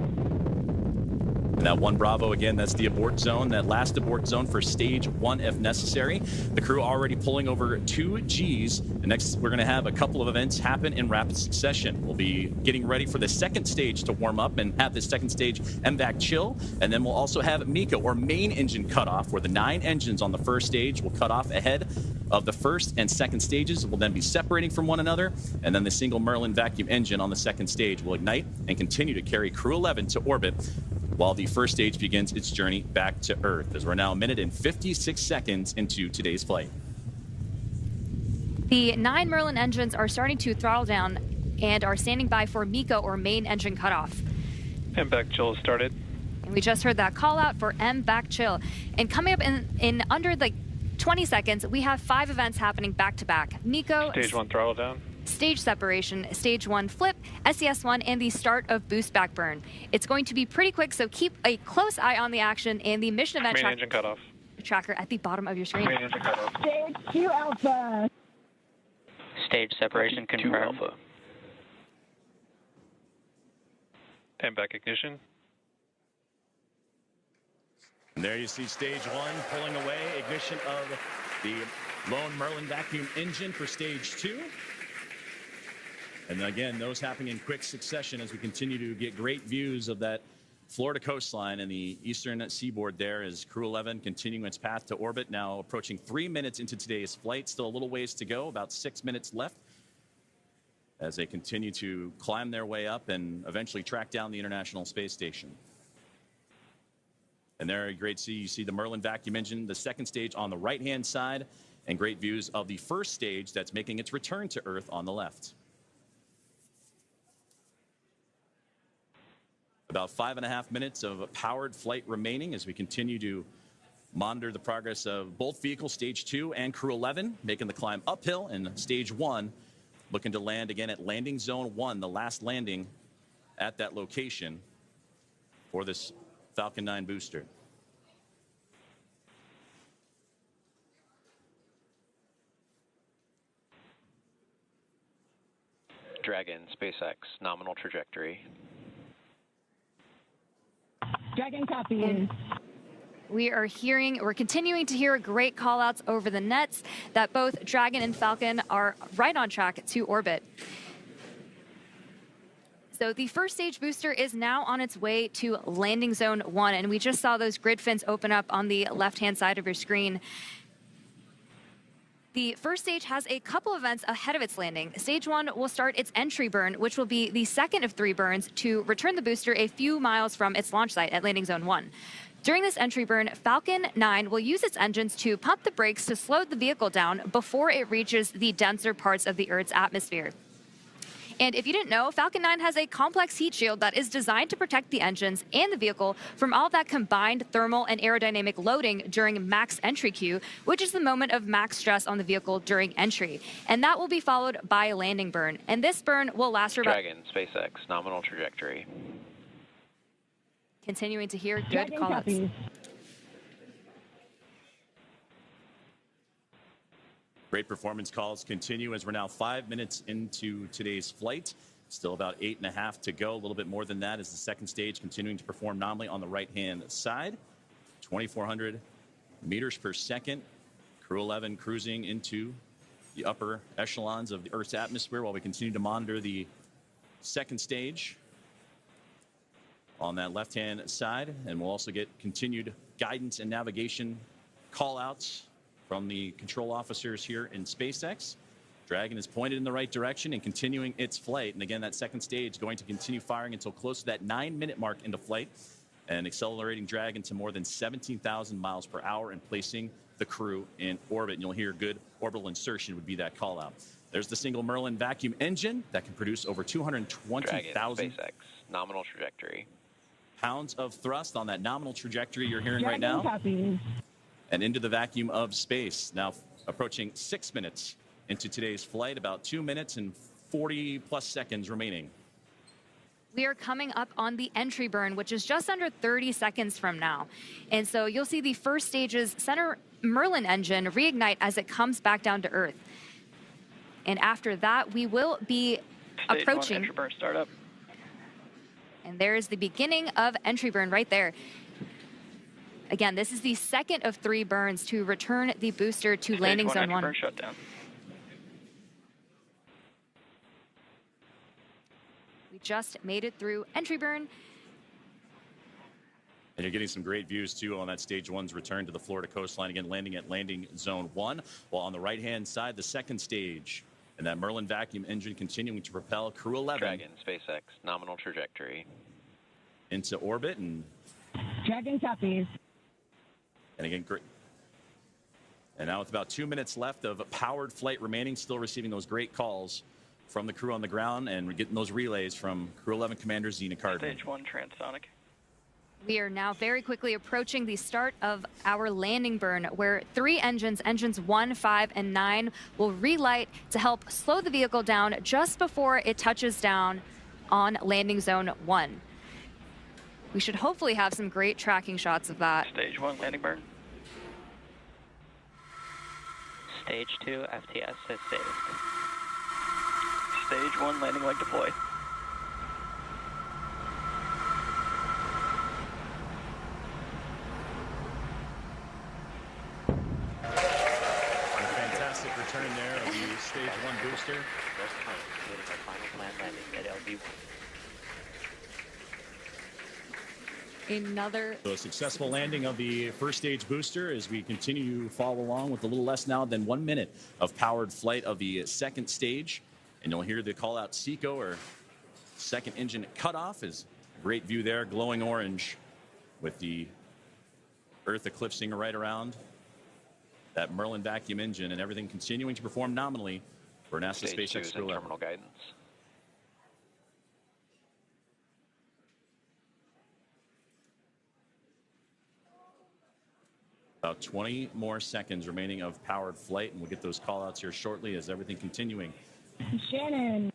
[SPEAKER 21] And that 1 Bravo, again, that's the abort zone, that last abort zone for stage 1 if necessary. The crew already pulling over 2 Gs. And next, we're going to have a couple of events happen in rapid succession. We'll be getting ready for the second stage to warm up and have this second stage MVAC chill. And then we'll also have MECA, or main engine cutoff, where the 9 engines on the first stage will cut off ahead of the first and second stages. Will then be separating from one another. And then the single Merlin vacuum engine on the second stage will ignite and continue to carry Crew 11 to orbit, while the first stage begins its journey back to Earth, as we're now 1 minute and 56 seconds into today's flight.
[SPEAKER 22] The 9 Merlin engines are starting to throttle down and are standing by for MECA, or main engine cutoff.
[SPEAKER 3] MVAC chill has started.
[SPEAKER 22] And we just heard that call out for MVAC chill. And coming up in under like 20 seconds, we have 5 events happening back to back. MECA,
[SPEAKER 3] Stage 1 throttle down.
[SPEAKER 22] stage separation, stage 1 flip, SES1, and the start of boost back burn. It's going to be pretty quick, so keep a close eye on the action and the mission event
[SPEAKER 3] Main engine cutoff.
[SPEAKER 22] tracker at the bottom of your screen.
[SPEAKER 3] Main engine cutoff.
[SPEAKER 10] Stage 2 Alpha.
[SPEAKER 16] Stage separation
[SPEAKER 3] Copy. 2
[SPEAKER 16] confirmed.
[SPEAKER 3] Alpha. MVAC ignition.
[SPEAKER 21] And there you see stage 1 pulling away, ignition of the lone Merlin vacuum engine for stage 2. And again, those happening in quick succession as we continue to get great views of that Florida coastline and the eastern seaboard there, as Crew 11 continuing its path to orbit, now approaching 3 minutes into today's flight. Still a little ways to go, about 6 minutes left, as they continue to climb their way up and eventually track down the International Space Station. And there, great see, you see the Merlin vacuum engine, the second stage on the right-hand side, and great views of the first stage that's making its return to Earth on the left. About 5.5 minutes of powered flight remaining as we continue to monitor the progress of both vehicles, stage 2 and Crew 11, making the climb uphill, and stage 1 looking to land again at landing zone 1, the last landing at that location for this Falcon 9 booster.
[SPEAKER 16] Dragon, SpaceX, nominal trajectory.
[SPEAKER 10] Dragon copy.
[SPEAKER 22] We're continuing to hear great call outs over the nets that both Dragon and Falcon are right on track to orbit. So the first stage booster is now on its way to landing zone 1, and we just saw those grid fins open up on the left-hand side of your screen. The first stage has a couple events ahead of its landing. Stage 1 will start its entry burn, which will be the second of 3 burns to return the booster a few miles from its launch site at landing zone 1. During this entry burn, Falcon 9 will use its engines to pump the brakes to slow the vehicle down before it reaches the denser parts of the Earth's atmosphere. And if you didn't know, Falcon 9 has a complex heat shield that is designed to protect the engines and the vehicle from all that combined thermal and aerodynamic loading during max entry Q, which is the moment of max stress on the vehicle during entry. And that will be followed by a landing burn. And this burn will last for about...
[SPEAKER 16] Dragon, SpaceX, nominal trajectory.
[SPEAKER 22] Continuing to hear good call-outs.
[SPEAKER 21] Great performance calls continue as we're now 5 minutes into today's flight. Still about 8.5 to go, a little bit more than that as the second stage continuing to perform nominally on the right-hand side. 2,400 meters per second. Crew 11 cruising into the upper echelons of the Earth's atmosphere while we continue to monitor the second stage on that left-hand side. And we'll also get continued guidance and navigation call-outs from the control officers here in SpaceX. Dragon is pointed in the right direction and continuing its flight. And again, that second stage going to continue firing until close to that 9-minute mark into flight, and accelerating Dragon to more than 17,000 miles per hour and placing the crew in orbit. And you'll hear good orbital insertion would be that call out. There's the single Merlin vacuum engine that can produce over 220,000
[SPEAKER 16] SpaceX, nominal trajectory.
[SPEAKER 21] pounds of thrust on that nominal trajectory you're hearing right now.
[SPEAKER 10] Copy.
[SPEAKER 21] And into the vacuum of space. Now approaching 6 minutes into today's flight, about 2 minutes and 40 plus seconds remaining.
[SPEAKER 22] We are coming up on the entry burn, which is just under 30 seconds from now. And so you'll see the first stage's center Merlin engine reignite as it comes back down to Earth. And after that, we will be approaching.
[SPEAKER 16] Stage 1 entry burn startup.
[SPEAKER 22] And there's the beginning of entry burn right there. Again, this is the second of 3 burns to return the booster to landing zone 1.
[SPEAKER 7] Burn shutdown.
[SPEAKER 22] We just made it through entry burn.
[SPEAKER 21] And you're getting some great views, too, on that Stage 1's return to the Florida coastline. Again, landing at landing zone 1. While on the right-hand side, the second stage. And that Merlin vacuum engine continuing to propel Crew 11.
[SPEAKER 16] Dragon, SpaceX, nominal trajectory.
[SPEAKER 21] Into orbit. And
[SPEAKER 10] Dragon copies.
[SPEAKER 21] And again, great. And now with about 2 minutes left of powered flight remaining, still receiving those great calls from the crew on the ground. And we're getting those relays from Crew 11 Commander Zena Cardman.
[SPEAKER 7] Stage 1 transonic.
[SPEAKER 22] We are now very quickly approaching the start of our landing burn, where 3 engines, engines 1, 5, and 9, will relight to help slow the vehicle down just before it touches down on landing zone 1. We should hopefully have some great tracking shots of that.
[SPEAKER 7] Stage 1 landing burn.
[SPEAKER 16] Stage 2, FTS is saved.
[SPEAKER 7] Stage 1 landing leg deployed.
[SPEAKER 21] Fantastic return there of the Stage 1 booster.
[SPEAKER 16] Just completing our final planned landing at LV1.
[SPEAKER 21] So a successful landing of the first stage booster as we continue to follow along with a little less now than 1 minute of powered flight of the second stage. And you'll hear the call out SECO, or second engine cutoff. Is great view there, glowing orange with the Earth eclipsing right around that Merlin vacuum engine, and everything continuing to perform nominally for NASA
[SPEAKER 16] Stage 2
[SPEAKER 21] SpaceX
[SPEAKER 16] is in
[SPEAKER 21] Dragon.
[SPEAKER 16] terminal guidance.
[SPEAKER 21] About 20 more seconds remaining of powered flight, and we'll get those call outs here shortly as everything continuing.
[SPEAKER 10] Shannon.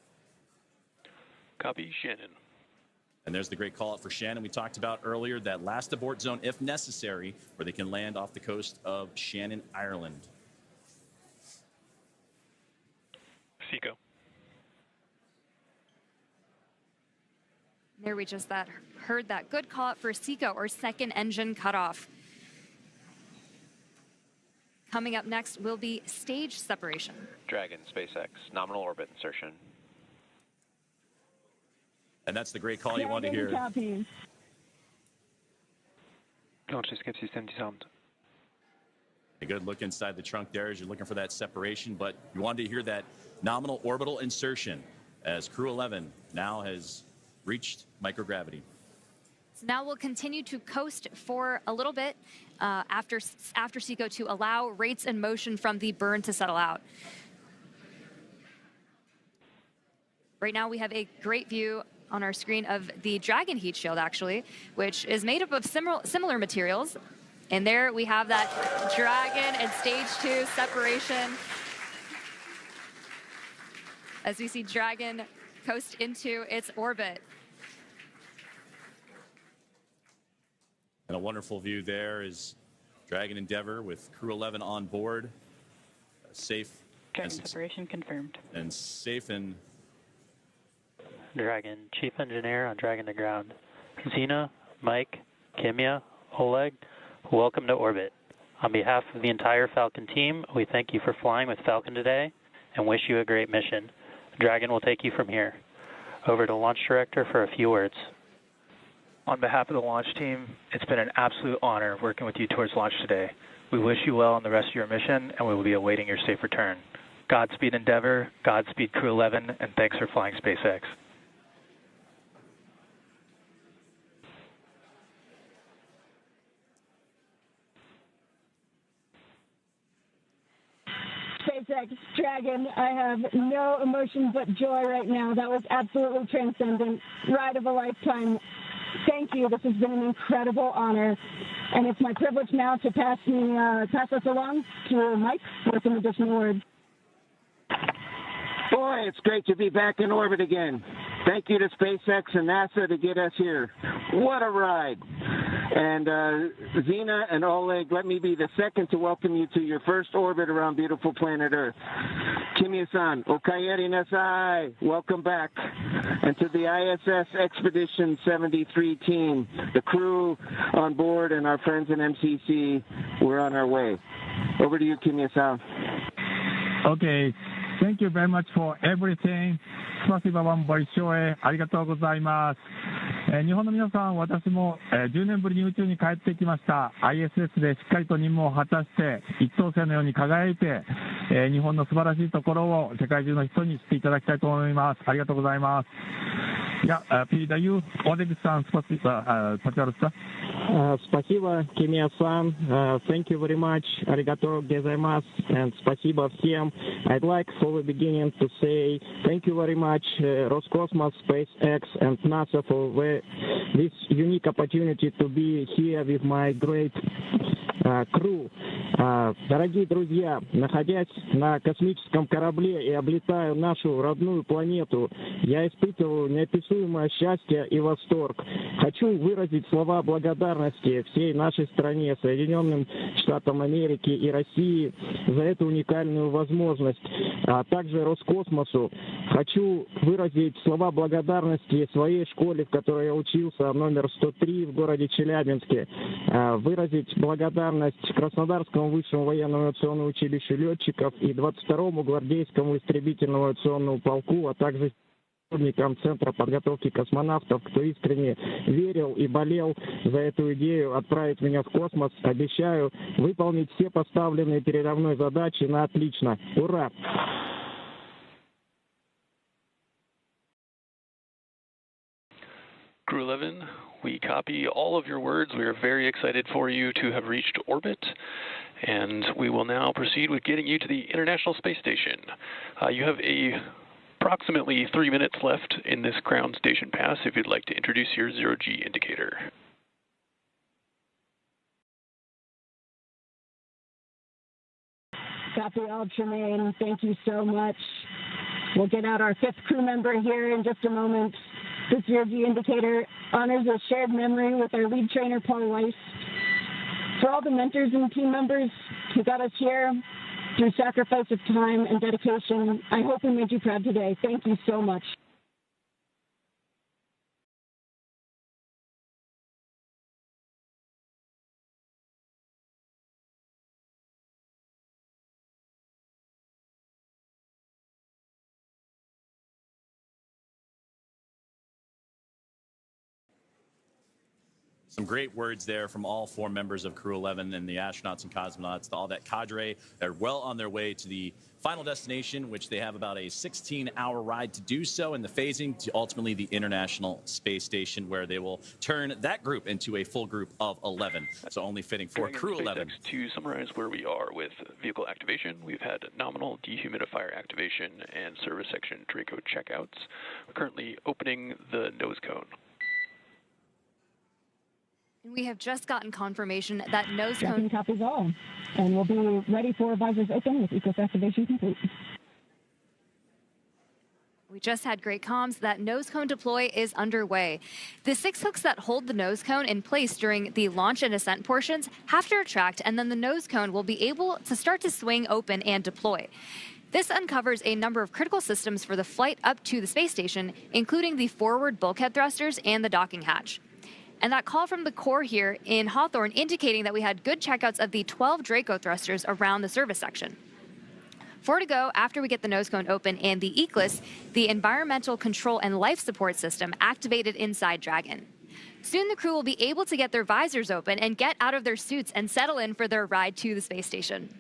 [SPEAKER 3] Copy, Shannon.
[SPEAKER 21] And there's the great call out for Shannon we talked about earlier, that last abort zone if necessary, where they can land off the coast of Shannon, Ireland.
[SPEAKER 3] SECO.
[SPEAKER 22] There we just heard that good call out for SECO, or second engine cutoff. Coming up next will be stage separation.
[SPEAKER 16] Dragon, SpaceX, nominal orbit insertion.
[SPEAKER 21] And that's the great call you want to hear.
[SPEAKER 10] Copies.
[SPEAKER 13] Launch escape system disarmed.
[SPEAKER 21] A good look inside the trunk there as you're looking for that separation, but you wanted to hear that nominal orbital insertion as Crew 11 now has reached microgravity.
[SPEAKER 22] So now we'll continue to coast for a little bit after SECO to allow rates and motion from the burn to settle out. Right now we have a great view on our screen of the Dragon heat shield, actually, which is made up of similar materials. And there we have that Dragon and stage 2 separation as we see Dragon coast into its orbit.
[SPEAKER 21] And a wonderful view there is Dragon Endeavour with Crew 11 on board. Safe.
[SPEAKER 7] Dragon separation confirmed.
[SPEAKER 21] And safe and...
[SPEAKER 16] Dragon, Chief Engineer on Dragon to ground. Zena, Mike, Kimiya, Oleg, welcome to orbit. On behalf of the entire Falcon team, we thank you for flying with Falcon today and wish you a great mission. Dragon will take you from here. Over to Launch Director for a few words.
[SPEAKER 13] On behalf of the launch team, it's been an absolute honor working with you towards launch today. We wish you well on the rest of your mission, and we will be awaiting your safe return. Godspeed Endeavour, Godspeed Crew 11, and thanks for flying SpaceX.
[SPEAKER 10] SpaceX Dragon, I have no emotion but joy right now. That was absolutely transcendent. Ride of a lifetime. Thank you. This has been an incredible honor. And it's my privilege now to pass us along to Mike for some additional words.
[SPEAKER 12] Boy, it's great to be back in orbit again. Thank you to SpaceX and NASA to get us here. What a ride. And Zena and Oleg, let me be the second to welcome you to your first orbit around beautiful planet Earth. Kimiya-san, okayeri nasai, welcome back. And to the ISS Expedition 73 team, the crew on board and our friends in MCC, we're on our way. Over to you, Kimiya-san.
[SPEAKER 20] Okay, thank you very much for everything. スパシバワンボイショーへありがとうございます。日本の皆さん、私も10年ぶりに宇宙に帰ってきました。ISS でしっかりと任務を果たして一等星のように輝いて、日本の素晴らしいところを世界中の人に知っていただきたいと思います。ありがとうございます。Я передаю Олег-сан, пожалуйста.
[SPEAKER 12] Спасибо, Kimiya-san. Thank you very much. Arigato gozaimasu. And спасибо всем. I'd like for the beginning to say thank you very much, Roscosmos, SpaceX, and NASA for this unique opportunity to be here with my great crew. Дорогие друзья, находясь на космическом корабле и облетая нашу родную планету, я испытываю неописуемое счастье и восторг. Хочу выразить слова благодарности всей нашей стране, Соединенным Штатам Америки и России за эту уникальную возможность, а также Роскосмосу. Хочу выразить слова благодарности своей школе, в которой я учился, номер 103 в городе Челябинске, выразить благодарность Краснодарскому высшему военному авиационному училищу летчиков и 22-му гвардейскому истребительному авиационному полку, а также сотрудникам Центра подготовки космонавтов, кто искренне верил и болел за эту идею отправить меня в космос. Обещаю выполнить все поставленные передо мной задачи на отлично. Ура!
[SPEAKER 3] Crew 11, we copy all of your words. We are very excited for you to have reached orbit, and we will now proceed with getting you to the International Space Station. You have approximately 3 minutes left in this ground station pass if you'd like to introduce your 0G indicator.
[SPEAKER 10] Copy all, Tremaine. Thank you so much. We'll get out our 5th crew member here in just a moment. This 0G indicator honors a shared memory with our lead trainer, Paul Weiss. For all the mentors and team members who got us here through sacrifice of time and dedication, I hope we made you proud today. Thank you so much.
[SPEAKER 21] Some great words there from all 4 members of Crew 11 and the astronauts and cosmonauts, all that cadre. They're well on their way to the final destination, which they have about a 16-hour ride to do so, and the phasing to ultimately the International Space Station, where they will turn that group into a full group of 11. So only fitting for Crew 11.
[SPEAKER 3] To summarize where we are with vehicle activation, we've had nominal dehumidifier activation and service section Draco checkouts. We're currently opening the nose cone.
[SPEAKER 22] We have just gotten confirmation that nose cone...
[SPEAKER 10] copies all, and we'll be ready for visors open with ECOS activation complete.
[SPEAKER 22] We just had great comms that nose cone deploy is underway. The 6 hooks that hold the nose cone in place during the launch and ascent portions have to retract, and then the nose cone will be able to start to swing open and deploy. This uncovers a number of critical systems for the flight up to the space station, including the forward bulkhead thrusters and the docking hatch. And that call from the core here in Hawthorne indicating that we had good checkouts of the 12 Draco thrusters around the service section. 4 to go after we get the nose cone open and the ECLIS, the environmental control and life support system, activated inside Dragon. Soon the crew will be able to get their visors open and get out of their suits and settle in for their ride to the space station.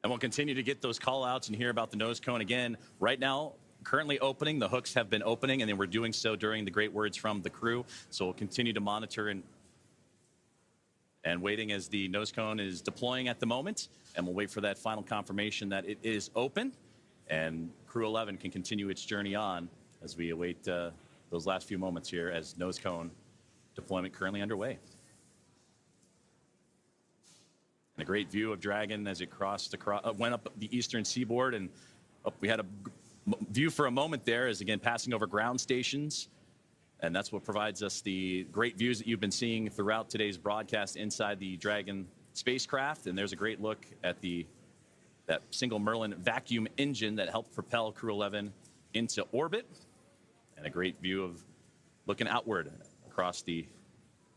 [SPEAKER 21] And we'll continue to get those call outs and hear about the nose cone again. Right now, currently opening. The hooks have been opening, and they were doing so during the great words from the crew. So we'll continue to monitor and waiting as the nose cone is deploying at the moment. And we'll wait for that final confirmation that it is open. And Crew 11 can continue its journey on as we await those last few moments here as nose cone deployment currently underway. And a great view of Dragon as it went up the eastern seaboard, and we had a view for a moment there is, again, passing over ground stations. And that's what provides us the great views that you've been seeing throughout today's broadcast inside the Dragon spacecraft. And there's a great look at that single Merlin vacuum engine that helped propel Crew 11 into orbit. And a great view of looking outward across the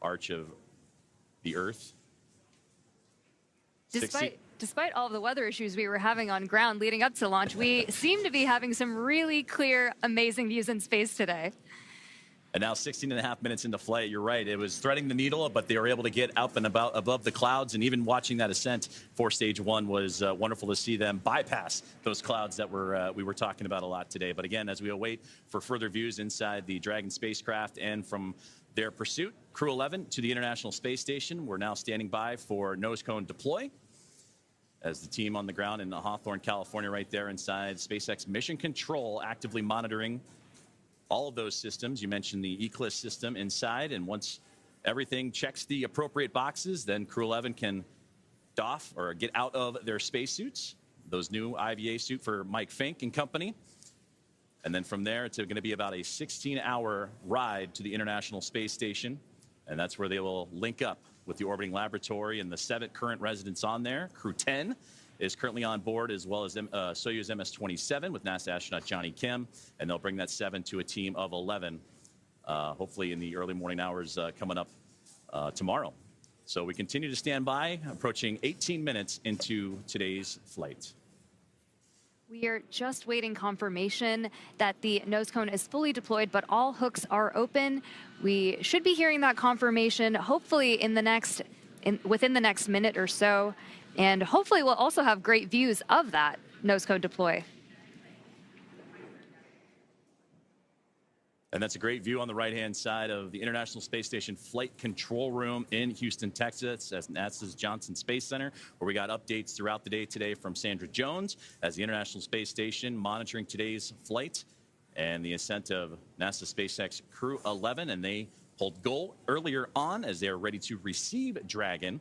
[SPEAKER 21] arch of the Earth.
[SPEAKER 22] Despite all of the weather issues we were having on ground leading up to launch, we seem to be having some really clear, amazing views in space today.
[SPEAKER 21] And now 16.5 minutes into flight, you're right. It was threading the needle, but they were able to get up and about above the clouds. And even watching that ascent for stage one was wonderful to see them bypass those clouds that we were talking about a lot today. But again, as we await for further views inside the Dragon spacecraft and from their pursuit, Crew 11 to the International Space Station, we're now standing by for nose cone deploy. As the team on the ground in Hawthorne, California, right there inside SpaceX Mission Control, actively monitoring all of those systems. You mentioned the Eclipse system inside, and once everything checks the appropriate boxes, then Crew 11 can doff or get out of their spacesuits, those new IVA suit for Mike Fincke and company. And then from there, it's going to be about a 16-hour ride to the International Space Station, and that's where they will link up with the orbiting laboratory and the 7 current residents on there. Crew 10 is currently on board, as well as Soyuz MS-27 with NASA astronaut Johnny Kim, and they'll bring that 7 to a team of 11, hopefully in the early morning hours coming up tomorrow. So we continue to stand by, approaching 18 minutes into today's flight.
[SPEAKER 22] We are just waiting confirmation that the nose cone is fully deployed, but all hooks are open. We should be hearing that confirmation hopefully within the next minute or so. And hopefully we'll also have great views of that nose cone deploy.
[SPEAKER 21] And that's a great view on the right-hand side of the International Space Station Flight Control Room in Houston, Texas, at NASA's Johnson Space Center, where we got updates throughout the day today from Sandra Jones as the International Space Station monitoring today's flight and the ascent of NASA SpaceX Crew 11. And they pulled goal earlier on as they are ready to receive Dragon.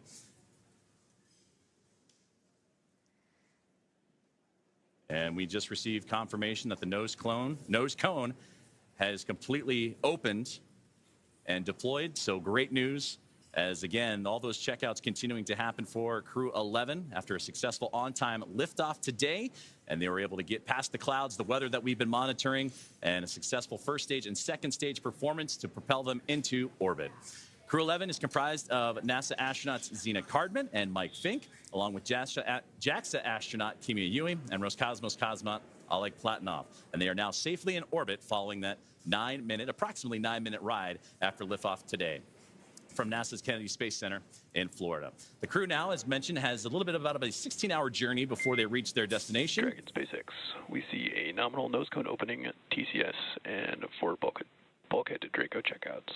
[SPEAKER 21] And we just received confirmation that the nose cone has completely opened and deployed. So great news, as again, all those checkouts continuing to happen for Crew 11 after a successful on-time liftoff today. And they were able to get past the clouds, the weather that we've been monitoring, and a successful first stage and second stage performance to propel them into orbit. Crew 11 is comprised of NASA astronauts Zena Cardman and Mike Fincke, along with JAXA astronaut Kimiya and Roscosmos cosmonaut Oleg Platonov. And they are now safely in orbit following that approximately 9-minute ride after liftoff today from NASA's Kennedy Space Center in Florida. The crew now, as mentioned, has a little bit about a 16-hour journey before they reach their destination.
[SPEAKER 3] Dragon SpaceX. We see a nominal nose cone opening at TCS and 4 bulkhead to Draco checkouts.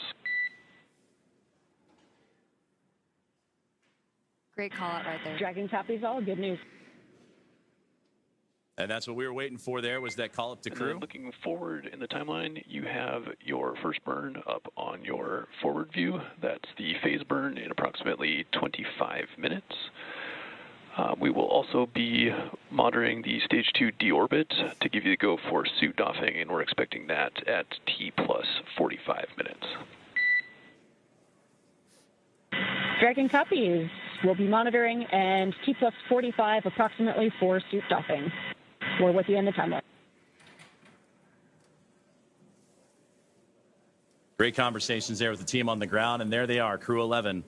[SPEAKER 22] Great call out right there.
[SPEAKER 10] Dragon copies all. Good news.
[SPEAKER 21] And that's what we were waiting for there, was that call up to crew.
[SPEAKER 3] Looking forward in the timeline, you have your first burn up on your forward view. That's the phase burn in approximately 25 minutes. We will also be monitoring the stage 2 deorbit to give you the go for suit doffing, and we're expecting that at T plus 45 minutes.
[SPEAKER 10] Dragon copies. We'll be monitoring, and T plus 45 approximately for suit doffing. We're with you in the timeline.
[SPEAKER 21] Great conversations there with the team on the ground, and there they are, Crew 11.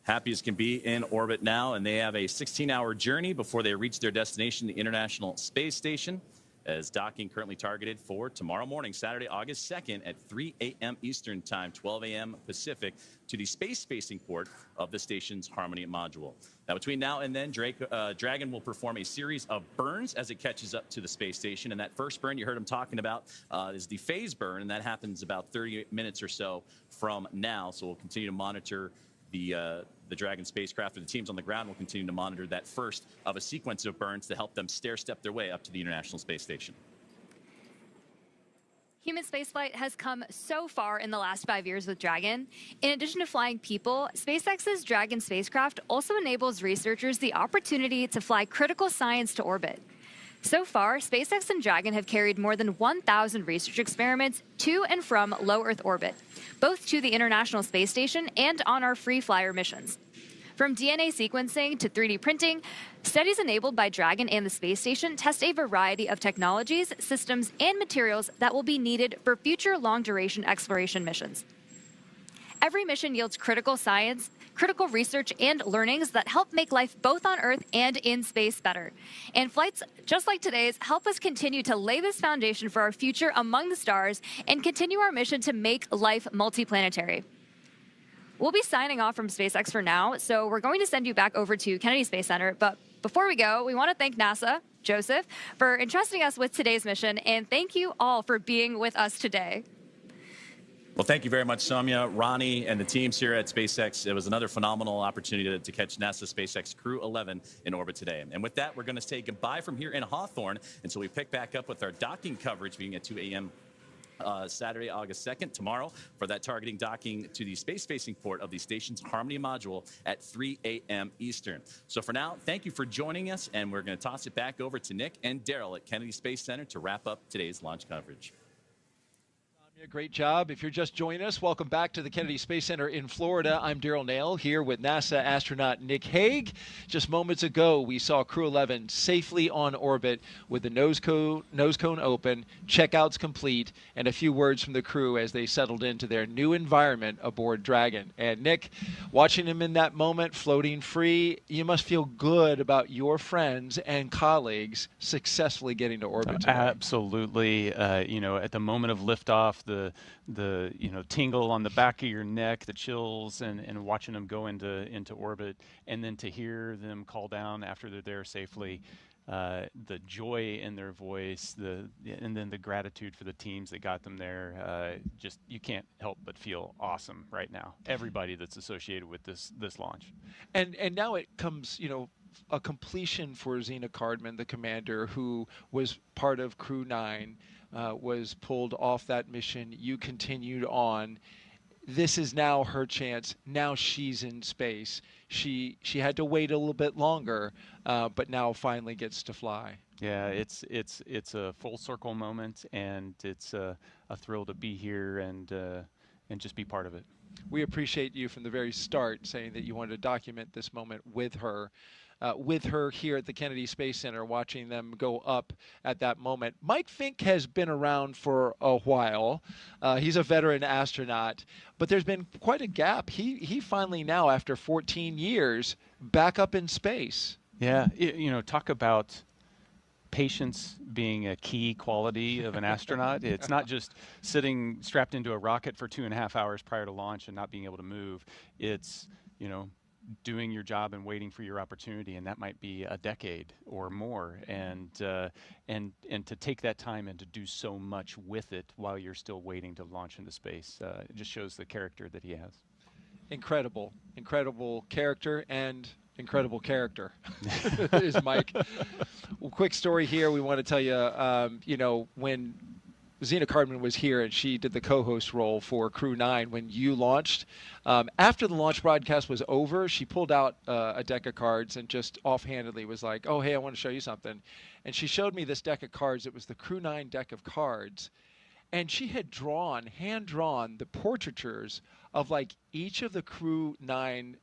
[SPEAKER 21] Happy as can be in orbit now, and they have a 16-hour journey before they reach their destination, the International Space Station, as docking currently targeted for tomorrow morning, Saturday, August 2nd at 3 a.m. Eastern Time, 12 a.m. Pacific, to the space-facing port of the station's Harmony module. Now, between now and then, Dragon will perform a series of burns as it catches up to the space station. And that first burn you heard him talking about is the phase burn, and that happens about 30 minutes or so from now. So we'll continue to monitor the Dragon spacecraft, or the teams on the ground will continue to monitor that first of a sequence of burns to help them stair-step their way up to the International Space Station.
[SPEAKER 22] Human spaceflight has come so far in the last 5 years with Dragon. In addition to flying people, SpaceX's Dragon spacecraft also enables researchers the opportunity to fly critical science to orbit. So far, SpaceX and Dragon have carried more than 1,000 research experiments to and from low Earth orbit, both to the International Space Station and on our free flyer missions. From DNA sequencing to 3D printing, studies enabled by Dragon and the space station test a variety of technologies, systems, and materials that will be needed for future long-duration exploration missions. Every mission yields critical science, critical research, and learnings that help make life both on Earth and in space better. And flights just like today's help us continue to lay this foundation for our future among the stars and continue our mission to make life multiplanetary. We'll be signing off from SpaceX for now, so we're going to send you back over to Kennedy Space Center. But before we go, we want to thank NASA, Joseph, for entrusting us with today's mission, and thank you all for being with us today.
[SPEAKER 21] Well, thank you very much, Soumya, Ronnie, and the teams here at SpaceX. It was another phenomenal opportunity to catch NASA SpaceX Crew 11 in orbit today. And with that, we're going to say goodbye from here in Hawthorne until we pick back up with our docking coverage beginning at 2 a.m. Saturday, August 2nd, tomorrow, for that targeting docking to the space-facing port of the station's Harmony module at 3 a.m. Eastern. So for now, thank you for joining us, and we're going to toss it back over to Nick and Daryl at Kennedy Space Center to wrap up today's launch coverage.
[SPEAKER 2] Great job. If you're just joining us, welcome back to the Kennedy Space Center in Florida. I'm Daryl Nail here with NASA astronaut Nick Hague. Just moments ago, we saw Crew 11 safely on orbit with the nose cone open, checkouts complete, and a few words from the crew as they settled into their new environment aboard Dragon. And Nick, watching him in that moment, floating free, you must feel good about your friends and colleagues successfully getting to orbit today.
[SPEAKER 1] Absolutely. You know, at the moment of liftoff, the you know, tingle on the back of your neck, the chills, and watching them go into orbit, and then to hear them call down after they're there safely, the joy in their voice, and then the gratitude for the teams that got them there. Just, you can't help but feel awesome right now. Everybody that's associated with this launch.
[SPEAKER 2] And now it comes, you know, a completion for Zena Cardman, the commander, who was part of Crew 9. Was pulled off that mission. You continued on. This is now her chance. Now she's in space. She had to wait a little bit longer, but now finally gets to fly.
[SPEAKER 1] Yeah, it's a full circle moment, and it's a thrill to be here and just be part of it.
[SPEAKER 2] We appreciate you from the very start saying that you wanted to document this moment with her here at the Kennedy Space Center, watching them go up at that moment. Mike Fincke has been around for a while. He's a veteran astronaut, but there's been quite a gap. He finally now, after 14 years, back up in space.
[SPEAKER 1] Yeah, you know, talk about patience being a key quality of an astronaut. It's not just sitting strapped into a rocket for 2.5 hours prior to launch and not being able to move. It's, you know, doing your job and waiting for your opportunity, and that might be a decade or more, and to take that time and to do so much with it while you're still waiting to launch into space, it just shows the character that he has. Incredible
[SPEAKER 2] character and incredible character is Mike. Well, quick story here. We want to tell you, you know, when Zena Cardman was here and she did the co-host role for Crew 9 when you launched. After the launch broadcast was over, she pulled out a deck of cards and just offhandedly was like, oh, hey, I want to show you something. And she showed me this deck of cards. It was the Crew 9 deck of cards. And she had hand-drawn the portraitures of like each of the Crew 9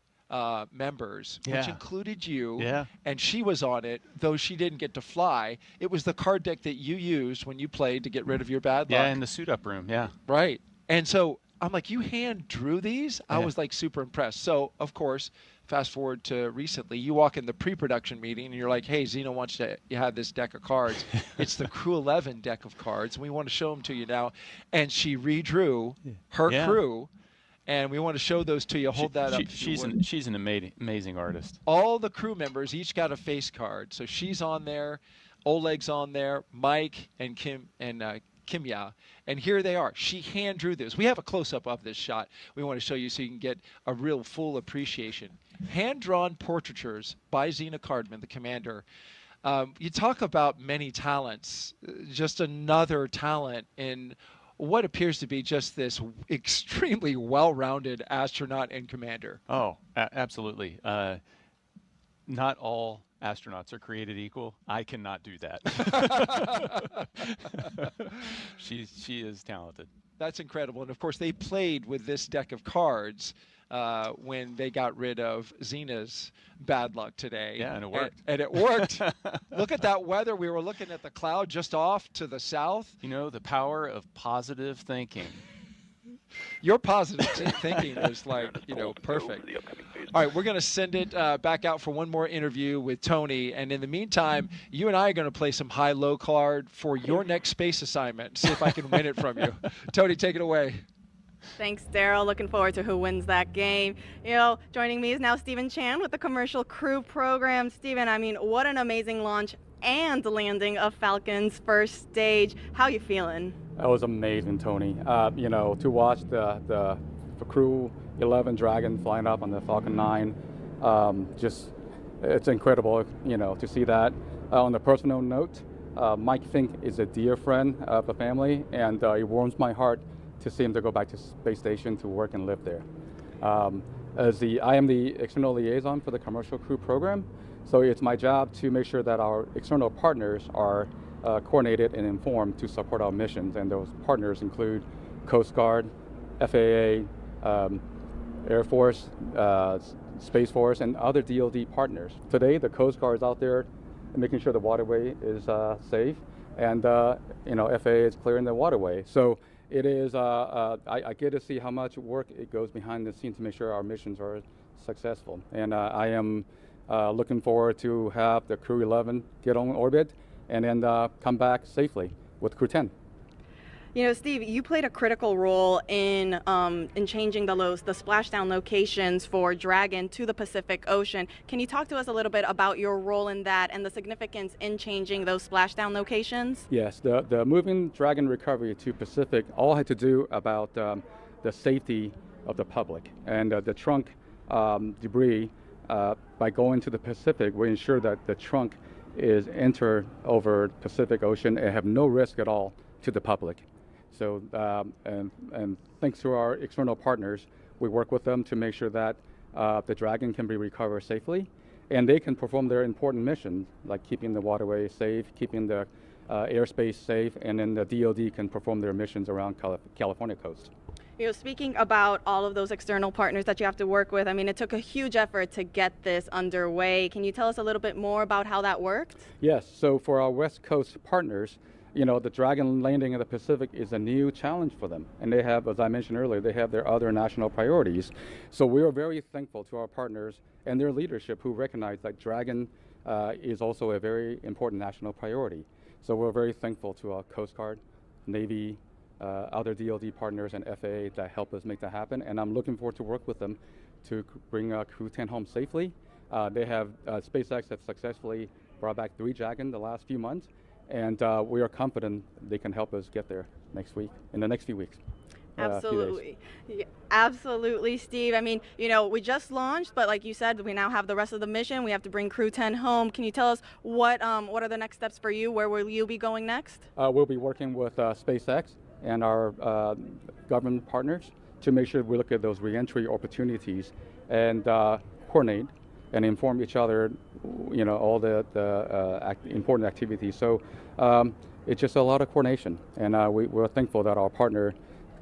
[SPEAKER 2] members, which included you, and she was on it, though she didn't get to fly. It was the card deck that you used when you played to get rid of your bad luck.
[SPEAKER 1] Yeah, in the suit-up room,
[SPEAKER 2] Right. And so I'm like, you hand drew these? I was like super impressed. So, of course, fast forward to recently, you walk in the pre-production meeting and you're like, hey, Zena wants to have this deck of cards. It's the Crew 11 deck of cards, and we want to show them to you now. And she redrew her crew. And we want to show those to you. Hold that up.
[SPEAKER 1] She's an amazing artist.
[SPEAKER 2] All the crew members each got a face card. So she's on there, Oleg's on there, Mike and Kimiya. And here they are. She hand drew this. We have a close-up of this shot. We want to show you so you can get a real full appreciation. Hand-drawn portraitures by Zena Cardman, the commander. You talk about many talents. Just another talent in what appears to be just this extremely well-rounded astronaut and commander.
[SPEAKER 1] Oh, absolutely. Not all astronauts are created equal. I cannot do that. She is talented.
[SPEAKER 2] That's incredible. And of course, they played with this deck of cards when they got rid of Zena's bad luck today.
[SPEAKER 1] Yeah, and it worked.
[SPEAKER 2] And it worked. Look at that weather. We were looking at the cloud just off to the south.
[SPEAKER 1] You know, the power of positive thinking.
[SPEAKER 2] Your positive thinking is like, perfect. All right, we're going to send it back out for one more interview with Tony. And in the meantime, you and I are going to play some high-low card for your next space assignment. See if I can win it from you. Tony, take it away.
[SPEAKER 11] Thanks, Daryl. Looking forward to who wins that game. Joining me is now Stephen Chan with the Commercial Crew Program. Stephen, what an amazing launch and landing of Falcon's first stage. How you feeling?
[SPEAKER 9] That was amazing, Tony. To watch the Crew 11 Dragon flying up on the Falcon 9, it's incredible, to see that. On a personal note, Mike Fincke is a dear friend of the family, and it warms my heart to see him to go back to space station to work and live there. I am the external liaison for the Commercial Crew Program, so it's my job to make sure that our external partners are coordinated and informed to support our missions, and those partners include Coast Guard, FAA, Air Force, Space Force, and other DoD partners. Today, the Coast Guard is out there making sure the waterway is safe, and FAA is clearing the waterway. So it is. I get to see how much work it goes behind the scenes to make sure our missions are successful, and I am looking forward to have the Crew 11 get on orbit and then come back safely with Crew 10.
[SPEAKER 11] Steve, you played a critical role in changing the splashdown locations for Dragon to the Pacific Ocean. Can you talk to us a little bit about your role in that and the significance in changing those splashdown locations?
[SPEAKER 9] Yes, the moving Dragon recovery to Pacific all had to do about the safety of the public, and the trunk debris. By going to the Pacific, we ensure that the trunk is entered over Pacific Ocean and have no risk at all to the public. So, and thanks to our external partners, we work with them to make sure that the Dragon can be recovered safely, and they can perform their important missions, like keeping the waterway safe, keeping the airspace safe, and then the DoD can perform their missions around California coast.
[SPEAKER 11] Speaking about all of those external partners that you have to work with, it took a huge effort to get this underway. Can you tell us a little bit more about how that worked?
[SPEAKER 9] Yes, so for our West Coast partners, the Dragon landing in the Pacific is a new challenge for them. And they have, as I mentioned earlier, they have their other national priorities. So we are very thankful to our partners and their leadership who recognize that Dragon is also a very important national priority. So we're very thankful to our Coast Guard, Navy, other DoD partners and FAA that help us make that happen, and I'm looking forward to work with them to bring Crew 10 home safely. They have SpaceX has successfully brought back 3 Dragon the last few months, and we are confident they can help us get there in the next few weeks.
[SPEAKER 11] Absolutely. Absolutely, Steve. We just launched, but like you said, we now have the rest of the mission. We have to bring Crew 10 home. Can you tell us what are the next steps for you? Where will you be going next?
[SPEAKER 9] We'll be working with SpaceX and our government partners to make sure we look at those reentry opportunities and coordinate and inform each other, all the important activities. So it's just a lot of coordination, and we're thankful that our partner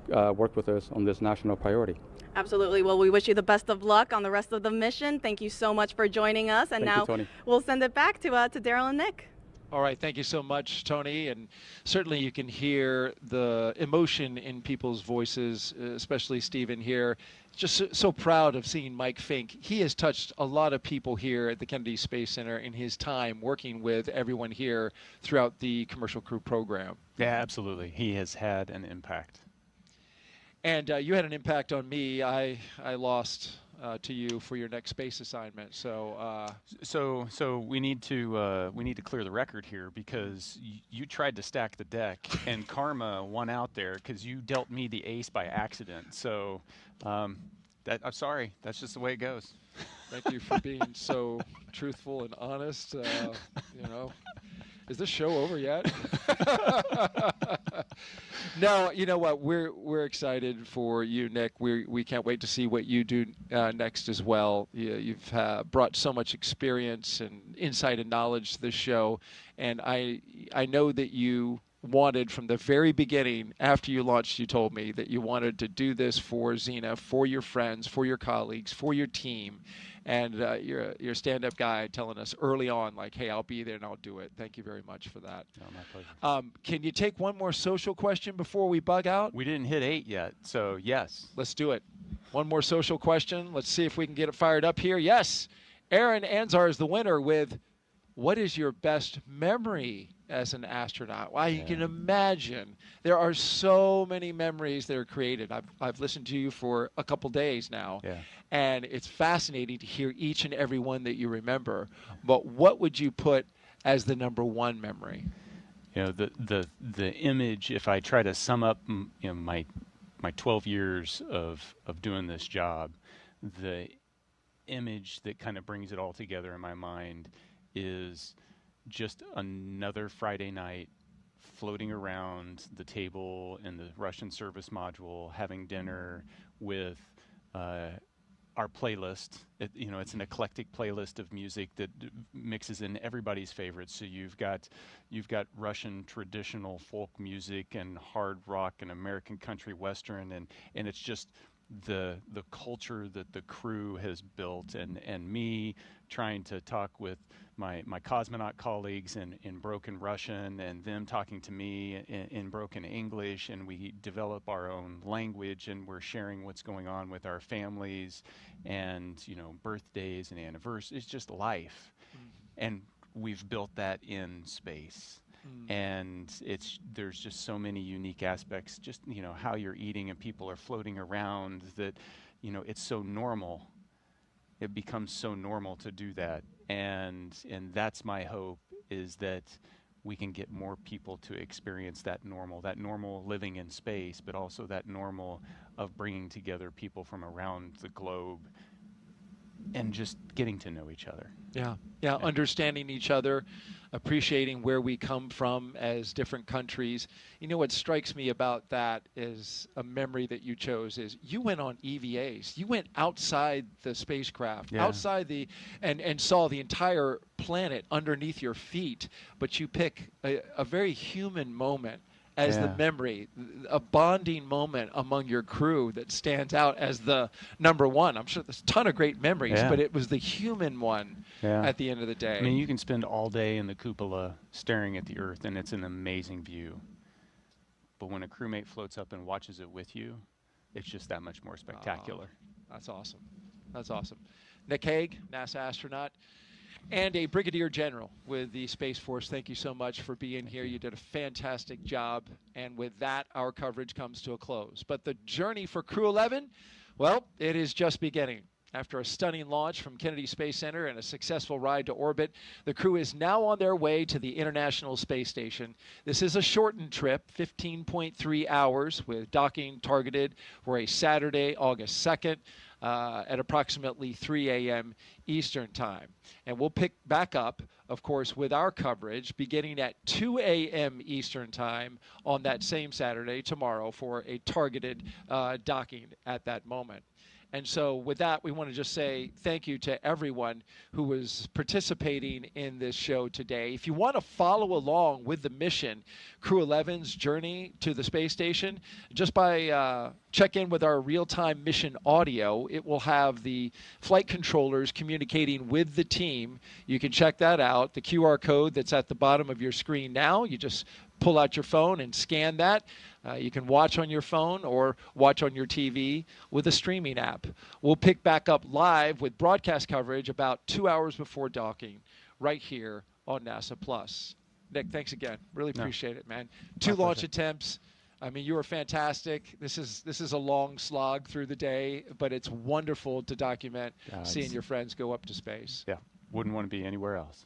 [SPEAKER 9] worked with us on this national priority.
[SPEAKER 11] Absolutely. Well, we wish you the best of luck on the rest of the mission. Thank you so much for joining us. And
[SPEAKER 9] Thank
[SPEAKER 11] now
[SPEAKER 9] you, Tony.
[SPEAKER 11] We'll send it back to Daryl and Nick.
[SPEAKER 2] All right, thank you so much, Tony. And certainly you can hear the emotion in people's voices, especially Stephen here. Just so proud of seeing Mike Fincke. He has touched a lot of people here at the Kennedy Space Center in his time working with everyone here throughout the Commercial Crew Program.
[SPEAKER 1] Yeah, absolutely. He has had an impact.
[SPEAKER 2] And you had an impact on me. I lost to you for your next space assignment.
[SPEAKER 1] So we need to clear the record here, because you tried to stack the deck and karma won out there because you dealt me the ace by accident. So I'm sorry. That's just the way it goes.
[SPEAKER 2] Thank you for being so truthful and honest. Is this show over yet? No, you know what? We're excited for you, Nick. We can't wait to see what you do next as well. You've brought so much experience and insight and knowledge to this show, and I know that you wanted from the very beginning, after you launched, you told me that you wanted to do this for Zena, for your friends, for your colleagues, for your team. And you're a stand-up guy telling us early on, like, hey, I'll be there and I'll do it. Thank you very much for that.
[SPEAKER 1] No, my pleasure.
[SPEAKER 2] Can you take one more social question before we bug out?
[SPEAKER 1] We didn't hit 8 yet, so yes.
[SPEAKER 2] Let's do it. One more social question. Let's see if we can get it fired up here. Yes, Aaron Anzar is the winner with, what is your best memory as an astronaut? Well, you can imagine there are so many memories that are created. I've listened to you for a couple days now, and it's fascinating to hear each and every one that you remember. But what would you put as the number one memory?
[SPEAKER 1] You know, the image, if I try to sum up my 12 years of doing this job, the image that kind of brings it all together in my mind is just another Friday night floating around the table in the Russian service module, having dinner with our playlist. It's an eclectic playlist of music that mixes in everybody's favorites. So you've got Russian traditional folk music and hard rock and American country western, and it's just the culture that the crew has built, and me trying to talk with my cosmonaut colleagues in broken Russian, and them talking to me in broken English, and we develop our own language, and we're sharing what's going on with our families, and birthdays and anniversaries. It's just life, and we've built that in space. And there's just so many unique aspects, just how you're eating and people are floating around, that it's so normal. It becomes so normal to do that, and that's my hope, is that we can get more people to experience that normal living in space, but also that normal of bringing together people from around the globe and just getting to know each other.
[SPEAKER 2] Yeah, understanding each other, appreciating where we come from as different countries. What strikes me about that is a memory that you chose is you went on EVAs. You went outside the spacecraft, outside and saw the entire planet underneath your feet, but you pick a very human moment as the memory, a bonding moment among your crew that stands out as the number one. I'm sure there's a ton of great memories, but it was the human one at the end of the day.
[SPEAKER 1] I mean, you can spend all day in the cupola staring at the Earth, and it's an amazing view. But when a crewmate floats up and watches it with you, it's just that much more spectacular.
[SPEAKER 2] That's awesome. That's awesome. Nick Hague, NASA astronaut, and a brigadier general with the Space Force. Thank you so much for being here. You did a fantastic job. And with that, our coverage comes to a close. But the journey for Crew 11, well, it is just beginning. After a stunning launch from Kennedy Space Center and a successful ride to orbit, the crew is now on their way to the International Space Station. This is a shortened trip, 15.3 hours, with docking targeted for a Saturday, August 2nd. At approximately 3 a.m. Eastern Time. And we'll pick back up, of course, with our coverage beginning at 2 a.m. Eastern Time on that same Saturday, tomorrow, for a targeted docking at that moment. And so with that, we want to just say thank you to everyone who was participating in this show today. If you want to follow along with the mission, Crew 11's journey to the space station, just by check in with our real-time mission audio. It will have the flight controllers communicating with the team. You can check that out. The QR code that's at the bottom of your screen now, you just pull out your phone and scan that. You can watch on your phone or watch on your TV with a streaming app. We'll pick back up live with broadcast coverage about 2 hours before docking right here on NASA Plus. Nick, thanks again. Really appreciate it, man. 2 launch attempts. I mean, you were fantastic. This is a long slog through the day, but it's wonderful to document seeing your friends go up to space.
[SPEAKER 1] Yeah, wouldn't want to be anywhere else.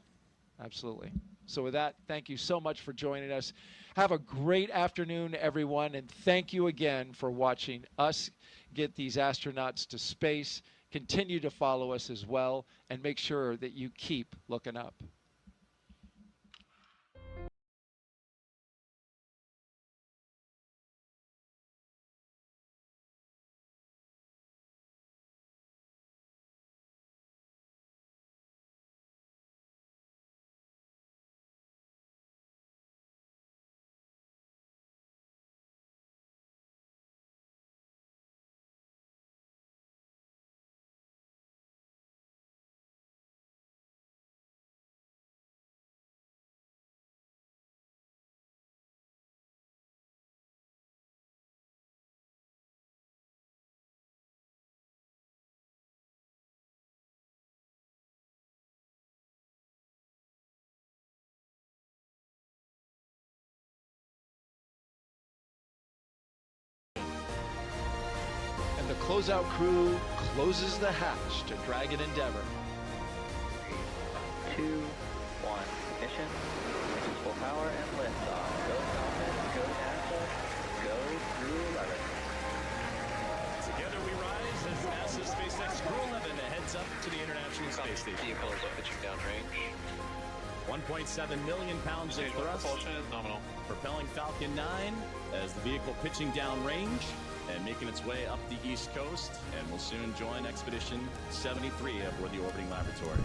[SPEAKER 2] Absolutely. So with that, thank you so much for joining us. Have a great afternoon, everyone, and thank you again for watching us get these astronauts to space. Continue to follow us as well, and make sure that you keep looking up. the closeout crew closes the hatch to Dragon Endeavour.
[SPEAKER 16] 2, 1, ignition. Engine's full power and liftoff. Go Falcon, go NASA, go Crew 11.
[SPEAKER 21] Together we rise as NASA's SpaceX Crew 11 heads up to the International Space Station.
[SPEAKER 15] Vehicle is pitching downrange.
[SPEAKER 21] 1.7 million pounds of thrust.
[SPEAKER 15] Propulsion is nominal.
[SPEAKER 21] Propelling Falcon 9 as the vehicle pitching downrange and making its way up the East Coast, and will soon join Expedition 73 aboard the orbiting laboratory.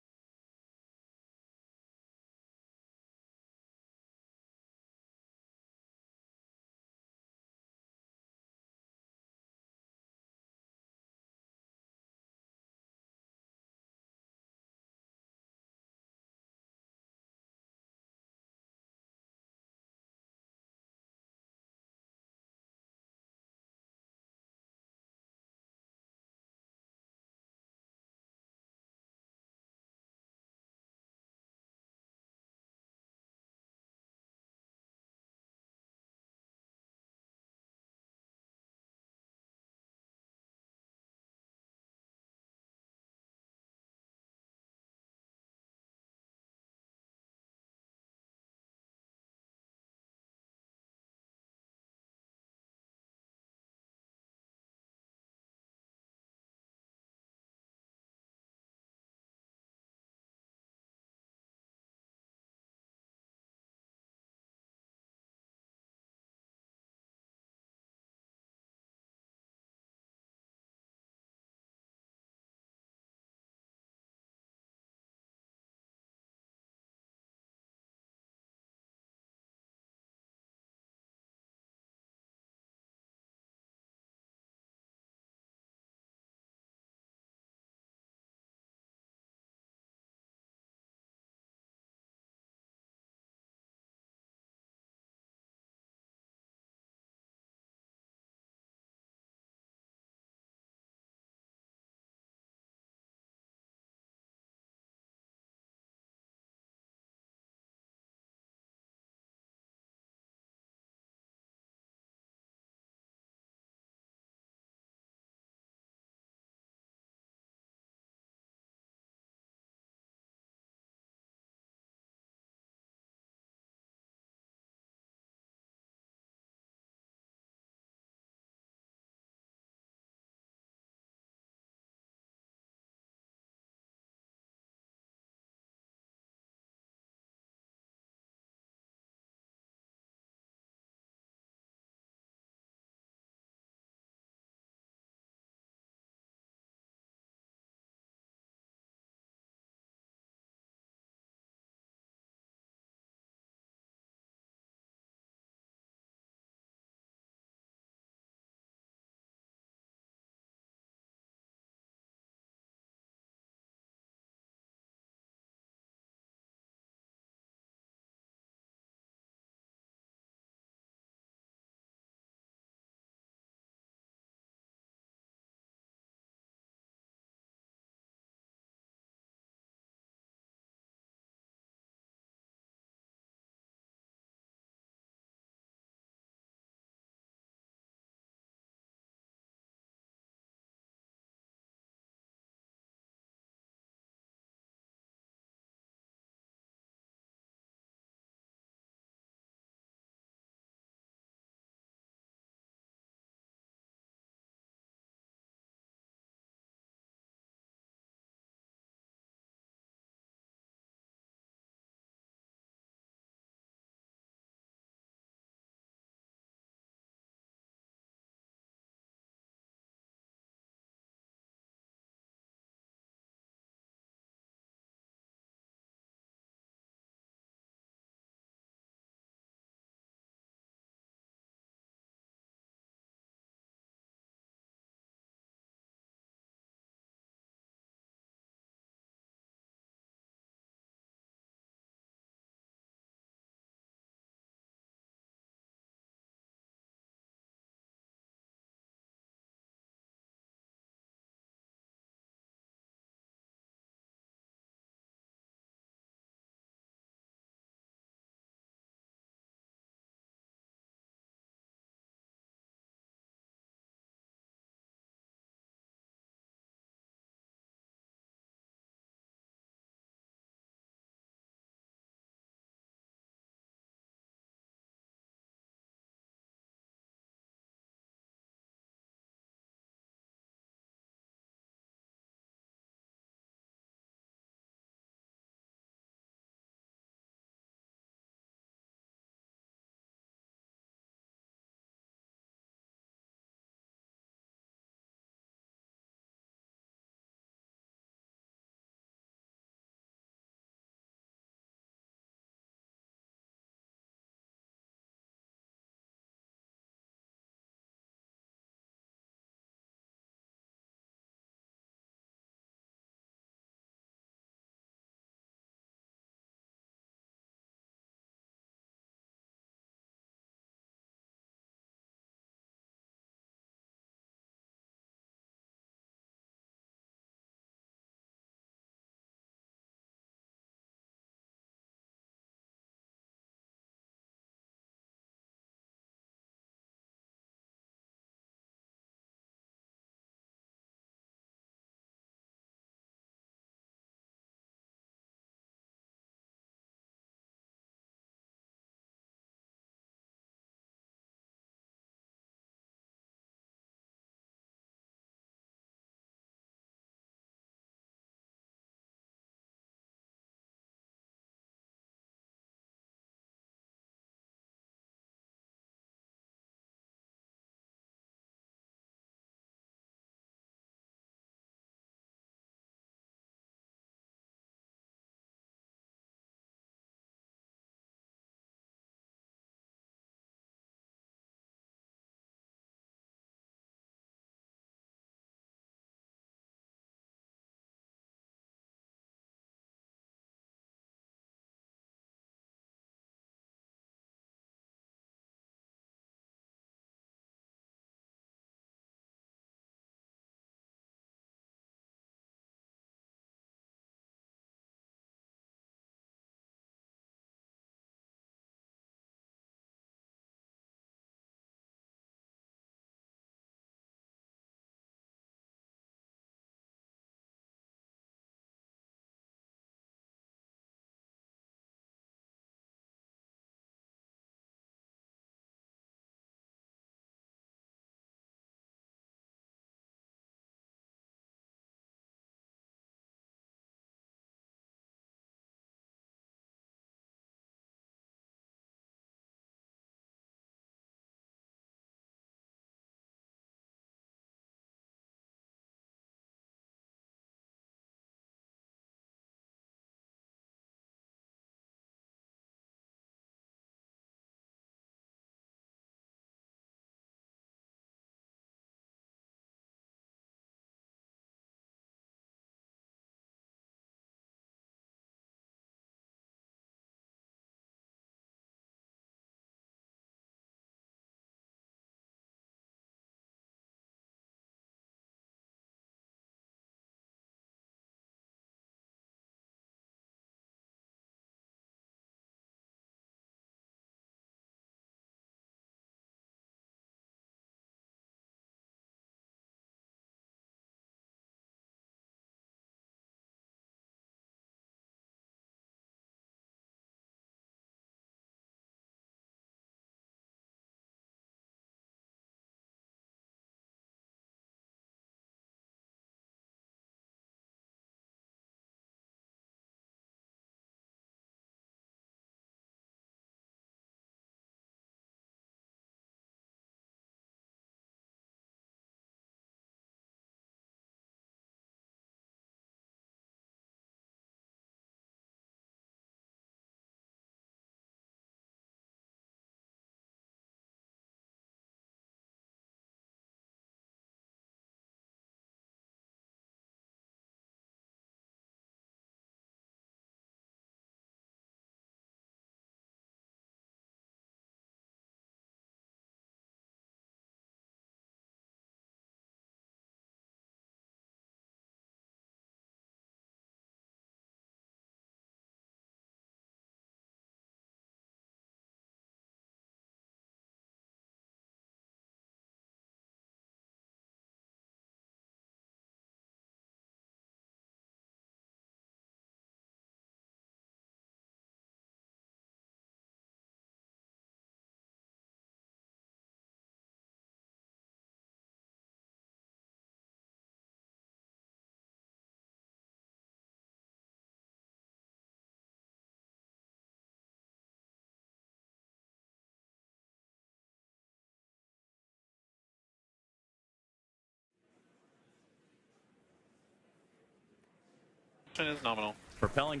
[SPEAKER 15] propulsion is nominal.
[SPEAKER 21] Propelling.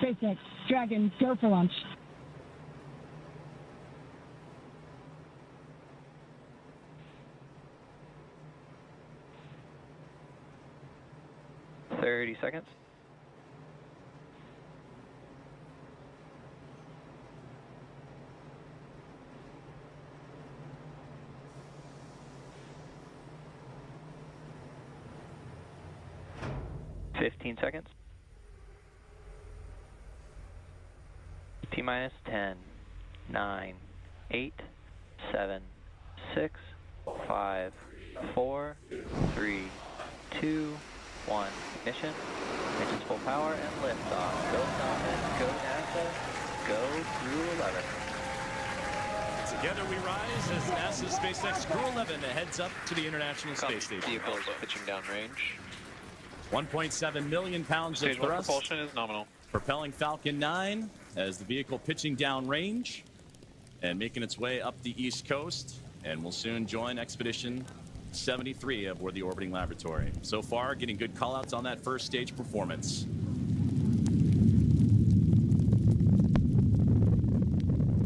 [SPEAKER 10] SpaceX Dragon, go for launch.
[SPEAKER 16] .30 seconds. .15 seconds. T-minus 10, 9, 8, 7, 6, 5, 4, 3, 2, 1. Ignition. Engines full power and liftoff. Go Thomas, go NASA, go Crew 11.
[SPEAKER 21] Together we rise as NASA's SpaceX Crew 11 heads up to the International Space Station.
[SPEAKER 15] Vehicles pitching down range.
[SPEAKER 21] 1.7 million pounds
[SPEAKER 15] Stage
[SPEAKER 21] of
[SPEAKER 15] 1
[SPEAKER 21] thrust.
[SPEAKER 15] propulsion is nominal.
[SPEAKER 21] Propelling Falcon 9 as the vehicle pitching down range and making its way up the East Coast, and will soon join Expedition 73 aboard the orbiting laboratory. So far, getting good callouts on that first stage performance.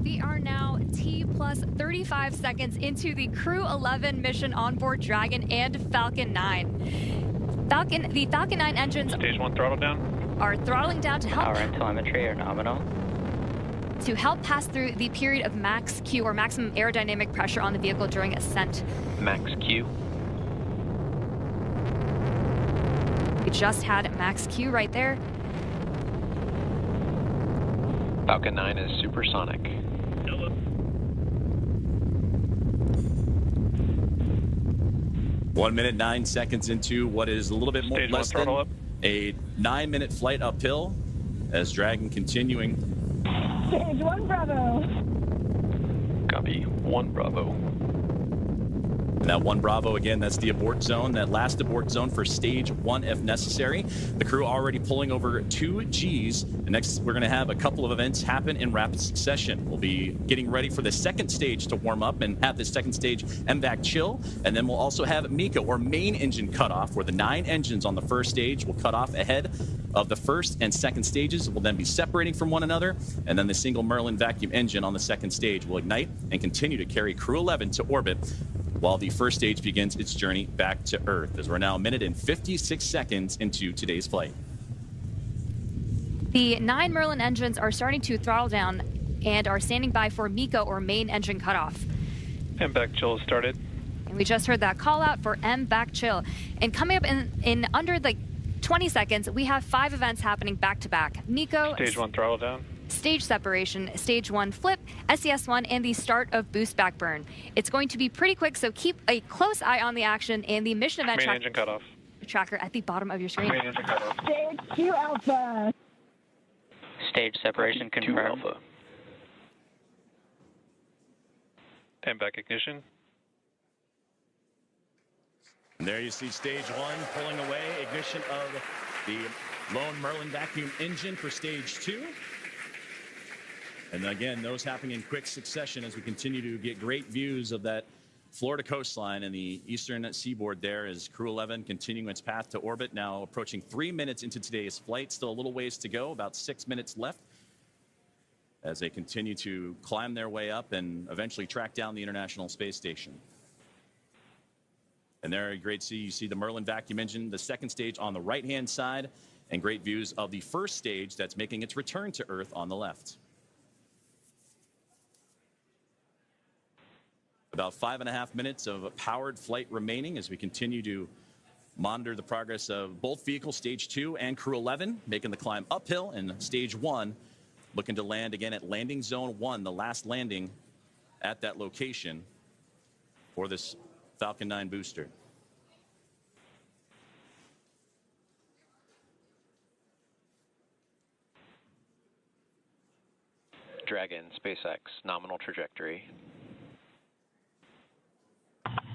[SPEAKER 22] We are now T plus 35 seconds into the Crew 11 mission on board Dragon and Falcon 9. The Falcon 9 engines
[SPEAKER 15] Stage 1 throttle down.
[SPEAKER 22] Are throttling down to help
[SPEAKER 16] Power and telemetry are nominal.
[SPEAKER 22] to help pass through the period of max Q, or maximum aerodynamic pressure on the vehicle during ascent.
[SPEAKER 15] Max Q.
[SPEAKER 22] We just had max Q right there.
[SPEAKER 15] Falcon 9 is supersonic.
[SPEAKER 21] 1 minute 9 seconds into what is a little bit more
[SPEAKER 15] Stage
[SPEAKER 21] less
[SPEAKER 15] 1 throttle
[SPEAKER 21] than
[SPEAKER 15] up.
[SPEAKER 21] a 9-minute flight uphill as Dragon continuing.
[SPEAKER 10] Stage 1 Bravo.
[SPEAKER 15] Copy. 1 Bravo.
[SPEAKER 21] And that 1 Bravo, again, that's the abort zone, that last abort zone for stage 1 if necessary. The crew already pulling over 2 Gs. And next, we're going to have a couple of events happen in rapid succession. We'll be getting ready for the second stage to warm up and have the second stage MVAC chill. And then we'll also have MECA, or main engine cutoff, where the 9 engines on the first stage will cut off ahead of the first and second stages. Will then be separating from one another. And then the single Merlin vacuum engine on the second stage will ignite and continue to carry Crew 11 to orbit, while the first stage begins its journey back to Earth, as we're now 1 minute and 56 seconds into today's flight.
[SPEAKER 22] The 9 Merlin engines are starting to throttle down and are standing by for MECA, or main engine cutoff.
[SPEAKER 15] MVAC chill has started.
[SPEAKER 22] And we just heard that call out for MVAC chill. And coming up in under like 20 seconds, we have 5 events happening back to back. MECA,
[SPEAKER 15] Stage 1 throttle down.
[SPEAKER 22] stage separation, stage 1 flip, SES1, and the start of boost back burn. It's going to be pretty quick, so keep a close eye on the action and the mission event
[SPEAKER 15] Main engine cutoff.
[SPEAKER 22] tracker at the bottom of your screen.
[SPEAKER 15] Main engine cutoff.
[SPEAKER 10] Stage 2 Alpha.
[SPEAKER 16] Stage separation
[SPEAKER 15] Copy. 2
[SPEAKER 16] confirmed.
[SPEAKER 15] Alpha. MVAC ignition.
[SPEAKER 21] And there you see stage 1 pulling away, ignition of the lone Merlin vacuum engine for stage 2. And again, those happening in quick succession as we continue to get great views of that Florida coastline and the eastern seaboard there, as Crew 11 continuing its path to orbit, now approaching 3 minutes into today's flight. Still a little ways to go, about 6 minutes left, as they continue to climb their way up and eventually track down the International Space Station. And there, great to see, you see the Merlin vacuum engine, the second stage on the right-hand side, and great views of the first stage that's making its return to Earth on the left. About 5.5 minutes of powered flight remaining as we continue to monitor the progress of both vehicles, stage 2 and Crew 11, making the climb uphill, and stage 1 looking to land again at landing zone 1, the last landing at that location for this Falcon 9 booster.
[SPEAKER 15] Dragon, SpaceX, nominal trajectory.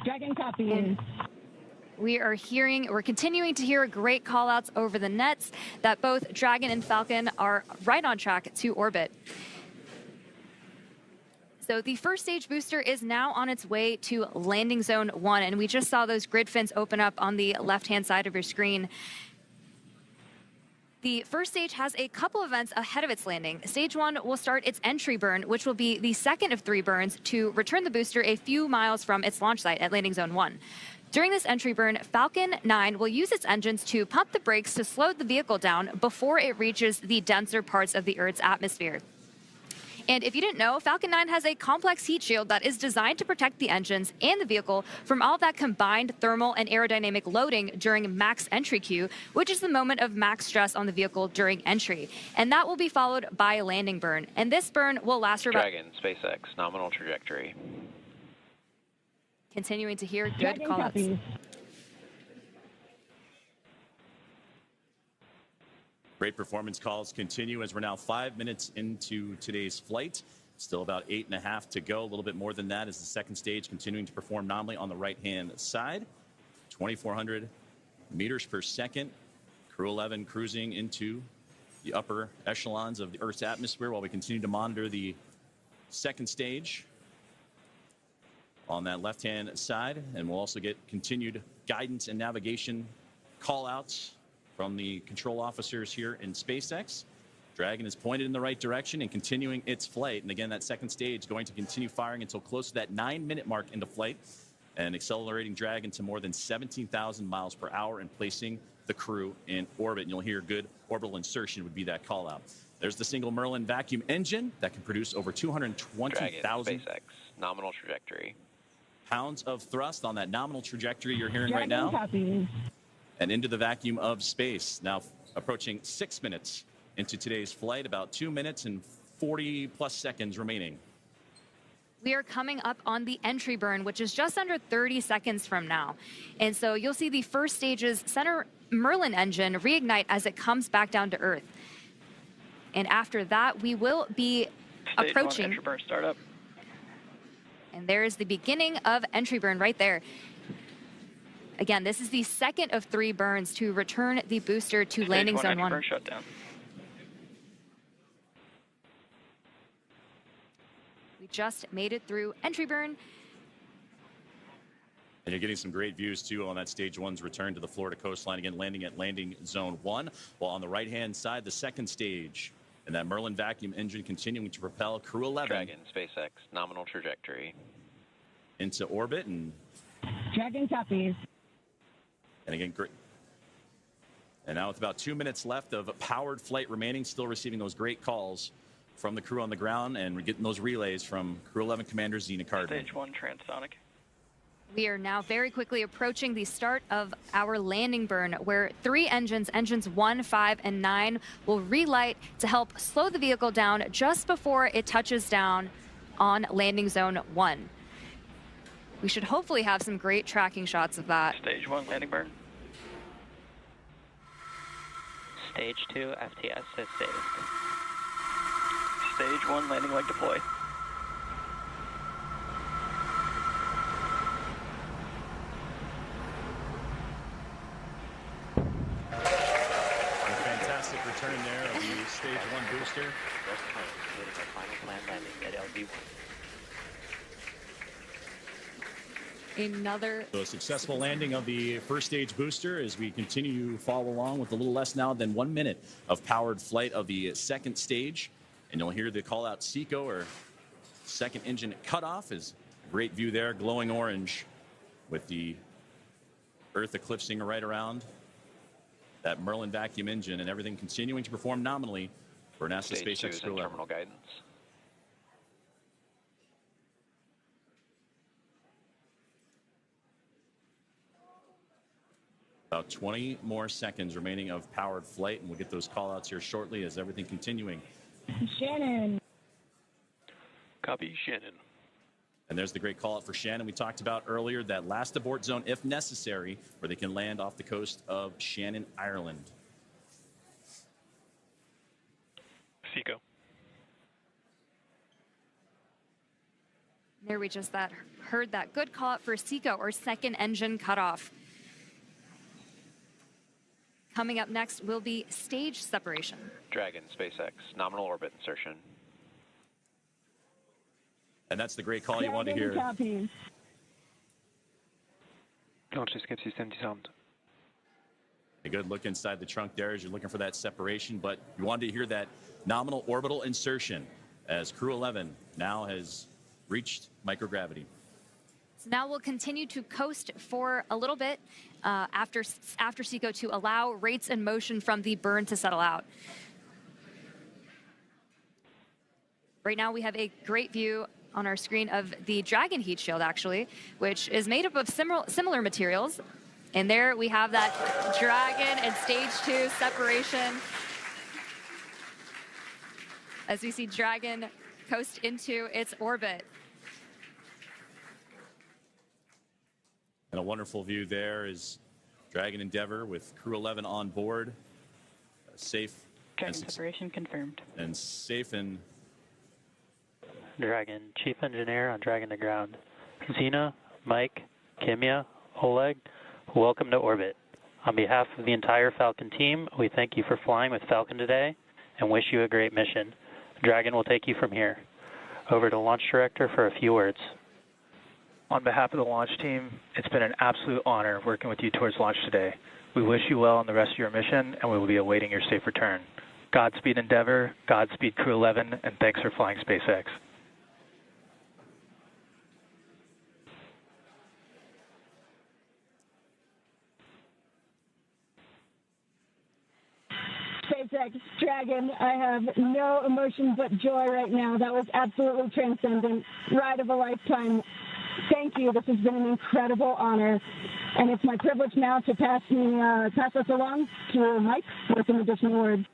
[SPEAKER 10] Dragon copies.
[SPEAKER 22] We're continuing to hear great callouts over the nets that both Dragon and Falcon are right on track to orbit. So the first stage booster is now on its way to landing zone 1, and we just saw those grid fins open up on the left-hand side of your screen. The first stage has a couple events ahead of its landing. Stage 1 will start its entry burn, which will be the second of 3 burns to return the booster a few miles from its launch site at Landing Zone 1. During this entry burn, Falcon 9 will use its engines to pump the brakes to slow the vehicle down before it reaches the denser parts of the Earth's atmosphere. And if you didn't know, Falcon 9 has a complex heat shield that is designed to protect the engines and the vehicle from all that combined thermal and aerodynamic loading during max entry Q, which is the moment of max stress on the vehicle during entry. And that will be followed by a landing burn. And this burn will last for about...
[SPEAKER 15] Dragon, SpaceX, nominal trajectory.
[SPEAKER 22] Continuing to hear good callouts.
[SPEAKER 21] Great performance calls continue as we're now 5 minutes into today's flight. Still about 8.5 to go. A little bit more than that as the second stage continuing to perform nominally on the right-hand side. 2,400 meters per second. Crew 11 cruising into the upper echelons of the Earth's atmosphere while we continue to monitor the second stage on that left-hand side. And we'll also get continued guidance and navigation call-outs from the control officers here in SpaceX. Dragon is pointed in the right direction and continuing its flight. And again, that second stage going to continue firing until close to that 9-minute mark into flight and accelerating Dragon to more than 17,000 miles per hour and placing the crew in orbit. And you'll hear good orbital insertion would be that call out. There's the single Merlin vacuum engine that can produce over 220,000
[SPEAKER 15] SpaceX, nominal trajectory.
[SPEAKER 21] pounds of thrust on that nominal trajectory you're hearing right now. And into the vacuum of space. Now approaching 6 minutes into today's flight, about 2 minutes and 40 plus seconds remaining.
[SPEAKER 22] We are coming up on the entry burn, which is just under 30 seconds from now. And so you'll see the first stage's center Merlin engine reignite as it comes back down to Earth. And after that, we will be approaching.
[SPEAKER 7] Stage 1 entry burn startup.
[SPEAKER 22] And there is the beginning of entry burn right there. Again, this is the second of 3 burns to return the booster to landing zone 1.
[SPEAKER 7] Burn shutdown.
[SPEAKER 22] We just made it through entry burn.
[SPEAKER 21] And you're getting some great views too on that stage 1's return to the Florida coastline. Again, landing at landing zone 1. While on the right-hand side, the second stage. And that Merlin vacuum engine continuing to propel Crew 11.
[SPEAKER 15] Dragon, SpaceX, nominal trajectory.
[SPEAKER 21] Into orbit. And
[SPEAKER 10] Dragon copies.
[SPEAKER 21] And again, great. And now with about 2 minutes left of powered flight remaining, still receiving those great calls from the crew on the ground, and we're getting those relays from Crew 11 Commander Zena Cardman.
[SPEAKER 7] Stage 1 transonic.
[SPEAKER 22] We are now very quickly approaching the start of our landing burn, where 3 engines, engines 1, 5, and 9, will relight to help slow the vehicle down just before it touches down on landing zone 1. We should hopefully have some great tracking shots of that.
[SPEAKER 7] Stage 1 landing burn.
[SPEAKER 16] Stage 2 FTS is saved.
[SPEAKER 7] Stage 1 landing leg deploy.
[SPEAKER 21] A fantastic return there of the stage 1 booster.
[SPEAKER 16] Final plan landing at LV1.
[SPEAKER 22] Another
[SPEAKER 21] So a successful landing of the first stage booster as we continue to follow along with a little less now than 1 minute of powered flight of the second stage. And you'll hear the call out SECO, or second engine cutoff. Is a great view there, glowing orange with the Earth eclipsing right around that Merlin vacuum engine, and everything continuing to perform nominally for NASA
[SPEAKER 15] Stage 2
[SPEAKER 21] SpaceX
[SPEAKER 15] is in
[SPEAKER 21] Crew 11.
[SPEAKER 15] terminal guidance.
[SPEAKER 21] About 20 more seconds remaining of powered flight, and we'll get those call outs here shortly as everything continuing.
[SPEAKER 10] Shannon.
[SPEAKER 15] Copy, Shannon.
[SPEAKER 21] And there's the great call out for Shannon we talked about earlier, that last abort zone if necessary, where they can land off the coast of Shannon, Ireland.
[SPEAKER 15] SECO.
[SPEAKER 22] There we just heard that good call out for SECO, or second engine cutoff. Coming up next will be stage separation.
[SPEAKER 15] Dragon, SpaceX, nominal orbit insertion.
[SPEAKER 21] And that's the great call you want to hear.
[SPEAKER 15] Launch escape system disarmed.
[SPEAKER 21] A good look inside the trunk there as you're looking for that separation, but you wanted to hear that nominal orbital insertion as Crew 11 now has reached microgravity.
[SPEAKER 22] So now we'll continue to coast for a little bit after SECO to allow rates and motion from the burn to settle out. Right now we have a great view on our screen of the Dragon heat shield, actually, which is made up of similar materials. And there we have that Dragon and stage 2 separation as we see Dragon coast into its orbit.
[SPEAKER 21] And a wonderful view there is Dragon Endeavour with Crew 11 on board, safe.
[SPEAKER 7] Dragon separation confirmed.
[SPEAKER 21] And safe and
[SPEAKER 16] Dragon, Chief Engineer on Dragon to ground. Zena, Mike, Kimiya, Oleg, welcome to orbit. On behalf of the entire Falcon team, we thank you for flying with Falcon today and wish you a great mission. Dragon will take you from here. Over to Launch Director for a few words.
[SPEAKER 13] On behalf of the launch team, it's been an absolute honor working with you towards launch today. We wish you well on the rest of your mission, and we will be awaiting your safe return. Godspeed Endeavour, Godspeed Crew 11, and thanks for flying SpaceX.
[SPEAKER 10] SpaceX Dragon, I have no emotion but joy right now. That was absolutely transcendent. Ride of a lifetime. Thank you. This has been an incredible honor. And it's my privilege now to pass us along to Mike with some additional words.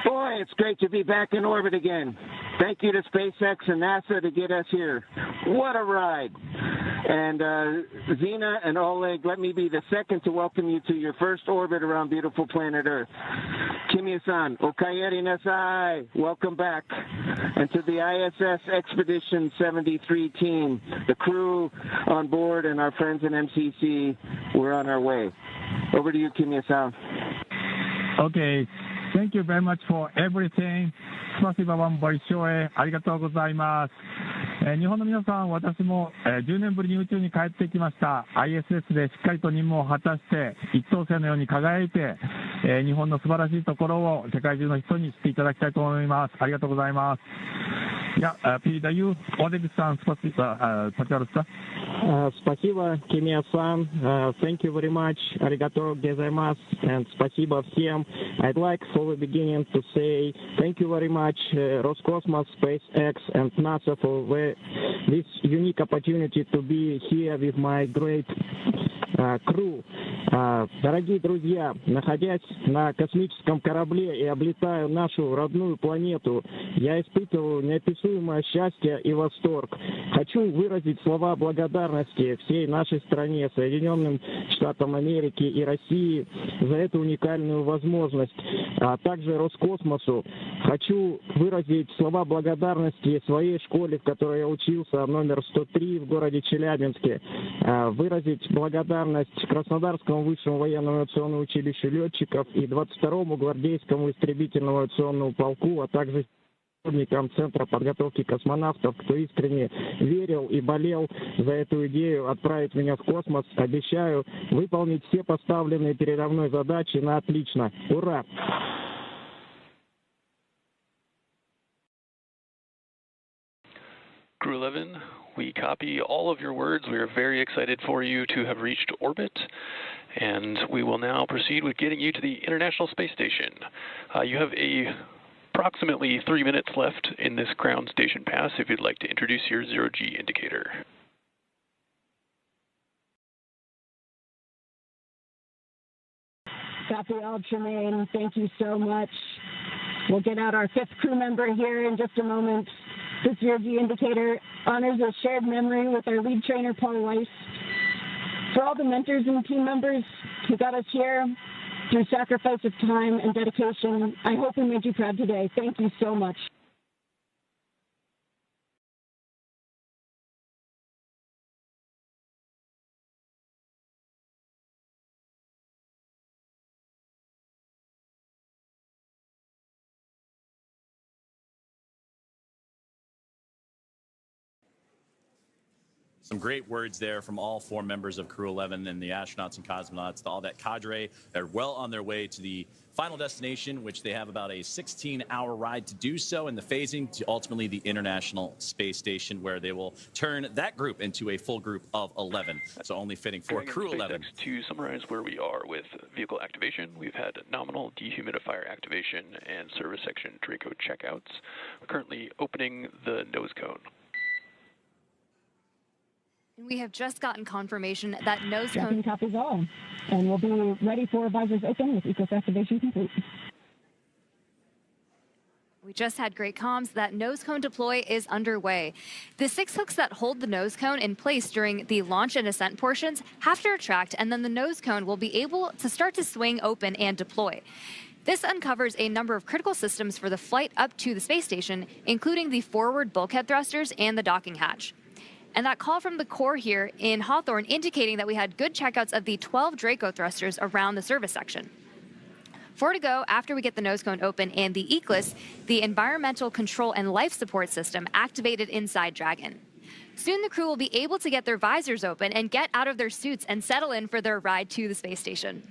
[SPEAKER 5] Boy, it's great to be back in orbit again. Thank you to SpaceX and NASA to get us here. What a ride. And Zena and Oleg, let me be the second to welcome you to your first orbit around beautiful planet Earth. Kimiya-san, Okayeri Nasai, welcome back. And to the ISS Expedition 73 team, the crew on board and our friends in MCC, we're on our way. Over to you, Kimiya-san.
[SPEAKER 20] Okay. Thank you very much for everything. スパシバワンボイショエありがとうございます。日本の皆さん、私も10年ぶりに宇宙に帰ってきました。ISS でしっかりと任務を果たして一等星のように輝いて、日本の素晴らしいところを世界中の人に知っていただきたいと思います。ありがとうございます。Я передаю Олег-сан, пожалуйста.
[SPEAKER 12] Спасибо, Kimiya-san. Thank you very much. Arigato gozaimasu. And спасибо всем. I'd like for the beginning to say thank you very much, Roscosmos, SpaceX, and NASA for this unique opportunity to be here with my great crew. Дорогие друзья, находясь на космическом корабле и облетая нашу родную планету, я испытываю неописуемое счастье и восторг. Хочу выразить слова благодарности всей нашей стране, Соединенным Штатам Америки и России за эту уникальную возможность, а также Роскосмосу. Хочу выразить слова благодарности своей школе, в которой я учился, номер 103 в городе Челябинске. Выразить благодарность Краснодарскому высшему военному авиационному училищу летчиков и 22-му гвардейскому истребительному авиационному полку, а также сотрудникам Центра подготовки космонавтов, кто искренне верил и болел за эту идею отправить меня в космос. Обещаю выполнить все поставленные передо мной задачи на отлично. Ура!
[SPEAKER 3] Crew 11, we copy all of your words. We are very excited for you to have reached orbit, and we will now proceed with getting you to the International Space Station. You have approximately 3 minutes left in this ground station pass if you'd like to introduce your 0G indicator.
[SPEAKER 10] Copy all, Tremaine. Thank you so much. We'll get out our 5th crew member here in just a moment. This 0G indicator honors a shared memory with our lead trainer, Paul Weiss. For all the mentors and team members who got us here through sacrifice of time and dedication, I hope we made you proud today. Thank you so much.
[SPEAKER 21] Some great words there from all 4 members of Crew 11 and the astronauts and cosmonauts, all that cadre. They're well on their way to the final destination, which they have about a 16-hour ride to do so, in the phasing to ultimately the International Space Station, where they will turn that group into a full group of 11. So only fitting for Crew 11.
[SPEAKER 3] To summarize where we are with vehicle activation, we've had nominal dehumidifier activation and service section Draco checkouts. We're currently opening the nose cone.
[SPEAKER 22] We have just gotten confirmation that nose
[SPEAKER 10] Checking
[SPEAKER 22] cone...
[SPEAKER 10] copies all. And we'll be ready for visors open with ECOS activation complete.
[SPEAKER 22] We just had great comms that nose cone deploy is underway. The 6 hooks that hold the nose cone in place during the launch and ascent portions have to retract, and then the nose cone will be able to start to swing open and deploy. This uncovers a number of critical systems for the flight up to the space station, including the forward bulkhead thrusters and the docking hatch. And that call from the core here in Hawthorne indicating that we had good checkouts of the 12 Draco thrusters around the service section. 4 to go after we get the nose cone open and the ECLIS, the environmental control and life support system, activated inside Dragon. Soon the crew will be able to get their visors open and get out of their suits and settle in for their ride to the space station.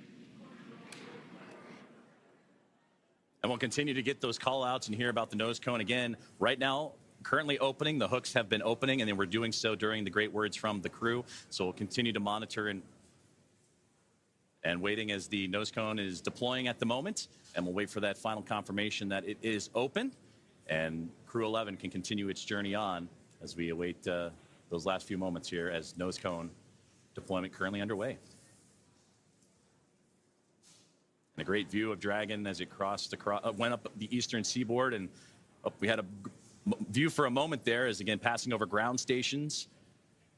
[SPEAKER 21] And we'll continue to get those call outs and hear about the nose cone again. Right now, currently opening, the hooks have been opening, and they were doing so during the great words from the crew. So we'll continue to monitor and waiting as the nose cone is deploying at the moment. And we'll wait for that final confirmation that it is open. And Crew 11 can continue its journey on as we await those last few moments here as nose cone deployment currently underway. And a great view of Dragon as it went up the eastern seaboard, and we had a view for a moment there as, again, passing over ground stations.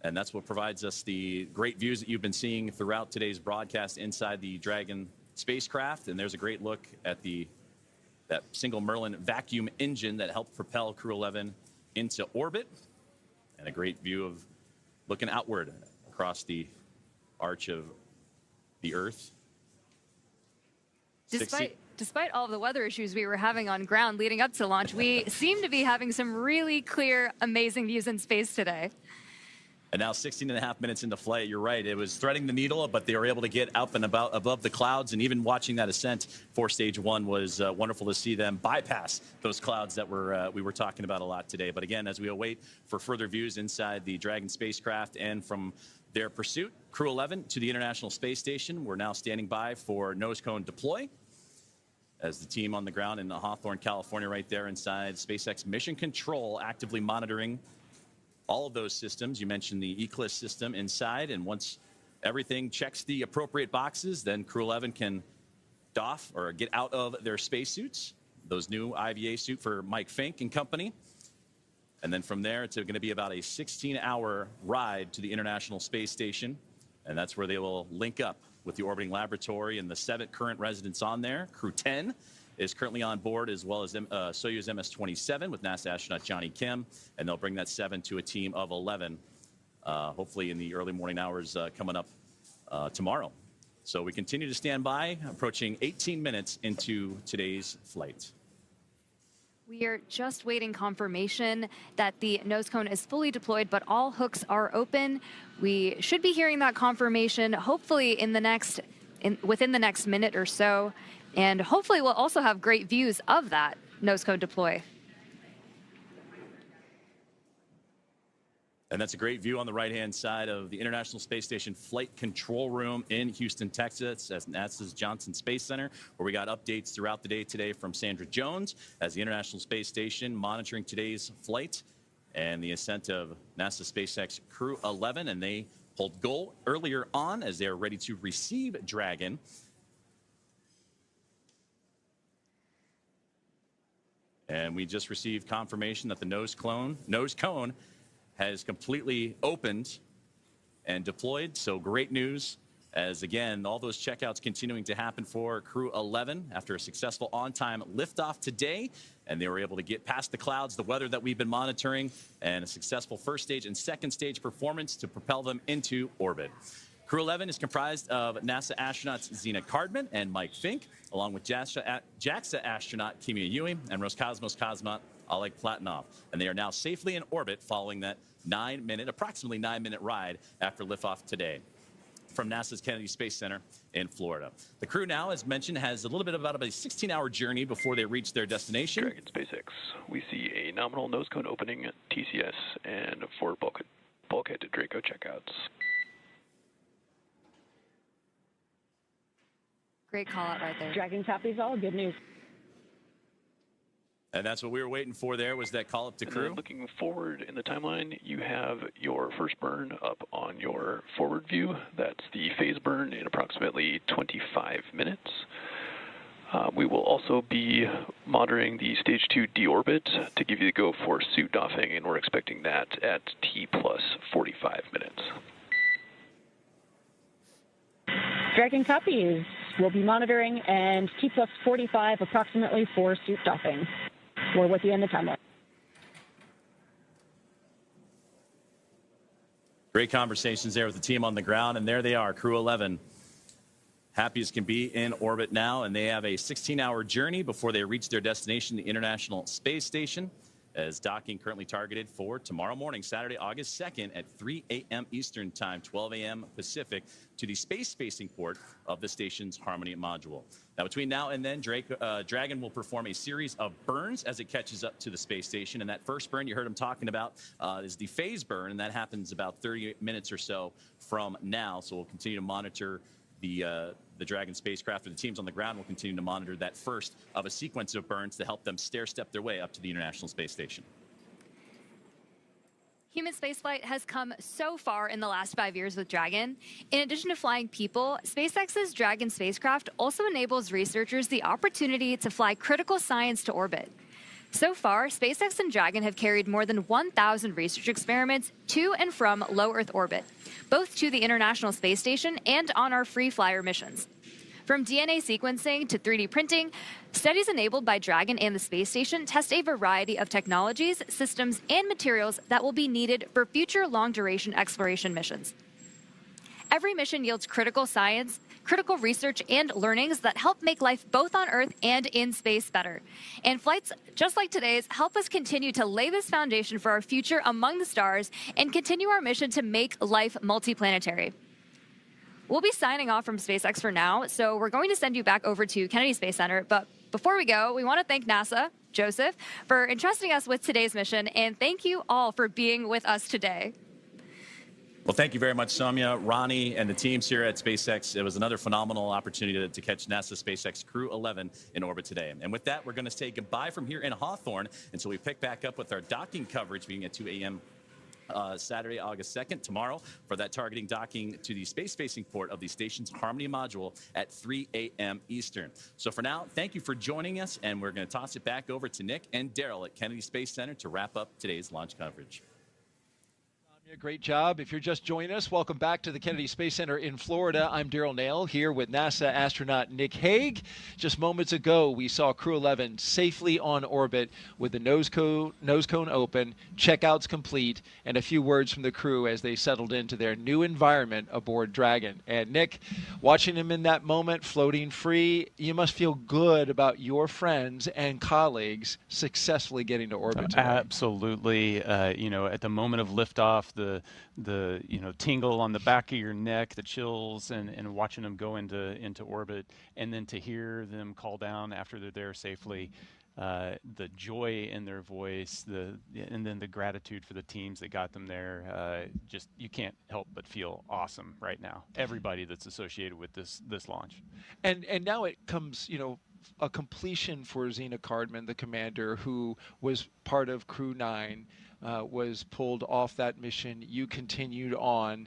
[SPEAKER 21] And that's what provides us the great views that you've been seeing throughout today's broadcast inside the Dragon spacecraft. And there's a great look at that single Merlin vacuum engine that helped propel Crew 11 into orbit. And a great view of looking outward across the arch of the Earth.
[SPEAKER 22] Despite all of the weather issues we were having on ground leading up to launch, we seem to be having some really clear, amazing views in space today.
[SPEAKER 21] And now 16.5 minutes into flight, you're right. It was threading the needle, but they were able to get up and above the clouds. And even watching that ascent for stage 1 was wonderful to see them bypass those clouds that we were talking about a lot today. But again, as we await for further views inside the Dragon spacecraft and from their pursuit, Crew 11 to the International Space Station, we're now standing by for nose cone deploy, as the team on the ground in Hawthorne, California, right there inside SpaceX Mission Control, actively monitoring all of those systems. You mentioned the ECLIS system inside, and once everything checks the appropriate boxes, then Crew 11 can doff or get out of their spacesuits, those new IVA suit for Mike Fincke and company. And then from there, it's going to be about a 16-hour ride to the International Space Station, and that's where they will link up with the orbiting laboratory and the 7 current residents on there. Crew 10 is currently on board, as well as Soyuz MS-27 with NASA astronaut Johnny Kim, and they'll bring that 7 to a team of 11, hopefully in the early morning hours coming up tomorrow. So we continue to stand by, approaching 18 minutes into today's flight.
[SPEAKER 22] We are just waiting confirmation that the nose cone is fully deployed, but all hooks are open. We should be hearing that confirmation hopefully within the next minute or so. And hopefully we'll also have great views of that nose cone deploy.
[SPEAKER 21] And that's a great view on the right-hand side of the International Space Station Flight Control Room in Houston, Texas, at NASA's Johnson Space Center, where we got updates throughout the day today from Sandra Jones as the International Space Station monitoring today's flight and the ascent of NASA SpaceX Crew 11. And they pulled goal earlier on as they are ready to receive Dragon. And we just received confirmation that the nose cone has completely opened and deployed. So great news, as again, all those checkouts continuing to happen for Crew 11 after a successful on-time liftoff today. And they were able to get past the clouds, the weather that we've been monitoring, and a successful first stage and second stage performance to propel them into orbit. Crew 11 is comprised of NASA astronauts Zena Cardman and Mike Fincke, along with JAXA astronaut Kimiya and Roscosmos cosmonaut Oleg Platonov. And they are now safely in orbit following that approximately 9-minute ride after liftoff today from NASA's Kennedy Space Center in Florida. The crew now, as mentioned, has a little bit about a 16-hour journey before they reach their destination.
[SPEAKER 3] Dragon SpaceX, we see a nominal nose cone opening, TCS, and 4 bulkhead to Draco checkouts.
[SPEAKER 22] Great call out right there.
[SPEAKER 10] Dragon copies all. Good news.
[SPEAKER 21] And that's what we were waiting for there, was that call up to crew.
[SPEAKER 3] Looking forward in the timeline, you have your first burn up on your forward view. That's the phase burn in approximately 25 minutes. We will also be monitoring the stage 2 deorbit to give you the go for suit doffing, and we're expecting that at T plus 45 minutes.
[SPEAKER 10] Dragon copies. We'll be monitoring, and T plus 45 approximately for suit doffing. We're with you in the timeline.
[SPEAKER 21] Great conversations there with the team on the ground, and there they are, Crew 11. Happy as can be in orbit now, and they have a 16-hour journey before they reach their destination, the International Space Station, as docking currently targeted for tomorrow morning, Saturday, August 2nd at 3 a.m. Eastern Time, 12 a.m. Pacific, to the space-facing port of the station's Harmony module. Now, between now and then, Dragon will perform a series of burns as it catches up to the space station, and that first burn you heard him talking about is the phase burn, and that happens about 30 minutes or so from now, so we'll continue to monitor the Dragon spacecraft, or the teams on the ground will continue to monitor that first of a sequence of burns to help them stair-step their way up to the International Space Station.
[SPEAKER 22] Human spaceflight has come so far in the last 5 years with Dragon. In addition to flying people, SpaceX's Dragon spacecraft also enables researchers the opportunity to fly critical science to orbit. So far, SpaceX and Dragon have carried more than 1,000 research experiments to and from low Earth orbit, both to the International Space Station and on our free flyer missions. From DNA sequencing to 3D printing, studies enabled by Dragon and the space station test a variety of technologies, systems, and materials that will be needed for future long-duration exploration missions. Every mission yields critical science, critical research, and learnings that help make life both on Earth and in space better. And flights just like today's help us continue to lay this foundation for our future among the stars and continue our mission to make life multiplanetary. We'll be signing off from SpaceX for now, so we're going to send you back over to Kennedy Space Center. But before we go, we want to thank NASA, Joseph, for entrusting us with today's mission, and thank you all for being with us today.
[SPEAKER 21] Well, thank you very much, Soumya, Ronnie, and the teams here at SpaceX. It was another phenomenal opportunity to catch NASA SpaceX Crew 11 in orbit today. And with that, we're going to say goodbye from here in Hawthorne until we pick back up with our docking coverage beginning at 2 a.m. Saturday, August 2nd, tomorrow, for that targeting docking to the space-facing port of the station's Harmony module at 3 a.m. Eastern. So for now, thank you for joining us, and we're going to toss it back over to Nick and Daryl at Kennedy Space Center to wrap up today's launch coverage.
[SPEAKER 2] Great job. If you're just joining us, welcome back to the Kennedy Space Center in Florida. I'm Daryl Nail here with NASA astronaut Nick Hague. Just moments ago, we saw Crew 11 safely on orbit with the nose cone open, checkouts complete, and a few words from the crew as they settled into their new environment aboard Dragon. And Nick, watching him in that moment, floating free, you must feel good about your friends and colleagues successfully getting to orbit today.
[SPEAKER 1] Absolutely. You know, at the moment of liftoff, the tingle on the back of your neck, the chills, and watching them go into orbit, and then to hear them call down after they're there safely, the joy in their voice, and then the gratitude for the teams that got them there. Just you can't help but feel awesome right now. Everybody that's associated with this launch.
[SPEAKER 2] And now it comes, a completion for Zena Cardman, the commander who was part of Crew 9. Was pulled off that mission. You continued on.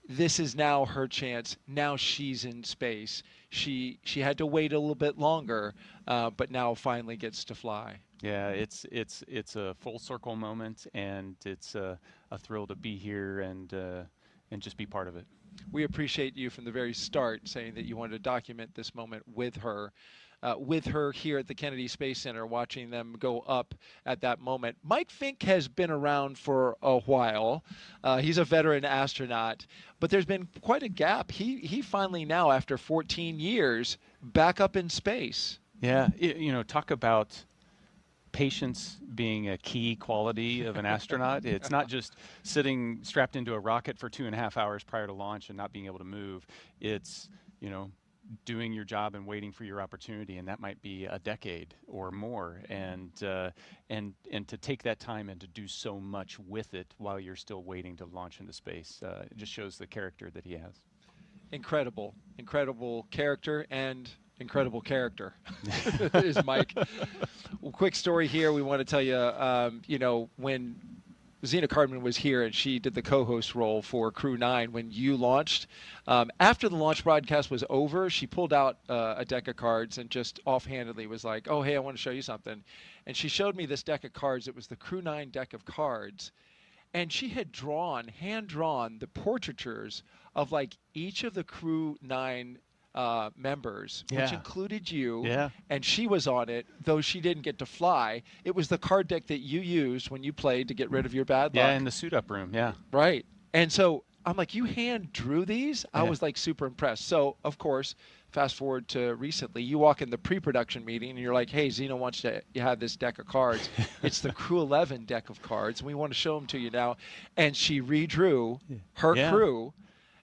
[SPEAKER 2] This is now her chance. Now she's in space. She had to wait a little bit longer, but now finally gets to fly.
[SPEAKER 1] Yeah, it's a full circle moment, and it's a thrill to be here and just be part of it.
[SPEAKER 2] We appreciate you from the very start saying that you wanted to document this moment with her here at the Kennedy Space Center, watching them go up at that moment. Mike Fincke has been around for a while. He's a veteran astronaut, but there's been quite a gap. He finally now, after 14 years, back up in space.
[SPEAKER 1] Yeah, talk about patience being a key quality of an astronaut. It's not just sitting strapped into a rocket for 2.5 hours prior to launch and not being able to move. It's, you know, doing your job and waiting for your opportunity, and that might be a decade or more. And to take that time and to do so much with it while you're still waiting to launch into space, it just shows the character that he has.
[SPEAKER 2] Incredible character and incredible character is Mike. Well, quick story here. We want to tell you, you know, when Zena Cardman was here and she did the co-host role for Crew 9 when you launched. After the launch broadcast was over, she pulled out a deck of cards and just offhandedly was like, oh, hey, I want to show you something. And she showed me this deck of cards. It was the Crew 9 deck of cards. And she had hand-drawn the portraitures of like each of the Crew 9 members, which included you, and she was on it, though she didn't get to fly. It was the card deck that you used when you played to get rid of your bad luck.
[SPEAKER 1] Yeah, in the suit-up room,
[SPEAKER 2] Right. And so I'm like, you hand drew these? I was like super impressed. So, of course, fast forward to recently, you walk in the pre-production meeting and you're like, hey, Zena wants to have this deck of cards. It's the Crew 11 deck of cards. And we want to show them to you now. And she redrew her crew.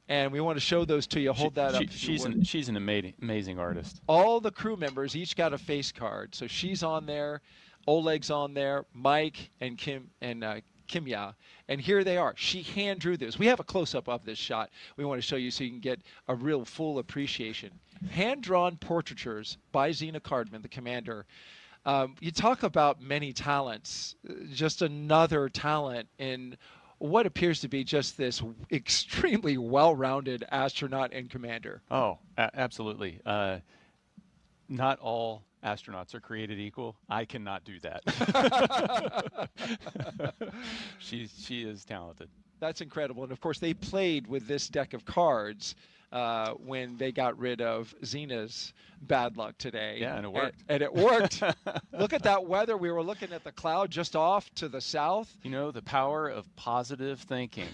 [SPEAKER 2] And we want to show those to you. Hold that up.
[SPEAKER 1] She's an amazing artist.
[SPEAKER 2] All the crew members each got a face card. So she's on there, Oleg's on there, Mike and Kimiya. And here they are. She hand drew this. We have a close-up of this shot. We want to show you so you can get a real full appreciation. Hand-drawn portraitures by Zena Cardman, the commander. You talk about many talents. Just another talent in what appears to be just this extremely well-rounded astronaut and commander.
[SPEAKER 1] Oh, absolutely. Not all astronauts are created equal. I cannot do that. She is talented.
[SPEAKER 2] That's incredible. And of course, they played with this deck of cards when they got rid of Zena's bad luck today.
[SPEAKER 1] Yeah, and it worked.
[SPEAKER 2] And it worked. Look at that weather. We were looking at the cloud just off to the south.
[SPEAKER 1] You know, the power of positive thinking.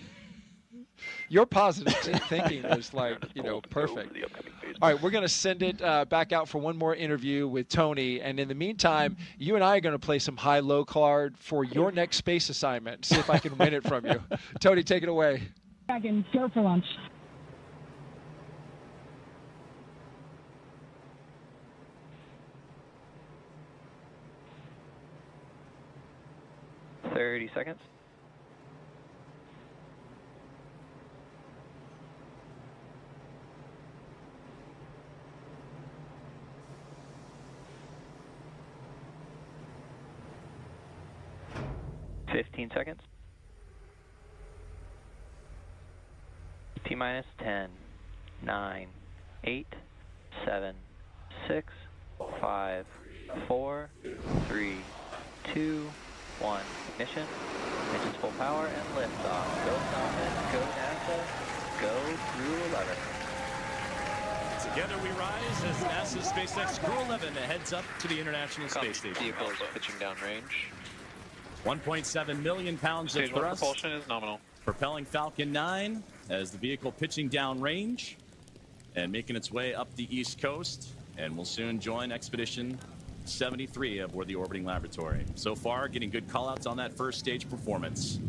[SPEAKER 2] Your positive thinking is like, you know, perfect. All right, we're going to send it back out for one more interview with Tony. And in the meantime, you and I are going to play some high-low card for your next space assignment. See if I can win it from you. Tony, take it away.
[SPEAKER 10] Dragon, go for launch.
[SPEAKER 16] $30 seconds. $15 seconds. T-minus 10, 9, 8, 7, 6, 5, 4, 3, 2, 1. Ignition. Engine's full power and liftoff. Go Cardman, go NASA, go Crew 11.
[SPEAKER 21] Together we rise as NASA's SpaceX Crew 11 heads up to the International Space Station.
[SPEAKER 15] Vehicles pitching down range.
[SPEAKER 21] 1.7 million pounds of
[SPEAKER 15] Stage 1
[SPEAKER 21] thrust.
[SPEAKER 15] propulsion is nominal.
[SPEAKER 21] Propelling Falcon 9 as the vehicle pitching down range and making its way up the East Coast, and will soon join Expedition 73 aboard the orbiting laboratory. So far, getting good callouts on that first stage performance.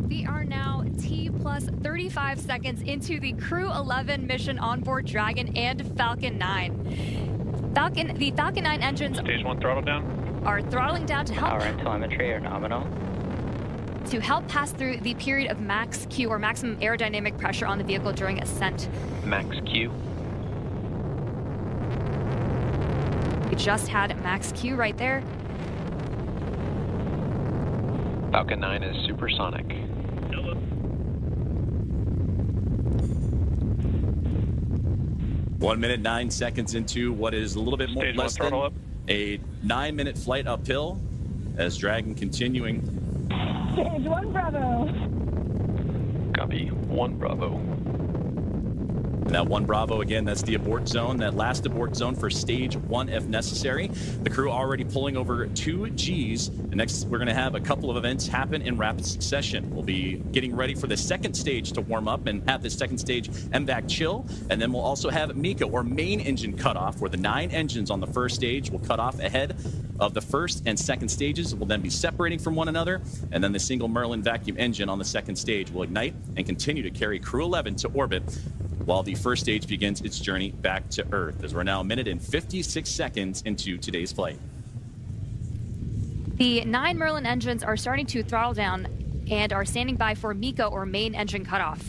[SPEAKER 22] We are now T plus 35 seconds into the Crew 11 mission on board Dragon and Falcon 9. The Falcon 9 engines
[SPEAKER 15] Stage 1 throttle down.
[SPEAKER 22] Are throttling down to help
[SPEAKER 16] Power and telemetry are nominal.
[SPEAKER 22] To help pass through the period of max Q, or maximum aerodynamic pressure on the vehicle during ascent.
[SPEAKER 15] Max Q.
[SPEAKER 22] We just had max Q right there.
[SPEAKER 15] Falcon 9 is supersonic.
[SPEAKER 21] 1 minute 9 seconds into what is a little bit more less than a 9-minute flight uphill as Dragon continuing.
[SPEAKER 10] Stage 1 Bravo.
[SPEAKER 15] Copy. 1 Bravo.
[SPEAKER 21] And that 1 Bravo, again, that's the abort zone, that last abort zone for stage 1 if necessary. The crew already pulling over 2 Gs. And next, we're going to have a couple of events happen in rapid succession. We'll be getting ready for the second stage to warm up and have this second stage MVAC chill. And then we'll also have MECA, or main engine cutoff, where the 9 engines on the first stage will cut off ahead of the first and second stages. Will then be separating from one another. And then the single Merlin vacuum engine on the second stage will ignite and continue to carry Crew 11 to orbit, while the first stage begins its journey back to Earth, as we're now 1 minute and 56 seconds into today's flight.
[SPEAKER 22] The 9 Merlin engines are starting to throttle down and are standing by for MECA, or main engine cutoff.